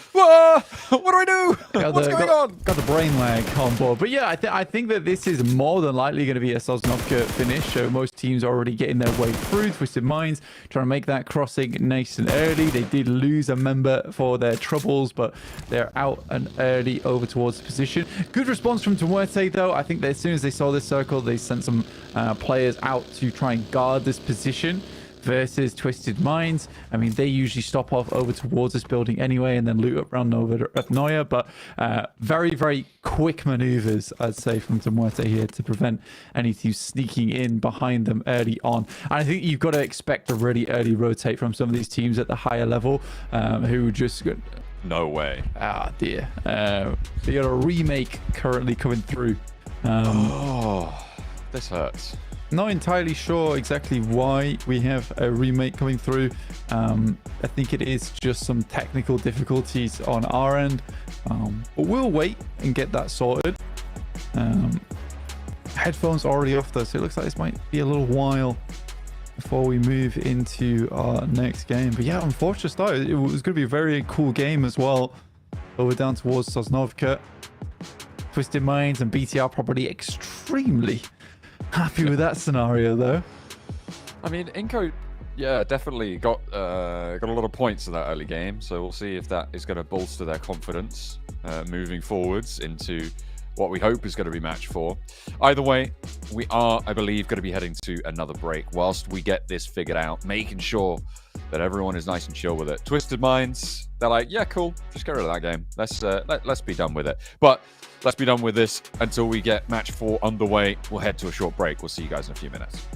What do I do? What's going on? Got the brain lag on board. But yeah, I think that this is more than likely going to be a Sosnovka finish. So most teams are already getting their way through. Twisted Minds trying to make that crossing nice and early. They did lose a member for their troubles, but they're out and early over towards the position. Good response from Muerte, though. I think that as soon as they saw this circle, they sent some players out to try and guard this position versus Twisted Minds. I mean, they usually stop off over towards this building anyway and then loot up around over at Noya, but very, very quick maneuvers, I'd say, from Muerte here to prevent any teams sneaking in behind them early on. And I think you've got to expect a really early rotate from some of these teams at the higher level who just... No way. Ah, dear. They got a remake currently coming through. This hurts. Not entirely sure exactly why we have a remake coming through. I think it is just some technical difficulties on our end. But we'll wait and get that sorted. Headphones already off though, so it looks like this might be a little while before we move into our next game. But yeah, unfortunate start. It was going to be a very cool game as well. Over down towards Sosnovka. Twisted Minds and BTR probably extremely happy with that scenario though. I mean, Inko, yeah, definitely got a lot of points in that early game. So we'll see if that is going to bolster their confidence moving forwards into what we hope is going to be match 4. Either way, we are, I believe, going to be heading to another break whilst we get this figured out, making sure that everyone is nice and chill with it. Twisted Minds, they're like, yeah, cool, just get rid of that game. Let's be done with it. But let's be done with this until we get match 4 underway. We'll head to a short break. We'll see you guys in a few minutes.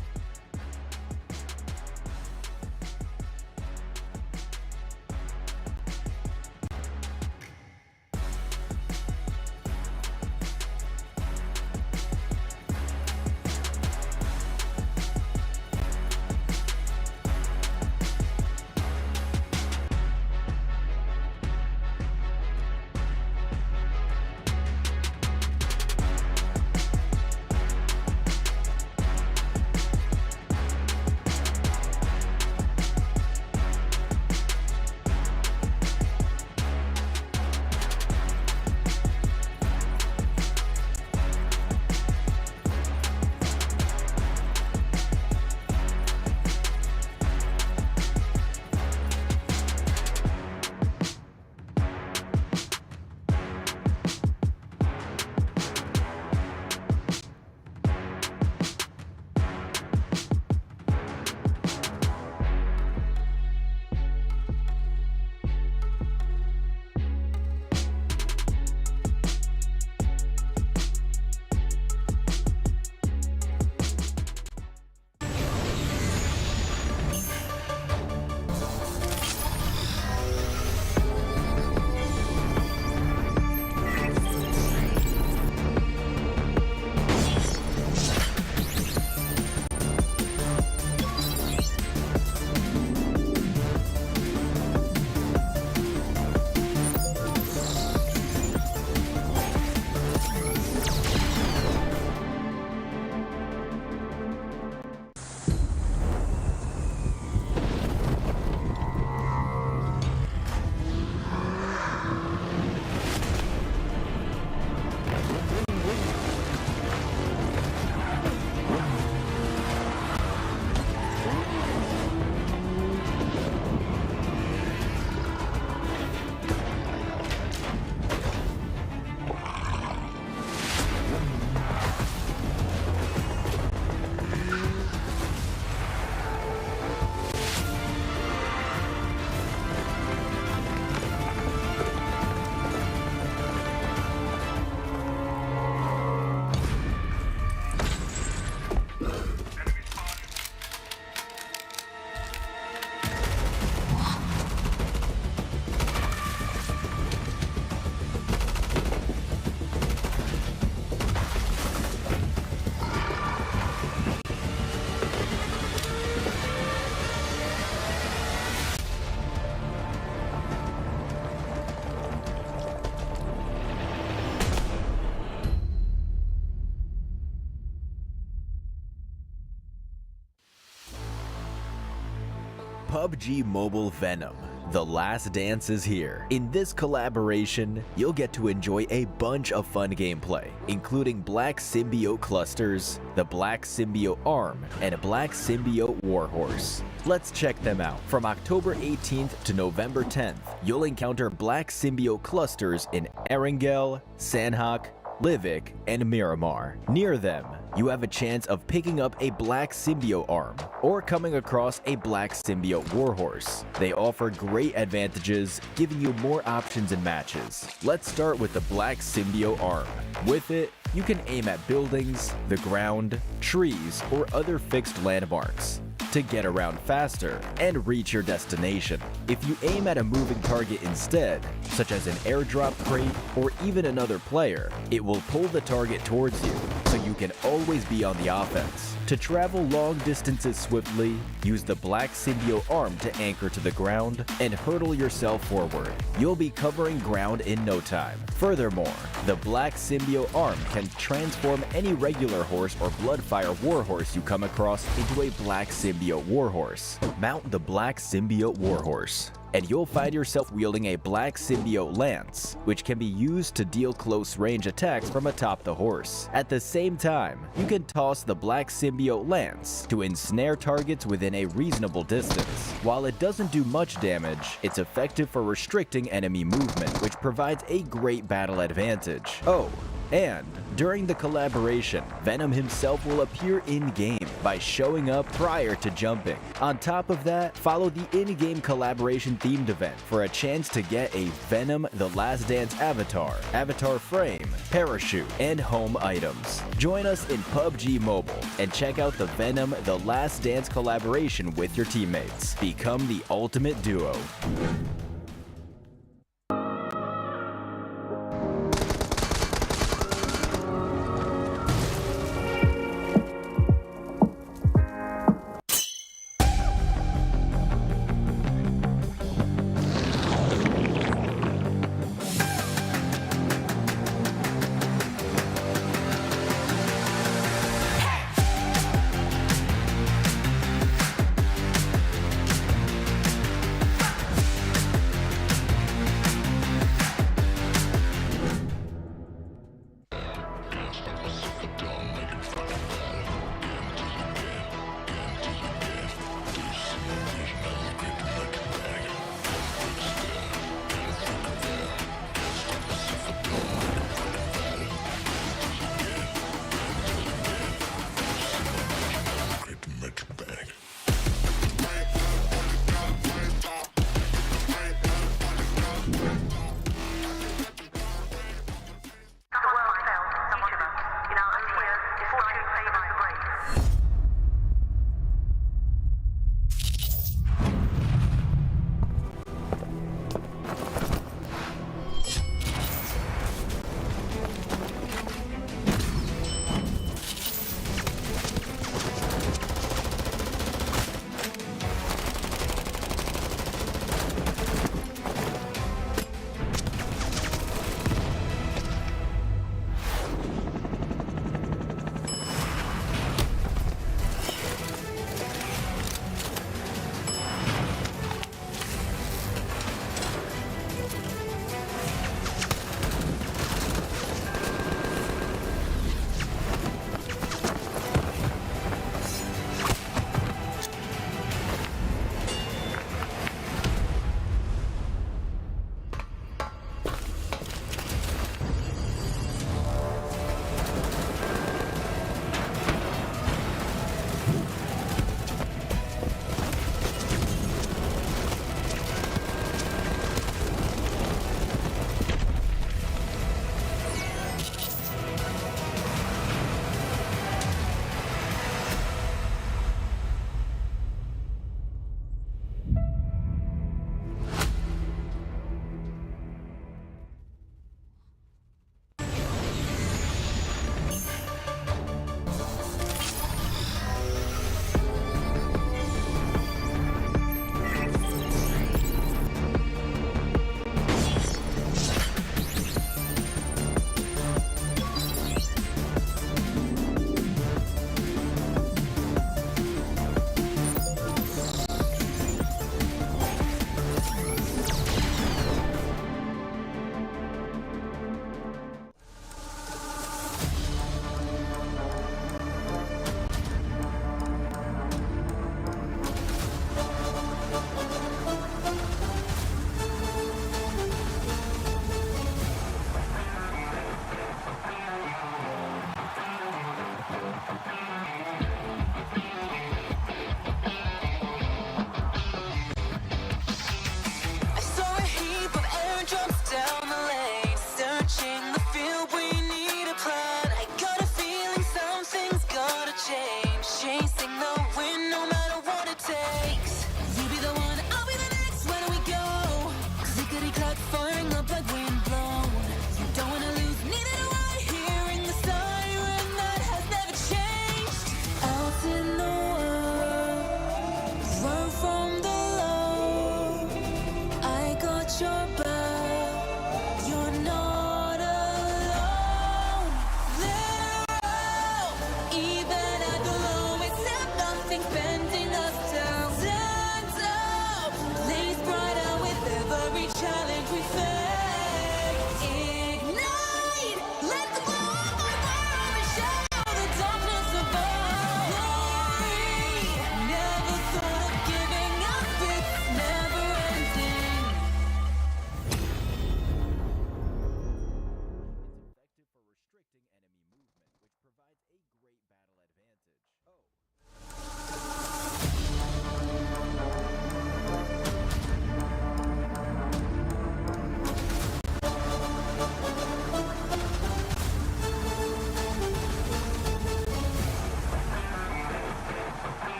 PUBG Mobile Venom. The last dance is here. In this collaboration, you'll get to enjoy a bunch of fun gameplay, including Black Symbiote Clusters, the Black Symbiote Arm, and a Black Symbiote Warhorse. Let's check them out. From October 18th to November 10th, you'll encounter Black Symbiote Clusters in Erangel, Sanhok, Livik, and Miramar. Near them, you have a chance of picking up a Black Symbiote Arm or coming across a Black Symbiote Warhorse. They offer great advantages, giving you more options in matches. Let's start with the Black Symbiote Arm. With it, you can aim at buildings, the ground, trees, or other fixed landmarks to get around faster and reach your destination. If you aim at a moving target instead, such as an airdrop crate or even another player, it will pull the target towards you, so you can always be on the offense. To travel long distances swiftly, use the Black Symbiote Arm to anchor to the ground and hurtle yourself forward. You'll be covering ground in no time. Furthermore, the Black Symbiote Arm can transform any regular horse or Bloodfire Warhorse you come across into a Black Symbiote Warhorse. Mount the Black Symbiote Warhorse, and you'll find yourself wielding a Black Symbiote Lance, which can be used to deal close-range attacks from atop the horse. At the same time, you can toss the Black Symbiote Lance to ensnare targets within a reasonable distance. While it doesn't do much damage, it's effective for restricting enemy movement, which provides a great battle advantage. Oh, and during the collaboration, Venom himself will appear in-game by showing up prior to jumping. On top of that, follow the in-game collaboration themed event for a chance to get a Venom The Last Dance avatar, avatar frame, parachute, and home items. Join us in PUBG Mobile and check out the Venom The Last Dance collaboration with your teammates. Become the ultimate duo.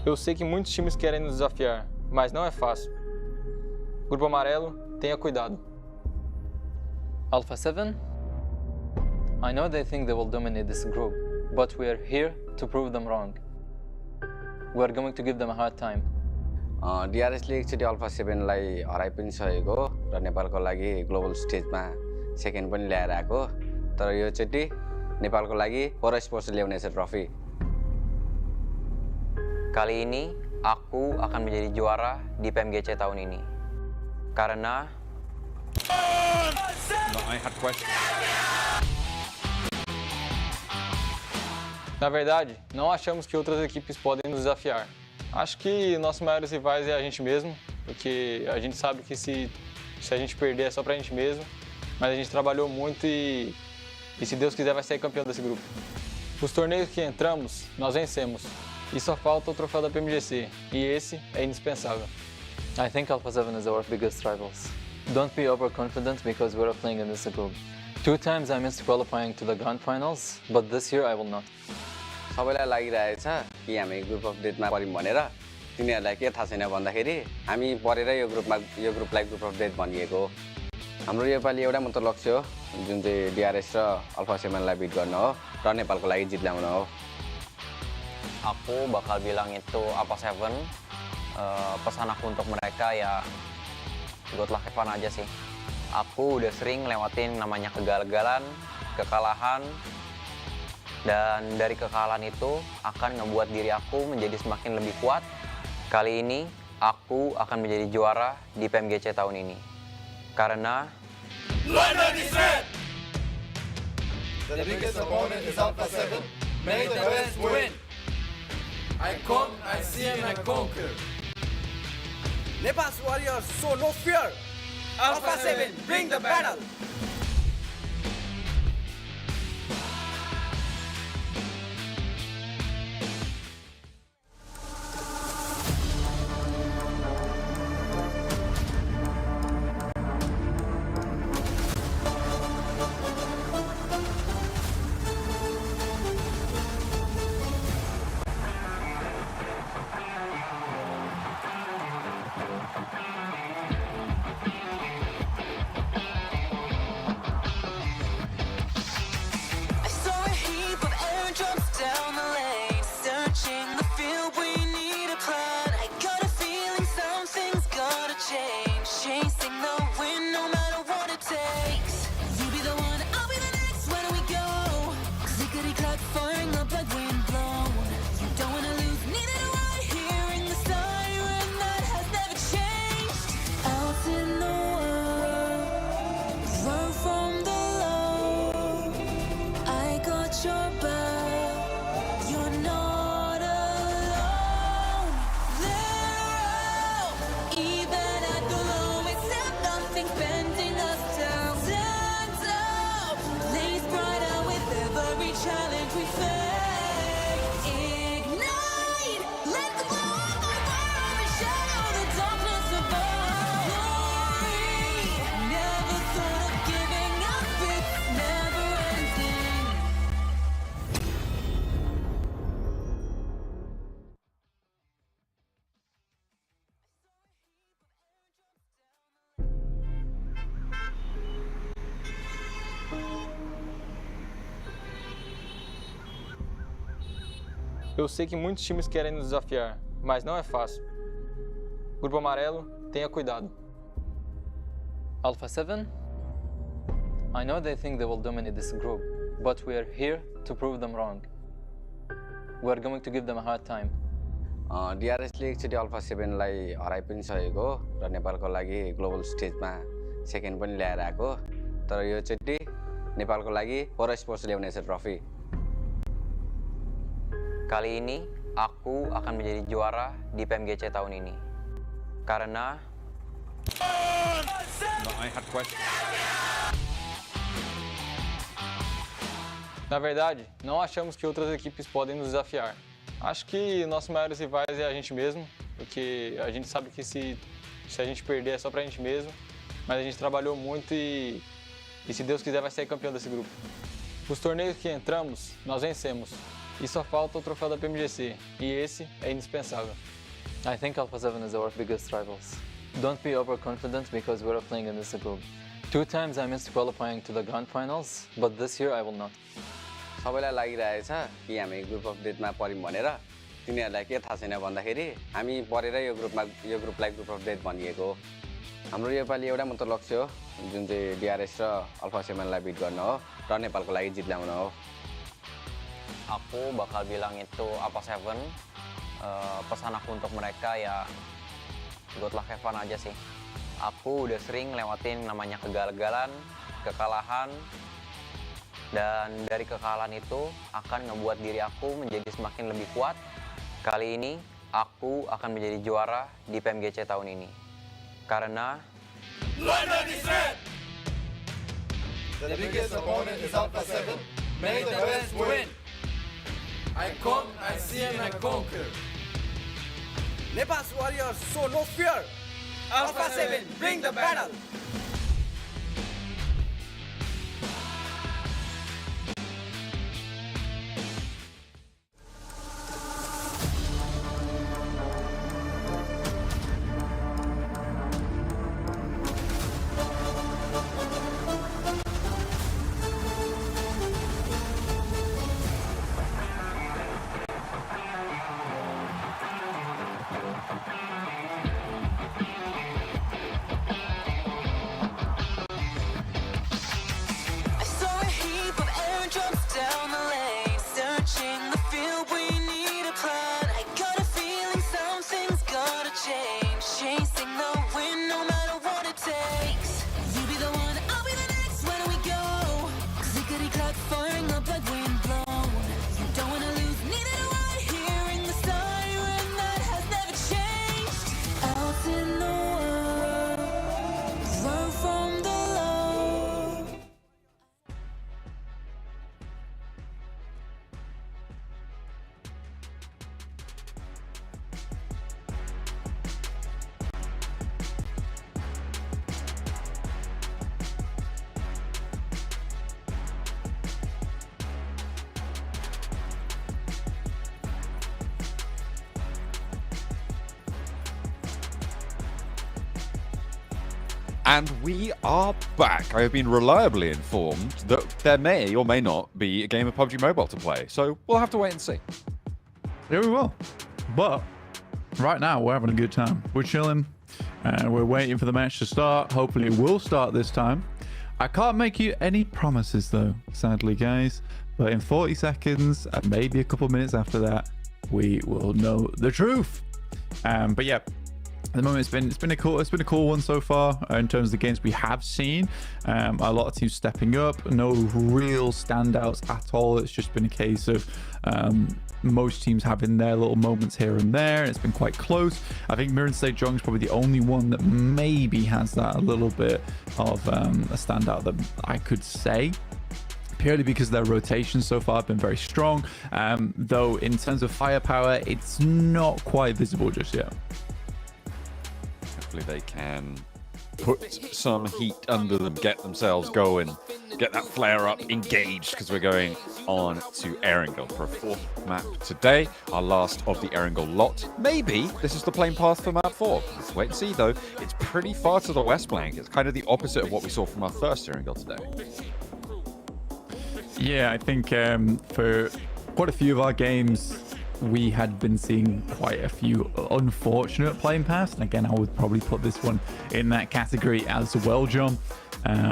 Eu sei que muitos times querem nos desafiar, mas não é fácil. Grupo amarelo, tenha cuidado. Alpha 7? I know they think they will dominate this group, but we are here to prove them wrong. We are going to give them a hard time. DRS ले एकचोटि alpha 7 लाई हराइ पनि सकेको र नेपालको लागि global स्टेजमा second पनि ल्याएर आएको तर यो चोटि नेपालको लागि फोर स्पोर्ट्स ल्याउनेछ trophy. Kali ini, aku akan menjadi juara di PMGC tahun ini. Karena I had questions. Na verdade, não achamos que outras equipes podem nos desafiar. Acho que nossos maiores rivais é a gente mesmo, porque a gente sabe que se a gente perder é só pra gente mesmo, mas a gente trabalhou muito e se Deus quiser vai sair campeão desse grupo. Os torneios que entramos, nós vencemos. E só falta o troféu da PMGC, e esse é indispensável. I think Alpha 7 is our biggest rivals. Don't be overconfident because we're playing in this group. 2 times I missed qualifying to the Grand Finals, but this year I will not. सबैलाई लागिरहेछ कि हामी group of डेथमा पर्यौँ भनेर. तिनीहरूलाई के थाहा छैन भन्दाखेरि हामी परेर यो ग्रुपलाई ग्रुप अफ डेथ भनिएको हो. हाम्रो योपालि एउटा मात्र लक्ष्य हो जुन चाहिँ DRS र अल्फा 7 लाई बिट गर्न हो र नेपालको लागि जित ल्याउन हो. Aku bakal bilang itu Alpha 7. Pesan aku untuk mereka ya good luck, have fun aja sih. Aku udah sering lewatin namanya kegagalan, kekalahan, dan dari kekalahan itu akan ngebuat diri aku menjadi semakin lebih kuat. Kali ini aku akan menjadi juara di PMGC tahun ini. Karena London is red! The biggest opponent is Alpha 7. May the best win! I come, I see and I conquer. Nepal's warriors show no fear. Alpha 7, bring the battle. I saw a heap of airdrops down the lane, searching the field. We need a plan. I got a feeling something's gotta change. Chasing the wind, no matter what it takes. You be the one, I'll be the next. Where do we go? Clickety clack, firing up like wind blown. You don't wanna lose, neither do I. Hearing the siren that has never changed. Out in the world, run from the low. I got your back, you're not alone. There, even at the lowest step, nothing's bending us down. Stand up, blaze brighter with every challenge we face. Ignite, let the glow of the world shadow the darkness above. Glory, never thought of giving up, it's never ending. Eu sei que muitos times querem nos desafiar, mas não é fácil. Grupo amarelo, tenha cuidado. Alpha 7? I know they think they will dominate this group, but we are here to prove them wrong. We are going to give them a hard time. DRS ले एकचोटि alpha 7 लाई हराइ पनि सकेको र नेपालको लागि global स्टेजमा second पनि ल्याएर आएको तर यो चोटि नेपालको लागि फोर स्पोर्ट्स ल्याउनेछ trophy. Kali ini, aku akan menjadi juara di PMGC tahun ini. Karena I had questions. Na verdade, não achamos que outras equipes podem nos desafiar. Acho que nossos maiores rivais é a gente mesmo, porque a gente sabe que se a gente perder é só pra gente mesmo, mas a gente trabalhou muito e se Deus quiser vai sair campeão desse grupo. Os torneios que entramos, nós vencemos. E só falta o troféu da PMGC, e esse é indispensável. I think Alpha 7 is our biggest rivals. Don't be overconfident because we're playing in this group. 2 times I missed qualifying to the Grand Finals, but this year I will not. सबैलाई लागिरहेछ कि हामी group of डेथमा पर्यौँ भनेर तिनीहरूलाई के थाहा छैन भन्दाखेरि हामी परेर यो ग्रुपलाई ग्रुप अफ डेथ भनिएको हो हाम्रो योपालि एउटा मात्र लक्ष्य हो जुन चाहिँ DRS र अल्फा 7लाई बिट गर्न हो र नेपालको लागि जित ल्याउन हो Aku bakal bilang itu Alpha 7. Pesan aku untuk mereka ya good luck have fun aja sih. Aku udah sering lewatin namanya kegagalan, kekalahan, dan dari kekalahan itu akan ngebuat diri aku menjadi semakin lebih kuat. Kali ini aku akan menjadi juara di PMGC tahun ini. Karena London is red! The biggest opponent is Alpha 7. May the best win! I come, I see, and I conquer. Nepal's warriors show no fear. Alpha 7, bring the battle. I saw a heap of airdrops down the lane, searching the field. We need a plan. I got a feeling something's gotta change. Chasing the wind, no matter what it takes. You be the one, I'll be the next. Where do we go? Clickety clack, firing up like wind blown. You don't wanna lose, neither do I. Hearing the siren that has never changed. Out in the world, run from the low. And we are back. I have been reliably informed that there may or may not be a game of PUBG Mobile to play, so we'll have to wait and see. Yeah, we will. But right now, we're having a good time. We're chilling. We're waiting for the match to start. Hopefully, it will start this time. I can't make you any promises, though, sadly, guys. But in 40 seconds, and maybe a couple minutes after that, we will know the truth. But yeah, at the moment, it's been a cool one so far in terms of the games we have seen. A lot of teams stepping up, no real standouts at all. It's just been a case of most teams having their little moments here and there. It's been quite close. I think Mirren Sejong is probably the only one that maybe has that a little bit of a standout that I could say. Purely because their rotations so far have been very strong. Though in terms of firepower, it's not quite visible just yet. Hopefully they can put some heat under them, get themselves going, get that flare up engaged, because we're going on to Erangel for a 4th map today, our last of the Erangel lot. Maybe this is the playing path for map 4. Let's wait and see, though. It's pretty far to the west flank. It's kind of the opposite of what we saw from our first Erangel today. Yeah, I think for quite a few of our games, we had been seeing quite a few unfortunate playing paths. And again, I would probably put this one in that category as well, John.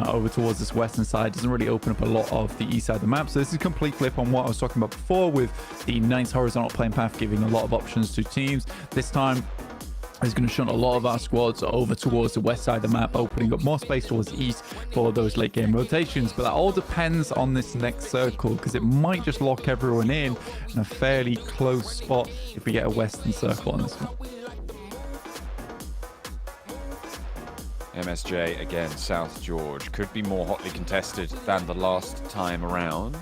Over towards this western side doesn't really open up a lot of the east side of the map. So this is a complete flip on what I was talking about before, with the nice horizontal playing path giving a lot of options to teams. This time, is going to shunt a lot of our squads over towards the west side of the map, opening up more space towards the east for those late game rotations. But that all depends on this next circle, because it might just lock everyone in a fairly close spot if we get a western circle on this one. MSJ again, South George, could be more hotly contested than the last time around.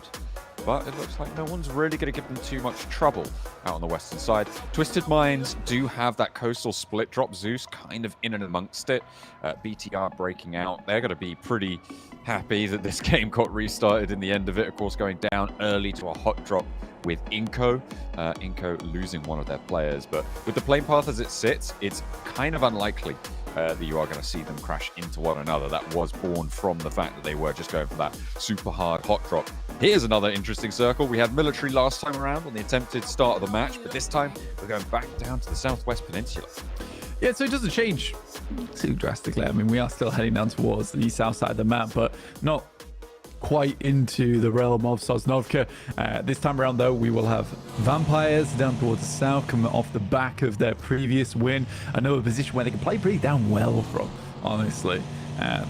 but it looks like no one's really going to give them too much trouble out on the western side. Twisted Minds do have that coastal split drop. Zeus kind of in and amongst it. BTR breaking out. They're going to be pretty happy that this game got restarted in the end of it. Of course, going down early to a hot drop with Inko. Inko losing one of their players. But with the playing path as it sits, it's kind of unlikely that you are going to see them crash into one another. That was born from the fact that they were just going for that super hard hot drop. Here's another interesting circle. We had military last time around on the attempted start of the match, but this time we're going back down to the southwest peninsula. Yeah, so it doesn't change too drastically. I mean, we are still heading down towards the south side of the map, but not quite into the realm of Sosnovka. This time around, though, we will have Vampires down towards the south, coming off the back of their previous win. Another position where they can play pretty damn well from, honestly.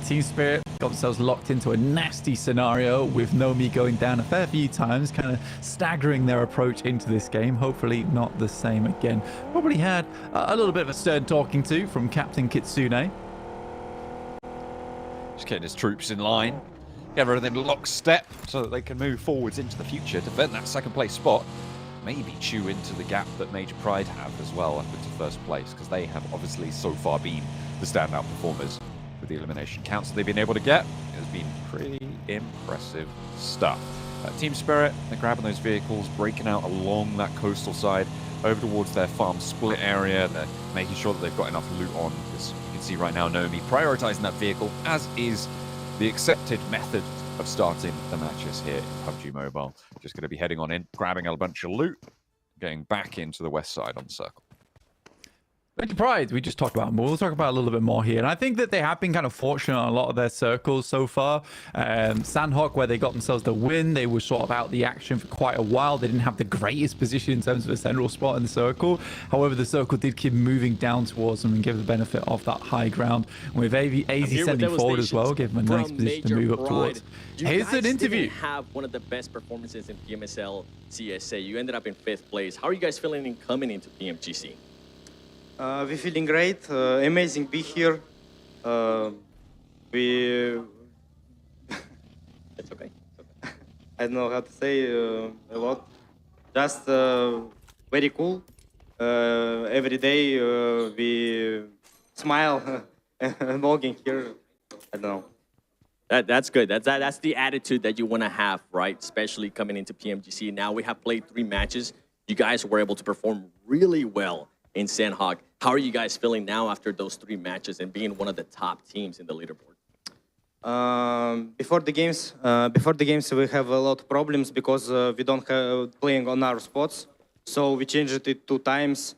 Team Spirit got themselves locked into a nasty scenario with Nomi going down a fair few times, kind of staggering their approach into this game. Hopefully not the same again. Probably had a little bit of a stern talking to from Captain Kitsune. Just getting his troops in line. Get everything lockstep so that they can move forwards into the future, defend that second place spot, maybe chew into the gap that Major Pride have as well up into first place, because they have obviously so far been the standout performers with the elimination counts that they've been able to get. It has been pretty impressive stuff. Team Spirit, they're grabbing those vehicles, breaking out along that coastal side over towards their farm split area. They're making sure that they've got enough loot on, because you can see right now Nomi prioritizing that vehicle, as is the accepted method of starting the matches here in PUBG Mobile. Just going to be heading on in, grabbing a bunch of loot, getting back into the west side on the circle. Major Pride, we just talked about, but we'll talk about a little bit more here. And I think that they have been kind of fortunate on a lot of their circles so far. Sanhok, where they got themselves the win, they were sort of out the action for quite a while. They didn't have the greatest position in terms of a central spot in the circle. However, the circle did keep moving down towards them and give the benefit of that high ground. With AZ sending forward as well, give them a nice position to move up towards. Here's an interview. You have one of the best performances in PMSL CSA. You ended up in 5th place. How are you guys feeling in coming into PMGC? We're feeling great. Amazing be here. We. It's okay. I don't know how to say a lot. Just very cool. Every day we smile and walking here. I don't know. That's good. That's the attitude that you want to have, right? Especially coming into PMGC. Now we have played 3 matches. You guys were able to perform really well in Sanhok. How are you guys feeling now after those 3 matches and being one of the top teams in the leaderboard? Before the games, we have a lot of problems because we don't have playing on our spots. So we changed it 2 times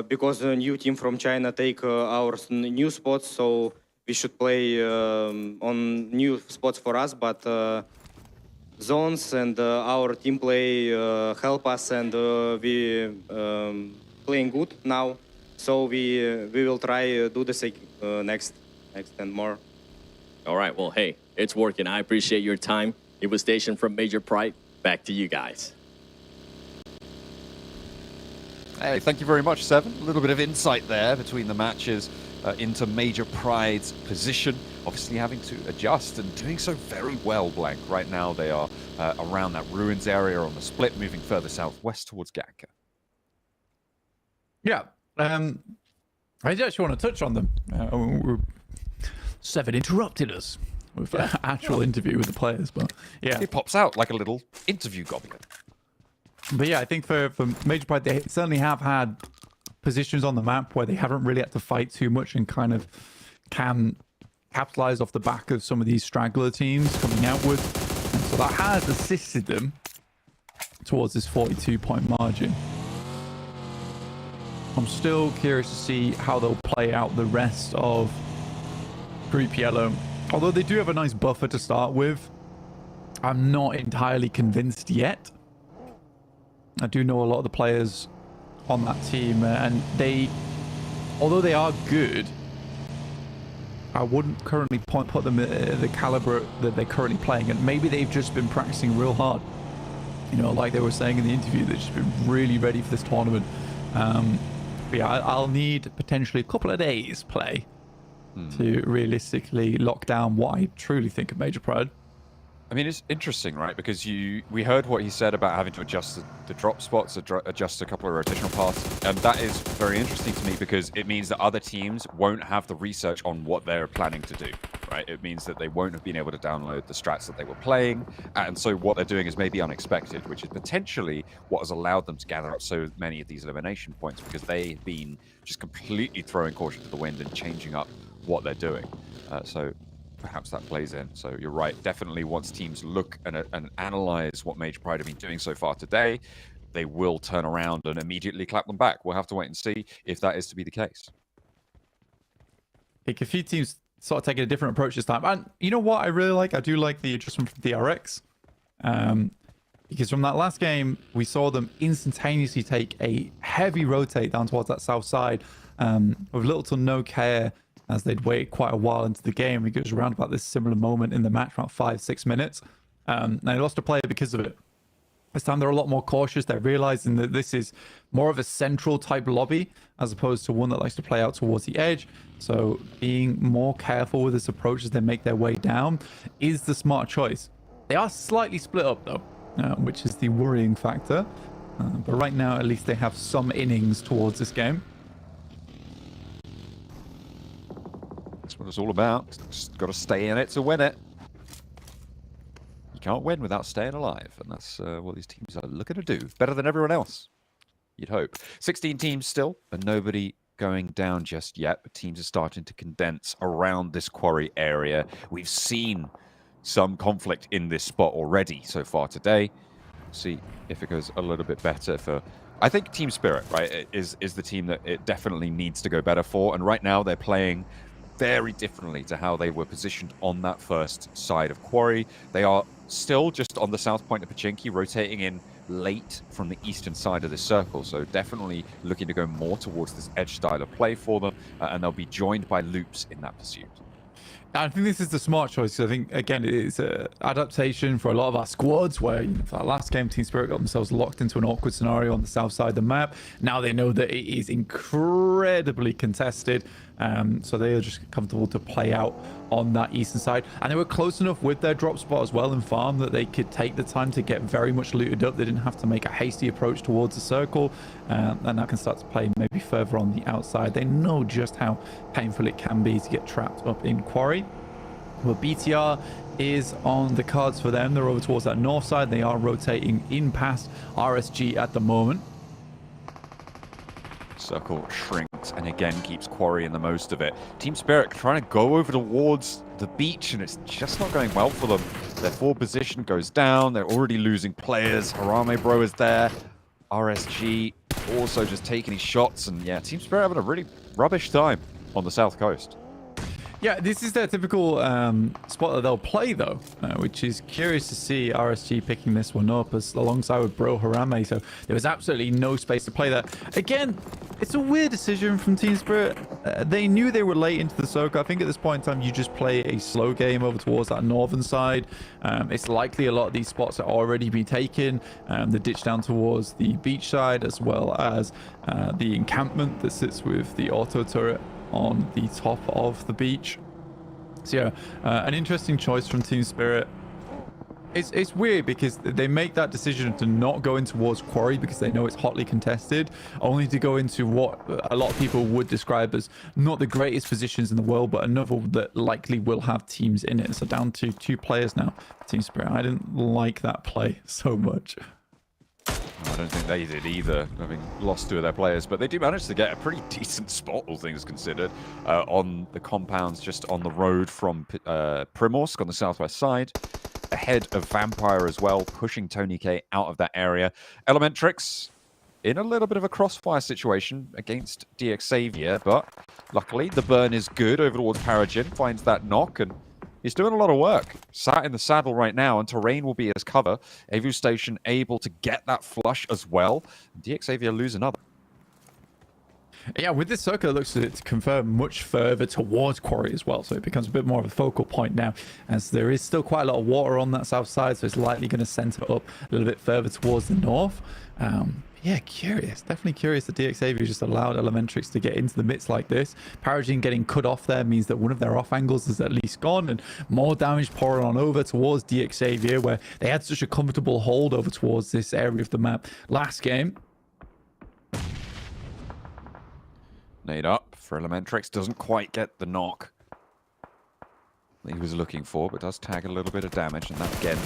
because a new team from China take our new spots. So we should play on new spots for us, but zones and our team play help us, and we playing good now. So we will try do the same next and more. All right, well, hey, it's working. I appreciate your time. It was stationed from Major Pride. Back to you guys. Hey, thank you very much, Seven. A little bit of insight there between the matches into Major Pride's position. Obviously having to adjust and doing so very well, Blank. Right now they are around that ruins area on the split, moving further southwest towards Gatka. Yeah, I actually want to touch on them. Seven interrupted us with an actual interview with the players, but yeah. It pops out like a little interview goblin. But yeah, I think for Major Pride, they certainly have had positions on the map where they haven't really had to fight too much and kind of can capitalize off the back of some of these straggler teams coming outward. And so that has assisted them towards this 42-point margin. I'm still curious to see how they'll play out the rest of Group Yellow. Although they do have a nice buffer to start with, I'm not entirely convinced yet. I do know a lot of the players on that team, and although they are good, I wouldn't currently put them at the caliber that they're currently playing, and maybe they've just been practicing real hard. You know, like they were saying in the interview, they've just been really ready for this tournament. But yeah, I'll need potentially a couple of days play to realistically lock down what I truly think of Major Pride. I mean, it's interesting, right? Because we heard what he said about having to adjust the drop spots, adjust a couple of rotational paths, and that is very interesting to me because it means that other teams won't have the research on what they're planning to do, right? It means that they won't have been able to download the strats that they were playing, and so what they're doing is maybe unexpected, which is potentially what has allowed them to gather up so many of these elimination points because they've been just completely throwing caution to the wind and changing up what they're doing. So perhaps that plays in. So you're right. Definitely once teams look and analyze what Major Pride have been doing so far today, they will turn around and immediately clap them back. We'll have to wait and see if that is to be the case. A few teams sort of taking a different approach this time. And you know what I really like? I do like the adjustment from DRX. Because from that last game, we saw them instantaneously take a heavy rotate down towards that south side with little to no care as they'd waited quite a while into the game. It was around about this similar moment in the match, around 5-6 minutes. And they lost a player because of it. This time they're a lot more cautious. They're realizing that this is more of a central type lobby as opposed to one that likes to play out towards the edge. So being more careful with this approach as they make their way down is the smart choice. They are slightly split up though, which is the worrying factor. But right now, at least they have some innings towards this game. That's what it's all about. Just got to stay in it to win it. You can't win without staying alive, and that's what these teams are looking to do. Better than everyone else, you'd hope. 16 teams still, and nobody going down just yet, but teams are starting to condense around this quarry area. We've seen some conflict in this spot already so far today. See if it goes a little bit better for... I think Team Spirit, right, is the team that it definitely needs to go better for, and right now they're playing very differently to how they were positioned on that first side of quarry. They are still just on the south point of Pachinki, rotating in late from the eastern side of the circle, so definitely looking to go more towards this edge style of play for them, and they'll be joined by loops in that pursuit. I think this is the smart choice. I think, again, it's an adaptation for a lot of our squads where, you know, for that last game, Team Spirit got themselves locked into an awkward scenario on the south side of the map. Now they know that it is incredibly contested, so they are just comfortable to play out on that eastern side. And they were close enough with their drop spot as well in farm that they could take the time to get very much looted up. They didn't have to make a hasty approach towards the circle, and that can start to play maybe further on the outside. They know just how painful it can be to get trapped up in quarry. Well, BTR is on the cards for them. They're over towards that north side. They are rotating in past RSG at the moment. Circle shrinks and again keeps Quarry in the most of it. Team Spirit trying to go over towards the beach, and it's just not going well for them. Their forward position goes down. They're already losing players. Harame Bro is there. RSG also just taking his shots, and yeah, Team Spirit having a really rubbish time on the south coast. Yeah, this is their typical spot that they'll play, though, which is curious to see RSG picking this one up alongside with Bro Harame. So there was absolutely no space to play that. Again, it's a weird decision from Team Spirit. They knew they were late into the circle. I think at this point in time, you just play a slow game over towards that northern side. It's likely a lot of these spots are already been taken. The ditch down towards the beach side, as well as the encampment that sits with the auto turret on the top of the beach. So yeah, an interesting choice from Team Spirit. It's weird because they make that decision to not go in towards quarry because they know it's hotly contested, only to go into what a lot of people would describe as not the greatest positions in the world, but another that likely will have teams in it. So down to 2 players now, Team Spirit. I didn't like that play so much. I don't think they did either, having lost 2 of their players, but they do manage to get a pretty decent spot, all things considered, on the compounds just on the road from Primorsk on the southwest side, ahead of Vampire as well, pushing Tony K out of that area. Elementrix in a little bit of a crossfire situation against DX Xavier, but luckily the burn is good over towards Paragin, finds that knock, and he's doing a lot of work. Sat in the saddle right now, and terrain will be his cover. Avu Station able to get that flush as well. DX Xavier lose another. Yeah, with this circle, it looks to confirm much further towards quarry as well, so it becomes a bit more of a focal point now, as there is still quite a lot of water on that south side, so it's likely going to center up a little bit further towards the north. Yeah, curious. Definitely curious that DXAV just allowed Elementrix to get into the midst like this. Paragene getting cut off there means that one of their off angles is at least gone, and more damage pouring on over towards DXAV, where they had such a comfortable hold over towards this area of the map last game. Nade up for Elementrix. Doesn't quite get the knock that he was looking for, but does tag a little bit of damage, and that again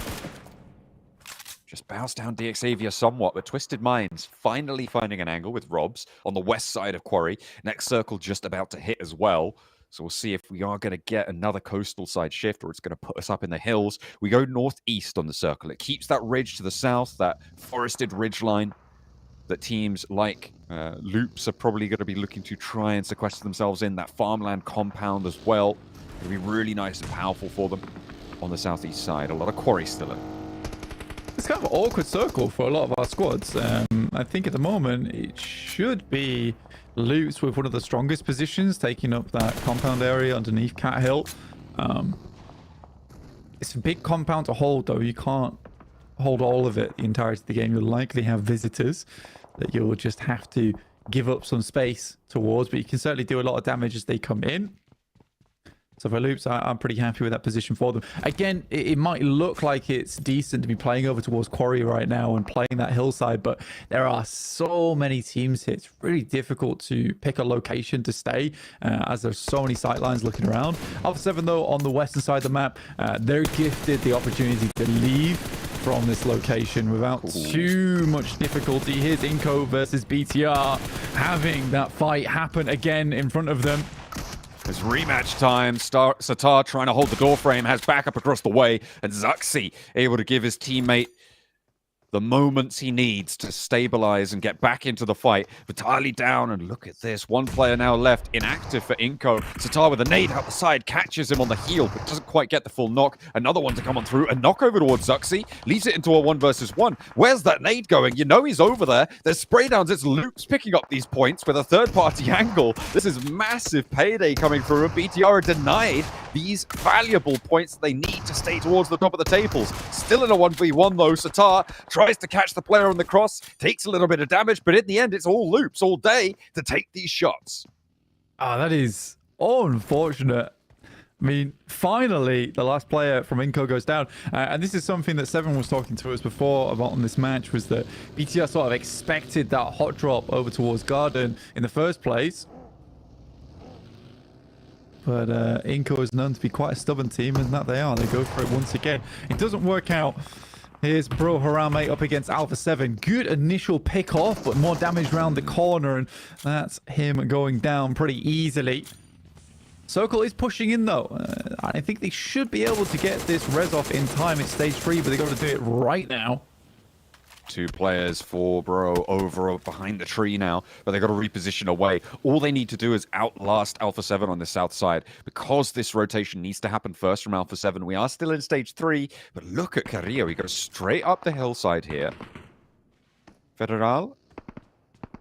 just bows down DXAvia somewhat, but Twisted Minds finally finding an angle with Robs on the west side of Quarry. Next circle just about to hit as well. So we'll see if we are going to get another coastal side shift, or it's going to put us up in the hills. We go northeast on the circle. It keeps that ridge to the south, that forested ridge line that teams like Loops are probably going to be looking to try and sequester themselves in. That farmland compound as well. It'll be really nice and powerful for them on the southeast side. A lot of Quarry still in. It's kind of an awkward circle for a lot of our squads. I think at the moment it should be Loops with one of the strongest positions, taking up that compound area underneath Cat Hill. It's a big compound to hold, though. You can't hold all of it the entirety of the game. You'll likely have visitors that you'll just have to give up some space towards, but you can certainly do a lot of damage as they come in. So for Loops, I'm pretty happy with that position for them. Again, it might look like it's decent to be playing over towards Quarry right now and playing that hillside, but there are so many teams here. It's really difficult to pick a location to stay as there's so many sightlines looking around. Alpha 7, though, on the western side of the map, they're gifted the opportunity to leave from this location without too much difficulty. Here's Inko versus BTR, having that fight happen again in front of them. It's rematch time. Satar trying to hold the door frame, has backup across the way, and Zuxi able to give his teammate the moments he needs to stabilize and get back into the fight. Vitali down, and look at this. One player now left, inactive for Inko. Satar with a nade out the side, catches him on the heel, but doesn't quite get the full knock. Another one to come on through. A knock over towards Zuxi, leaves it into a 1 versus 1. Where's that nade going? You know he's over there. There's spray downs. It's Loops picking up these points with a third-party angle. This is massive payday coming through, and BTR are denied these valuable points they need to stay towards the top of the tables. Still in a 1v1, though. Satar tries to catch the player on the cross, takes a little bit of damage, but in the end, it's all Loops all day to take these shots. Oh, that is unfortunate. I mean, finally, the last player from Inko goes down. And this is something that Seven was talking to us before about on this match, was that BTR sort of expected that hot drop over towards Garden in the first place. But Inko is known to be quite a stubborn team, and that they are. They go for it once again. It doesn't work out. Here's Bro Harame up against Alpha 7. Good initial pick off, but more damage around the corner, and that's him going down pretty easily. Circle is pushing in, though. I think they should be able to get this res off in time. It's stage 3, but they got to do it right now. 2 players for Bro over behind the tree now, but they got to reposition away. All they need to do is outlast Alpha 7 on the south side. Because this rotation needs to happen first from Alpha 7, we are still in stage 3, but look at Carrillo. He goes straight up the hillside here. Federal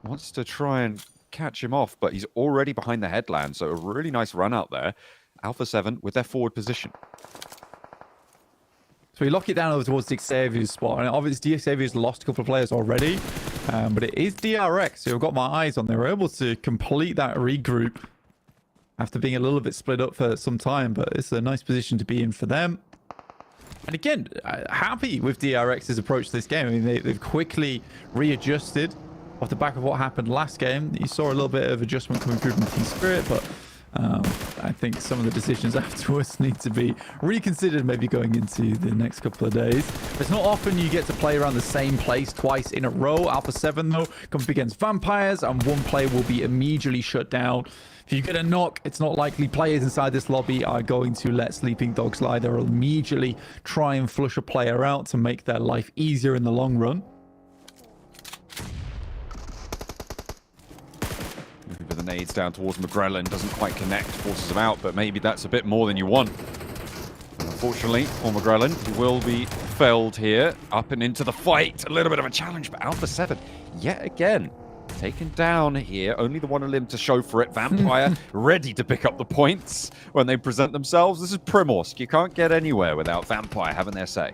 wants to try and catch him off, but he's already behind the headland, so a really nice run out there. Alpha 7 with their forward position. So we lock it down over towards DXAV's spot. And obviously, DXAV's lost a couple of players already. But it is DRX who I've got my eyes on. They were able to complete that regroup after being a little bit split up for some time. But it's a nice position to be in for them. And again, happy with DRX's approach to this game. I mean, they've quickly readjusted off the back of what happened last game. You saw a little bit of adjustment coming through from Team Spirit, but I think some of the decisions afterwards need to be reconsidered, maybe going into the next couple of days. It's not often you get to play around the same place twice in a row. Alpha 7, though, comes up against Vampires, and one player will be immediately shut down. If you get a knock, it's not likely players inside this lobby are going to let Sleeping Dog slide. They'll immediately try and flush a player out to make their life easier in the long run. The nades down towards McGrellan, doesn't quite connect, forces him out, but maybe that's a bit more than you want. Unfortunately for McGrellan, he will be felled here, up and into the fight. A little bit of a challenge, but Alpha 7, yet again, taken down here. Only the one limb to show for it. Vampire ready to pick up the points when they present themselves. This is Primorsk. You can't get anywhere without Vampire having their say.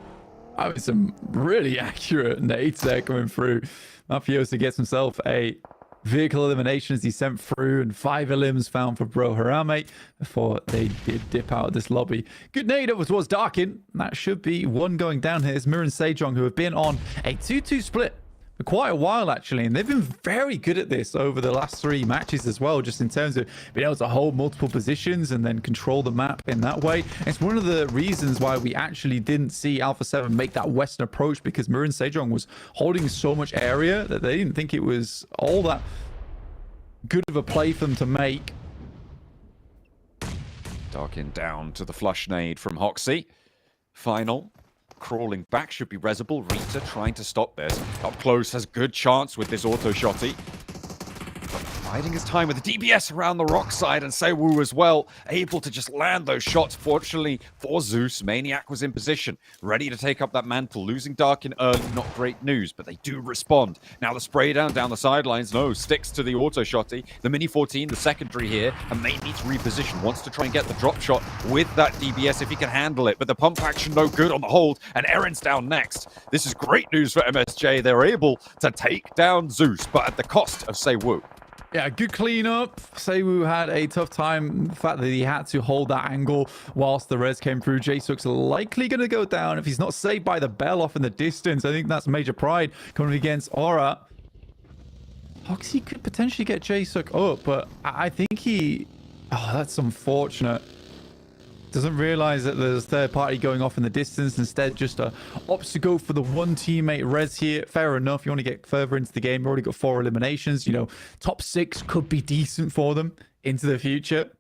I mean, some really accurate nades there coming through. Mafioso gets himself a vehicle elimination as he sent through, and 5 elims found for Bro Harame before they did dip out of this lobby. Good nade over towards Darkin. That should be one going down here. It's Mir and Sejong, who have been on a 2-2 split for quite a while, actually, and they've been very good at this over the last 3 matches as well, just in terms of being able to hold multiple positions and then control the map in that way. It's one of the reasons why we actually didn't see Alpha 7 make that western approach, because Mir and Sejong was holding so much area that they didn't think it was all that good of a play for them to make. Darkin down to the flush nade from Hoxie. Final. Crawling back should be Rezible. Rita trying to stop this. Up close has good chance with this auto shotty. Biding his time with the DBS around the rock side, and Sewu as well, able to just land those shots. Fortunately for Zeus, Maniac was in position, ready to take up that mantle. Losing Darkin early, not great news, but they do respond. Now the spray down the sidelines, no, sticks to the auto shotty. The Mini 14, the secondary here, and may need to reposition. Wants to try and get the drop shot with that DBS if he can handle it, but the pump action no good on the hold, and Eren's down next. This is great news for MSJ. They're able to take down Zeus, but at the cost of Sewu. Yeah, good cleanup. Sewu had a tough time. The fact that he had to hold that angle whilst the res came through. Jaesuk's likely going to go down if he's not saved by the bell off in the distance. I think that's major pride coming against Aura. Hoxie could potentially get Jaesuk up, but I think he... Oh, that's unfortunate. Doesn't realize that there's third party going off in the distance. Instead, just opts to go for the one teammate res here. Fair enough. You want to get further into the game. You've already got 4 eliminations. You know, top 6 could be decent for them into the future.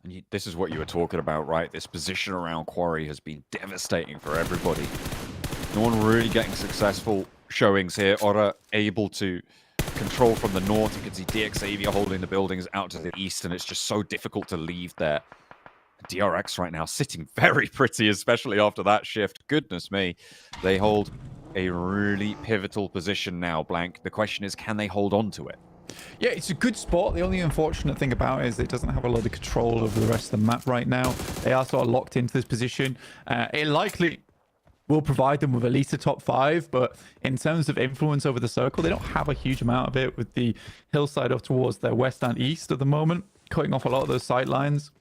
And this is what you were talking about, right? This position around Quarry has been devastating for everybody. No one really getting successful showings here. Aura able to control from the north. You can see DX Xavier holding the buildings out to the east, and it's just so difficult to leave there. DRX right now sitting very pretty, especially after that shift. Goodness me. They hold a really pivotal position now, Blank. The question is, can they hold on to it? Yeah, it's a good spot. The only unfortunate thing about it is it doesn't have a lot of control over the rest of the map right now. They are sort of locked into this position. It likely will provide them with at least a top 5, but in terms of influence over the circle, they don't have a huge amount of it, with the hillside up towards their west and east at the moment, cutting off a lot of those sight lines.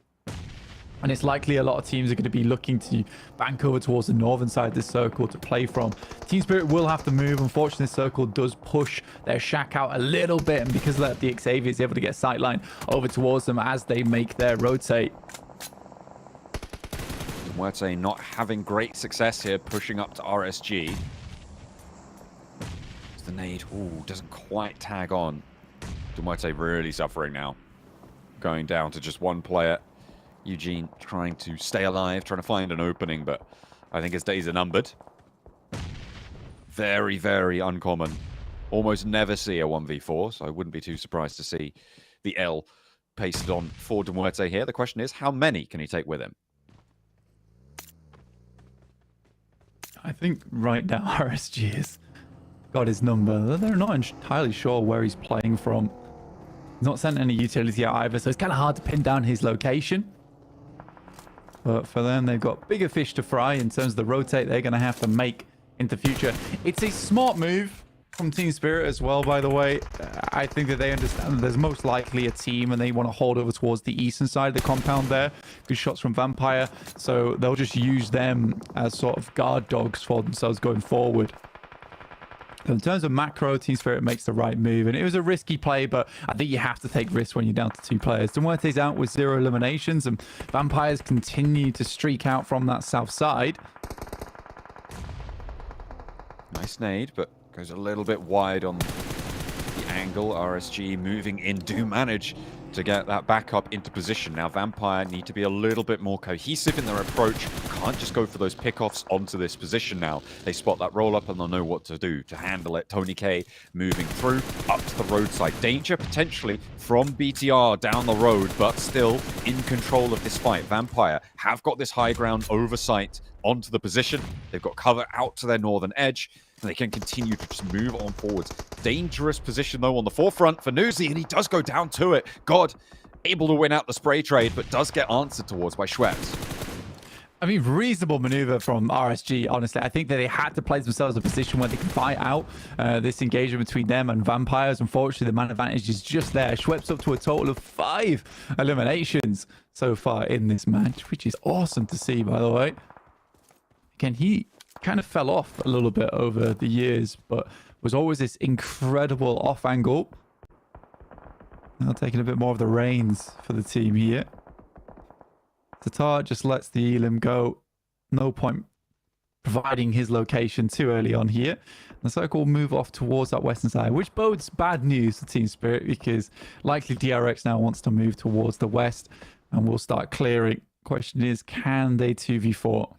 And it's likely a lot of teams are going to be looking to bank over towards the northern side of this circle to play from. Team Spirit will have to move. Unfortunately, this circle does push their shack out a little bit, and because of that, the Xavier is able to get sight line over towards them as they make their rotate. Muerte not having great success here, pushing up to RSG. The nade, doesn't quite tag on. Muerte really suffering now. Going down to just one player. Eugene trying to stay alive, trying to find an opening, but I think his days are numbered. Very, very uncommon. Almost never see a 1v4, so I wouldn't be too surprised to see the L pasted on for Muerte here. The question is, how many can he take with him? I think right now RSG has got his number. They're not entirely sure where he's playing from. He's not sent any utility out either, so it's kind of hard to pin down his location. But for them, they've got bigger fish to fry in terms of the rotate they're going to have to make into future. It's a smart move from Team Spirit as well, by the way. I think that they understand that there's most likely a team and they want to hold over towards the eastern side of the compound there. Good shots from Vampire, so they'll just use them as sort of guard dogs for themselves going forward. So in terms of macro, Team Spirit makes the right move, and it was a risky play, but I think you have to take risks when you're down to 2 players. Demuerte's out with 0 eliminations, and Vampires continue to streak out from that south side. Nice nade, but goes a little bit wide on the angle. RSG moving in, do manage to get that back up into position. Now Vampire need to be a little bit more cohesive in their approach. Can't just go for those pickoffs onto this position now. They spot that roll up and they'll know what to do to handle it. Tony K moving through up to the roadside. Danger potentially from BTR down the road, but still in control of this fight. Vampire have got this high ground oversight onto the position. They've got cover out to their northern edge, and they can continue to just move on forwards. Dangerous position, though, on the forefront for Nuzi, and he does go down to it. God, able to win out the spray trade, but does get answered towards by Schweppes. I mean, reasonable maneuver from RSG, honestly. I think that they had to place themselves in a position where they can fight out this engagement between them and Vampires. Unfortunately, the man advantage is just there. Schweppes up to a total of 5 eliminations so far in this match, which is awesome to see, by the way. Again, he kind of fell off a little bit over the years, but was always this incredible off angle. Now taking a bit more of the reins for the team here. Tatar just lets the Elim go. No point providing his location too early on here. The circle will move off towards that western side, which bodes bad news to Team Spirit because likely DRX now wants to move towards the west and will start clearing. Question is, can they 2v4?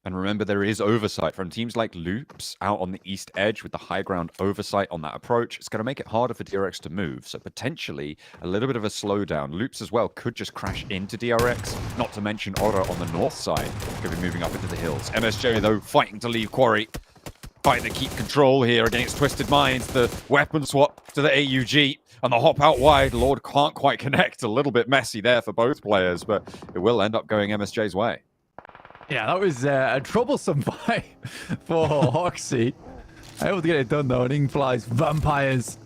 And remember, there is oversight from teams like Loops out on the east edge with the high ground oversight on that approach. It's going to make it harder for DRX to move. So potentially a little bit of a slowdown. Loops as well could just crash into DRX, not to mention Aura on the north side. Could be moving up into the hills. MSJ, though, fighting to leave Quarry. Fighting to keep control here against Twisted Minds. The weapon swap to the AUG and the hop out wide. Lord can't quite connect. A little bit messy there for both players, but it will end up going MSJ's way. Yeah, that was a troublesome fight for Hoxie. Able to get it done though, and in flies Vampires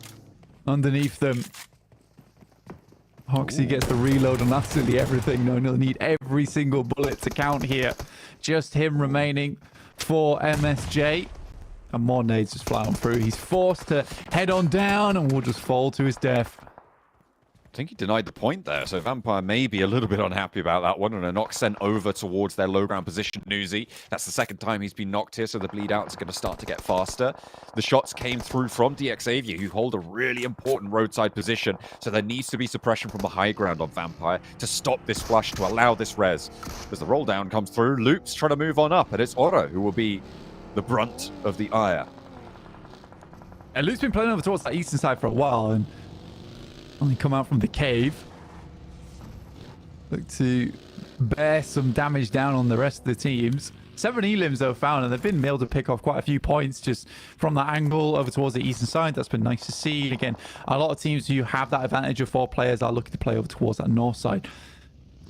underneath them. Hoxie gets the reload on absolutely everything. No, he'll need every single bullet to count here. Just him remaining for MSJ. And more nades just fly on through. He's forced to head on down and will just fall to his death. I think he denied the point there, so Vampire may be a little bit unhappy about that one, and a knock sent over towards their low ground position. Newsy, that's the second time he's been knocked here, so the bleed out is going to start to get faster. The shots came through from DXavier, who hold a really important roadside position, so there needs to be suppression from the high ground on Vampire to stop this flush, to allow this res. As the roll down comes through, Loop's trying to move on up, and it's Oro who will be the brunt of the ire. And Loop's been playing over towards that eastern side for a while, and only come out from the cave. Look to bear some damage down on the rest of the teams. 7 elims though found, and they've been able to pick off quite a few points just from that angle over towards the eastern side. That's been nice to see. Again, a lot of teams who have that advantage of 4 players are looking to play over towards that north side.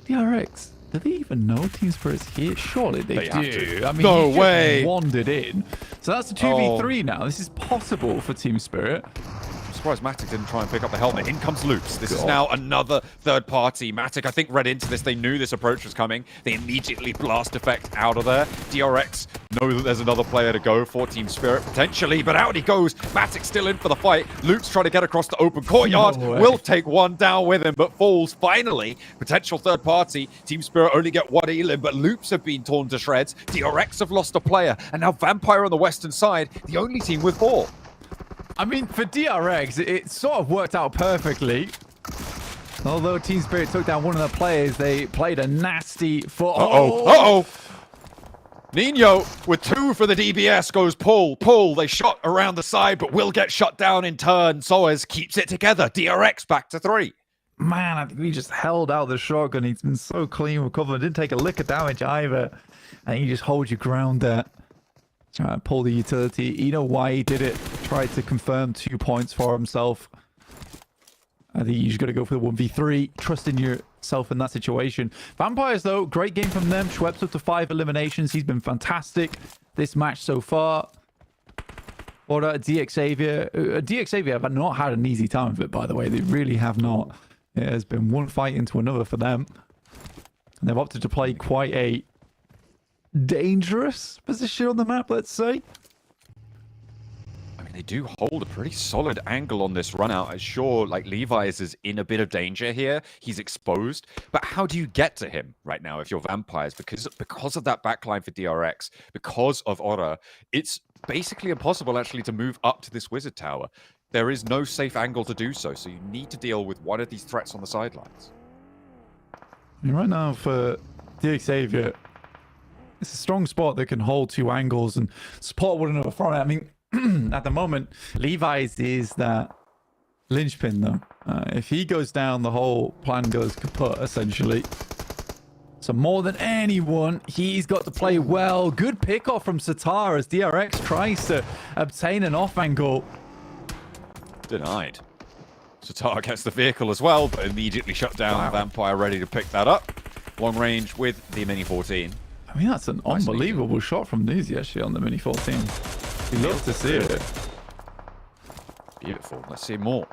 DRX, do they even know Team Spirit's here? Surely they do. I mean, no he just way. Wandered in. So that's a 2v3 now. This is possible for Team Spirit. Surprised Matic didn't try and pick up the helmet. In comes Loops. This is now another third party. Matic, I think, read into this. They knew this approach was coming. They immediately blast effect out of there. DRX know that there's another player to go for Team Spirit, potentially, but out he goes. Matic still in for the fight. Loops trying to get across the open courtyard. Will take one down with him, but falls finally. Potential third party. Team Spirit only get 1 elim, but Loops have been torn to shreds. DRX have lost a player, and now Vampire on the western side, the only team with 4. I mean, for DRX, it sort of worked out perfectly. Although Team Spirit took down one of the players, they played a nasty foot. Nino with 2 for the DBS goes pull. They shot around the side, but will get shut down in turn. Soaz keeps it together. DRX back to 3. Man, I think he just held out the shotgun. He's been so clean with cover. Didn't take a lick of damage either. And you just hold your ground there. Try to pull the utility. You know why he did it. Tried to confirm 2 points for himself. I think you just got to go for the 1v3. Trust in yourself in that situation. Vampires, though, great game from them. Schweppes up to 5 eliminations. He's been fantastic this match so far. Or DXavier. DXavier have not had an easy time of it, by the way. They really have not. It has been one fight into another for them. And they've opted to play quite a dangerous position on the map, let's say. I mean, they do hold a pretty solid angle on this run out. Sure, like Levi's is in a bit of danger here. He's exposed. But how do you get to him right now if you're Vampires? Because of that backline for DRX, because of Aura, it's basically impossible actually to move up to this wizard tower. There is no safe angle to do so. So you need to deal with one of these threats on the sidelines. And right now for DXavier, it's a strong spot that can hold 2 angles and support one another from it. I mean, at the moment, Levi's is that linchpin, though. If he goes down, the whole plan goes kaput, essentially. So more than anyone, he's got to play well. Good pick-off from Satar as DRX tries to obtain an off angle. Denied. Satar gets the vehicle as well, but immediately shut down. Vampire ready to pick that up. long range with the Mini 14. I mean, that's an unbelievable shot from Newsy actually on the Mini 14. We love to see it. Beautiful. Let's see more.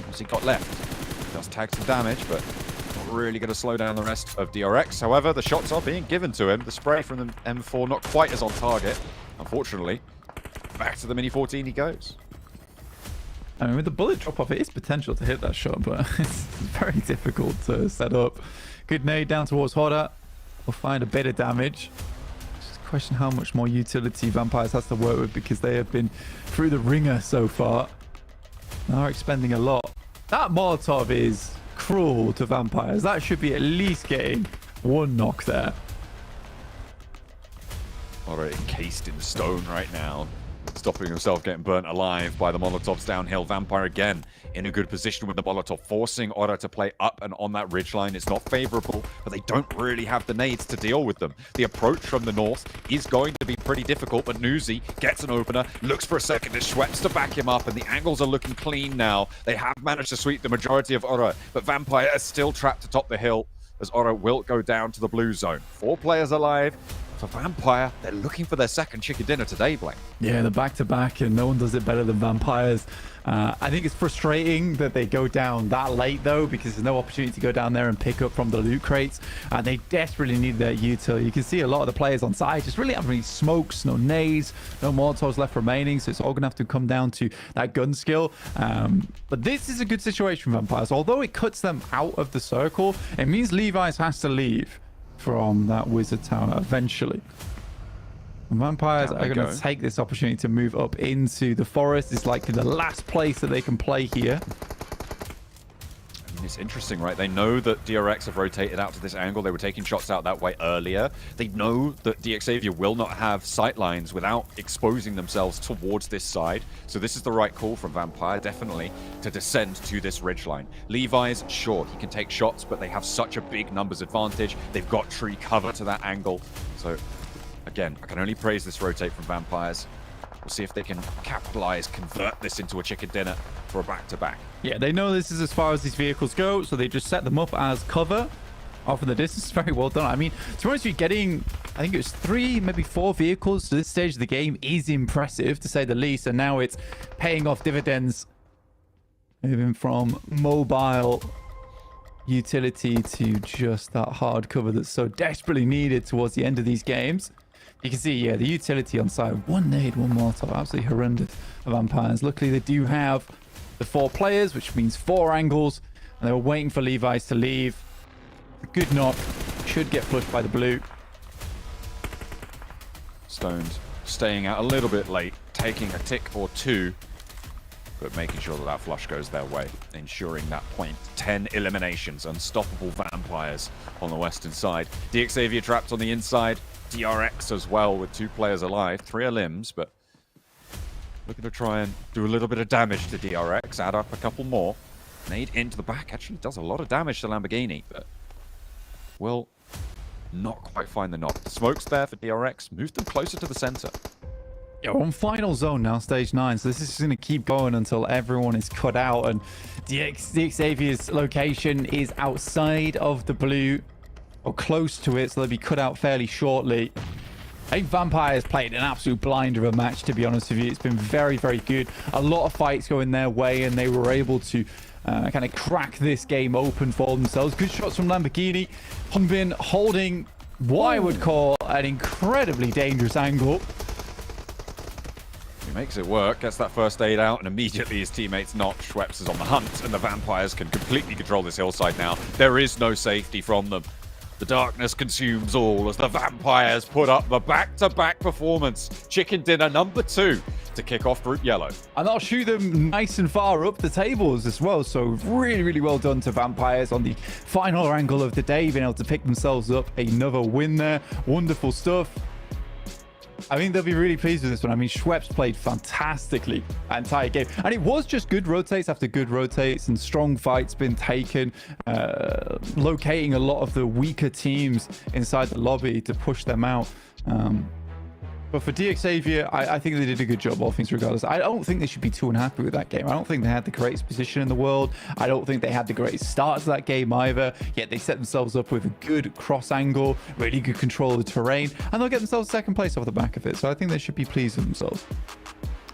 What's he got left? Does tag some damage, but not really going to slow down the rest of DRX. However, the shots are being given to him. The spray from the M4 not quite as on target, unfortunately. Back to the Mini 14 he goes. I mean, with the bullet drop off, it is potential to hit that shot, but it's very difficult to set up. Good nade down towards Hoda. We'll find a bit of damage. Just a question how much more utility Vampires has to work with, because they have been through the ringer so far. They are expending a lot. That Molotov is cruel to Vampires. That should be at least getting one knock there. Already encased in stone right now. Stopping himself getting burnt alive by the Molotovs downhill. Vampire again in a good position with the Molotov, forcing Ora to play up and on that ridgeline. It's not favorable, but they don't really have the nades to deal with them. The approach from the north is going to be pretty difficult, but Nuzi gets an opener, looks for a second, is Schweppes to back him up, and the angles are looking clean now. They have managed to sweep the majority of Ora, but Vampire is still trapped atop the hill as Ora will go down to the blue zone. 4 players alive. For Vampire, they're looking for their second chicken dinner today, Blaine. Yeah, the back-to-back, and no one does it better than Vampires. I think it's frustrating that they go down that late, though, because there's no opportunity to go down there and pick up from the loot crates. And they desperately need their util. You can see a lot of the players on side just really haven't any smokes, no nades, no Molotovs left remaining, so it's all going to have to come down to that gun skill. But this is a good situation for Vampires. Although it cuts them out of the circle, it means Levi's has to leave from that wizard tower eventually. And Vampires are going to take this opportunity to move up into the forest. It's likely the last place that they can play here. I mean, it's interesting, right? They know that DRX have rotated out to this angle. They were taking shots out that way earlier. They know that DXavier will not have sight lines without exposing themselves towards this side. So this is the right call from Vampire, definitely, to descend to this ridgeline. Levi's, sure, he can take shots, but they have such a big numbers advantage. They've got tree cover to that angle. So, again, I can only praise this rotate from Vampires. We'll see if they can capitalize, convert this into a chicken dinner for a back-to-back. Yeah, they know this is as far as these vehicles go, so they just set them up as cover off in the distance. Very well done. I mean, to be honest, you're getting, I think it was 3, maybe 4 vehicles to this stage of the game is impressive, to say the least, and now it's paying off dividends, moving from mobile utility to just that hard cover that's so desperately needed towards the end of these games. You can see, yeah, the utility on side. 1 nade, 1 Molotov. Absolutely horrendous for Vampires. Luckily, they do have the 4 players, which means 4 angles. And they were waiting for Levi's to leave. A good knock. Should get flushed by the blue. Stones staying out a little bit late, taking a tick or 2, but making sure that that flush goes their way, ensuring that point. 10 eliminations, unstoppable Vampires on the western side. DXavier trapped on the inside. DRX as well with 2 players alive. 3 are limbs, but looking to try and do a little bit of damage to DRX, add up a couple more. Nade into the back actually does a lot of damage to Lamborghini, but will not quite find the knock. The smoke's there for DRX, moves them closer to the center. Yeah, we're on final zone now, stage 9, so this is just going to keep going until everyone is cut out, and DXavier's location is outside of the blue, or close to it, so they'll be cut out fairly shortly. I think Vampires played an absolute blinder of a match, to be honest with you. It's been very, very good. A lot of fights going their way, and they were able to kind of crack this game open for themselves. Good shots from Lamborghini. Hungbin holding what I would call an incredibly dangerous angle. He makes it work, gets that first aid out, and immediately his teammates not. Schweppes is on the hunt, and the Vampires can completely control this hillside now. There is no safety from them. The darkness consumes all as the Vampires put up the back-to-back performance. Chicken dinner number 2 to kick off Group Yellow. And I'll shoot them nice and far up the tables as well. So really, really well done to Vampires on the final angle of the day, being able to pick themselves up another win there. Wonderful stuff. I think they'll be really pleased with this one. I mean, Schweppes played fantastically that entire game. And it was just good rotates after good rotates and strong fights been taken, locating a lot of the weaker teams inside the lobby to push them out. But for DXavier, I think they did a good job, all things regardless. I don't think they should be too unhappy with that game. I don't think they had the greatest position in the world. I don't think they had the greatest start to that game either. Yet they set themselves up with a good cross angle, really good control of the terrain, and they'll get themselves second place off the back of it. So I think they should be pleased with themselves.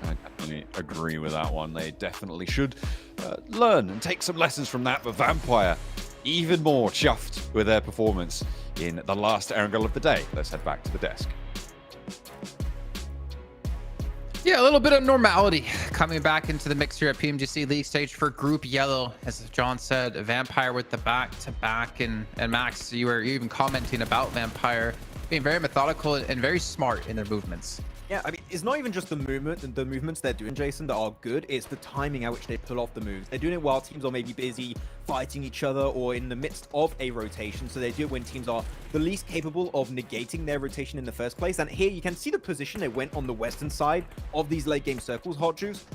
I definitely agree with that one. They definitely should learn and take some lessons from that. But Vampire, even more chuffed with their performance in the last Erangel of the day. Let's head back to the desk. Yeah, a little bit of normality coming back into the mix here at PMGC League stage for Group Yellow. As John said, Vampire with the back-to-back. And Max, you were even commenting about Vampire being very methodical and very smart in their movements. Yeah, I mean, it's not even just the movements they're doing, Jason, that are good. It's the timing at which they pull off the moves. They're doing it while teams are maybe busy fighting each other or in the midst of a rotation. So they do it when teams are the least capable of negating their rotation in the first place. And here you can see the position they went on the western side of these late game circles, Hot Juice.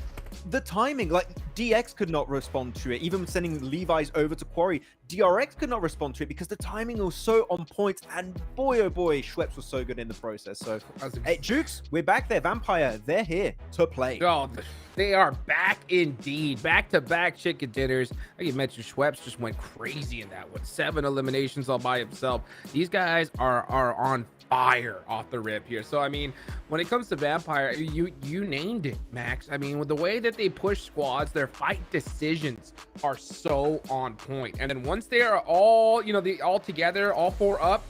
The timing, like DX could not respond to it. Even sending Levi's over to Quarry, DRX could not respond to it because the timing was so on point. And boy, oh boy, Schweppes was so good in the process. So, hey, Jukes, we're back there. Vampire, they're here to play. Oh, they are back indeed. Back-to-back chicken dinners. Like you mentioned, Schweppes just went crazy in that one. 7 eliminations all by himself. These guys are on fire off the rip here. So I mean, when it comes to Vampire, you named it, Max. I mean, with the way that they push squads, their fight decisions are so on point. And then once they are all, they all together, all 4 up,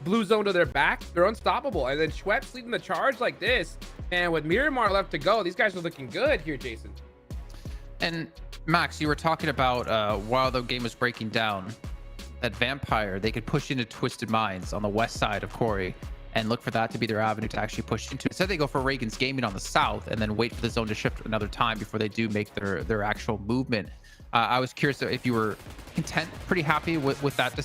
blue zone to their back, they're unstoppable. And then Schweppes leading the charge like this, and with Miramar left to go, these guys are looking good here, Jason. And Max, you were talking about while the game was breaking down, that Vampire, they could push into Twisted Minds on the west side of Quarry and look for that to be their avenue to actually push into. Instead, they go for Reagan's Gaming on the south and then wait for the zone to shift another time before they do make their actual movement. I was curious if you were content, pretty happy with that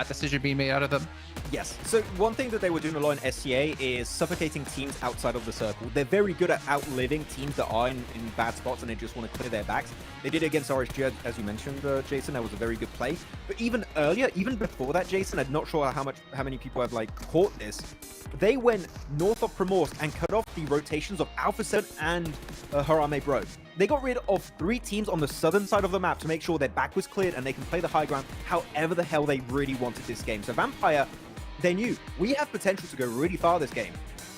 decision being made out of them. Yes. So one thing that they were doing a lot in SCA is suffocating teams outside of the circle. They're very good at outliving teams that are in bad spots and they just want to clear their backs. They did it against RSG, as you mentioned, Jason. That was a very good play. But even earlier, even before that, Jason, I'm not sure how many people have caught this. They went north of Primorsk and cut off the rotations of Alpha 7 and Harame Bro. They got rid of 3 teams on the southern side of the map to make sure their back was cleared and they can play the high ground however the hell they really wanted this game. So Vampire, they knew we have potential to go really far this game.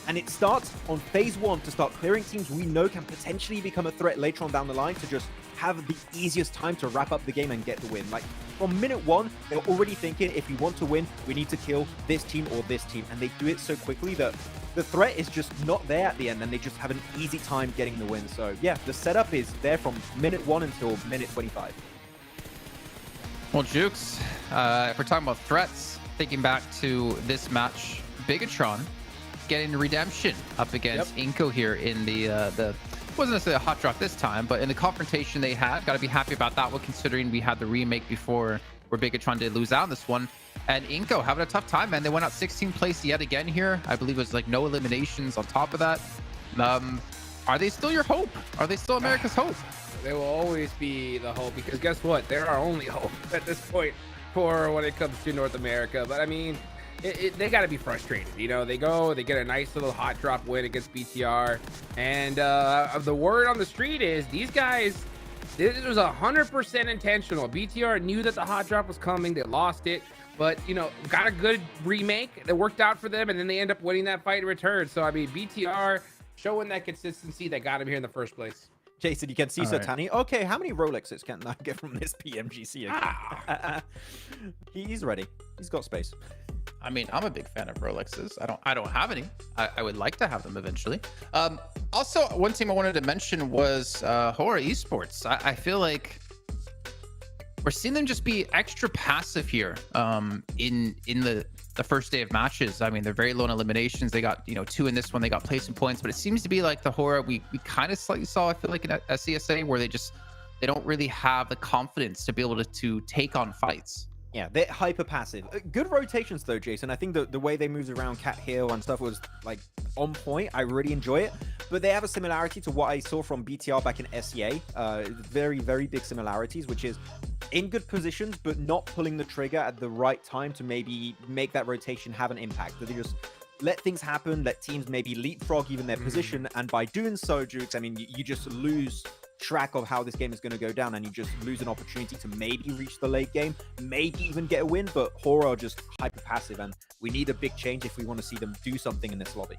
And it starts on phase 1 to start clearing teams we know can potentially become a threat later on down the line to just have the easiest time to wrap up the game and get the win. Like from minute 1, they're already thinking if we want to win, we need to kill this team or this team. And they do it so quickly that the threat is just not there at the end and they just have an easy time getting the win. So yeah, the setup is there from minute 1 until minute 25. Well, Jukes, if we're talking about threats, thinking back to this match, Bigatron getting redemption up against Inko here in the wasn't necessarily a hot drop this time, but in the confrontation they had. Got to be happy about that one, considering we had the remake before where Bigatron did lose out on this one. And Inko having a tough time, man. They went out 16th place yet again here. I believe it was like no eliminations on top of that. Are they still your hope? Are they still America's hope? They will always be the hope, because guess what? They're our only hope at this point for when it comes to North America. But I mean, they got to be frustrated. They get a nice little hot drop win against BTR. And the word on the street is these guys, this was 100% intentional. BTR knew that the hot drop was coming. They lost it. But, got a good remake that worked out for them. And then they end up winning that fight in return. So, I mean, BTR showing that consistency that got him here in the first place. Jason, you can see Satani. Right. Okay, how many Rolexes can I get from this PMGC again? He's ready. He's got space. I mean, I'm a big fan of Rolexes. I don't have any. I would like to have them eventually. Also, one team I wanted to mention was Hora Esports. I feel like we're seeing them just be extra passive here in the first day of matches. I mean, they're very low in eliminations. They got 2 in this one. They got placement points, but it seems to be like the Hora we kind of slightly saw, I feel like, in CSA, where they don't really have the confidence to be able to take on fights. Yeah, they're hyper passive. Good rotations though, Jason. I think the way they moved around Cat Hill and stuff was like on point. I really enjoy it. But they have a similarity to what I saw from BTR back in SEA. Very, very big similarities, which is in good positions, but not pulling the trigger at the right time to maybe make that rotation have an impact. They just let things happen, let teams maybe leapfrog even their position, and by doing so, Jukes, I mean, you just lose track of how this game is going to go down, and you just lose an opportunity to maybe reach the late game, maybe even get a win. But Hora are just hyper passive, and we need a big change if we want to see them do something in this lobby.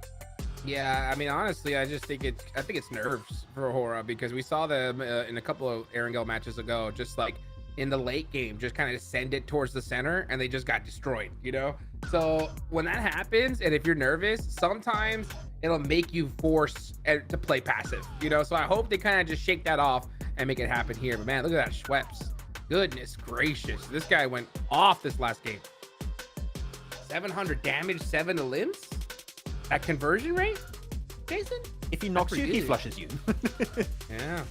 Yeah, I mean, honestly, I think it's nerves for Hora, because we saw them in a couple of Erangel matches ago, just like in the late game, just kind of send it towards the center, and they just got destroyed, you know? So when that happens, and if you're nervous, sometimes it'll make you force to play passive, you know? So I hope they kind of just shake that off and make it happen here. But man, look at that Schweppes. Goodness gracious. This guy went off this last game. 700 damage, 7 to limbs? That conversion rate, Jason? If he knocks you, he flushes you. Yeah.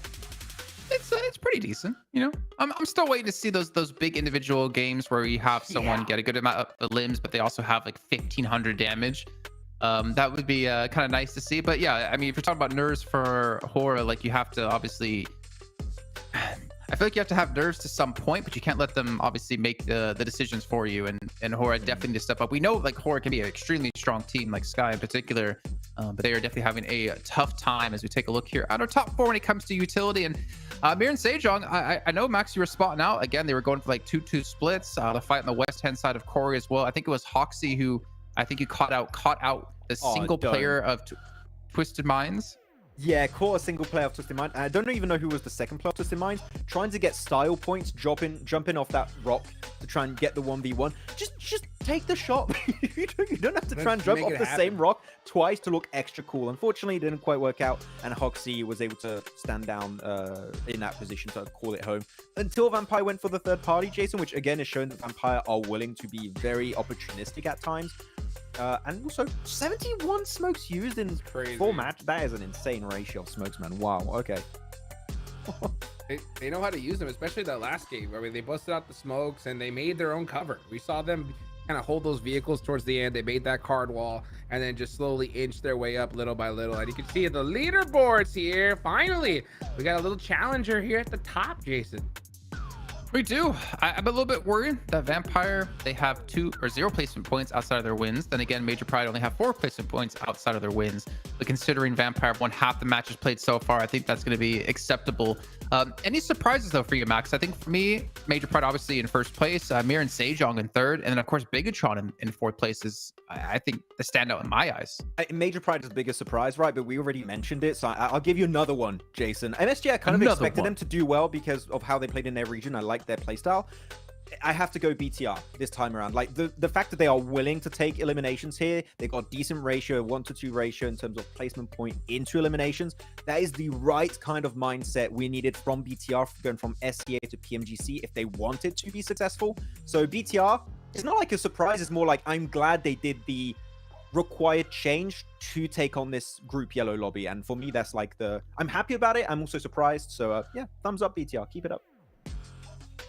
It's pretty decent, you know. I'm still waiting to see those big individual games where you have someone get a good amount of the limbs, but they also have like 1500 damage. That would be kind of nice to see. But yeah, I mean, if you're talking about nerves for Hora, like you have to obviously, I feel like you have to have nerves to some point, but you can't let them obviously make the decisions for you. And Hora definitely need to step up. We know like Hora can be an extremely strong team, like Sky in particular, but they are definitely having a tough time as we take a look here at our top 4 when it comes to utility. And Mir and Sejong, I know Max, you were spotting out again. They were going for like 2-2 splits. The fight on the west hand side of Corey as well. I think it was Hoxie who I think you caught out the single player of Twisted Minds. Yeah, caught a single player of Twisted Mind. I don't even know who was the second player of Twisted Mind. Trying to get style points, jumping off that rock to try and get the 1v1. Just take the shot. you don't have to try and jump off the same rock twice to look extra cool. Unfortunately, it didn't quite work out, and Hoxie was able to stand down in that position to call it home. Until Vampire went for the third party, Jason, which again is showing that Vampire are willing to be very opportunistic at times. And also 71 smokes used in 4 matches. That is an insane ratio of smokes, man. Wow. Okay. They know how to use them, especially that last game. I mean, they busted out the smokes and they made their own cover. We saw them kind of hold those vehicles towards the end. They made that card wall and then just slowly inch their way up little by little. And you can see the leaderboards here. Finally, we got a little challenger here at the top, Jason. We do. I'm a little bit worried that Vampire, they have 2 or 0 placement points outside of their wins. Then again, Major Pride only have 4 placement points outside of their wins. But considering Vampire won half the matches played so far, I think that's going to be acceptable. Any surprises though for you, Max? I think for me, Major Pride obviously in first place, Mir and Sejong in third, and then of course Bigatron in fourth place is, I think, the standout in my eyes. Major Pride is the biggest surprise, right? But we already mentioned it, so I'll give you another one, Jason. MSG, I kind of expected them to do well because of how they played in their region. I like their playstyle. I have to go BTR this time around. Like the fact that they are willing to take eliminations here, they got decent ratio, 1-to-2 ratio in terms of placement point into eliminations. That is the right kind of mindset we needed from BTR going from SCA to PMGC if they wanted to be successful. So BTR, it's not like a surprise. It's more like I'm glad they did the required change to take on this group yellow lobby. And for me, that's like I'm happy about it. I'm also surprised. So yeah, thumbs up BTR. Keep it up.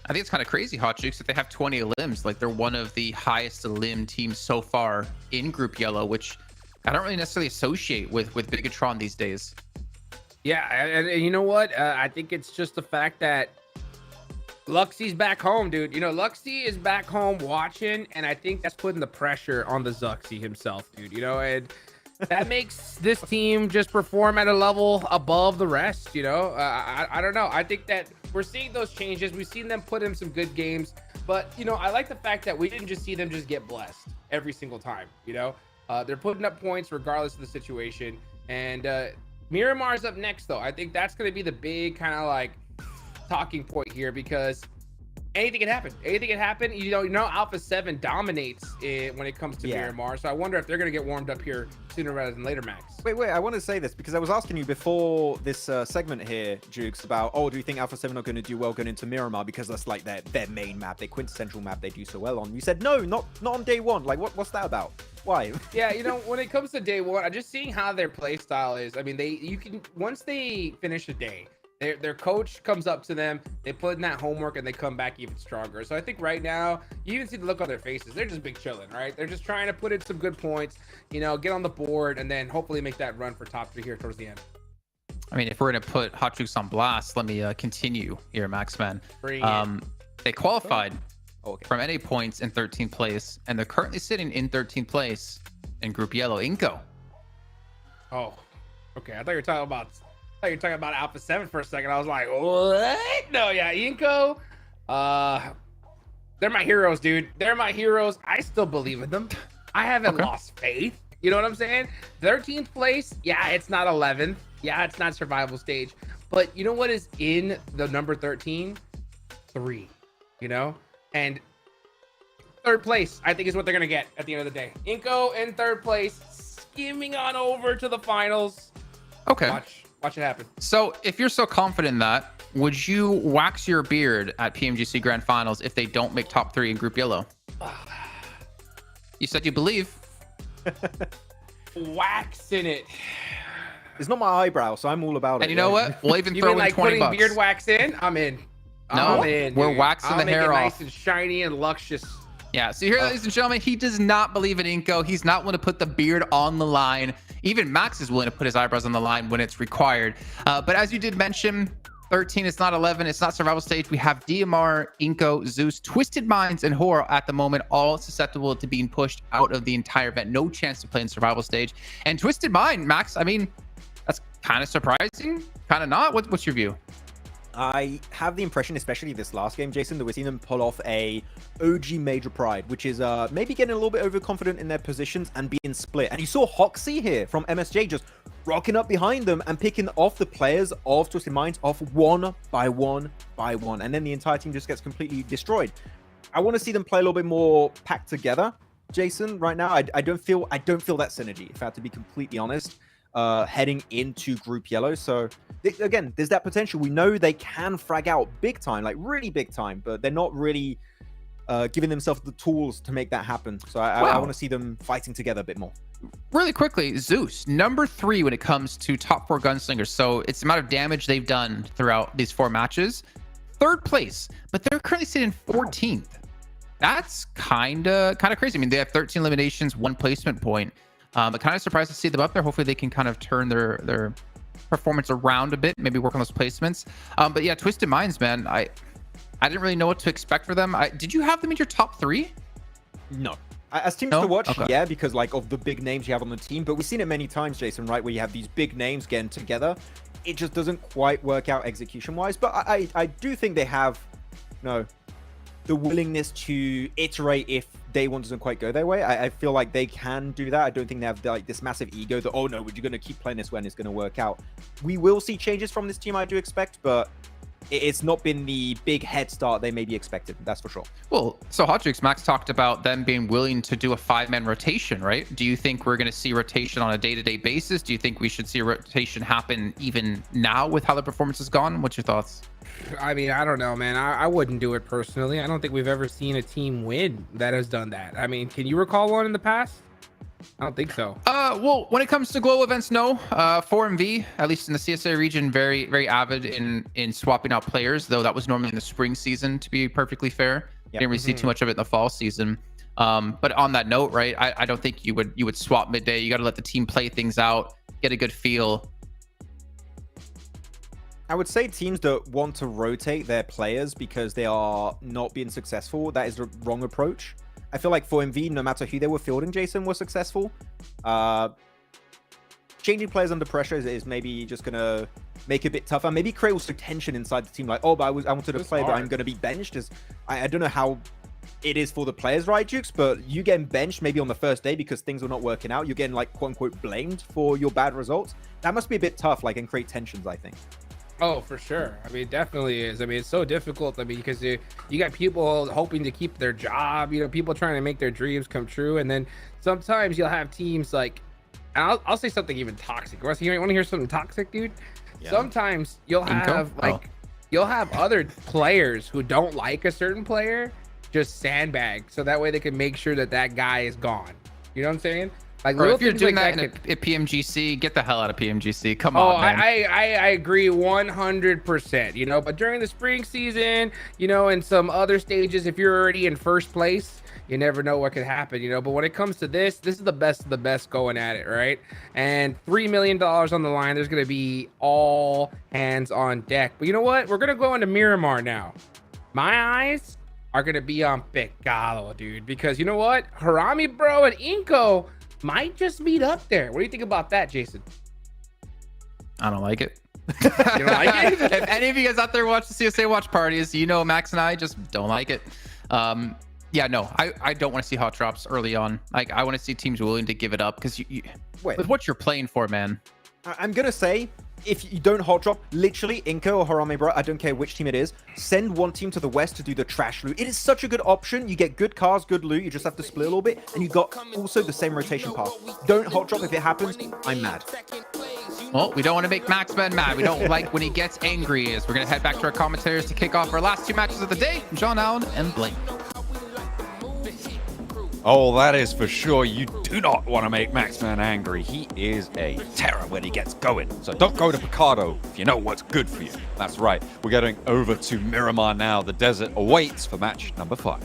I think it's kind of crazy, Hot Jukes, that they have 20 limbs. Like they're one of the highest limb teams so far in Group Yellow, which I don't really necessarily associate with Bigatron these days. Yeah, and you know what? I think it's just the fact that Luxie's back home, dude. You know, Luxie is back home watching, and I think that's putting the pressure on the Zuxie himself, dude. You know, and that makes this team just perform at a level above the rest, you know? I don't know. I think that we're seeing those changes. We've seen them put in some good games, but, you know, I like the fact that we didn't just see them just get blessed every single time, you know? They're putting up points regardless of the situation, and Miramar's up next, though. I think that's going to be the big kind of, like, talking point here, because anything can happen. Anything can happen. You know, Alpha 7 dominates when it comes to Miramar. So I wonder if they're going to get warmed up here sooner rather than later, Max. Wait. I want to say this because I was asking you before this segment here, Jukes, about, do you think Alpha 7 are going to do well going into Miramar because that's like their main map, their quintessential map they do so well on? You said, no, not on day one. Like, what's that about? Why? Yeah, you know, when it comes to day one, I'm just seeing how their play style is. I mean, once they finish a day, their coach comes up to them, they put in that homework, and they come back even stronger. So I think right now, you even see the look on their faces. They're just big chilling, right? They're just trying to put in some good points, you know, get on the board, and then hopefully make that run for top 3 here towards the end. I mean, if we're going to put Hot Jukes on blast, let me continue here, Maxman. They qualified from NA points in 13th place, and they're currently sitting in 13th place in Group Yellow. Inko. Oh, okay. I thought you were talking about Alpha 7 for a second. I was like, what? No, yeah, Inko. They're my heroes, dude. They're my heroes. I still believe in them. I haven't lost faith. You know what I'm saying? 13th place. Yeah, it's not 11th. Yeah, it's not survival stage. But you know what is in the number 13? 3. You know? And third place, I think, is what they're going to get at the end of the day. Inko in third place, skimming on over to the finals. Okay. Watch it happen. So if you're so confident in that, would you wax your beard at PMGC Grand Finals if they don't make top 3 in Group Yellow? You said you believe. Waxing it. It's not my eyebrow, so I'm all about it. And you know what? We'll even throw in like 20 bucks. Beard wax in? I'm in. No, I'm in, we're dude. waxing I'll the make hair it off. nice and shiny and luscious. Yeah, so here, ladies and gentlemen, he does not believe in Inko. He's not willing to put the beard on the line. Even Max is willing to put his eyebrows on the line when it's required. But as you did mention, 13, it's not 11, it's not survival stage. We have DMR, Inko, Zeus, Twisted Minds, and Horror at the moment, all susceptible to being pushed out of the entire event. No chance to play in survival stage. And Twisted Mind, Max, I mean, that's kind of surprising, kind of not. What's your view? I have the impression, especially this last game, Jason, that we're seeing them pull off a OG Major Pride, which is maybe getting a little bit overconfident in their positions and being split. And you saw Hoxie here from MSJ just rocking up behind them and picking off the players of Twisted Minds off one by one by one. And then the entire team just gets completely destroyed. I want to see them play a little bit more packed together, Jason, right now. I don't feel that synergy, if I have to be completely honest. Heading into Group Yellow. So again, there's that potential. We know they can frag out big time, like really big time, but they're not really giving themselves the tools to make that happen. So I want to see them fighting together a bit more. Really quickly, Zeus, number 3 when it comes to top 4 gunslingers. So it's the amount of damage they've done throughout these 4 matches. Third place, but they're currently sitting 14th. That's kind of crazy. I mean, they have 13 eliminations, 1 placement point. But kind of surprised to see them up there. Hopefully they can kind of turn their performance around a bit, maybe work on those placements. But yeah, Twisted Minds, man, I didn't really know what to expect for them. Did you have them in your top 3? No. As teams to watch, yeah, because like of the big names you have on the team. But we've seen it many times, Jason, right, where you have these big names getting together. It just doesn't quite work out execution-wise. But I do think they have, the willingness to iterate if day one doesn't quite go their way. I feel like they can do that. I don't think they have like this massive ego that, oh no, we're going to keep playing this when it's going to work out. We will see changes from this team, I do expect, but it's not been the big head start they maybe expected. That's for sure. Well, so Hotjukes, Max talked about them being willing to do a 5-man rotation, right? Do you think we're going to see rotation on a day-to-day basis? Do you think we should see a rotation happen even now with how the performance has gone? What's your thoughts? I mean, I don't know, man. I wouldn't do it personally. I don't think we've ever seen a team win that has done that. I mean, can you recall one in the past? I don't think so. Well, when it comes to global events, no. 4MV, at least in the CSA region, very, very avid in swapping out players, though that was normally in the spring season, to be perfectly fair. Didn't really see too much of it in the fall season. But on that note, right, I don't think you would swap midday. You got to let the team play things out, get a good feel. I would say teams that want to rotate their players because they are not being successful, that is the wrong approach. I feel like for MV, no matter who they were fielding, Jason, was successful. Changing players under pressure is maybe just going to make it a bit tougher. Maybe create also tension inside the team. Like, oh, but I wanted to play, but I'm going to be benched. I don't know how it is for the players, right, Jukes? But you getting benched maybe on the first day because things are not working out. You're getting, like, quote-unquote blamed for your bad results. That must be a bit tough, like, and create tensions, I think. Oh, for sure. I mean, it definitely is. I mean, it's so difficult. I mean, because you got people hoping to keep their job, people trying to make their dreams come true. And then sometimes you'll have teams like, and I'll say something even toxic. Want to hear something toxic, dude? Yeah. Sometimes you'll have you'll have other players who don't like a certain player just sandbag. So that way they can make sure that guy is gone. You know what I'm saying? Like, if you're doing that at PMGC, get the hell out of PMGC. Come on, man. I agree 100%, but during the spring season, and some other stages, if you're already in first place, you never know what could happen, but when it comes to this is the best of the best going at it, right? And $3 million on the line, there's going to be all hands on deck. But you know what? We're going to go into Miramar now. My eyes are going to be on Pecado, dude, because you know what? Harami, bro, and Inko might just meet up there. What do you think about that, Jason? I don't like it. You don't like it? If any of you guys out there watch the CSA watch parties, you know Max and I just don't like it. Yeah, no, I don't want to see hot drops early on. Like, I want to see teams willing to give it up because with what you're playing for, man. I'm gonna say, if you don't hot drop, literally Inko or Harame, bro, I don't care which team it is, send one team to the west to do the trash loot. It is such a good option. You get good cars, good loot. You just have to split a little bit, and you got also the same rotation path. Don't hot drop. If it happens, I'm mad. Well, we don't want to make Maxman mad. We don't like when he gets angry. As we're gonna head back to our commentators to kick off our last 2 matches of the day, John Allen and Blake. Oh, that is for sure. You do not want to make Maxman angry. He is a terror when he gets going. So don't go to Picardo if you know what's good for you. That's right. We're getting over to Miramar now. The desert awaits for match number 5.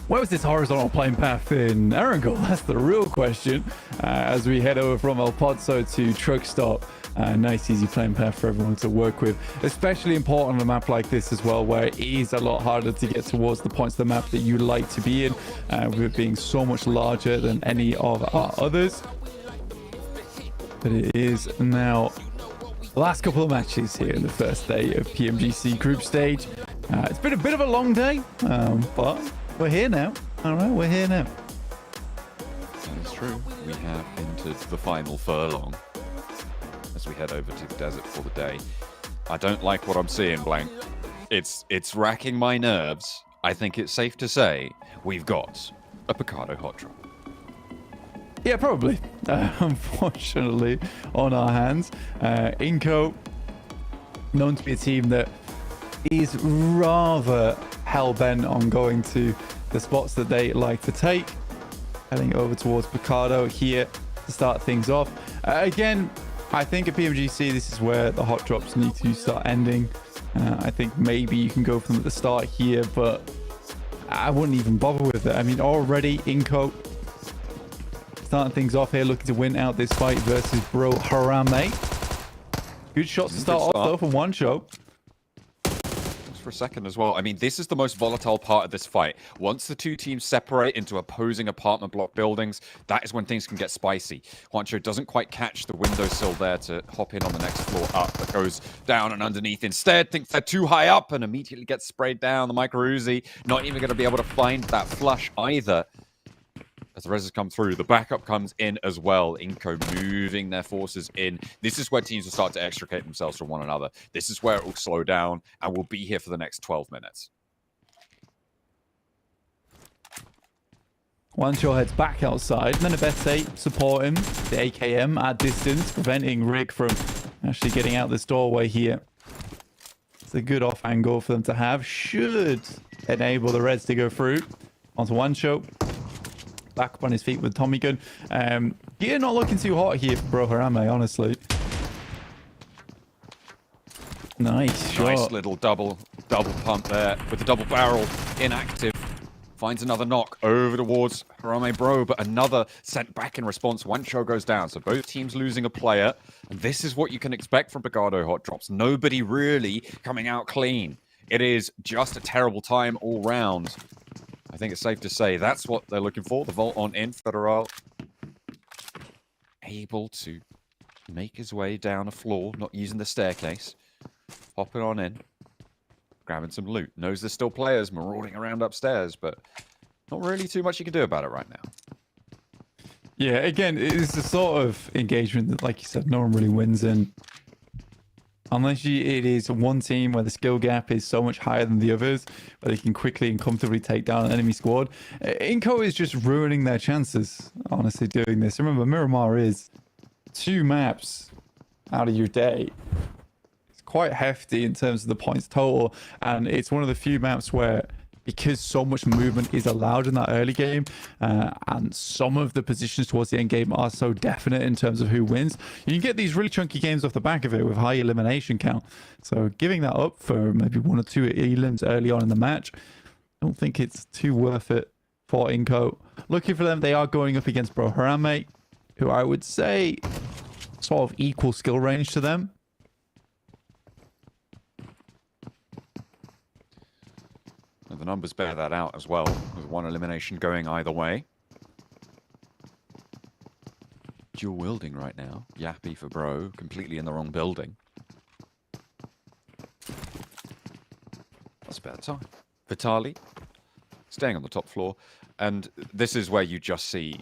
Where was this horizontal playing path in Erangel? That's the real question. As we head over from El Pozo to Truck Stop. Nice easy playing path for everyone to work with, especially important on a map like this as well, where it is a lot harder to get towards the points of the map that you like to be in, with it being so much larger than any of our others. But it is now the last couple of matches here in the first day of PMGC group stage. It's been a bit of a long day, but we're here now. All right, we're here now. That is true. We have entered the final furlong as we head over to the desert for the day. I don't like what I'm seeing, Blank. It's racking my nerves. I think it's safe to say we've got a Picardo hot drop. Yeah, probably. Unfortunately, on our hands. Inco, known to be a team that is rather hell-bent on going to the spots that they like to take. Heading over towards Picardo here to start things off. Again, I think at PMGC, this is where the hot drops need to start ending. I think maybe you can go from at the start here, but I wouldn't even bother with it. I mean, already Inco starting things off here, looking to win out this fight versus Bro Harame. Good shots to start off, though, from one show. For a second as well. I mean, this is the most volatile part of this fight. Once the two teams separate into opposing apartment block buildings, that is when things can get spicy. Juancho doesn't quite catch the windowsill there to hop in on the next floor up, but goes down and underneath instead. Thinks they're too high up and immediately gets sprayed down. The micro Uzi not even going to be able to find that flush either. As the reses come through, the backup comes in as well. Inco moving their forces in. This is where teams will start to extricate themselves from one another. This is where it will slow down, and we'll be here for the next 12 minutes. Juancho heads back outside, and then Abete support him. The AKM at distance, preventing Rick from actually getting out this doorway here. It's a good off angle for them to have. Should enable the Reds to go through onto Juancho. Back up on his feet with Tommy gun. Gear not looking too hot here for Bro Harame, honestly. Nice shot. Nice little double pump there with the double barrel inactive. Finds another knock over towards Harame Bro, but another sent back in response. Juancho goes down, so both teams losing a player. And this is what you can expect from Picardo hot drops. Nobody really coming out clean. It is just a terrible time all round. I think it's safe to say that's what they're looking for. The vault on in. Federal able to make his way down a floor, not using the staircase. Hopping on in. Grabbing some loot. Knows there's still players marauding around upstairs, but not really too much you can do about it right now. Yeah, again, it's the sort of engagement that, like you said, no one really wins in. Unless it is one team where the skill gap is so much higher than the others, where they can quickly and comfortably take down an enemy squad. Inco is just ruining their chances, honestly, doing this. Remember, Miramar is 2 maps out of your day. It's quite hefty in terms of the points total, and it's one of the few maps where, because so much movement is allowed in that early game, and some of the positions towards the end game are so definite in terms of who wins, you can get these really chunky games off the back of it with high elimination count. So giving that up for maybe 1 or 2 elims early on in the match, I don't think it's too worth it for Inco. Looking for them, they are going up against Bro Harame, who I would say sort of equal skill range to them. And the numbers bear that out as well, with 1 elimination going either way. dual wielding right now. Yappy for bro, completely in the wrong building. That's about time. Vitali, staying on the top floor. And this is where you just see,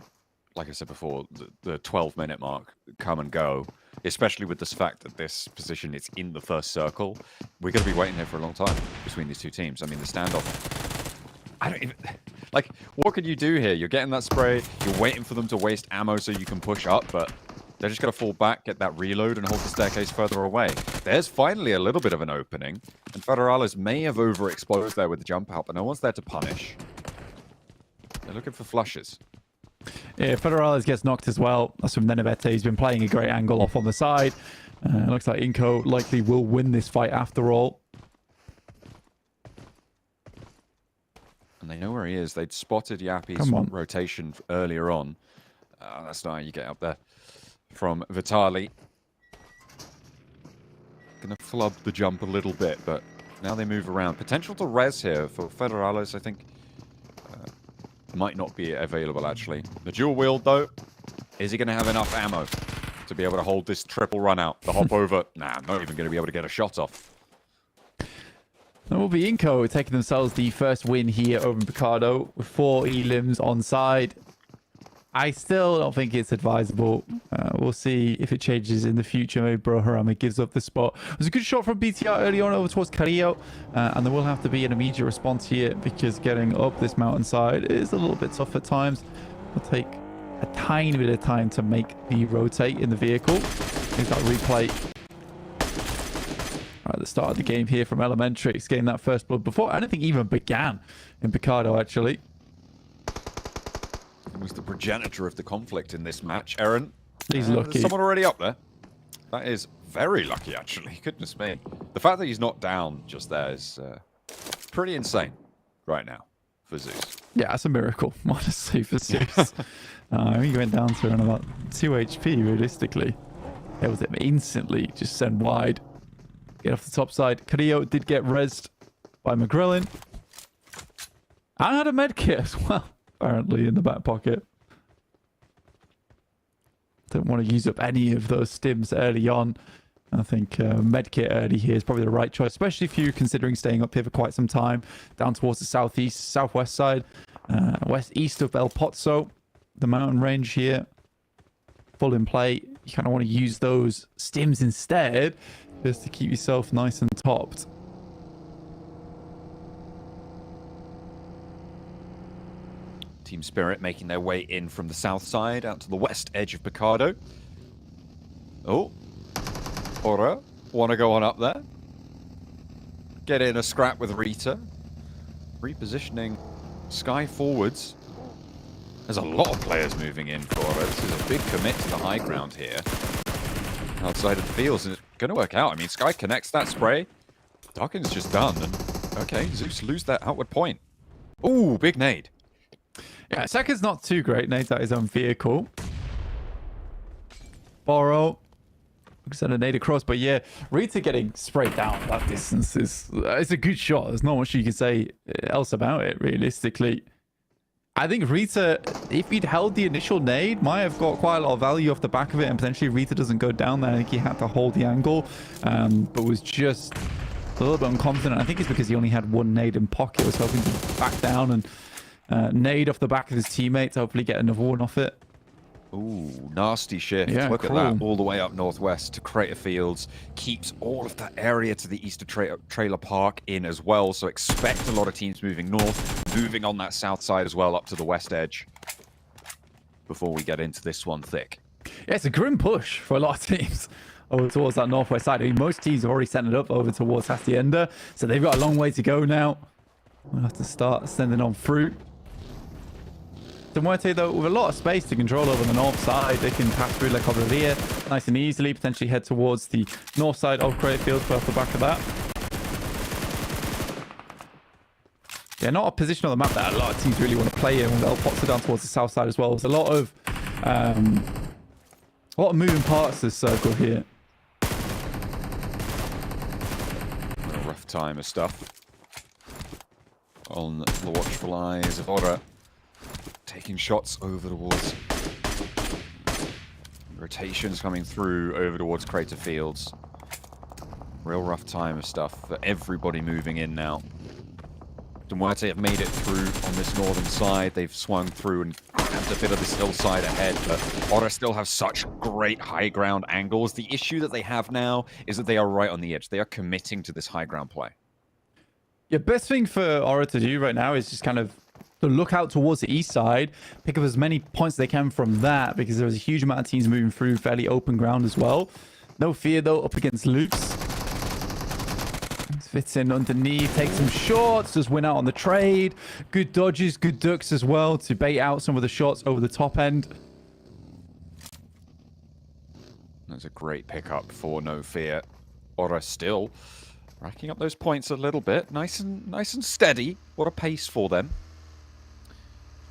like I said before, the 12-minute mark come and go, especially with this fact that this position is in the first circle. We're going to be waiting here for a long time between these two teams. I mean, the standoff... I don't even... Like, what could you do here? You're getting that spray, you're waiting for them to waste ammo so you can push up, but they're just going to fall back, get that reload, and hold the staircase further away. There's finally a little bit of an opening, and Federales may have overexposed there with the jump out, but no one's there to punish. They're looking for flushes. Yeah, Federales gets knocked as well. That's from Nenevete. He's been playing a great angle off on the side. Looks like Inco likely will win this fight after all. And they know where he is. They'd spotted Yappy's rotation earlier on. That's not how you get up there. From Vitali. Gonna flub the jump a little bit, but now they move around. Potential to res here for Federales, I think. Might not be available, actually. The dual wield, though. Is he going to have enough ammo to be able to hold this triple run out? The hop over? Nah, not even going to be able to get a shot off. That will be Inco taking themselves the first win here over in Picardo with 4 elims on side. I still don't think it's advisable. We'll see if it changes in the future. Maybe Bro Harama gives up the spot. It was a good shot from BTR early on over towards Carrillo. And there will have to be an immediate response here because getting up this mountainside is a little bit tough at times. It'll take a tiny bit of time to make the rotate in the vehicle. Here's that replay. Right at the start of the game here from Elementrix, getting that first blood before anything even began in Picardo, actually. Was the progenitor of the conflict in this match, Aaron. He's lucky. There's someone already up there. That is very lucky, actually. Goodness me. The fact that he's not down just there is pretty insane right now for Zeus. Yeah, that's a miracle, honestly, for Zeus. He went down to around about 2 HP, realistically. It was instantly just send wide. Get off the top side. Carrillo did get rezzed by McGrillen. And had a med kit as well, apparently, in the back pocket. Don't want to use up any of those stims early on. I think medkit early here is probably the right choice, especially if you're considering staying up here for quite some time, down towards the southwest side, east of El Pozzo, the mountain range here, full in play. You kind of want to use those stims instead, just to keep yourself nice and topped. Team Spirit making their way in from the south side out to the west edge of Picardo. Oh, Ora, want to go on up there? Get in a scrap with Rita. Repositioning Sky forwards. There's a lot of players moving in for Ora. This is a big commit to the high ground here. Outside of the fields, and it's going to work out. I mean, Sky connects that spray. Dawkins just done, and okay, Zeus lose that outward point. Ooh, big nade. Yeah, Saka's not too great. Nades out his own vehicle. Borrow. Send a nade across, but yeah, Rita getting sprayed down that distance is it's a good shot. There's not much you can say else about it, realistically. I think Rita, if he'd held the initial nade, might have got quite a lot of value off the back of it, and potentially Rita doesn't go down there. I think he had to hold the angle, but was just a little bit unconfident. I think it's because he only had one nade in pocket. Was hoping to back down and nade off the back of his teammates, hopefully get another one off it. Ooh, nasty shift. Yeah, look cool. at that, all the way up northwest to Crater Fields. Keeps all of that area to the east of Trailer Park in as well, so expect a lot of teams moving north, moving on that south side as well, up to the west edge, before we get into this one thick. Yeah, it's a grim push for a lot of teams over towards that northwest side. I mean, most teams have already sent it up over towards Hacienda, so they've got a long way to go now. We'll have to start sending on fruit. The Muerte, though, with a lot of space to control over the north side, they can pass through La Cobreria nice and easily, potentially head towards the north side of Crater Fields off the back of that. Yeah, not a position on the map that a lot of teams really want to play in, with El Pozzo down towards the south side as well. There's a lot of moving parts to this circle here. A rough time of stuff on the watchful eyes of Ora. Taking shots over towards Rotations coming through over towards Crater Fields. Real rough time of stuff for everybody moving in now. Duarte have made it through on this northern side. They've swung through and grabbed a bit of this hillside ahead, but Aura still have such great high ground angles. The issue that they have now is that they are right on the edge. They are committing to this high ground play. Yeah, best thing for Aura to do right now is just kind of to look out towards the east side, pick up as many points as they can from that, because there's a huge amount of teams moving through fairly open ground as well. No fear, though, up against Loops. Fits in underneath, takes some shots, does win out on the trade. Good dodges, good ducks as well to bait out some of the shots over the top end. That's a great pickup for No Fear. Aura still racking up those points a little bit. Nice and steady. What a pace for them.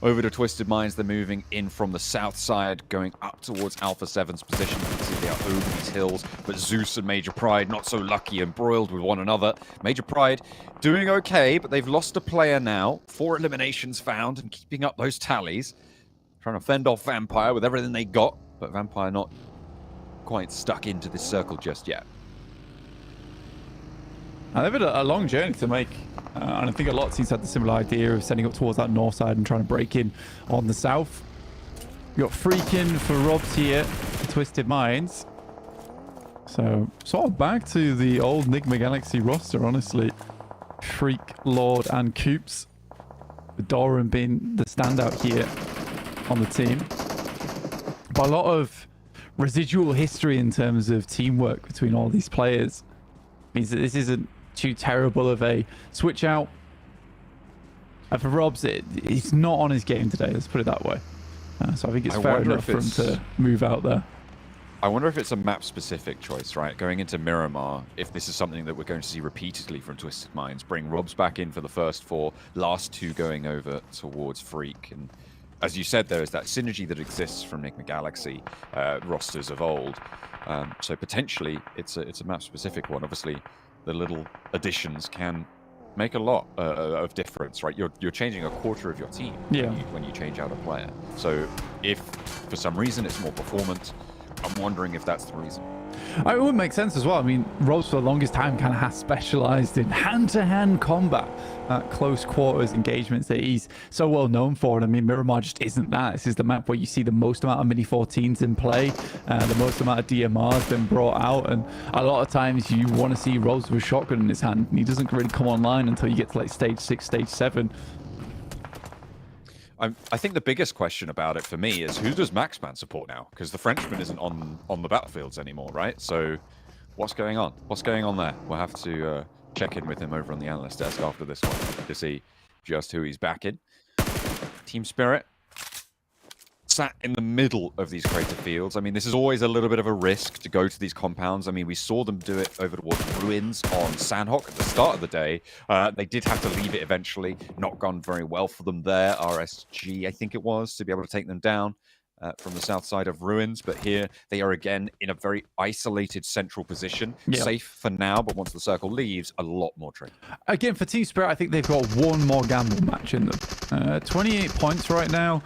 Over to Twisted Minds, they're moving in from the south side, going up towards Alpha 7's position. You can see they are over these hills, but Zeus and Major Pride not so lucky, embroiled with one another. Major Pride doing okay, but they've lost a player now. 4 eliminations found and keeping up those tallies. Trying to fend off Vampire with everything they got, but Vampire not quite stuck into this circle just yet. And they've had a long journey to make. And I think a lot of teams had the similar idea of setting up towards that north side and trying to break in on the south. You got Freaking for Robs here, Twisted Minds. So, sort of back to the old Enigma Galaxy roster, honestly. Freak, Lord, and Coops. With Doran being the standout here on the team. But a lot of residual history in terms of teamwork between all these players. Means that this isn't too terrible of a switch out. And for Robs, he's not on his game today, let's put it that way. So I think it's fair enough for him to move out there. I wonder if it's a map-specific choice, right? Going into Miramar, if this is something that we're going to see repeatedly from Twisted Minds, bring Robs back in for the first 4, last 2 going over towards Freak. And as you said, there is that synergy that exists from Enigma Galaxy rosters of old. So potentially, it's a map-specific one. Obviously, the little additions can make a lot of difference, right? You're changing a quarter of your team when you change out a player. So if for some reason it's more performance, I'm wondering if that's the reason. It would make sense as well. I mean, Robs for the longest time kind of has specialized in hand-to-hand combat, close quarters engagements that he's so well known for. And I mean, Miramar just isn't that. This is the map where you see the most amount of Mini 14s in play, the most amount of DMRs been brought out, and a lot of times you want to see Robs with a shotgun in his hand, and he doesn't really come online until you get to like stage 6, stage 7. I think the biggest question about it for me is who does Maxman support now? Because the Frenchman isn't on the battlefields anymore, right? So what's going on? What's going on there? We'll have to check in with him over on the analyst desk after this one to see just who he's backing. Team Spirit sat in the middle of these crater fields. I mean, this is always a little bit of a risk to go to these compounds. I mean, we saw them do it over towards Ruins on Sanhok at the start of the day. They did have to leave it eventually. Not gone very well for them there. RSG, I think it was, to be able to take them down from the south side of Ruins. But here they are again in a very isolated central position. Yeah. Safe for now, but once the circle leaves, a lot more tricky. Again, for Team Spirit, I think they've got one more gamble match in them. 28 points right now.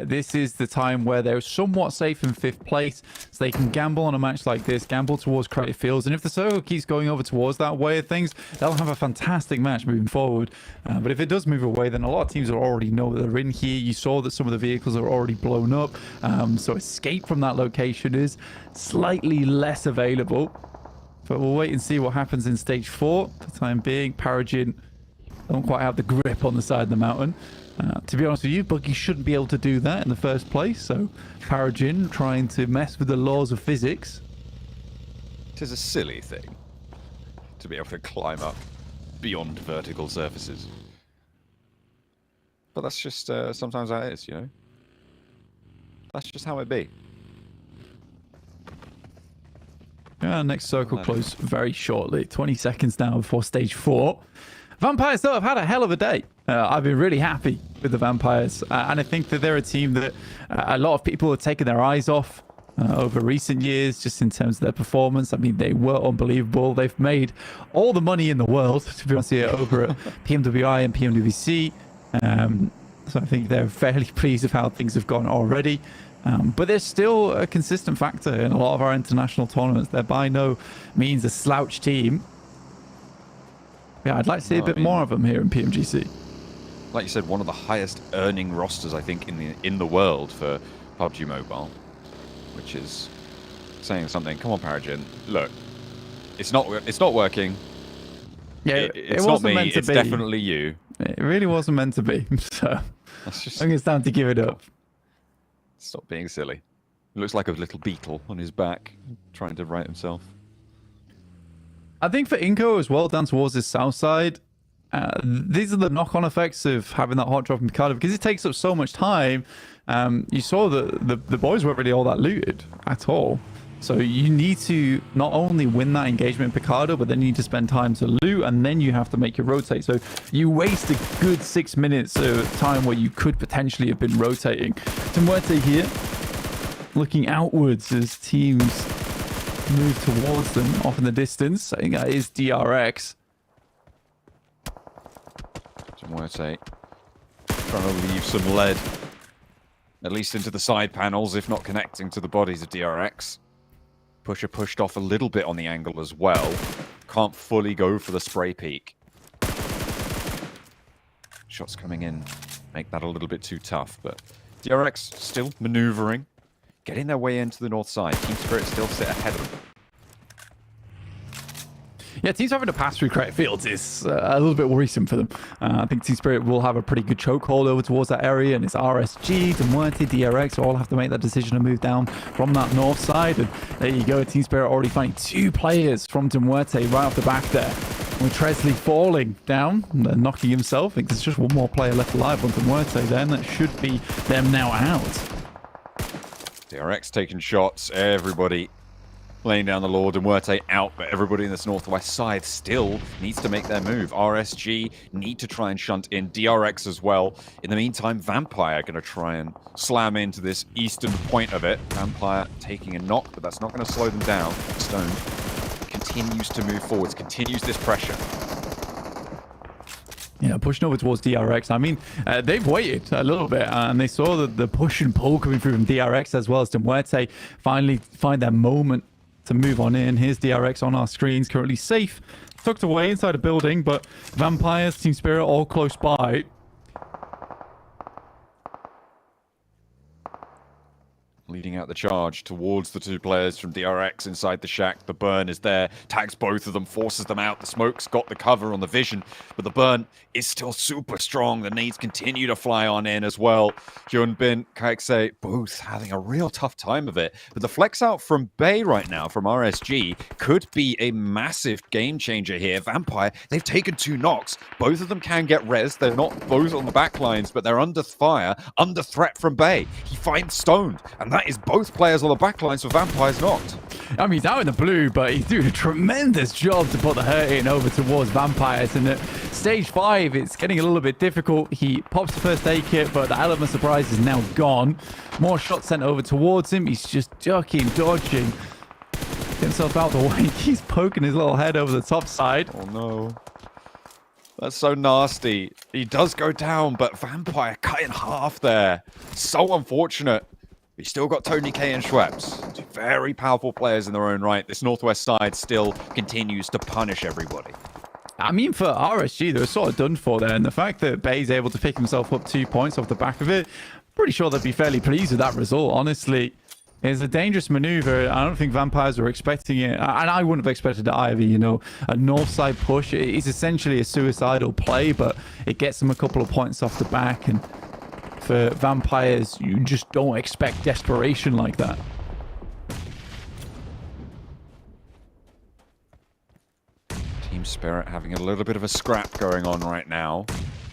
This is the time where they're somewhat safe in 5th place, so they can gamble on a match like this, gamble towards Crater Fields, and if the circle keeps going over towards that way of things, they'll have a fantastic match moving forward. But if it does move away, then a lot of teams will already know that they're in here. You saw that some of the vehicles are already blown up, so escape from that location is slightly less available. But we'll wait and see what happens in stage 4. For the time being, Paragin don't quite have the grip on the side of the mountain. To be honest with you, Buggy shouldn't be able to do that in the first place, so Paragin trying to mess with the laws of physics. It is a silly thing to be able to climb up beyond vertical surfaces. But that's just sometimes how it is, you know? That's just how it be. Yeah, next circle close very shortly. 20 seconds now before stage 4. Vampires, though, have had a hell of a day. I've been really happy with the Vampires. And I think that they're a team that a lot of people have taken their eyes off over recent years, just in terms of their performance. I mean, they were unbelievable. They've made all the money in the world, to be honest here, over at PMWI and PMWC. So I think they're fairly pleased with how things have gone already. But they're still a consistent factor in a lot of our international tournaments. They're by no means a slouch team. Yeah, I'd like to see a bit more of them here in PMGC. Like you said, one of the highest earning rosters, I think, in the world for PUBG Mobile, which is saying something. Come on, Paragin. Look, it's not working. Yeah, it's not me. It's definitely you. It really wasn't meant to be. So I think it's time to give it up. Stop being silly. It looks like a little beetle on his back, trying to right himself. I think for Inko as well, down towards his south side, these are the knock-on effects of having that hot drop in Picardo, because it takes up so much time. You saw that the boys weren't really all that looted at all. So you need to not only win that engagement in Picardo, but then you need to spend time to loot, and then you have to make your rotate. So you waste a good 6 minutes of time where you could potentially have been rotating. Muerte here, looking outwards as teams move towards them off in the distance. I think that is DRX. Muerte trying to leave some lead, at least into the side panels, if not connecting to the bodies of DRX. Pusher pushed off a little bit on the angle as well. Can't fully go for the spray peek. Shots coming in make that a little bit too tough, but DRX still maneuvering, getting their way into the north side. Team Spirit still sit ahead of them. Yeah, teams having to pass through credit fields is a little bit worrisome for them. I think Team Spirit will have a pretty good chokehold over towards that area, and it's RSG, Muerte, DRX all have to make that decision to move down from that north side. And there you go, Team Spirit already finding 2 players from Muerte right off the back there. With Tresley falling down and knocking himself. I think there's just one more player left alive on Muerte then. That should be them now out. DRX taking shots, everybody laying down the Lord, and Muerte out, but everybody in this northwest side still needs to make their move. RSG need to try and shunt in, DRX as well. In the meantime, Vampire going to try and slam into this eastern point of it. Vampire taking a knock, but that's not going to slow them down. Stone continues to move forwards, continues this pressure. Yeah, pushing over towards DRX. I mean, they've waited a little bit, and they saw the push and pull coming through from DRX as well as Muerte finally find their moment to move on in. Here's DRX on our screens, currently safe, tucked away inside a building, but Vampires, Team Spirit all close by. Leading out the charge towards the 2 players from DRX inside the shack. The burn is there, tags both of them, forces them out. The smoke's got the cover on the vision, but the burn is still super strong. The nades continue to fly on in as well. Hyunbin, Kaikse, both having a real tough time of it. But the flex out from Bay right now, from RSG, could be a massive game changer here. Vampire, they've taken 2 knocks. Both of them can get res. They're not both on the back lines, but they're under fire, under threat from Bay. He finds Stoned, and that is both players on the back lines for Vampires knocked. I mean, he's out in the blue, but he's doing a tremendous job to put the hurt in over towards Vampires. And at stage 5, it's getting a little bit difficult. He pops the first aid kit, but the element of surprise is now gone. More shots sent over towards him. He's just ducking, dodging. Get himself out the way. He's poking his little head over the top side. Oh no. That's so nasty. He does go down, but Vampire cut in half there. So unfortunate. He's still got Tony K and Schweppes. 2 very powerful players in their own right. This northwest side still continues to punish everybody. I mean, for RSG, they were sort of done for there. And the fact that Bay's able to pick himself up 2 points off the back of it, pretty sure they'd be fairly pleased with that result, honestly. It's a dangerous maneuver. I don't think Vampires were expecting it. And I wouldn't have expected it either, you know. A north side push is essentially a suicidal play, but it gets them a couple of points off the back. And for Vampires, you just don't expect desperation like that. Team Spirit having a little bit of a scrap going on right now.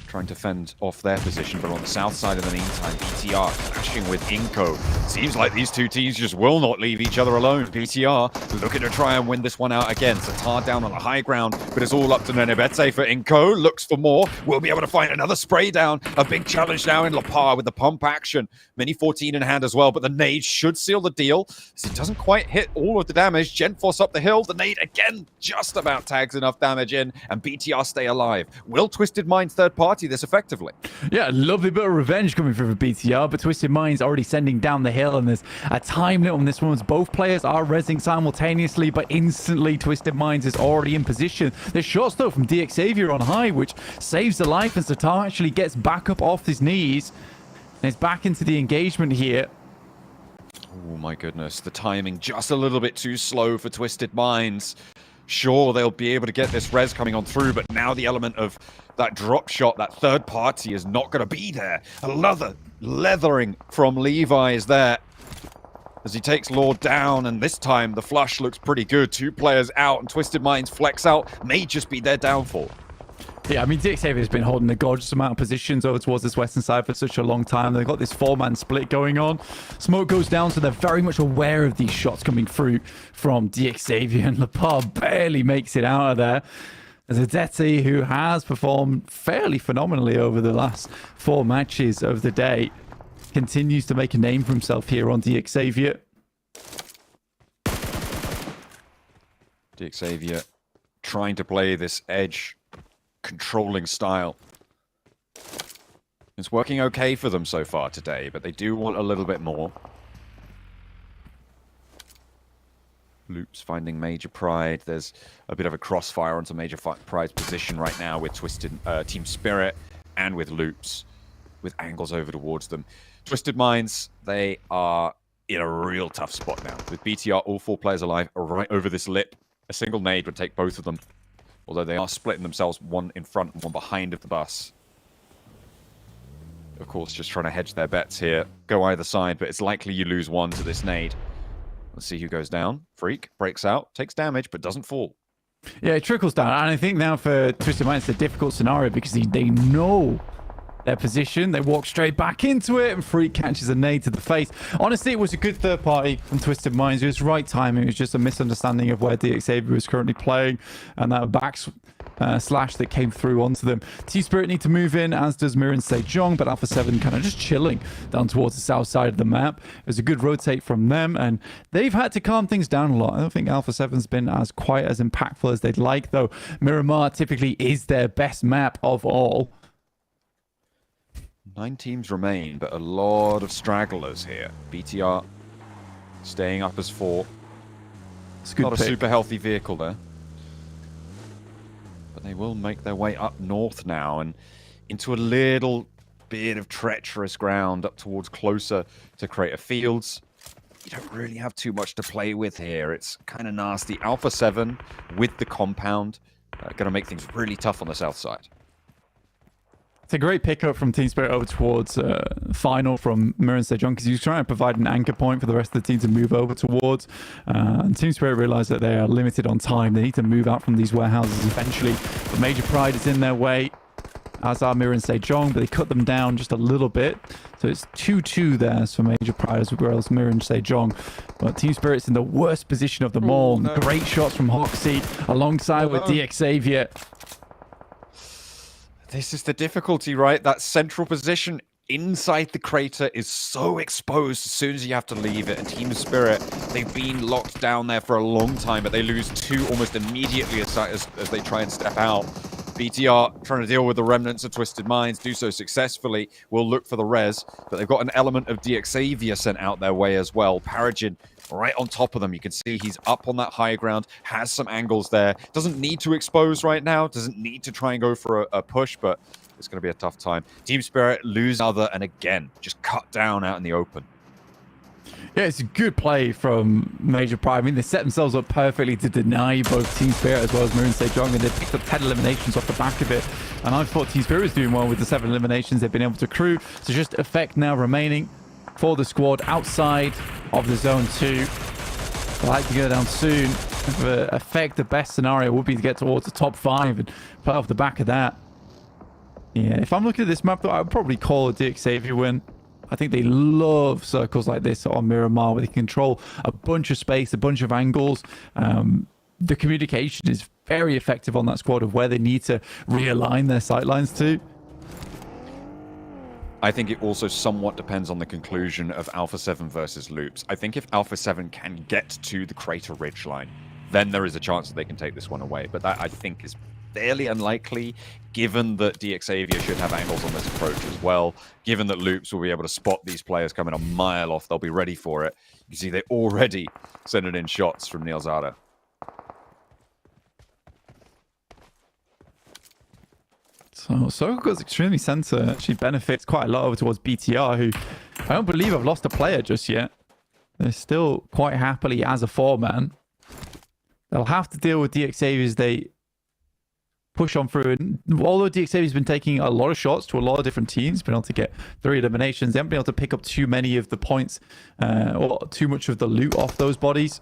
Trying to fend off their position, but on the south side in the meantime, BTR clashing with Inko. Seems like these 2 teams just will not leave each other alone. BTR looking to try and win this one out again. Satar down on the high ground, but it's all up to Nenebete for Inko. Looks for more. We'll be able to find another spray down. A big challenge now in La Par with the pump action. Mini 14 in hand as well, but the nade should seal the deal. As it doesn't quite hit all of the damage. Genforce up the hill. The nade again just about tags enough damage in, and BTR stay alive. Will Twisted Mind's third party party this effectively. Yeah, lovely bit of revenge coming through for BTR, but Twisted Mind's already sending down the hill, and there's a time limit on this one. Both players are rezzing simultaneously, but instantly Twisted Minds is already in position. There's shots though from DX Xavier on high, which saves the life, and Satar actually gets back up off his knees and is back into the engagement here. Oh my goodness, the timing just a little bit too slow for Twisted Minds. Sure, they'll be able to get this res coming on through, but now the element of that drop shot, that third party, is not going to be there. Another leathering from Levi is there as he takes Lord down, and this time the flush looks pretty good. 2 players out, and Twisted Minds flex out may just be their downfall. Yeah, I mean, DX Xavier has been holding a gorgeous amount of positions over towards this western side for such a long time. They've got this 4-man split going on. Smoke goes down, so they're very much aware of these shots coming through from DX Xavier, and Lepar barely makes it out of there. As Adeti, who has performed fairly phenomenally over the last 4 matches of the day, continues to make a name for himself here on DX Xavier. DX Xavier trying to play this edge controlling style. It's working okay for them so far today, but they do want a little bit more. Loops finding Major Pride. There's a bit of a crossfire onto Major Pride's position right now with Twisted Team Spirit and with Loops, with angles over towards them. Twisted Minds, they are in a real tough spot now. With BTR, all 4 players alive, right over this lip. A single nade would take both of them. Although they are splitting themselves, one in front and one behind of the bus. Of course, just trying to hedge their bets here. Go either side, but it's likely you lose one to this nade. Let's see who goes down. Freak breaks out, takes damage, but doesn't fall. Yeah, it trickles down. And I think now for Twisted Minds, it's a difficult scenario because they know their position. They walk straight back into it, and Freak catches a nade to the face. Honestly, it was a good third party from Twisted Minds. It was right timing. It was just a misunderstanding of where DX Xavier was currently playing, and that back slash that came through onto them. Team Spirit need to move in, as does Mir and Sejong, but Alpha 7 kind of just chilling down towards the south side of the map. It was a good rotate from them, and they've had to calm things down a lot. I don't think Alpha 7's been as quite as impactful as they'd like, though. Miramar typically is their best map of all. 9 teams remain, but a lot of stragglers here. BTR staying up as 4. It's good Not a pick. super healthy vehicle there. But they will make their way up north now and into a little bit of treacherous ground up towards closer to Crater Fields. You don't really have too much to play with here. It's kind of nasty. Alpha 7 with the compound going to make things really tough on the south side. It's a great pickup from Team Spirit over towards final from Mir and Sejong, because he's trying to provide an anchor point for the rest of the team to move over towards. And Team Spirit realize that they are limited on time. They need to move out from these warehouses eventually. But Major Pride is in their way, as are Mir and Sejong, but they cut them down just a little bit. So it's 2-2 there for Major Pride as well as Mir and Sejong. But Team Spirit's in the worst position of them all. No. Great shots from Hoxie alongside with DX Xavier. This is the difficulty, right? That central position inside the crater is so exposed as soon as you have to leave it. And Team Spirit, they've been locked down there for a long time, but they lose 2 almost immediately as they try and step out. BTR trying to deal with the remnants of Twisted Minds, do so successfully. Will look for the res, but they've got an element of DX Xavier sent out their way as well. Paragin right on top of them. You can see he's up on that high ground, has some angles there. Doesn't need to expose right now, doesn't need to try and go for a push, but it's going to be a tough time. Team Spirit lose other, and again, just cut down out in the open. Yeah, it's a good play from Major Pride. I mean, they set themselves up perfectly to deny both Team Spirit as well as Mir and Sejong, and they picked up 10 eliminations off the back of it. And I thought Team Spirit was doing well with the 7 eliminations they've been able to accrue. So just effect now remaining for the squad outside of the Zone 2. I'd like to go down soon. For effect, the best scenario would be to get towards the top 5 and play off the back of that. Yeah, if I'm looking at this map, though, I would probably call a DX Xavier win. I think they love circles like this on Miramar, where they control a bunch of space, a bunch of angles. The communication is very effective on that squad of where they need to realign their sightlines to. I think it also somewhat depends on the conclusion of Alpha 7 versus Loops. I think if Alpha 7 can get to the Crater Ridge line then there is a chance that they can take this one away. But that, I think, is fairly unlikely, given that DXavier should have angles on this approach as well, given that Loops will be able to spot these players coming a mile off. They'll be ready for it. You see, they already sending in shots from Neil Zada. So Sanhok goes extremely center. Actually benefits quite a lot over towards BTR, who I don't believe have lost a player just yet. They're still quite happily as a 4-man. They'll have to deal with DXavier as they push on through. And although DXavier's been taking a lot of shots to a lot of different teams, been able to get 3 eliminations, they haven't been able to pick up too many of the points or too much of the loot off those bodies.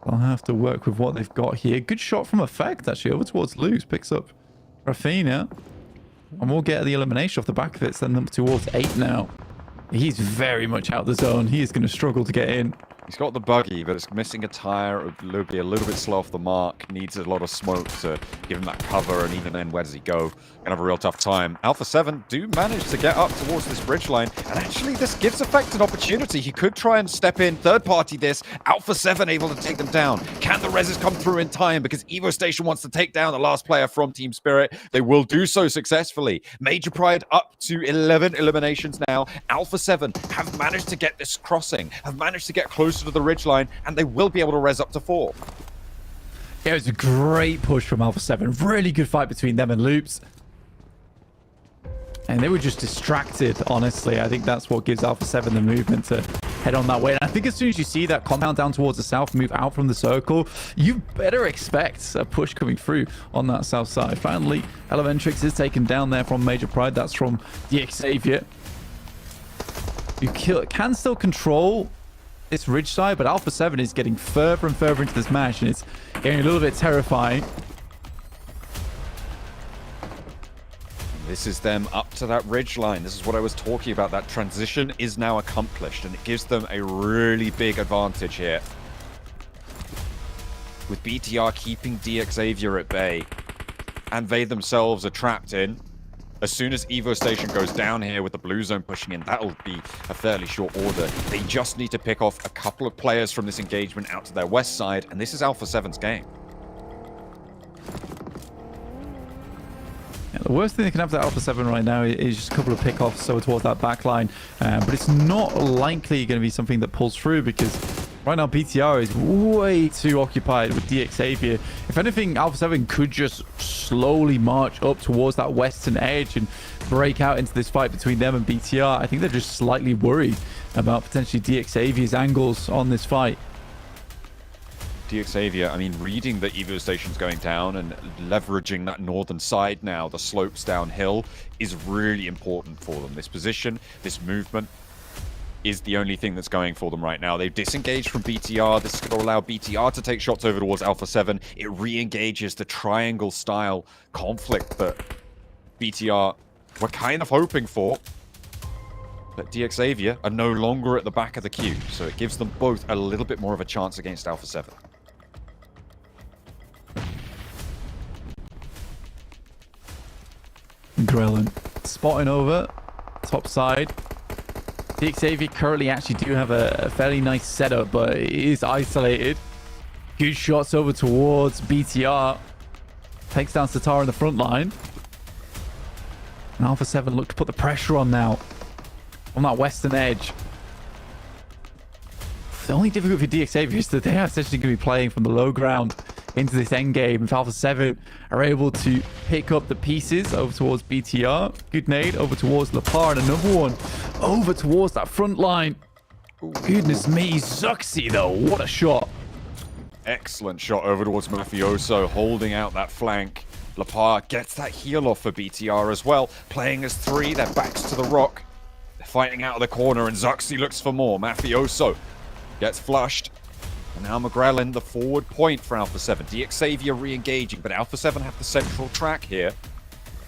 They'll have to work with what they've got here. Good shot from Effect, actually, over towards Luz. Picks up Rafina. And we'll get the elimination off the back of it. Send them towards 8 now. He's very much out of the zone. He is going to struggle to get in. He's got the buggy, but it's missing a tire. It'll be a little bit slow off the mark. Needs a lot of smoke to give him that cover, and even then, where does he go? Gonna have a real tough time. Alpha 7 do manage to get up towards this bridge line, and actually this gives Effect an opportunity. He could try and step in, third party this. Alpha 7 able to take them down. Can the reses come through in time? Because Evo Station wants to take down the last player from Team Spirit. They will do so successfully. Major Pride up to 11 eliminations now. Alpha 7 have managed to get this crossing, have managed to get closer to the ridge line, and they will be able to res up to 4. Yeah, it was a great push from Alpha 7. Really good fight between them and Loops. And they were just distracted, honestly. I think that's what gives Alpha 7 the movement to head on that way. And I think as soon as you see that compound down towards the south move out from the circle, you better expect a push coming through on that south side. Finally, Elementrix is taken down there from Major Pride. That's from DXavier. You can still control this ridge side, but Alpha 7 is getting further and further into this match, and it's getting a little bit terrifying. This is them up to that ridge line. This is what I was talking about. That transition is now accomplished, and it gives them a really big advantage here. With BTR keeping DXavier at bay, and they themselves are trapped in. As soon as Evo Station goes down here with the blue zone pushing in, that'll be a fairly short order. They just need to pick off a couple of players from this engagement out to their west side, and this is Alpha 7's game. Yeah, the worst thing that can happen to Alpha 7 right now is just a couple of pickoffs over towards that back line. But it's not likely going to be something that pulls through, because right now BTR is way too occupied with DXavier. If anything, Alpha 7 could just slowly march up towards that western edge and break out into this fight between them and BTR. I think they're just slightly worried about potentially DXavier's angles on this fight. DXavier, I mean, reading that Evo Station's going down and leveraging that northern side now, the slopes downhill, is really important for them. This position, this movement, is the only thing that's going for them right now. They've disengaged from BTR. This is going to allow BTR to take shots over towards Alpha 7. It re-engages the triangle-style conflict that BTR were kind of hoping for. But DXavier are no longer at the back of the queue, so it gives them both a little bit more of a chance against Alpha 7. Grelin spotting over top side. DXavier currently actually do have a fairly nice setup, but it is isolated. Good shots over towards BTR. Takes down Satar in the front line. And Alpha 7 look to put the pressure on now on that western edge. The only difficulty for DXavier is that they are essentially going to be playing from the low ground into this endgame. If Alpha 7 are able to pick up the pieces over towards BTR, good nade over towards Lepar, and another one over towards that front line. Goodness me, Zuxi though, what a shot. Excellent shot over towards Mafioso, holding out that flank. Lepar gets that heal off for BTR as well. Playing as 3, their backs to the rock. They're fighting out of the corner, and Zuxi looks for more. Mafioso gets flushed. And now McGrellin, the forward point for Alpha 7. DXavier re-engaging, but Alpha 7 have the central track here.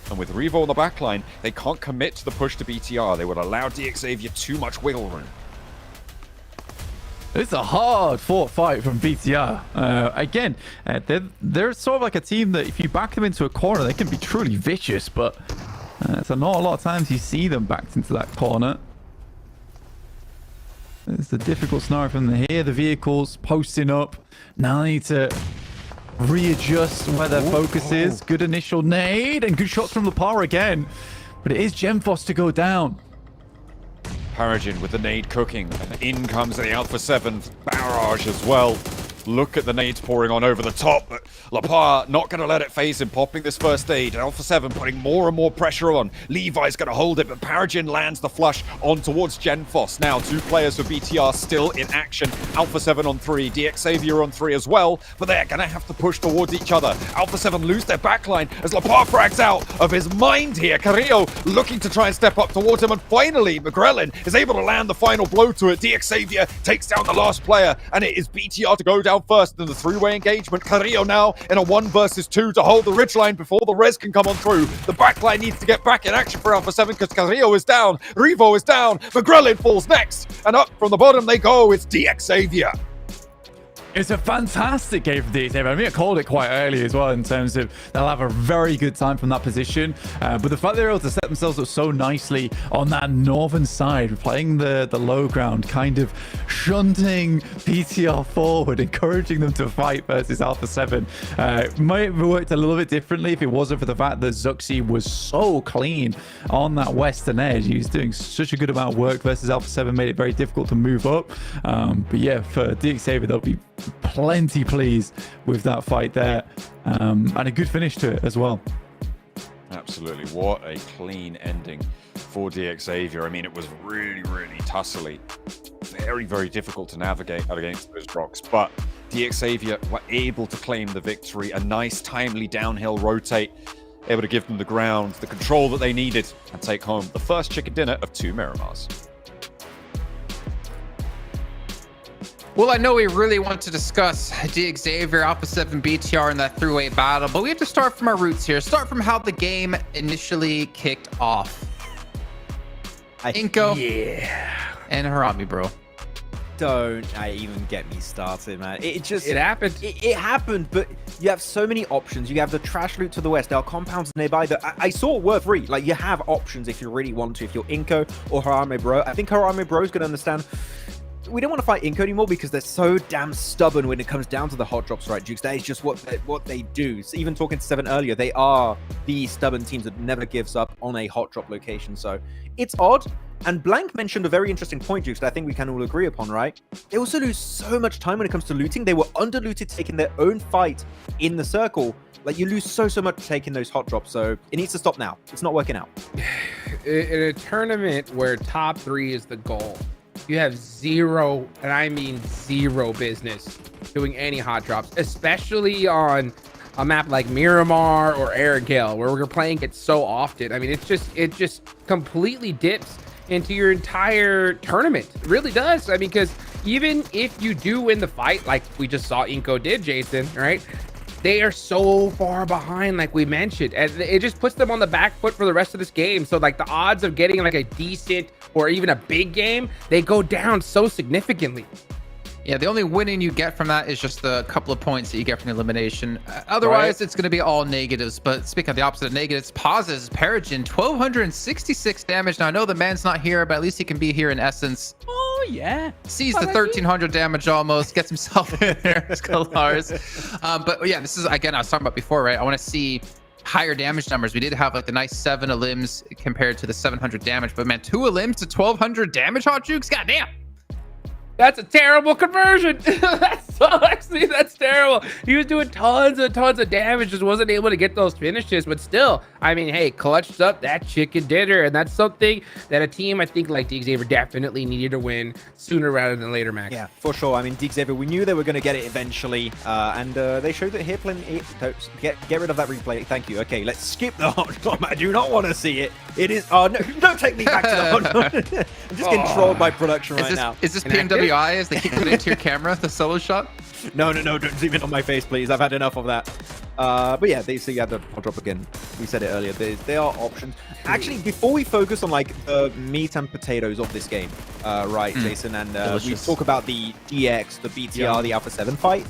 And with Revo on the backline, they can't commit to the push to BTR. They would allow DXavier too much wiggle room. It's a hard-fought fight from BTR. Again, they're sort of like a team that if you back them into a corner, they can be truly vicious, but so not a lot of times you see them backed into that corner. It's a difficult scenario from here. The vehicles posting up. Now they need to readjust where their focus is. Good initial nade and good shots from Lapar again. But it is Gemfos to go down. Paragin with the nade cooking. And in comes the Alpha 7 barrage as well. Look at the nades pouring on over the top, but Lapar not going to let it phase him, popping this first aid. Alpha 7 putting more and more pressure on. Levi's going to hold it, but Paragin lands the flush on towards Genfos. Now, 2 players for BTR still in action. Alpha 7 on 3, DX Xavier on 3 as well, but they're going to have to push towards each other. Alpha 7 lose their backline as Lapar frags out of his mind here. Carrillo looking to try and step up towards him, and finally, McGrellin is able to land the final blow to it. DX Xavier takes down the last player, and it is BTR to go down first in the 3-way engagement. Carrillo now in a 1 versus 2 to hold the ridgeline before the res can come on through. The backline needs to get back in action for Alpha 7 because Carrillo is down, Revo is down, McGrellin falls next, and up from the bottom they go. It's DX Xavier. It's a fantastic game for DX. I mean, I called it quite early as well in terms of they'll have a very good time from that position. But the fact they're able to set themselves up so nicely on that northern side, playing the low ground, kind of shunting PTR forward, encouraging them to fight versus Alpha 7. Might have worked a little bit differently if it wasn't for the fact that Zuxi was so clean on that western edge. He was doing such a good amount of work versus Alpha 7, made it very difficult to move up. But yeah, for DX Xavier, they'll be plenty pleased with that fight there, and a good finish to it as well. Absolutely, what a clean ending for DX Xavier. I mean, it was really tussly, very difficult to navigate against those rocks, but DX Xavier were able to claim the victory. A nice timely downhill rotate, able to give them the ground, the control that they needed, and take home the first chicken dinner of 2 Miramars. Well, I know we really want to discuss DX Xavier, Alpha 7 BTR in that 3-way battle, but we have to start from our roots here. Start from how the game initially kicked off. Inko and Harami, bro. Don't even get me started, man. It happened. It happened, but you have so many options. You have the trash loot to the west. There are compounds nearby that I saw were free. Like, you have options if you really want to. If you're Inko or Harame Bro, I think Harame Bro is going to understand. We don't want to fight Inko anymore because they're so damn stubborn when it comes down to the hot drops, right, Jukes? That is just what they do. So even talking to Seven earlier, they are the stubborn teams that never gives up on a hot drop location. So it's odd. And Blank mentioned a very interesting point, Jukes, that I think we can all agree upon, right? They also lose so much time when it comes to looting. They were under-looted, taking their own fight in the circle. Like, you lose so much taking those hot drops, so it needs to stop now. It's not working out. In a tournament where top 3 is the goal, you have zero, and I mean zero, business doing any hot drops, especially on a map like Miramar or Erangel, where we're playing it so often. I mean, it just completely dips into your entire tournament. It really does. I mean, because even if you do win the fight, like we just saw Inko did, Jason, right? They are so far behind, like we mentioned, and it just puts them on the back foot for the rest of this game. So like the odds of getting like a decent or even a big game, they go down so significantly. Yeah, the only winning you get from that is just the couple of points that you get from the elimination. Otherwise, it's going to be all negatives. But speaking of the opposite of negatives, pauses. Paragin, 1,266 damage. Now, I know the man's not here, but at least he can be here in essence. Oh, yeah. Sees the 1,300 damage almost, gets himself in there, Scalars. But yeah, this is, again, I was talking about before, right? I want to see higher damage numbers. We did have like the nice 7 elims compared to the 700 damage. But man, 2 elims to 1,200 damage, Hot Jukes? Goddamn. That's a terrible conversion. That's terrible. He was doing tons of damage, just wasn't able to get those finishes. But still, I mean, hey, clutched up that chicken dinner, and that's something that a team, I think, like DX Xavier definitely needed to win sooner rather than later, Max. Yeah, for sure. I mean, DX Xavier, we knew they were going to get it eventually, and they showed it here. Get rid of that replay. Thank you. Okay, let's skip the hot drop. I do not want to see it. It is. Oh no! Don't take me back to the hot drop. I'm just getting trolled by production right now. Is this PMWI as they keep it into your camera, the solo shot? No, don't zoom in on my face, please. I've had enough of that. But yeah, they see the hot drop again. We said it earlier. There are options. Actually, before we focus on like the meat and potatoes of this game, right, Jason, and we talk about the DX, the BTR, the Alpha 7 fight.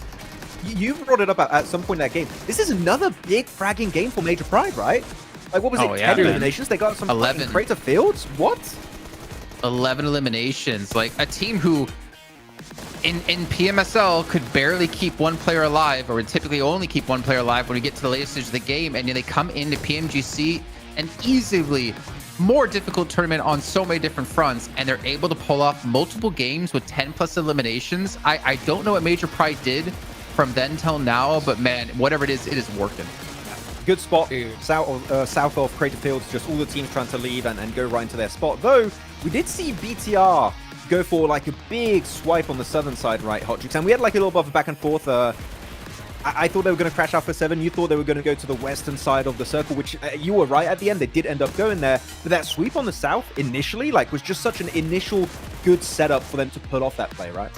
You brought it up at some point in that game. This is another big fragging game for Major Pride, right? Like, what was it? 10 eliminations? They got some 11 crater fields? What? 11 eliminations. Like a team who in PMSL could barely keep one player alive, or would typically only keep one player alive when we get to the latest stage of the game, and they come into PMGC, an easily more difficult tournament on so many different fronts, and they're able to pull off multiple games with 10 plus eliminations. I don't know what Major Pride did from then till now, but man, whatever it is working. Good spot south of Crater Fields, just all the teams trying to leave and go right into their spot. Though, we did see BTR go for like a big swipe on the southern side, right, Hotjukes? And we had like a little bit of a back and forth. I thought they were going to crash Alpha 7. You thought they were going to go to the western side of the circle, which you were right at the end. They did end up going there. But that sweep on the south initially, like, was just such an initial good setup for them to pull off that play, right?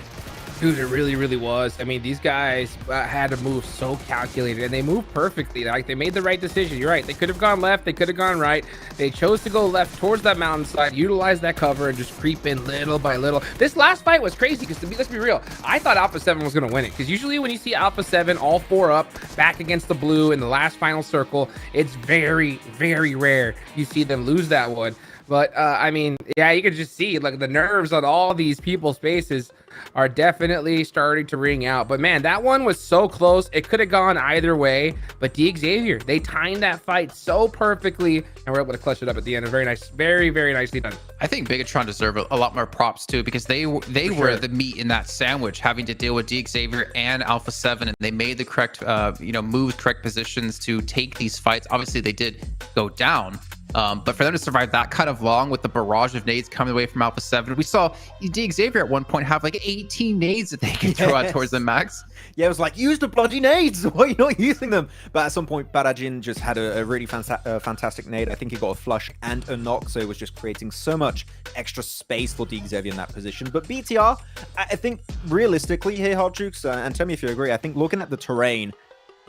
Dude, it really, really was. I mean, these guys had to move so calculated, and they moved perfectly. Like, they made the right decision. You're right. They could have gone left. They could have gone right. They chose to go left towards that mountainside, utilize that cover, and just creep in little by little. This last fight was crazy because, let's be real, I thought Alpha 7 was going to win it, because usually when you see Alpha 7 all 4 up back against the blue in the last final circle, it's very, very rare you see them lose that one. But, I mean, yeah, you could just see, like, the nerves on all these people's faces are definitely starting to ring out. But, man, that one was so close. It could have gone either way. But Xavier, they timed that fight so perfectly, and were able to clutch it up at the end. Very nice. Very, very nicely done. I think Bigatron deserve a lot more props, too, because they were the meat in that sandwich, having to deal with Xavier and Alpha 7, and they made the correct, moves, correct positions to take these fights. Obviously, they did go down. But for them to survive that kind of long with the barrage of nades coming away from Alpha 7, we saw Xavier at one point have like 18 nades that they could throw out towards the max. Yeah, it was like, use the bloody nades. Why are you not using them? But at some point, Barajin just had a really fantastic nade. I think he got a flush and a knock, so it was just creating so much extra space for Xavier in that position. But BTR, I think realistically here, Hardjukes, and tell me if you agree, I think looking at the terrain,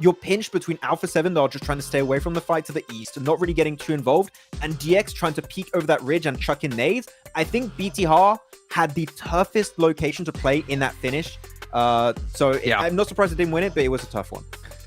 you're pinched between Alpha 7 that are just trying to stay away from the fight to the east, not really getting too involved, and DX trying to peek over that ridge and chuck in nades. I think BTR had the toughest location to play in that finish. So yeah. I'm not surprised they didn't win it, but it was a tough one.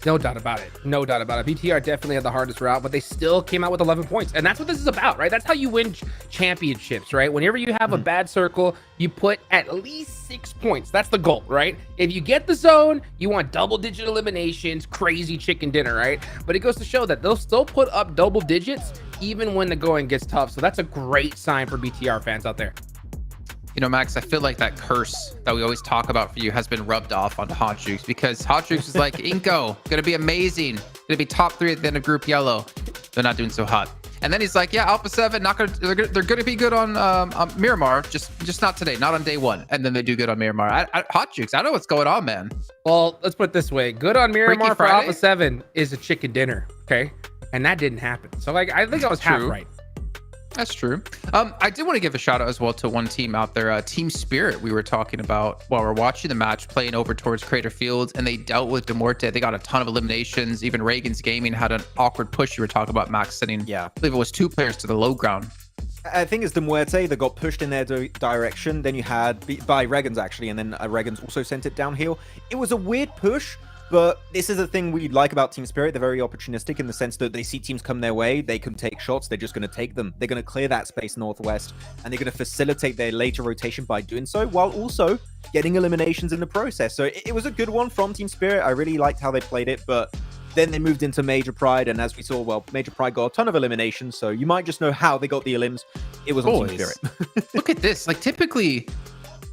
No doubt about it. No doubt about it. BTR definitely had the hardest route, but they still came out with 11 points. And that's what this is about, right? That's how you win championships, right? Whenever you have a bad circle, you put at least 6 points. That's the goal, right? If you get the zone, you want double-digit eliminations, crazy chicken dinner, right? But it goes to show that they'll still put up double digits even when the going gets tough. So that's a great sign for BTR fans out there. You know, Max, I feel like that curse that we always talk about for you has been rubbed off onto Hotjukes, because Hotjukes is like, Inko, gonna be amazing, gonna be top 3 at the end of Group Yellow. They're not doing so hot. And then he's like, yeah, Alpha 7, they're gonna be good on Miramar, just not today, not on day 1. And then they do good on Miramar. Hotjukes, I don't know what's going on, man. Well, let's put it this way: good on Miramar for Alpha 7 is a chicken dinner, okay? And that didn't happen. So, like, I think I was half right. That's true. I did want to give a shout out as well to one team out there, Team Spirit. We were talking about while we're watching the match, playing over towards Crater Fields, and they dealt with Demorte. They got a ton of eliminations. Even Reagan's Gaming had an awkward push. You were talking about Max sending, I believe it was 2 players to the low ground. I think it's the Muerte that got pushed in their direction. Then you had by Regan's actually, and then Regan's also sent it downhill. It was a weird push. But this is the thing we like about Team Spirit. They're very opportunistic in the sense that they see teams come their way. They can take shots. They're just going to take them. They're going to clear that space northwest, and they're going to facilitate their later rotation by doing so, while also getting eliminations in the process. So it was a good one from Team Spirit. I really liked how they played it, but then they moved into Major Pride, and as we saw, well, Major Pride got a ton of eliminations, so you might just know how they got the elims. It was on Team Spirit. Look at this. Like, typically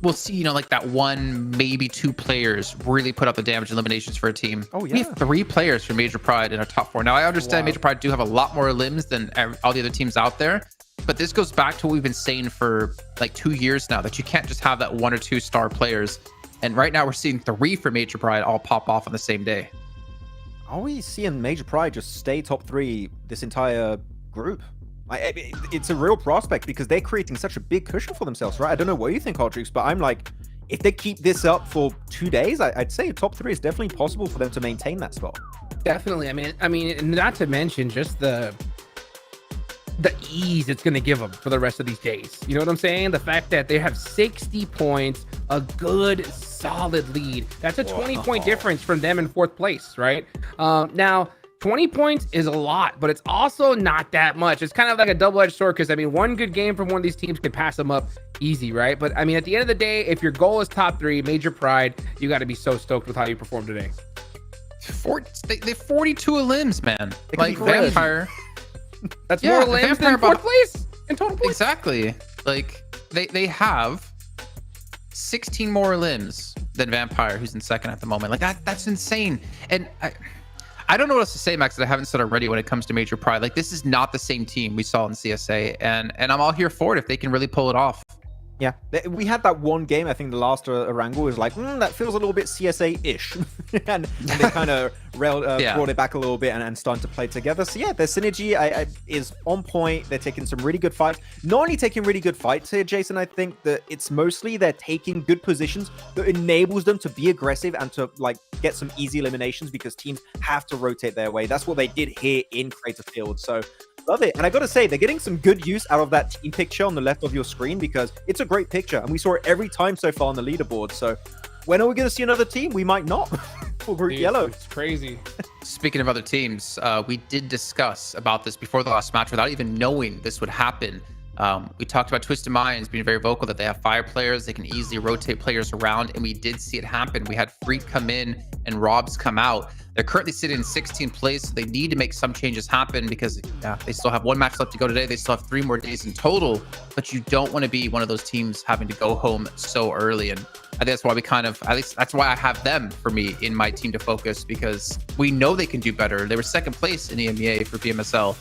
we'll see, like that 1, maybe 2 players really put up the damage eliminations for a team. Oh, yeah. We have 3 players from Major Pride in our top 4. Now, I understand Major Pride do have a lot more limbs than all the other teams out there, but this goes back to what we've been saying for like 2 years now, that you can't just have that 1 or 2 star players. And right now we're seeing 3 from Major Pride all pop off on the same day. Are we seeing Major Pride just stay top 3 this entire group? It's a real prospect because they're creating such a big cushion for themselves, right? I don't know what you think, Hardjukes, but I'm like, if they keep this up for 2 days, I'd say top 3 is definitely possible for them to maintain that spot. Definitely. I mean, not to mention just the ease it's going to give them for the rest of these days. You know what I'm saying? The fact that they have 60 points, a good solid lead. That's a 20-point difference from them in 4th place, right? Now, 20 points is a lot, but it's also not that much. It's kind of like a double-edged sword because, I mean, one good game from one of these teams could pass them up easy, right? But, I mean, at the end of the day, if your goal is top 3, Major Pride, you got to be so stoked with how you performed today. They 42 limbs, man. Like Vampire. That's more limbs than 4th place in total points. Exactly. Like, they have 16 more limbs than Vampire, who's in 2nd at the moment. Like, that's insane. And I don't know what else to say, Max, that I haven't said already when it comes to Major Pride. Like, this is not the same team we saw in CSA, and I'm all here for it if they can really pull it off. Yeah, we had that one game, I think the last Erangel was like, that feels a little bit CSA-ish. and they kind of brought it back a little bit and started to play together. So yeah, their synergy is on point. They're taking some really good fights. Not only taking really good fights here, Jason, I think that it's mostly they're taking good positions that enables them to be aggressive and to like get some easy eliminations because teams have to rotate their way. That's what they did here in Crater Field. So love it. And I gotta say, they're getting some good use out of that team picture on the left of your screen because it's a great picture and we saw it every time so far on the leaderboard. So when are we going to see another team? We might not for Group Yellow. It's crazy. Speaking of other teams, we did discuss about this before the last match without even knowing this would happen. We talked about Twisted Minds being very vocal that they have 5 players. They can easily rotate players around, and we did see it happen. We had Freak come in and Robs come out. They're currently sitting in 16th place, so they need to make some changes happen because they still have 1 match left to go today. They still have 3 more days in total, but you don't want to be one of those teams having to go home so early. And I think that's why we at least that's why I have them for me in my team to focus because we know they can do better. They were 2nd place in EMEA for PMSL.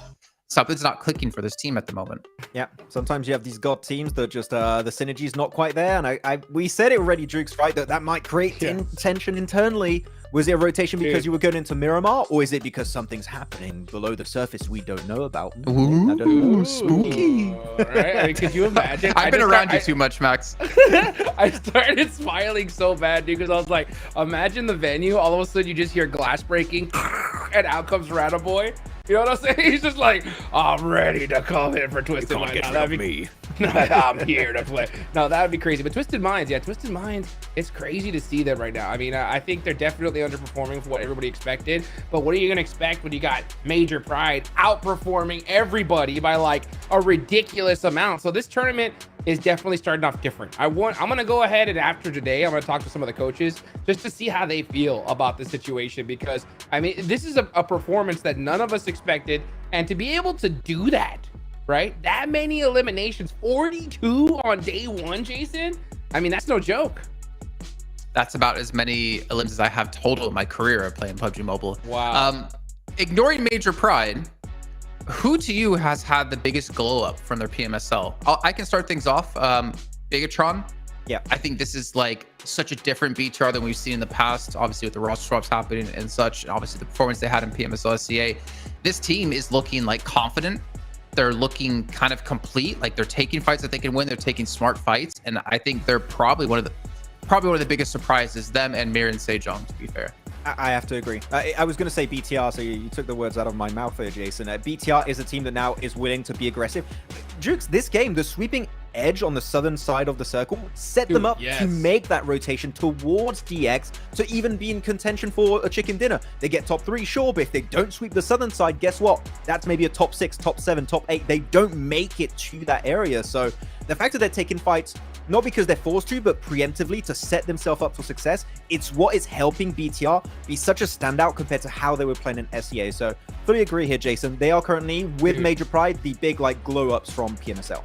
Something's not clicking for this team at the moment. Yeah, sometimes you have these god teams that just the synergy's not quite there. And we said it already, Drukes, right? That might create tension internally. Was it a rotation because you were going into Miramar, or is it because something's happening below the surface we don't know about? Ooh, I don't know. spooky. Right? I mean, could you imagine? I've been around you too much, Max. I started smiling so bad, dude, because I was like, imagine the venue. All of a sudden, you just hear glass breaking, and out comes Rana Boy. You know what I'm saying? He's just like, I'm ready to come in for Twisted Minds. That'd be I'm here to play. No, that would be crazy. But Twisted Minds, Twisted Minds, it's crazy to see them right now. I mean, I think they're definitely underperforming for what everybody expected. But what are you going to expect when you got Major Pride outperforming everybody by like a ridiculous amount? So this tournament is definitely starting off different. I'm going to go ahead and after today, I'm going to talk to some of the coaches just to see how they feel about the situation because, I mean, this is a performance that none of us expected. And to be able to do that, right? That many eliminations, 42 on day 1, Jason. I mean, that's no joke. That's about as many elims as I have total in my career of playing PUBG Mobile. Wow. Ignoring Major Pride, who to you has had the biggest glow up from their PMSL? I can start things off. Bigatron. Yeah. I think this is like such a different BTR than we've seen in the past, obviously with the roster swaps happening and such, and obviously the performance they had in PMSL SCA. This team is looking like confident. They're looking kind of complete. Like they're taking fights that they can win. They're taking smart fights. And I think they're probably one of the biggest surprises, them and Mir and Sejong, to be fair. I have to agree. I was going to say BTR, so you took the words out of my mouth there, Jason. BTR is a team that now is willing to be aggressive. Jukes, this game, the sweeping edge on the southern side of the circle set them up to make that rotation towards DX to even be in contention for a chicken dinner. They get top 3, sure, but if they don't sweep the southern side, guess what? That's maybe a top 6, top 7, top 8. They don't make it to that area. So the fact that they're taking fights, not because they're forced to, but preemptively to set themselves up for success, it's what is helping BTR be such a standout compared to how they were playing in SEA. So fully agree here, Jason. They are currently, with Major Pride, the big like glow-ups from PMSL.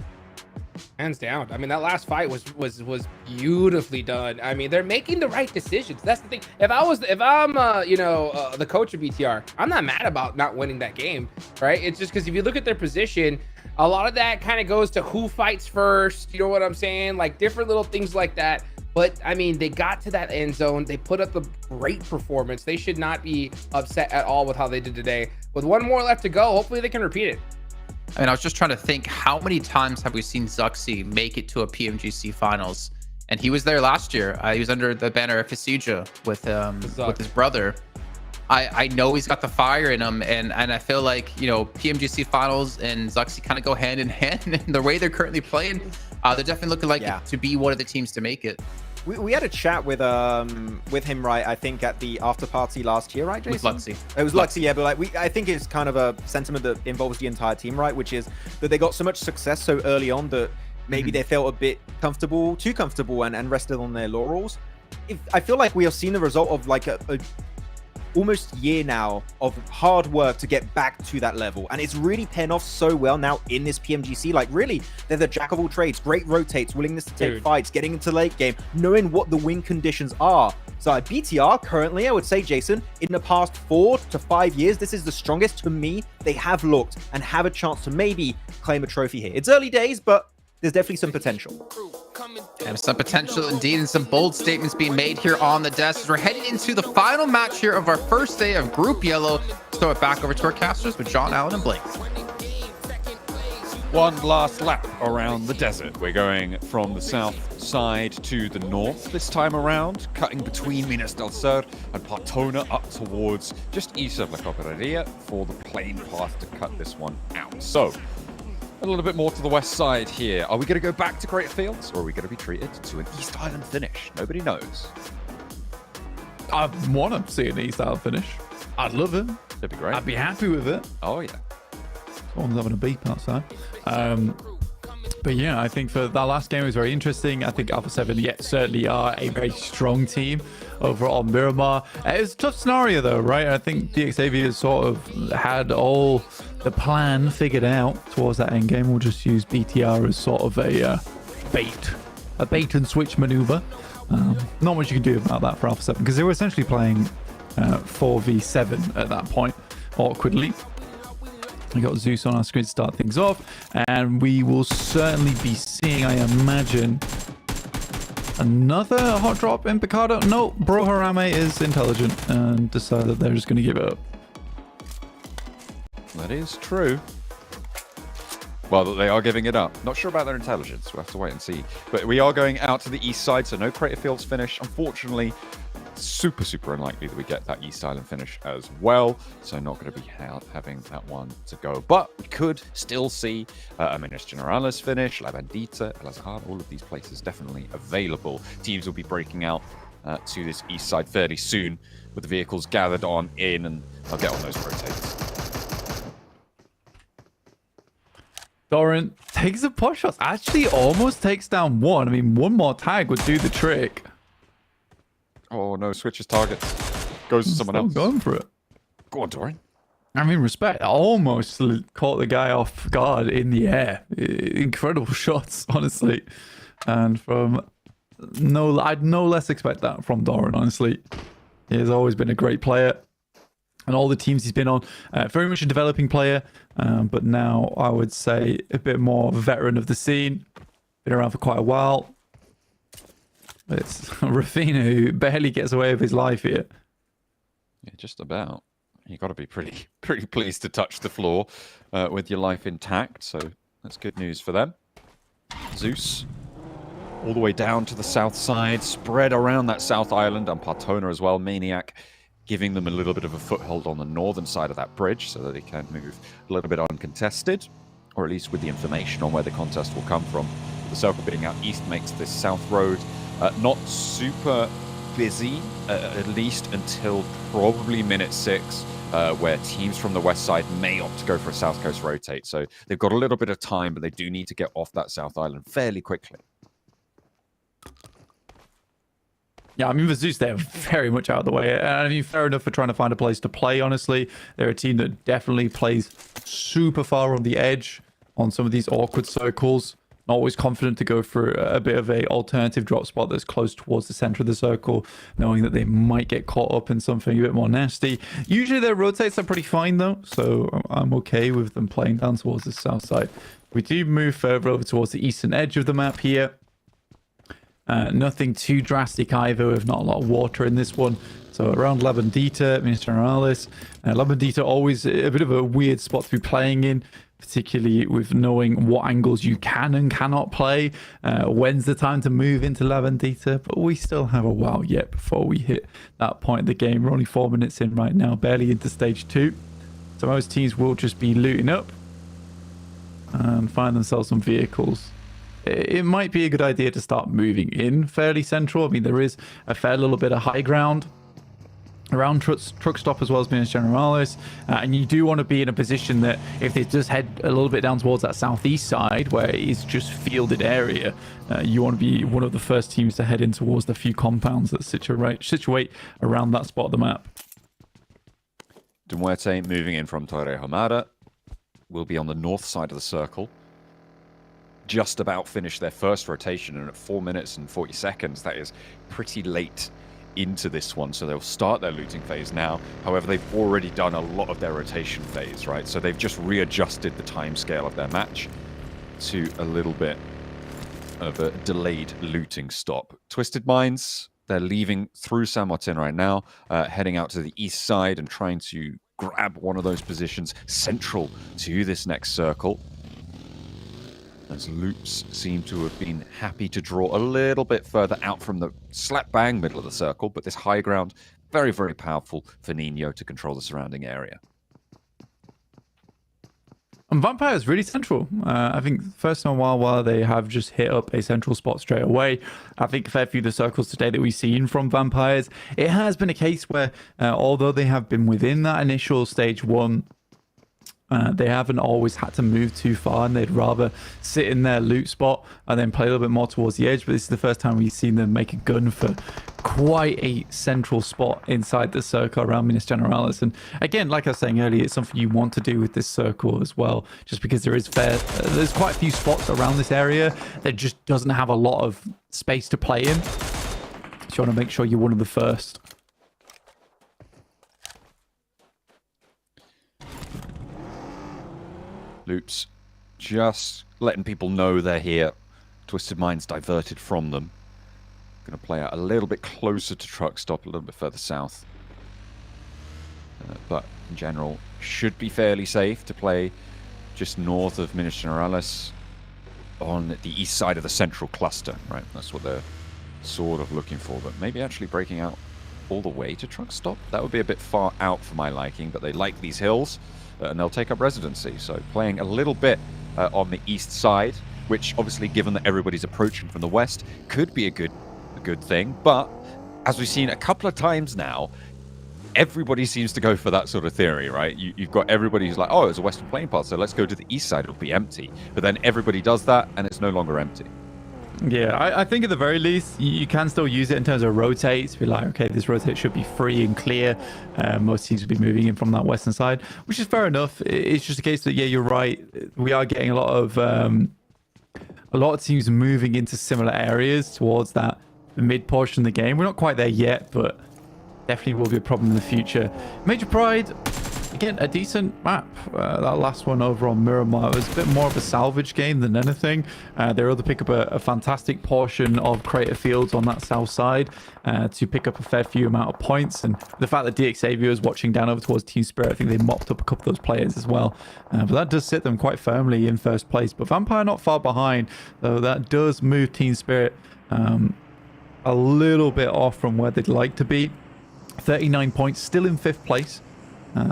Hands down. I mean, that last fight was beautifully done. I mean, they're making the right decisions. That's the thing. If I'm the coach of BTR, I'm not mad about not winning that game, right? It's just because if you look at their position, a lot of that kind of goes to who fights first. You know what I'm saying? Like different little things like that. But I mean, they got to that end zone. They put up a great performance. They should not be upset at all with how they did today. With 1 more left to go, hopefully they can repeat it. I mean, I was just trying to think, how many times have we seen Zuxi make it to a PMGC finals? And he was there last year. He was under the banner of Fasija with his brother. I know he's got the fire in him, and I feel like, PMGC finals and Zuxi kind of go hand in hand in the way they're currently playing. They're definitely looking like to be one of the teams to make it. We had a chat with him, right? I think at the after party last year, right, Jason? With Luxy. It was Luxy, yeah. But like, I think it's kind of a sentiment that involves the entire team, right? Which is that they got so much success so early on that maybe they felt a bit comfortable, too comfortable, and rested on their laurels. I feel like we have seen the result of like a almost year now of hard work to get back to that level, and it's really paying off so well now in this PMGC. Like, really, they're the jack of all trades, great rotates, willingness to take fights, getting into late game, knowing what the win conditions are. So at BTR currently, I would say, Jason, in the past 4 to 5 years, this is the strongest to me they have looked and have a chance to maybe claim a trophy here. It's early days, but there's definitely some potential. And some potential indeed, and some bold statements being made here on the desk as we're heading into the final match here of our first day of Group Yellow. Let's throw it back over to our casters with John, Allen, and Blake. One last lap around the desert. We're going from the south side to the north this time around, cutting between Minas del Sur and Partona up towards just east of La Cooperaria for the plain path to cut this one out. So, a little bit more to the west side here. Are we going to go back to Great Fields, or are we going to be treated to an East Island finish? Nobody knows. I want to see an East Island finish. I'd love it. That'd be great. I'd be happy with it. Oh, yeah. Someone's having a beep outside. But yeah, I think for that last game, it was very interesting. I think Alpha 7 certainly are a very strong team over on Miramar. It was a tough scenario though, right? I think DXAV sort of had all the plan figured out towards that end game. We'll just use BTR as sort of a bait and switch maneuver. Not much you can do about that for Alpha 7 because they were essentially playing 4v7 at that point, awkwardly. We got Zeus on our screen to start things off, and we will certainly be seeing, I imagine, another hot drop in Picado. No, Bro Harame is intelligent and decided that they're just going to give it up. That is true. Well, they are giving it up. Not sure about their intelligence. We'll have to wait and see. But we are going out to the east side, so no Crater Fields finish. Unfortunately, super unlikely that we get that East Island finish as well. So not going to be having that one to go. But we could still see a Minas Generalis finish, La Bandita, El Azhar, all of these places definitely available. Teams will be breaking out to this east side fairly soon with the vehicles gathered on in, and they'll get on those rotates. Doran takes a pot shot. Actually almost takes down one. I mean, one more tag would do the trick. Oh no, switches targets. Goes to someone else. Going for it. Go on, Doran. I mean, respect. Almost caught the guy off guard in the air. Incredible shots, honestly. And from I'd no less expect that from Doran, honestly. He has always been a great player. And all the teams he's been on, very much a developing player. But now I would say a bit more veteran of the scene. Been around for quite a while. It's Rafina who barely gets away with his life here. Yeah, just about. You got to be pretty pleased to touch the floor with your life intact. So that's good news for them. Zeus, all the way down to the south side, spread around that south island, and Partona as well. Maniac giving them a little bit of a foothold on the northern side of that bridge so that they can move a little bit uncontested, or at least with the information on where the contest will come from. The circle being out east makes this south road not super busy, at least until probably minute 6, where teams from the west side may opt to go for a south coast rotate. So they've got a little bit of time, but they do need to get off that south island fairly quickly. Yeah, I mean, the Zeus, they're very much out of the way. And I mean, fair enough for trying to find a place to play, honestly. They're a team that definitely plays super far on the edge on some of these awkward circles. Not always confident to go for a bit of a alternative drop spot that's close towards the center of the circle, knowing that they might get caught up in something a bit more nasty. Usually their rotates are pretty fine though, so I'm okay with them playing down towards the south side. We do move further over towards the eastern edge of the map here. Nothing too drastic either, with not a lot of water in this one. So around La Bandita, Minas Generalis. La Bandita always a bit of a weird spot to be playing in, particularly with knowing what angles you can and cannot play. When's the time to move into La Bandita? But we still have a while yet before we hit that point of the game. We're only 4 minutes in right now, barely into stage 2. So most teams will just be looting up and find themselves some vehicles. it might be a good idea to start moving in fairly central. I mean, there is a fair little bit of high ground around truck stop as well as Minas Generalis, and you do want to be in a position that if they just head a little bit down towards that southeast side where it's just fielded area, you want to be one of the first teams to head in towards the few compounds that situate around that spot of the map. Duarte moving in from Torre Hamada will be on the north side of the circle. Just about finished their first rotation, and at 4 minutes and 40 seconds, that is pretty late into this one, so they'll start their looting phase now. However, they've already done a lot of their rotation phase, right? So they've just readjusted the time scale of their match to a little bit of a delayed looting stop. Twisted Minds, they're leaving through San Martin right now, heading out to the east side and trying to grab one of those positions central to this next circle. As Loops seem to have been happy to draw a little bit further out from the slap bang middle of the circle, but this high ground, very, very powerful for Nino to control the surrounding area. And Vampire is really central. I think first in a while they have just hit up a central spot straight away. I think a fair few of the circles today that we've seen from Vampires, it has been a case where although they have been within that initial stage one, they haven't always had to move too far, and they'd rather sit in their loot spot and then play a little bit more towards the edge. But this is the first time we've seen them make a gun for quite a central spot inside the circle around Minas Generalis. And again, like I was saying earlier, it's something you want to do with this circle as well, just because there's quite a few spots around this area that just doesn't have a lot of space to play in. So you want to make sure you're one of the first. Loops just letting people know they're here. Twisted Minds diverted from them. Going to play out a little bit closer to truck stop, a little bit further south. But in general, should be fairly safe to play just north of Minas Generalis on the east side of the central cluster, right? That's what they're sort of looking for, but maybe actually breaking out all the way to truck stop. That would be a bit far out for my liking, but they like these hills. And they'll take up residency. So playing a little bit on the east side, which obviously, given that everybody's approaching from the west, could be a good thing. But as we've seen a couple of times now, everybody seems to go for that sort of theory, right? You've got everybody who's like, oh, it's a western playing path, so let's go to the east side, it'll be empty. But then everybody does that, and it's no longer empty. Yeah, I think at the very least, you can still use it in terms of rotates. Be like, okay, this rotate should be free and clear. Most teams will be moving in from that western side, which is fair enough. It's just a case that, yeah, you're right. We are getting a lot of teams moving into similar areas towards that mid portion of the game. We're not quite there yet, but definitely will be a problem in the future. Major Pride, again, a decent map. That last one over on Miramar was a bit more of a salvage game than anything. They were able to pick up a fantastic portion of crater fields on that south side to pick up a fair few amount of points. And the fact that DXAV was watching down over towards Team Spirit, I think they mopped up a couple of those players as well. But that does sit them quite firmly in first place. But Vampire not far behind, though that does move Team Spirit a little bit off from where they'd like to be. 39 points, still in fifth place.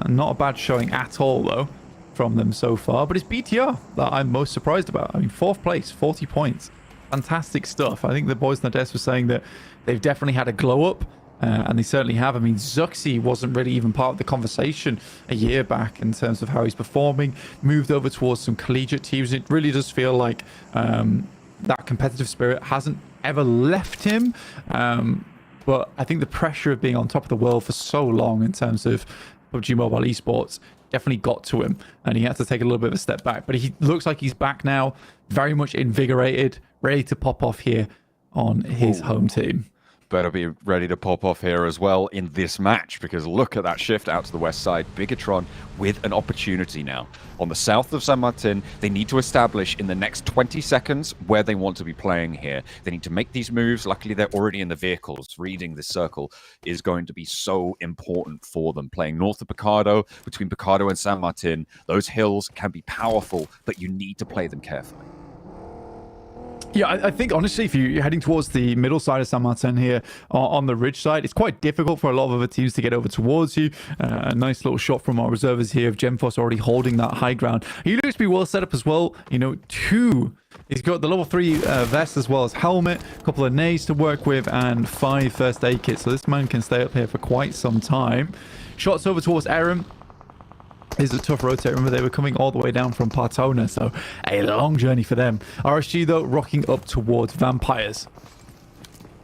Not a bad showing at all, though, from them so far. But it's BTR that I'm most surprised about. I mean, fourth place, 40 points. Fantastic stuff. I think the boys in the desk were saying that they've definitely had a glow up, and they certainly have. I mean, Zuxi wasn't really even part of the conversation a year back in terms of how he's performing. Moved over towards some collegiate teams. It really does feel like that competitive spirit hasn't ever left him. But I think the pressure of being on top of the world for so long in terms of PUBG Mobile Esports definitely got to him, and he had to take a little bit of a step back. But he looks like he's back now, very much invigorated, ready to pop off here on his home team. Better be ready to pop off here as well in this match, because look at that shift out to the west side. Bigatron with an opportunity now. On the south of San Martin, they need to establish in the next 20 seconds where they want to be playing here. They need to make these moves. Luckily, they're already in the vehicles. Reading this circle is going to be so important for them. Playing north of Picado, between Picado and San Martin, those hills can be powerful, but you need to play them carefully. Yeah, I think honestly, if you're heading towards the middle side of San Martin here on the ridge side, it's quite difficult for a lot of other teams to get over towards you. A nice little shot from our reservists here of Gemfos already holding that high ground. He looks to be well set up as well. You know, he's got the level 3 vest as well as helmet, a couple of nades to work with, and 5 first aid kits. So this man can stay up here for quite some time. Shots over towards Aaron. Is a tough rotate. Remember, they were coming all the way down from Partona, so a long journey for them. RSG, though, rocking up towards Vampires.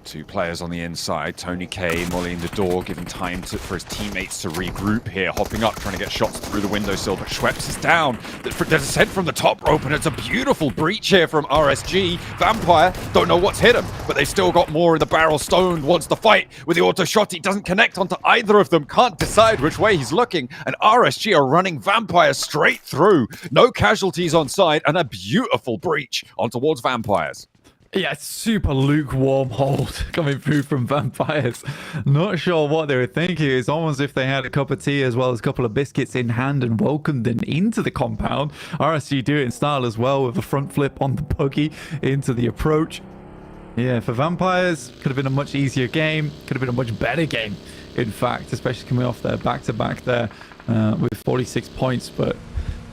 2 players on the inside. Tony K mulling the door, giving time for his teammates to regroup here. Hopping up, trying to get shots through the windowsill, but Schweppes is down. The descent from the top rope, and it's a beautiful breach here from RSG. Vampire don't know what's hit him, but they've still got more in the barrel. Stone wants the fight with the auto shot. He doesn't connect onto either of them. Can't decide which way he's looking, and RSG are running Vampire straight through. No casualties on side, and a beautiful breach on towards Vampires. Yeah, super lukewarm hold coming through from Vampires. Not sure what they were thinking. It's almost as if they had a cup of tea as well as a couple of biscuits in hand and welcomed them into the compound. RSG do it in style as well with a front flip on the buggy into the approach. Yeah, for Vampires, could have been a much easier game. Could have been a much better game, in fact, especially coming off their back-to-back there with 46 points. But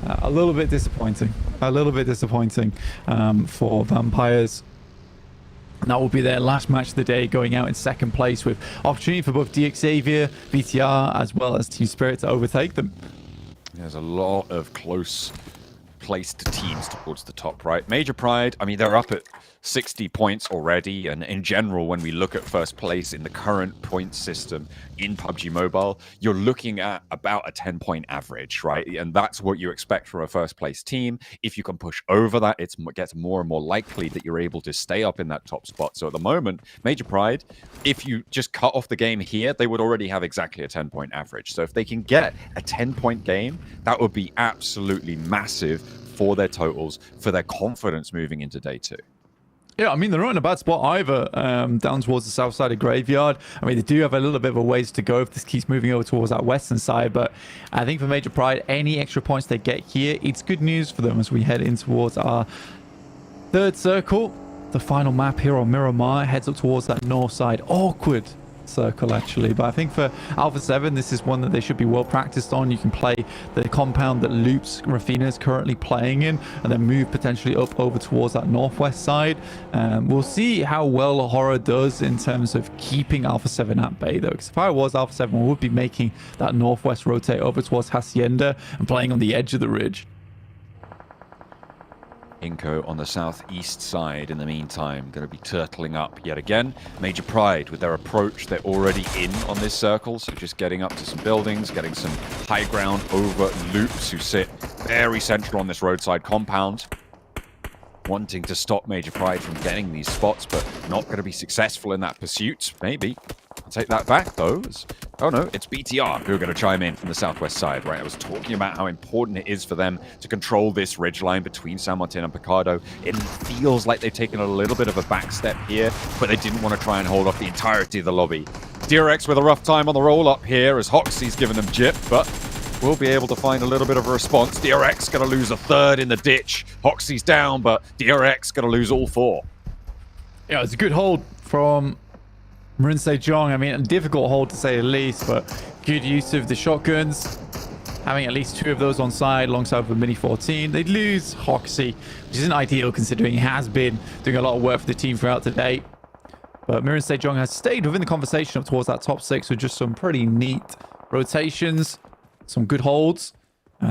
a little bit disappointing. A little bit disappointing for Vampires. That will be their last match of the day, going out in second place with opportunity for both DXavier, VTR, as well as Team Spirit to overtake them. There's a lot of close placed teams towards the top right. Major Pride, I mean, they're up at 60 points already, and in general, when we look at first place in the current point system in PUBG Mobile, you're looking at about a 10-point average, right? And that's what you expect from a first place team. If you can push over that, it gets more and more likely that you're able to stay up in that top spot. So at the moment, Major Pride, if you just cut off the game here, they would already have exactly a 10-point average. So if they can get a 10-point game, that would be absolutely massive for their totals, for their confidence moving into day 2. Yeah, I mean, they're not in a bad spot either, down towards the south side of Graveyard. I mean, they do have a little bit of a ways to go if this keeps moving over towards that western side, but I think for Major Pride, any extra points they get here, it's good news for them as we head in towards our third circle. The final map here on Miramar heads up towards that north side. Awkward circle, actually, but I think for Alpha 7, this is one that they should be well practiced on. You can play the compound that Loops Rafina is currently playing in, and then move potentially up over towards that northwest side. We'll see how well Horror does in terms of keeping Alpha 7 at bay, though, because if I was Alpha 7, we would be making that northwest rotate over towards Hacienda and playing on the edge of the ridge. Inco on the southeast side in the meantime, going to be turtling up yet again. Major Pride with their approach, they're already in on this circle, so just getting up to some buildings, getting some high ground over Loops, who sit very central on this roadside compound. Wanting to stop Major Pride from getting these spots, but not going to be successful in that pursuit. Maybe. I'll take that back, though. Oh, no, it's BTR who are going to chime in from the southwest side, right? I was talking about how important it is for them to control this ridgeline between San Martin and Picado. It feels like they've taken a little bit of a back step here, but they didn't want to try and hold off the entirety of the lobby. DRX with a rough time on the roll-up here as Hoxie's given them jip, but we'll be able to find a little bit of a response. DRX going to lose a third in the ditch. Hoxie's down, but DRX going to lose all 4. Yeah, it's a good hold from Marin Sejong. I mean, a difficult hold to say the least, but good use of the shotguns. Having at least 2 of those on side alongside with Mini 14. They lose Hoxie, which isn't ideal considering he has been doing a lot of work for the team throughout today. But Marin Sejong has stayed within the conversation up towards that top 6 with just some pretty neat rotations. Some good holds.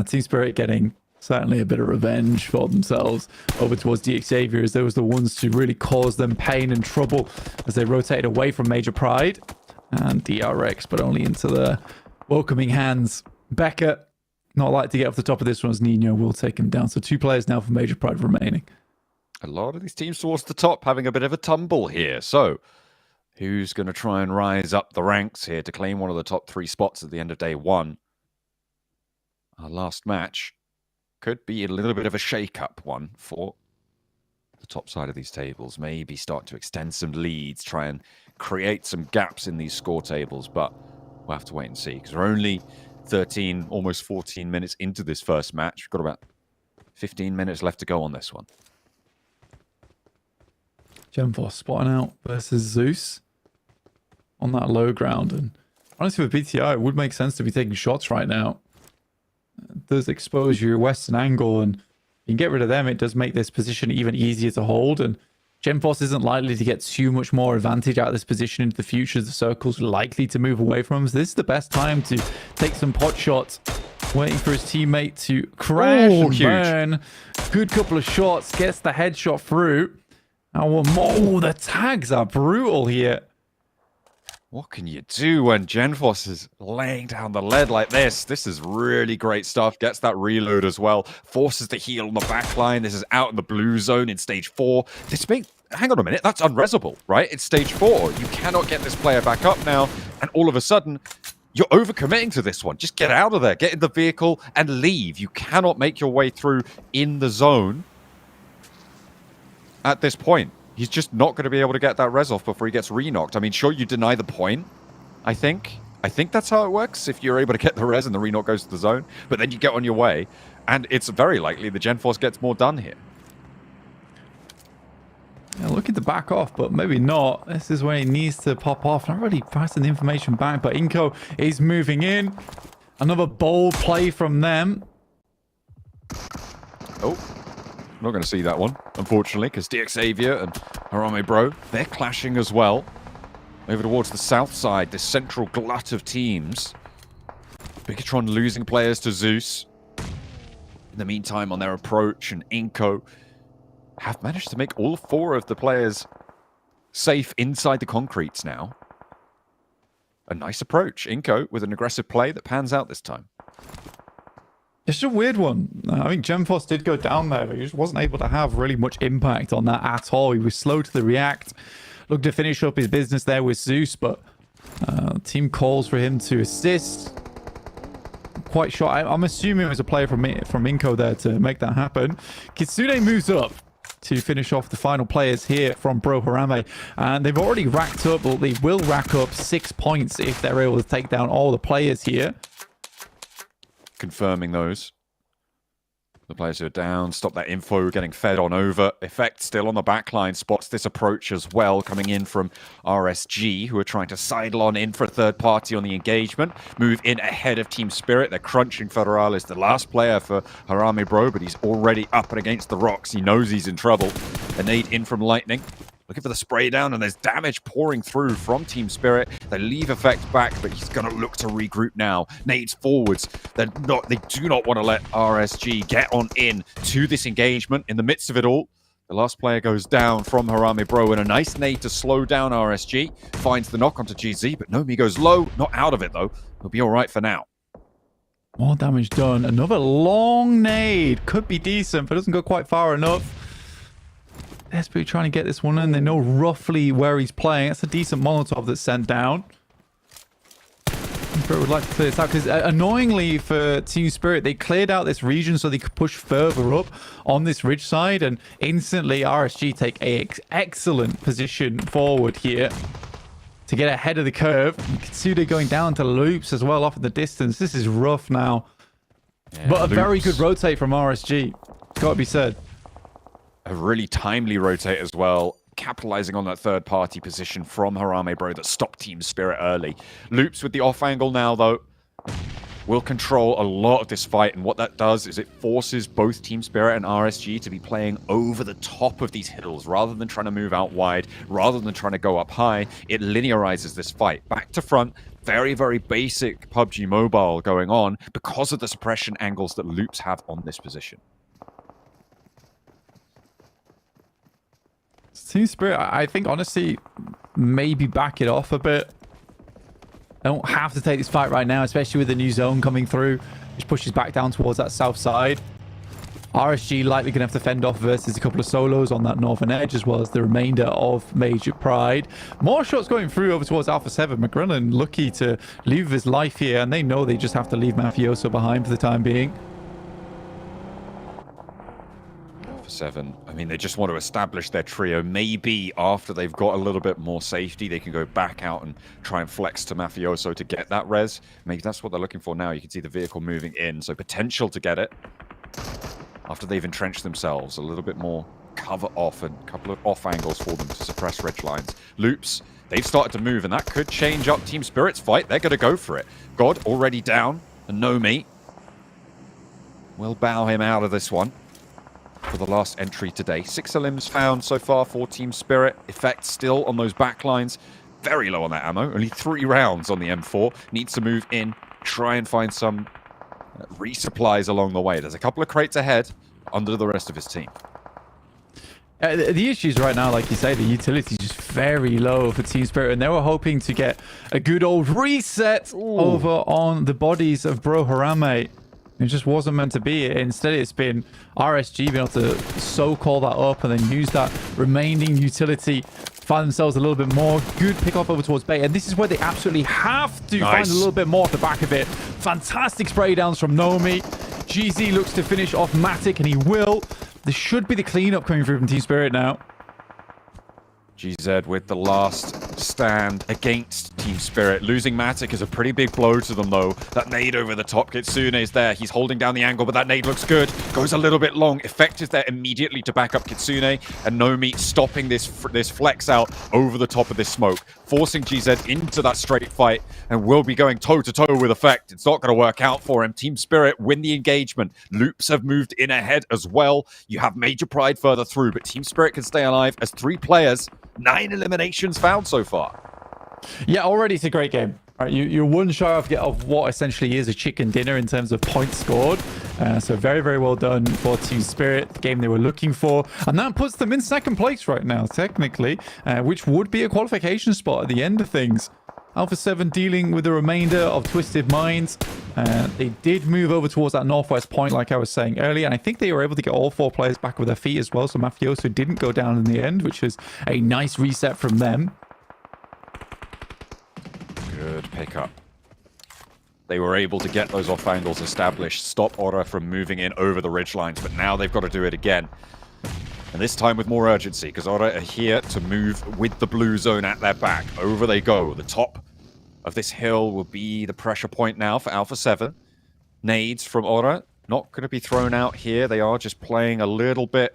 Team Spirit getting certainly a bit of revenge for themselves over towards DXavier, as they was the ones to really cause them pain and trouble as they rotated away from Major Pride. And DRX, but only into the welcoming hands. Becca, not like to get off the top of this one, as Nino will take him down. So 2 players now for Major Pride remaining. A lot of these teams towards the top having a bit of a tumble here. So who's going to try and rise up the ranks here to claim one of the top 3 spots at the end of day 1? Our last match could be a little bit of a shake-up one for the top side of these tables. Maybe start to extend some leads, try and create some gaps in these score tables, but we'll have to wait and see, because we're only 13, almost 14 minutes into this first match. We've got about 15 minutes left to go on this one. Genforce spotting out versus Zeus on that low ground. And honestly, with BTI, it would make sense to be taking shots right now. It does expose your western angle, and you can get rid of them. It does make this position even easier to hold. And Genforce isn't likely to get too much more advantage out of this position into the future. The circle's likely to move away from him. So this is the best time to take some pot shots. Waiting for his teammate to crash and huge. burn. Good couple of shots. Gets the headshot through. Oh, the tags are brutal here. What can you do when Genforce is laying down the lead like this? This is really great stuff. Gets that reload as well. Forces the heal on the back line. This is out in the blue zone in stage 4. Hang on a minute. That's unresable, right? It's stage 4. You cannot get this player back up now. And all of a sudden, you're overcommitting to this one. Just get out of there. Get in the vehicle and leave. You cannot make your way through in the zone at this point. He's just not going to be able to get that res off before he gets re-knocked. I mean, sure, you deny the point, I think. I think that's how it works. If you're able to get the res and the re-knock goes to the zone, but then you get on your way, and it's very likely the Genforce gets more done here. Yeah, looking to back off, but maybe not. This is where he needs to pop off. Not really passing the information back, but Inko is moving in. Another bold play from them. Oh. Not going to see that one, unfortunately, because DXavier and Harame Bro, they're clashing as well. Over towards the south side, this central glut of teams. Bigatron losing players to Zeus. In the meantime, on their approach, and Inko have managed to make all 4 of the players safe inside the concretes now. A nice approach. Inko with an aggressive play that pans out this time. It's a weird one. I think Genforce did go down there, but he just wasn't able to have really much impact on that at all. He was slow to the react. Looked to finish up his business there with Zeus, but team calls for him to assist. Quite sure. I'm assuming it was a player from Inko there to make that happen. Kitsune moves up to finish off the final players here from Bro Harame. And they've already racked up, or they will rack up 6 points if they're able to take down all the players here. Confirming those. The players who are down, stop that info getting fed on over. Effect still on the backline, spots this approach as well, coming in from RSG, who are trying to sidle on in for a third party on the engagement. Move in ahead of Team Spirit. They're crunching Federales, the last player for Harame Bro, but he's already up and against the rocks. He knows he's in trouble. A nade in from Lightning. Looking for the spray down, and there's damage pouring through from Team Spirit. They leave Effect back, but he's going to look to regroup now. Nades forwards. They do not want to let RSG get on in to this engagement. In the midst of it all, the last player goes down from Harame Bro, and a nice nade to slow down RSG. Finds the knock onto GZ, but Nomi goes low. Not out of it, though. He'll be all right for now. More damage done. Another long nade. Could be decent, but doesn't go quite far enough. Desperately trying to get this one in. They know roughly where he's playing. That's a decent Molotov that's sent down. Spirit would like to clear this out because annoyingly for Team Spirit, they cleared out this region so they could push further up on this ridge side, and instantly RSG take a excellent position forward here to get ahead of the curve. Kitsude going down to loops as well off in the distance. This is rough now. Yeah, but a very good rotate from RSG. It's got to be said. A really timely rotate as well, capitalizing on that third-party position from Harame Bro that stopped Team Spirit early. Loops with the off angle now, though, will control a lot of this fight, and what that does is it forces both Team Spirit and RSG to be playing over the top of these hills, rather than trying to move out wide, rather than trying to go up high. It linearizes this fight. Back to front, very, very basic PUBG Mobile going on because of the suppression angles that Loops have on this position. Team Spirit, I think, honestly, maybe back it off a bit. I don't have to take this fight right now, especially with the new zone coming through, which pushes back down towards that south side. RSG likely going to have to fend off versus a couple of solos on that northern edge, as well as the remainder of Major Pride. More shots going through over towards Alpha 7. McGrillen lucky to leave his life here, and they know they just have to leave Mafioso behind for the time being. 7. I mean, they just want to establish their trio. Maybe after they've got a little bit more safety, they can go back out and try and flex to Mafioso to get that res. Maybe that's what they're looking for now. You can see the vehicle moving in, so potential to get it after they've entrenched themselves. A little bit more cover off and a couple of off angles for them to suppress ridge lines. Loops, they've started to move, and that could change up Team Spirit's fight. They're going to go for it. God already down, and Nomi will bow him out of this one for the last entry today. 6 elims found so far for Team Spirit. Effect still on those backlines. Very low on that ammo. Only 3 rounds on the M4. Needs to move in, try and find some resupplies along the way. There's a couple of crates ahead under the rest of his team. The issues right now, like you say, the utility is just very low for Team Spirit, and they were hoping to get a good old reset over on the bodies of Bro Harame. It just wasn't meant to be. Instead, it's been RSG being able to so-call that up and then use that remaining utility, find themselves a little bit more. Good pick off over towards Bay, and this is where they absolutely have to find a little bit more off the back of it. Fantastic spray downs from Nomi. GZ looks to finish off Matic, and he will. This should be the cleanup coming through from Team Spirit now. GZ with the last stand against Team Spirit. Losing Matic is a pretty big blow to them, though. That nade over the top. Kitsune is there. He's holding down the angle, but that nade looks good. Goes a little bit long. Effect is there immediately to back up Kitsune. And Nomi stopping this flex out over the top of this smoke, forcing GZ into that straight fight, and will be going toe-to-toe with Effect. It's not going to work out for him. Team Spirit win the engagement. Loops have moved in ahead as well. You have Major Pride further through, but Team Spirit can stay alive as 3 players. 9 eliminations found so far. Yeah, already it's a great game. Right, you're one shy of what essentially is a chicken dinner in terms of points scored. So very, very well done for Team Spirit, the game they were looking for. And that puts them in 2nd place right now, technically, which would be a qualification spot at the end of things. Alpha 7 dealing with the remainder of Twisted Minds. They did move over towards that northwest point, like I was saying earlier, and I think they were able to get all 4 players back with their feet as well, so Mafioso didn't go down in the end, which is a nice reset from them. Good pickup. They were able to get those off angles established, stop Aura from moving in over the ridge lines, but now they've got to do it again. And this time with more urgency, because Aura are here to move with the blue zone at their back. Over they go. The top of this hill will be the pressure point now for Alpha 7. Nades from Aura, not going to be thrown out here. They are just playing a little bit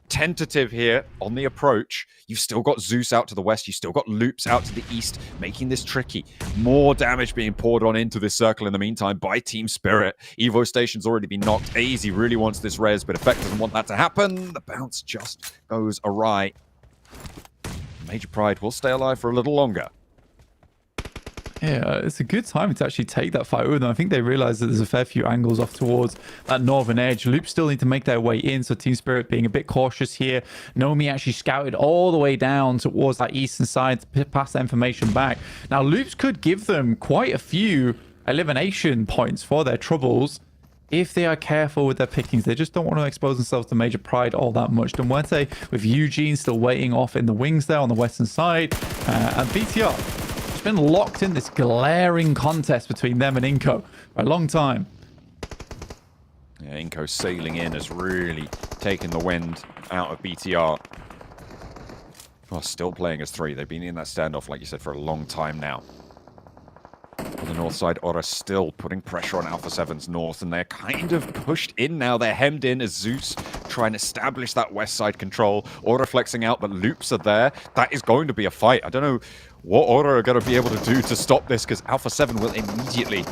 tentative here on the approach. You've still got Zeus out to the west. You've still got Loops out to the east, making this tricky. More damage being poured on into this circle in the meantime by Team Spirit. Evo Station's already been knocked. AZ really wants this res, but Effect doesn't want that to happen. The bounce just goes awry. Major Pride will stay alive for a little longer. Yeah, it's a good time to actually take that fight with them. I think they realize that there's a fair few angles off towards that northern edge. Loops still need to make their way in, so Team Spirit being a bit cautious here. Nomi actually scouted all the way down towards that eastern side to pass that information back. Now, Loops could give them quite a few elimination points for their troubles if they are careful with their pickings. They just don't want to expose themselves to Major Pride all that much. Dumwete with Eugene still waiting off in the wings there on the western side. And BTR been locked in this glaring contest between them and Inko for a long time. Yeah, Inko sailing in has really taken the wind out of BTR. Well, still playing as 3. They've been in that standoff, like you said, for a long time now. On the north side, Aura still putting pressure on Alpha 7's north, and they're kind of pushed in now. They're hemmed in as Zeus trying to establish that west side control. Aura flexing out, but Loops are there. That is going to be a fight. I don't know what Aura are going to be able to do to stop this, because Alpha 7 will immediately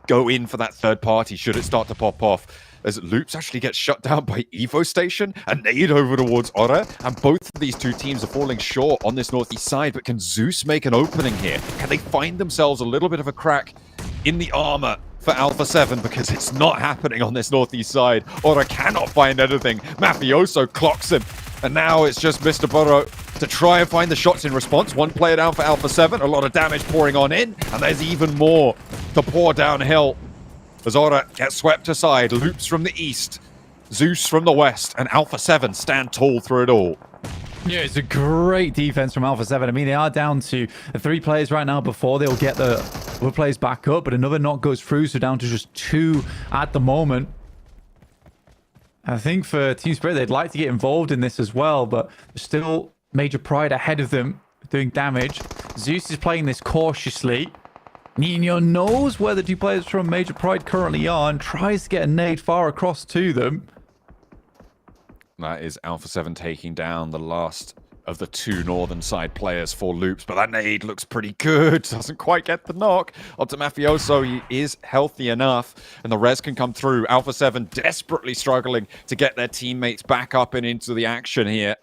go in for that third party should it start to pop off. As Loops actually gets shut down by Evo Station, a nade over towards Aura, and both of these two teams are falling short on this northeast side, but can Zeus make an opening here? Can they find themselves a little bit of a crack in the armor for Alpha 7, because it's not happening on this northeast side? Aura cannot find anything. Mafioso clocks him, and now it's just Mr. Burrow to try and find the shots in response. 1 player down for Alpha 7, a lot of damage pouring on in, and there's even more to pour downhill. As Aura gets swept aside, Loops from the east, Zeus from the west, and Alpha 7 stand tall through it all. Yeah, it's a great defense from Alpha 7. I mean, they are down to 3 players right now before they'll get the other players back up, but another knock goes through, so down to just 2 at the moment. I think for Team Spirit, they'd like to get involved in this as well, but there's still Major Pride ahead of them, doing damage. Zeus is playing this cautiously. Nino knows where the 2 players from Major Pride currently are and tries to get a nade far across to them. That is Alpha 7 taking down the last of the two northern side players for loops, but that nade looks pretty good. Doesn't quite get the knock onto Mafioso. He is healthy enough, and the res can come through. Alpha 7 desperately struggling to get their teammates back up and into the action here.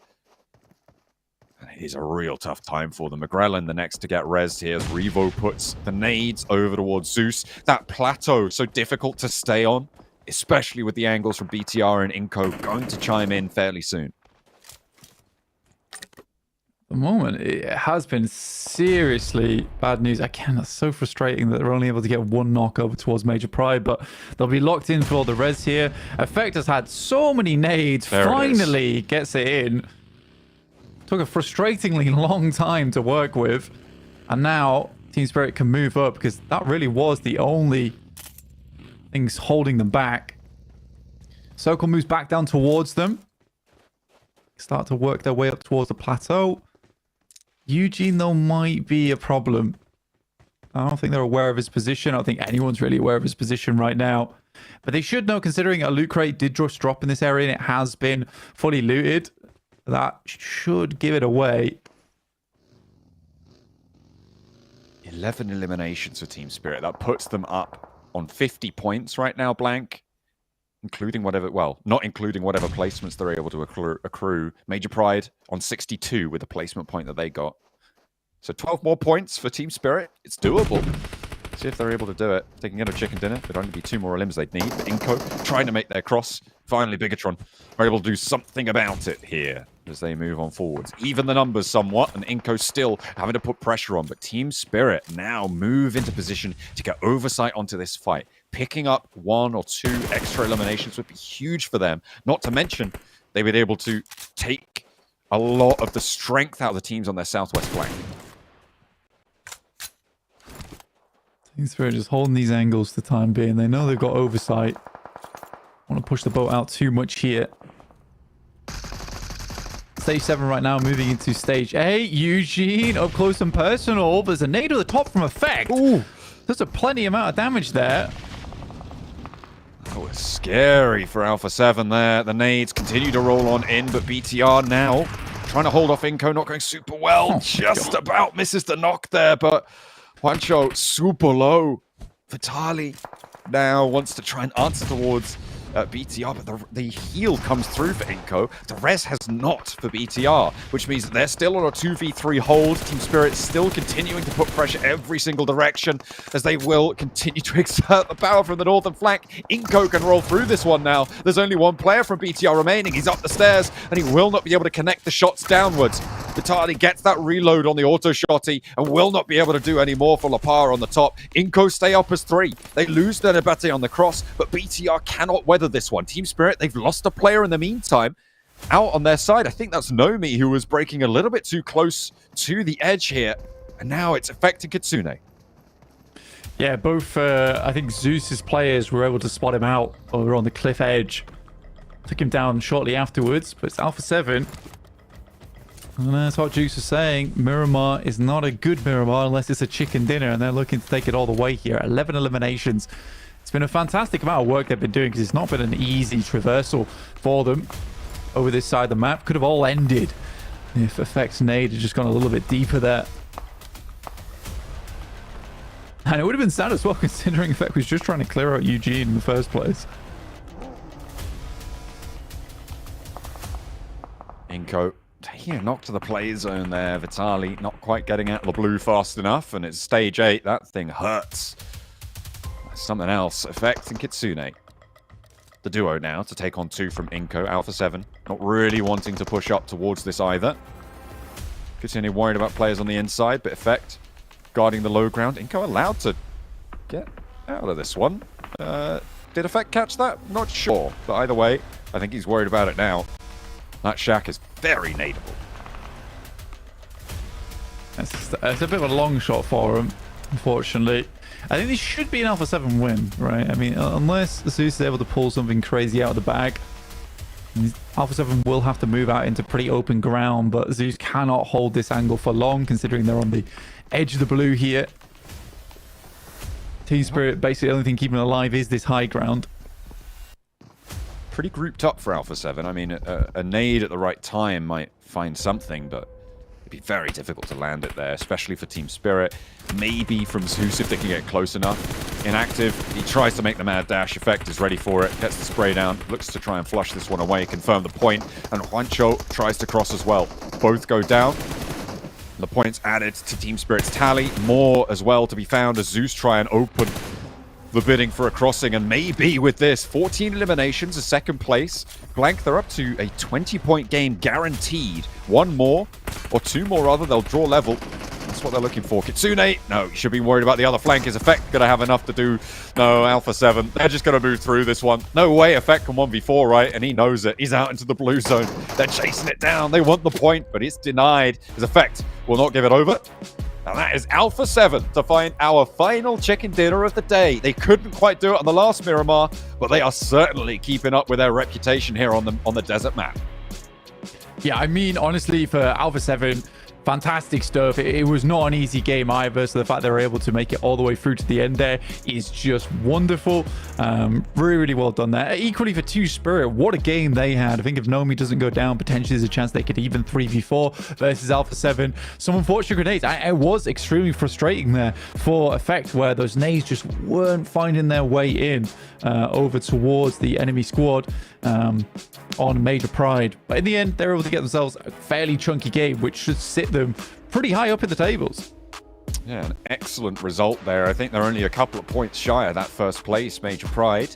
And it is a real tough time for them. McGrellin, the next to get rezzed here, as Revo puts the nades over towards Zeus. That plateau, so difficult to stay on, especially with the angles from BTR and Inco going to chime in fairly soon. The moment, it has been seriously bad news. Again, that's so frustrating that they're only able to get one knock over towards Major Pride, but they'll be locked in for all the res here. Effect has had so many nades, finally gets it in. Took a frustratingly long time to work with, and now Team Spirit can move up because that really was the only things holding them back. Circle moves back down towards them. Start to work their way up towards the plateau. Eugene, though, might be a problem. I don't think they're aware of his position. I don't think anyone's really aware of his position right now. But they should know, considering a loot crate did just drop in this area and it has been fully looted. That should give it away. 11 eliminations for Team Spirit. That puts them up on 50 points right now, Blank. Including whatever, well, not including whatever placements they're able to accrue. Major Pride on 62 with the placement point that they got. So 12 more points for Team Spirit. It's doable. See if they're able to do it. They can get a chicken dinner. There'd only be 2 more limbs they'd need. But Inco trying to make their cross. Finally, Bigatron are able to do something about it here as they move on forwards. Even the numbers somewhat, and Inco still having to put pressure on. But Team Spirit now move into position to get oversight onto this fight. Picking up 1 or 2 extra eliminations would be huge for them. Not to mention, they would be able to take a lot of the strength out of the teams on their southwest flank. Team Spirit just holding these angles for the time being. They know they've got oversight. Want to push the boat out too much here. Stage 7 right now, moving into stage 8. Eugene up close and personal. There's a nade at the top from Effect. Ooh, there's a plenty amount of damage there. That was scary for Alpha 7 there. The nades continue to roll on in, but BTR now trying to hold off Inco, not going super well. Oh, just about misses the knock there, but Juancho super low. Vitali now wants to try and answer towards BTR, but the heal comes through for Inco. The res has not for BTR, which means that they're still on a 2v3 hold. Team Spirit still continuing to put pressure every single direction as they will continue to exert the power from the northern flank. Inco can roll through this one now. There's only one player from BTR remaining. He's up the stairs, and he will not be able to connect the shots downwards. Vitali gets that reload on the auto shotty and will not be able to do any more for Lapar on the top. Inco stay up as 3. They lose their Nabate on the cross, but BTR cannot weather this one. Team Spirit, they've lost a player in the meantime. Out on their side, I think that's Nomi, who was breaking a little bit too close to the edge here. And now it's affecting Kitsune. Yeah, both, I think Zeus's players were able to spot him out over on the cliff edge. Took him down shortly afterwards, but it's Alpha 7. And that's what Juice is saying. Miramar is not a good Miramar unless it's a chicken dinner, and they're looking to take it all the way here. 11 eliminations. It's been a fantastic amount of work they've been doing because it's not been an easy traversal for them over this side of the map. Could have all ended if Effect's nade had just gone a little bit deeper there. And it would have been sad as well, considering Effect was just trying to clear out Eugene in the first place. Inco taking a knock to the play zone there. Vitali not quite getting out the blue fast enough, and it's stage 8. That thing hurts. Something else. Effect and Kitsune. The duo now to take on 2 from Inco. Alpha 7 not really wanting to push up towards this either. Kitsune worried about players on the inside, but Effect guarding the low ground. Inco allowed to get out of this one. Did Effect catch that? Not sure. But either way, I think he's worried about it now. That shack is very nadeable. It's a bit of a long shot for him, unfortunately. I think this should be an Alpha 7 win, right? I mean, unless Zeus is able to pull something crazy out of the bag, Alpha 7 will have to move out into pretty open ground, but Zeus cannot hold this angle for long, considering they're on the edge of the blue here. Team Spirit, basically the only thing keeping it alive is this high ground. pretty grouped up for Alpha 7. I mean, a nade at the right time might find something, but it'd be very difficult to land it there, especially for Team Spirit. Maybe from Zeus if they can get close enough. Inactive, he tries to make the mad dash. Effect is ready for it, gets the spray down, looks to try and flush this one away, confirm the point, and Juancho tries to cross as well. Both go down. The points added to Team Spirit's tally. More as well to be found as Zeus try and open the bidding for a crossing, and maybe with this 14 eliminations, a second place. Blank, they're up to a 20-point game guaranteed. One more, or two more rather, they'll draw level. That's what they're looking for. Kitsune, no, you should be worried about the other flank. His Effect gonna have enough to do. No, Alpha 7, they're just gonna move through this one. No way Effect can 1v4, right? And he knows it. He's out into the blue zone. They're chasing it down. They want the point, but it's denied. His Effect will not give it over. And that is Alpha 7 to find our final chicken dinner of the day. They couldn't quite do it on the last Miramar, but they are certainly keeping up with their reputation here on the desert map. Yeah, I mean, honestly, for Alpha 7, fantastic stuff. It was not an easy game either, so the fact they were able to make it all the way through to the end there is just wonderful. Really, really well done there. Equally for Team Spirit, what a game they had. I think if Nomi doesn't go down, potentially there's a chance they could even 3v4 versus Alpha 7. Some unfortunate grenades. It was extremely frustrating there for Effect, where those nades just weren't finding their way in over towards the enemy squad on Major Pride. But in the end, they were able to get themselves a fairly chunky game, which should sit them pretty high up in the tables. Yeah, an excellent result there. I think they're only a couple of points shy of that first place, Major Pride.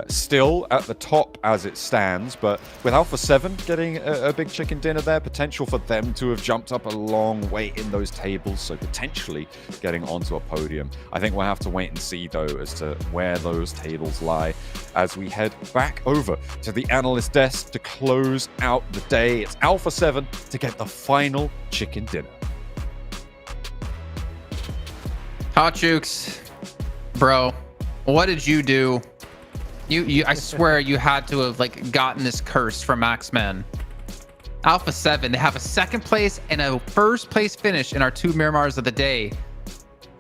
Still at the top as it stands, but with Alpha 7 getting a big chicken dinner there, potential for them to have jumped up a long way in those tables, so potentially getting onto a podium. I think we'll have to wait and see, though, as to where those tables lie as we head back over to the analyst desk to close out the day. It's Alpha 7 to get the final chicken dinner. Hot Jukes, bro, what did you do? I swear you had to have like gotten this curse from Axeman. Alpha 7, they have a second place and a first place finish in our two Miramars of the day.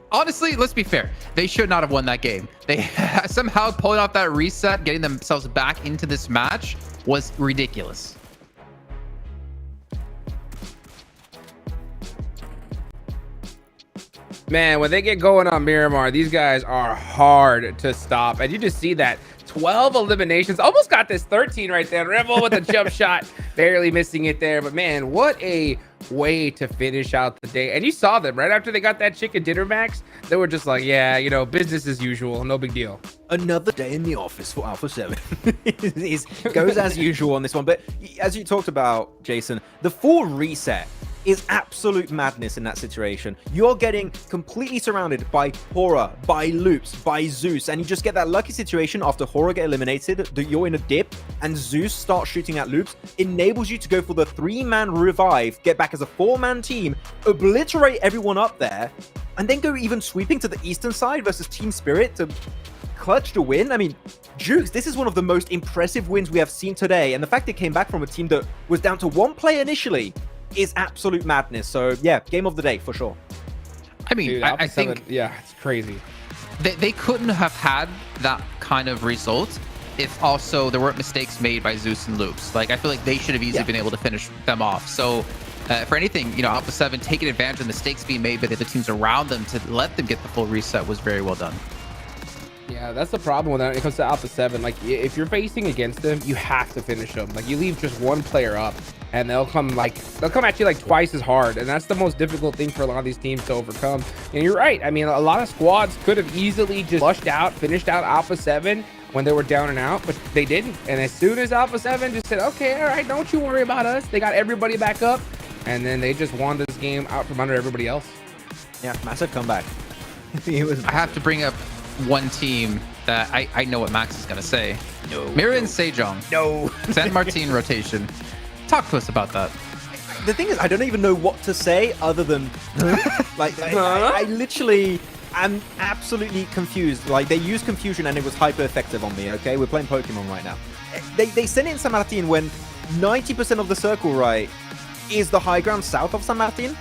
Honestly, let's be fair. They should not have won that game. They somehow pulling off that reset, getting themselves back into this match was ridiculous. Man, when they get going on Miramar, these guys are hard to stop. And you just see that 12 eliminations, almost got this 13 right there. Rebel with a jump shot, barely missing it there. But man, what a way to finish out the day. And you saw them right after they got that chicken dinner, Max. They were just like, yeah, you know, business as usual, no big deal. Another day in the office for Alpha 7. It goes as usual on this one. But as you talked about, Jason, the full reset is absolute madness in that situation. You're getting completely surrounded by Horror, by Loops, by Zeus, and you just get that lucky situation after Horror get eliminated, that you're in a dip, and Zeus starts shooting at Loops, enables you to go for the 3-man revive, get back as a 4-man team, obliterate everyone up there, and then go even sweeping to the eastern side versus Team Spirit to clutch the win. I mean, Jukes, this is one of the most impressive wins we have seen today, and the fact it came back from a team that was down to 1 player initially is absolute madness. So yeah, game of the day for sure. I mean, dude, I think yeah, it's crazy. They couldn't have had that kind of result if also there weren't mistakes made by Zeus and Loops. Like, I feel like they should have easily been able to finish them off. So for anything, you know, Alpha 7 taking advantage of mistakes being made by the other teams around them to let them get the full reset was very well done. Yeah, that's the problem when it comes to Alpha 7. Like, if you're facing against them, you have to finish them. Like, you leave just one player up, and they'll come at you like twice as hard, and that's the most difficult thing for a lot of these teams to overcome. And you're right. I mean, a lot of squads could have easily just finished out Alpha 7 when they were down and out, but they didn't. And as soon as Alpha 7 just said, okay, all right, don't you worry about us, they got everybody back up, and then they just won this game out from under everybody else. Yeah, massive comeback. I have to bring up one team that I know what Max is going to say. No. Mira and Sejong. No. San Martin rotation. Talk to us about that. The thing is, I don't even know what to say other than like I literally am absolutely confused. Like, they used confusion and it was hyper effective on me. Okay, we're playing Pokemon right now. They sent it in San Martin when 90% of the circle right is the high ground south of San Martin,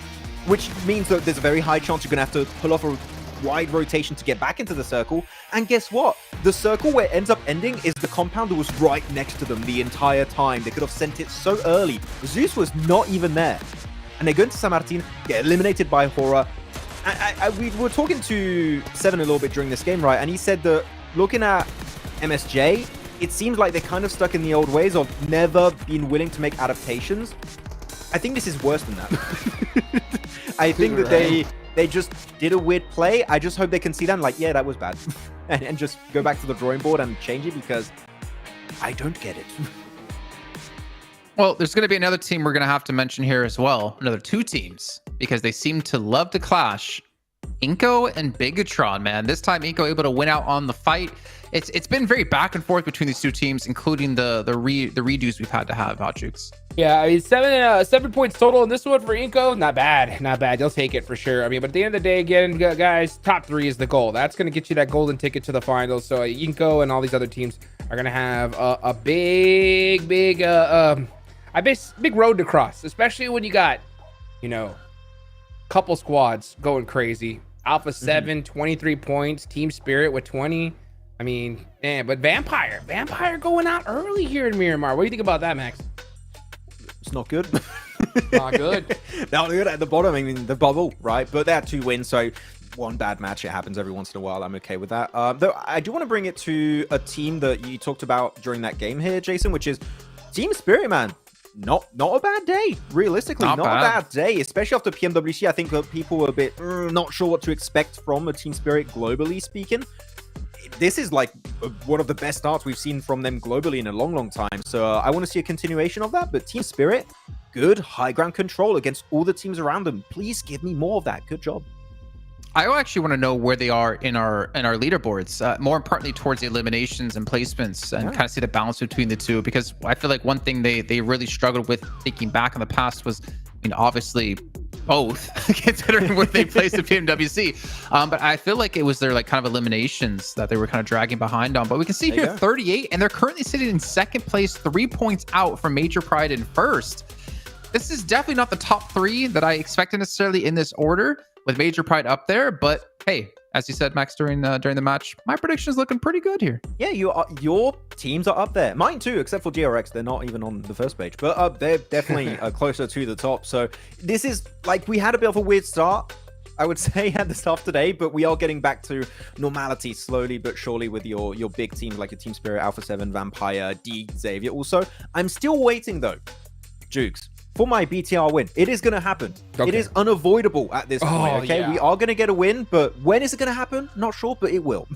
which means that there's a very high chance you're gonna have to pull off a wide rotation to get back into the circle. And guess what? The circle where it ends up ending is the compound that was right next to them the entire time. They could have sent it so early. Zeus was not even there. And they go into San Martin, get eliminated by Hora. We were talking to Seven a little bit during this game, right? And he said that looking at MSJ, it seems like they're kind of stuck in the old ways of never being willing to make adaptations. I think this is worse than that. I think that they just did a weird play. I just hope they can see that and like, yeah, that was bad. and just go back to the drawing board and change it because I don't get it. Well, there's going to be another team we're going to have to mention here as well. Another two teams, because they seem to love to clash. Inko and Bigatron, man. This time, Inko able to win out on the fight. It's been very back and forth between these two teams, including the redos we've had to have, Hotchukes. Yeah, I mean, 7 points total in this one for Inko. Not bad, not bad. They'll take it for sure. I mean, but at the end of the day, again, guys, top 3 is the goal. That's going to get you that golden ticket to the finals. So Inko and all these other teams are going to have a big road to cross, especially when you got, you know, couple squads going crazy. Alpha 7, 23 points. Team Spirit with 20. I mean, man, but Vampire going out early here in Miramar. What do you think about that, Max? It's not good. Not good. Not good at the bottom. I mean, the bubble, right? But they had 2 wins, so one bad match. It happens every once in a while. I'm okay with that. Though I do want to bring it to a team that you talked about during that game here, Jason, which is Team Spirit, man. Not a bad day, realistically. Not a bad day, especially after PMWC. I think that people were a bit not sure what to expect from a Team Spirit globally speaking. This is like one of the best starts we've seen from them globally in a long time. So I want to see a continuation of that. But Team Spirit, good high ground control against all the teams around them. Please give me more of that. Good job. I actually want to know where they are in our leaderboards, more importantly towards the eliminations and placements, and kind of see the balance between the two, because I feel like one thing they really struggled with thinking back in the past was, I mean, obviously both considering where they placed at PMWC, but I feel like it was their like kind of eliminations that they were kind of dragging behind on. But we can see here 38, and they're currently sitting in second place, 3 points out from Major Pride in first. This is definitely not the top 3 that I expected necessarily in this order, with Major Pride up there. But hey, as you said, Max, during the match, my prediction is looking pretty good here. Yeah, your teams are up there. Mine too, except for GRX. They're not even on the first page, but they're definitely closer to the top. So this is like, we had a bit of a weird start, I would say, at the start today, but we are getting back to normality slowly but surely with your big teams like your Team Spirit, Alpha 7, Vampire, D, Xavier. Also, I'm still waiting though, Jukes, for my BTR win. It is going to happen. Okay. It is unavoidable at this point, okay? Yeah. We are going to get a win, but when is it going to happen? Not sure, but it will.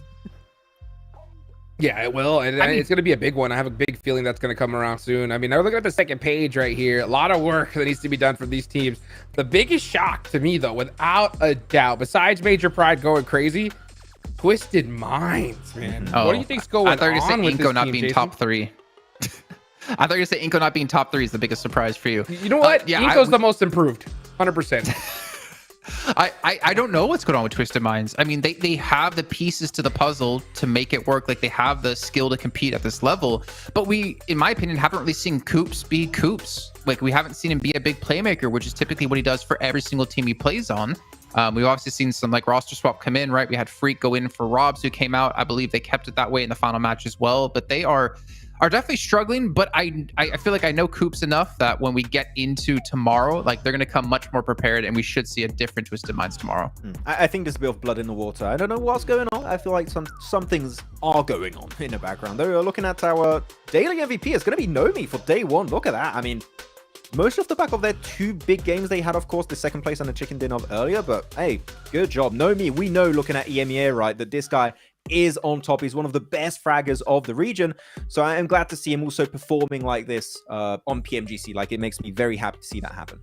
Yeah, it will, and it's going to be a big one. I have a big feeling that's going to come around soon. I mean, I'm looking at the second page right here. A lot of work that needs to be done for these teams. The biggest shock to me, though, without a doubt, besides Major Pride going crazy, Twisted Minds, man. What do you think's going on? I thought you were going to say Inko not being Jason? top 3. I thought you were going to say Inko not being top 3 is the biggest surprise for you. You know what? Inko's the most improved, 100%. I don't know what's going on with Twisted Minds. I mean, they have the pieces to the puzzle to make it work. Like, they have the skill to compete at this level. But we, in my opinion, haven't really seen Coops be Coops. Like, we haven't seen him be a big playmaker, which is typically what he does for every single team he plays on. We've obviously seen some like roster swap come in, right? We had Freak go in for Robs, who came out. I believe they kept it that way in the final match as well. But they are definitely struggling, but I feel like I know Coops enough that when we get into tomorrow, like, they're going to come much more prepared, and we should see a different Twisted Minds tomorrow. I think there's a bit of blood in the water. I don't know what's going on. I feel like some things are going on in the background. They're looking at our daily MVP. It's going to be Nomi for day 1. Look at that. I mean, most off the back of their 2 big games they had, of course, the second place and the chicken dinner earlier, but hey, good job. Nomi, we know, looking at EMEA, right, that this guy is on top. He's one of the best fraggers of the region, so I am glad to see him also performing like this on PMGC. Like, it makes me very happy to see that happen.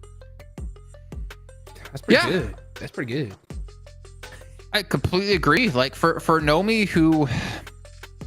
That's pretty good. That's pretty good. I completely agree. Like, for Nomi, who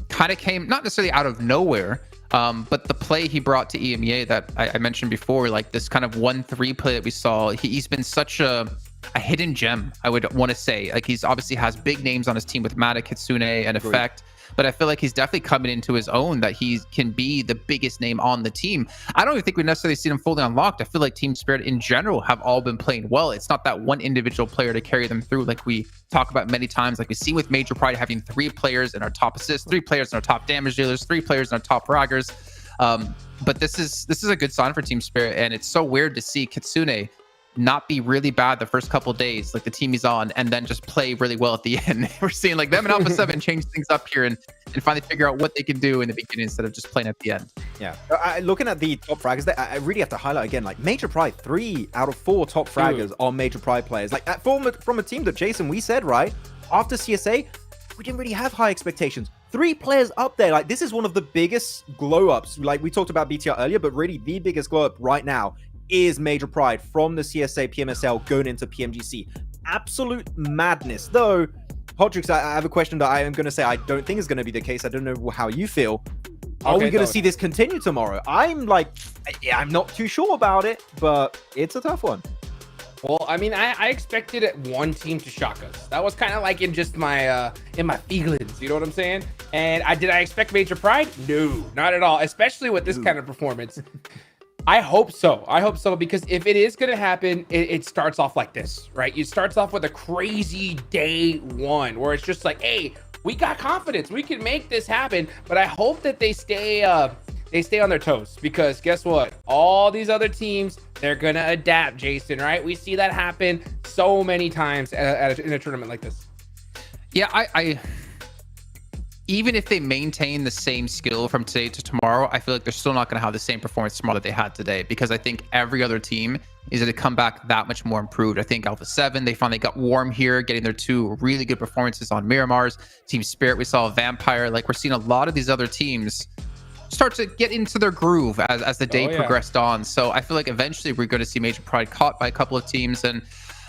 kind of came not necessarily out of nowhere, but the play he brought to EMEA that I mentioned before, like this kind of 1-3 play that we saw, he's been such a hidden gem, I would want to say. Like, he's obviously has big names on his team with Matic, Kitsune, and Effect. but I feel like he's definitely coming into his own, that he can be the biggest name on the team. I don't even think we necessarily seen him fully unlocked. I feel like Team Spirit in general have all been playing well. It's not that one individual player to carry them through, like we talk about many times, like we see with Major Pride having 3 players in our top assists, 3 players in our top damage dealers, 3 players in our top fraggers. But this is a good sign for Team Spirit, and it's so weird to see Kitsune not be really bad the first couple days, like the team he's on, and then just play really well at the end. We're seeing like them and Alpha 7 change things up here and finally figure out what they can do in the beginning instead of just playing at the end. Yeah, looking at the top fraggers, I really have to highlight again, like Major Pride, 3 out of 4 top fraggers are Major Pride players. Like from a team that, Jason, we said, right, after CSA, we didn't really have high expectations. 3 players up there. Like, this is one of the biggest glow ups. Like, we talked about BTR earlier, but really the biggest glow up right now is Major Pride from the CSA PMSL going into PMGC. Absolute madness. Though, Hodrix, I have a question that I am going to say I don't think is going to be the case. I don't know how you feel. Are we going to see this continue tomorrow? I'm not too sure about it, but it's a tough one. Well, I mean, I expected one team to shock us. That was kind of like in just my feelings, you know what I'm saying? And did I expect Major Pride? No, not at all, especially with this kind of performance. I hope so. I hope so, because if it is going to happen, it starts off like this, right? It starts off with a crazy day 1 where it's just like, hey, we got confidence. We can make this happen. But I hope that they stay on their toes, because guess what? All these other teams, they're going to adapt, Jason, right? We see that happen so many times in a tournament like this. Yeah, I even if they maintain the same skill from today to tomorrow, I feel like they're still not going to have the same performance tomorrow that they had today, because I think every other team is going to come back that much more improved. I think Alpha 7, they finally got warm here, getting their 2 really good performances on Miramar's. Team Spirit, we saw a Vampire. Like, we're seeing a lot of these other teams start to get into their groove as the day progressed on. So I feel like eventually we're going to see Major Pride caught by a couple of teams. And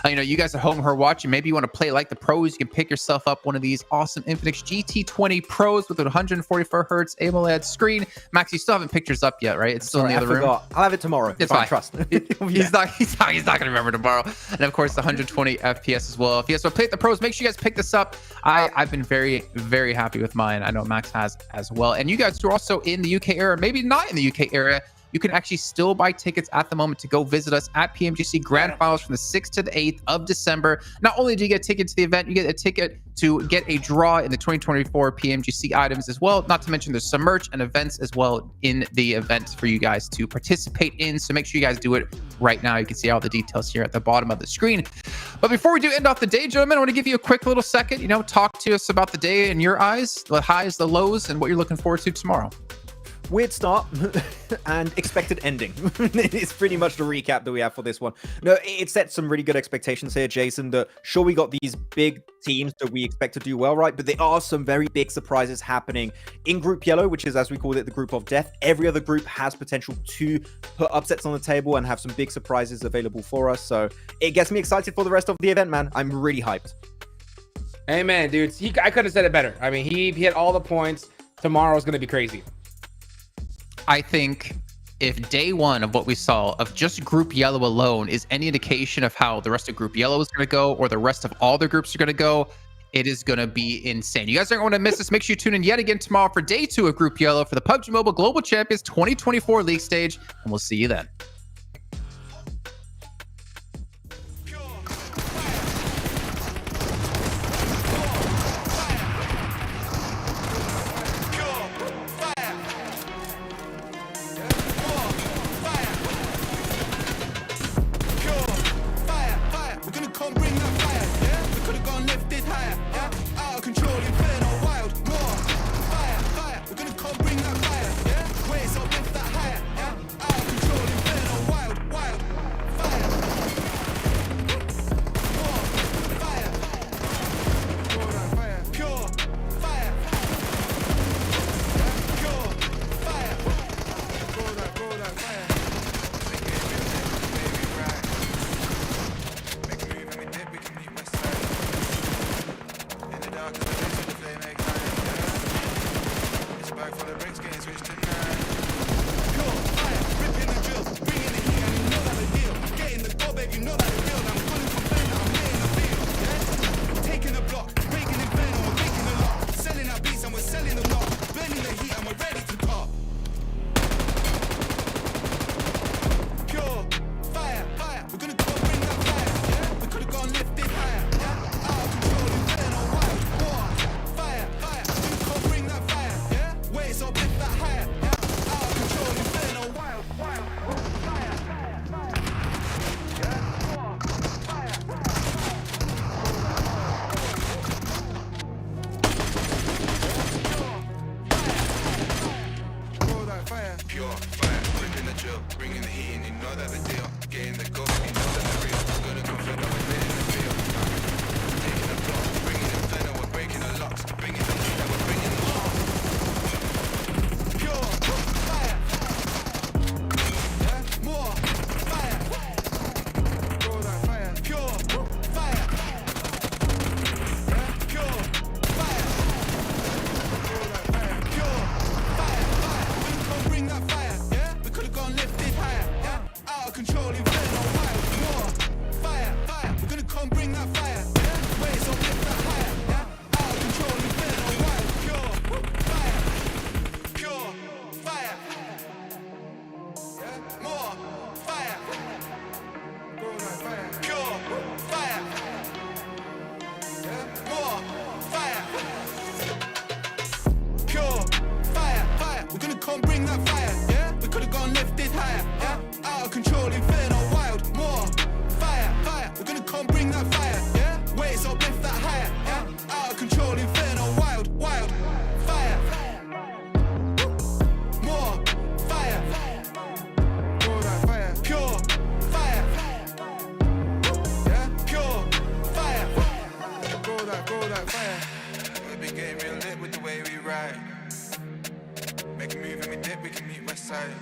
you know, you guys at home who are watching, maybe you want to play like the pros. You can pick yourself up one of these awesome Infinix GT20 Pros with a 144 hertz AMOLED screen. Max, you still haven't picked yours up yet, right? It's still in the other room. I'll have it tomorrow. It's fine. fine. Trust. He's not gonna remember tomorrow. And of course, the 120 FPS as well. If you guys want to play at the pros, make sure you guys pick this up. I've been very, very happy with mine. I know Max has as well. And you guys who are also in the UK area, maybe not in the UK area, you can actually still buy tickets at the moment to go visit us at PMGC Grand Finals from the 6th to the 8th of December. Not only do you get a ticket to the event, you get a ticket to get a draw in the 2024 PMGC items as well. Not to mention there's some merch and events as well in the event for you guys to participate in. So make sure you guys do it right now. You can see all the details here at the bottom of the screen. But before we do end off the day, gentlemen, I want to give you a quick little second, talk to us about the day in your eyes, the highs, the lows, and what you're looking forward to tomorrow. Weird start and expected ending. It's pretty much the recap that we have for this one. No, it set some really good expectations here, Jason, that sure, we got these big teams that we expect to do well, right? But there are some very big surprises happening in Group Yellow, which is, as we call it, the group of death. Every other group has potential to put upsets on the table and have some big surprises available for us. So it gets me excited for the rest of the event, man. I'm really hyped. Hey, man, dude. I couldn't have said it better. I mean, he hit all the points. Tomorrow's going to be crazy. I think if day 1 of what we saw of just Group Yellow alone is any indication of how the rest of Group Yellow is going to go, or the rest of all the groups are going to go, it is going to be insane. You guys aren't going to miss this. Make sure you tune in yet again tomorrow for day 2 of Group Yellow for the PUBG Mobile Global Champions 2024 League Stage, and we'll see you then. drill, bringing the heat and you know that the deal. Getting the goal, you know that the real. Gonna confirm that we're lit in the field. Taking the block, bringing the venom, we're breaking the locks. Bringing the heat and we're bringing the heart. Pure fire. Yeah, more fire. Go that fire. Pure fire. Yeah, pure fire. Go that fire. Pure fire, fire. We can bring that fire. Yeah, we could've gone lifted higher. Yeah, out of control, inferno, wild. More fire, fire. We're gonna come bring that fire. Yeah, waves up, lift that higher. Yeah, out of control, inferno, wild. Pure fire, pure fire. Yeah, more fire. Go that fire. Pure fire. Yeah, more fire. Pure fire, fire. We're gonna come bring that fire. Yeah, we could've gone lifted higher. Yeah, out of control, inferno, wild. More fire, fire. We're gonna come bring that fire. Yeah, waves up, lift that higher. Yeah, out of control, inferno, wild, wild. Fire. More fire. Go that fire. Pure fire. Yeah, pure fire. Go that fire. We've been getting real lit with the way we ride. Make a move and we dip, we can meet west side.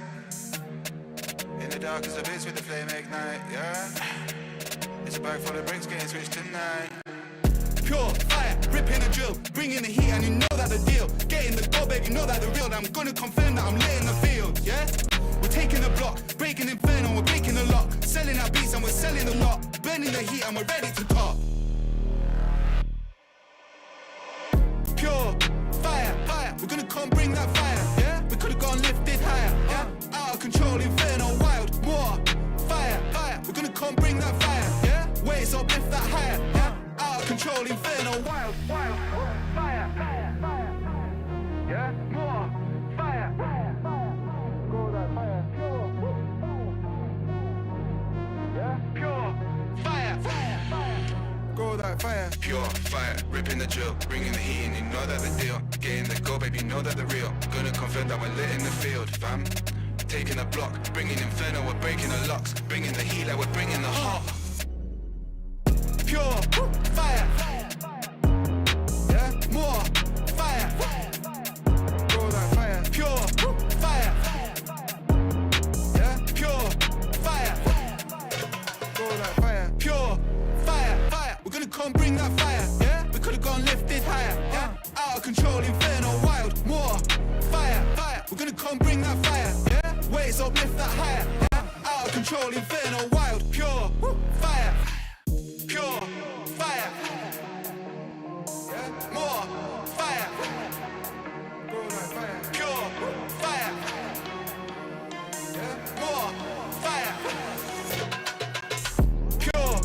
In the dark as a bitch with the flame ignite, yeah. It's a bag full of bricks getting switched tonight. Pure fire, ripping a drill, bringing the heat and you know that the deal. Getting the goal, baby, you know that the real. I'm gonna confirm that I'm lit in the field, yeah. We're taking the block, breaking inferno, we're breaking the lock. Selling our beats and we're selling the lot. Burning the heat and we're ready to talk. Pure fire, fire. We're gonna come bring that fire. Yeah, we could've gone lifted higher. Yeah, out of control, inferno, wild. More fire, fire. We're gonna come bring that fire. Yeah, waves up, lift that higher. Yeah, out of control, inferno, wild, wild. Fire, fire, fire. Yeah, more fire. Go that fire. Pure. Yeah, pure fire, fire, fire. Go that fire. Pure fire, ripping the drill, bringing the heat and you know that the deal. Getting the goal, baby, you know that the real. Gonna confirm that we're lit in the field, fam. Taking the block, bringing inferno, we're breaking the locks. Bringing the heat like we're bringing the heart. Pure fire. Yeah, more fire. Go that fire. Pure fire. Yeah, pure fire. Go that fire. Pure fire, fire. We're gonna come bring that fire. Yeah, we could've gone lifted higher. Yeah, out of control, inferno, wild. More fire, fire. We're gonna come bring that fire. Yeah, waves up, lift that higher. Yeah, out of control, inferno, wild. Pure fire, pure fire. Yeah, more fire. Go that fire. Pure fire. Yeah, more fire. Pure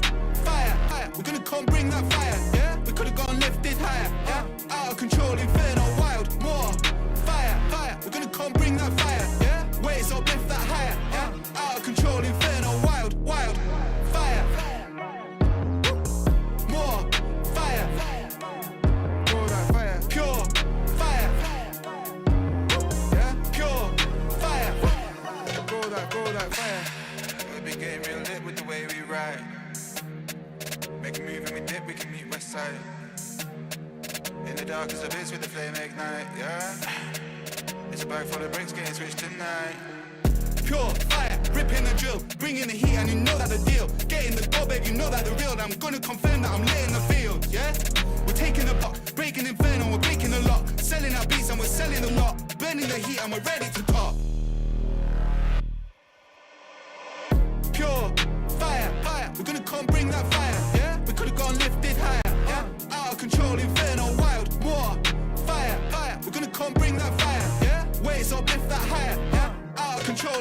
fire, fire. We're gonna come bring that fire. Yeah, we could've gone lifted higher. Yeah, out of control, inferno, wild. More fire, fire. We're gonna come bring that fire. Yeah, waves up, lift that higher. Yeah, out of control, inferno, wild, wild. Fire. More fire. Go that fire. Pure fire. Yeah, pure fire. Go that fire. We've been getting real lit with the way we ride. Make a move and we dip, we can meet west side. In the dark as a bitch with the flame ignite, yeah. It's a bag full of bricks getting switched tonight. Pure fire, ripping the drill, bringing the heat and you know that the deal. Getting the goal, baby, you know that the real. I'm gonna confirm that I'm lit in the field, yeah. We're taking the block, breaking inferno, we're breaking the lock. Selling our beats and we're selling the lot. Burning the heat and we're ready to talk. Pure fire, fire. We're gonna come bring that fire. Yeah, we could've gone lifted higher. Yeah, out of control, inferno, wild. More fire, fire. We're gonna come bring that fire. Yeah, waves up, lift that higher. Yeah, out of control.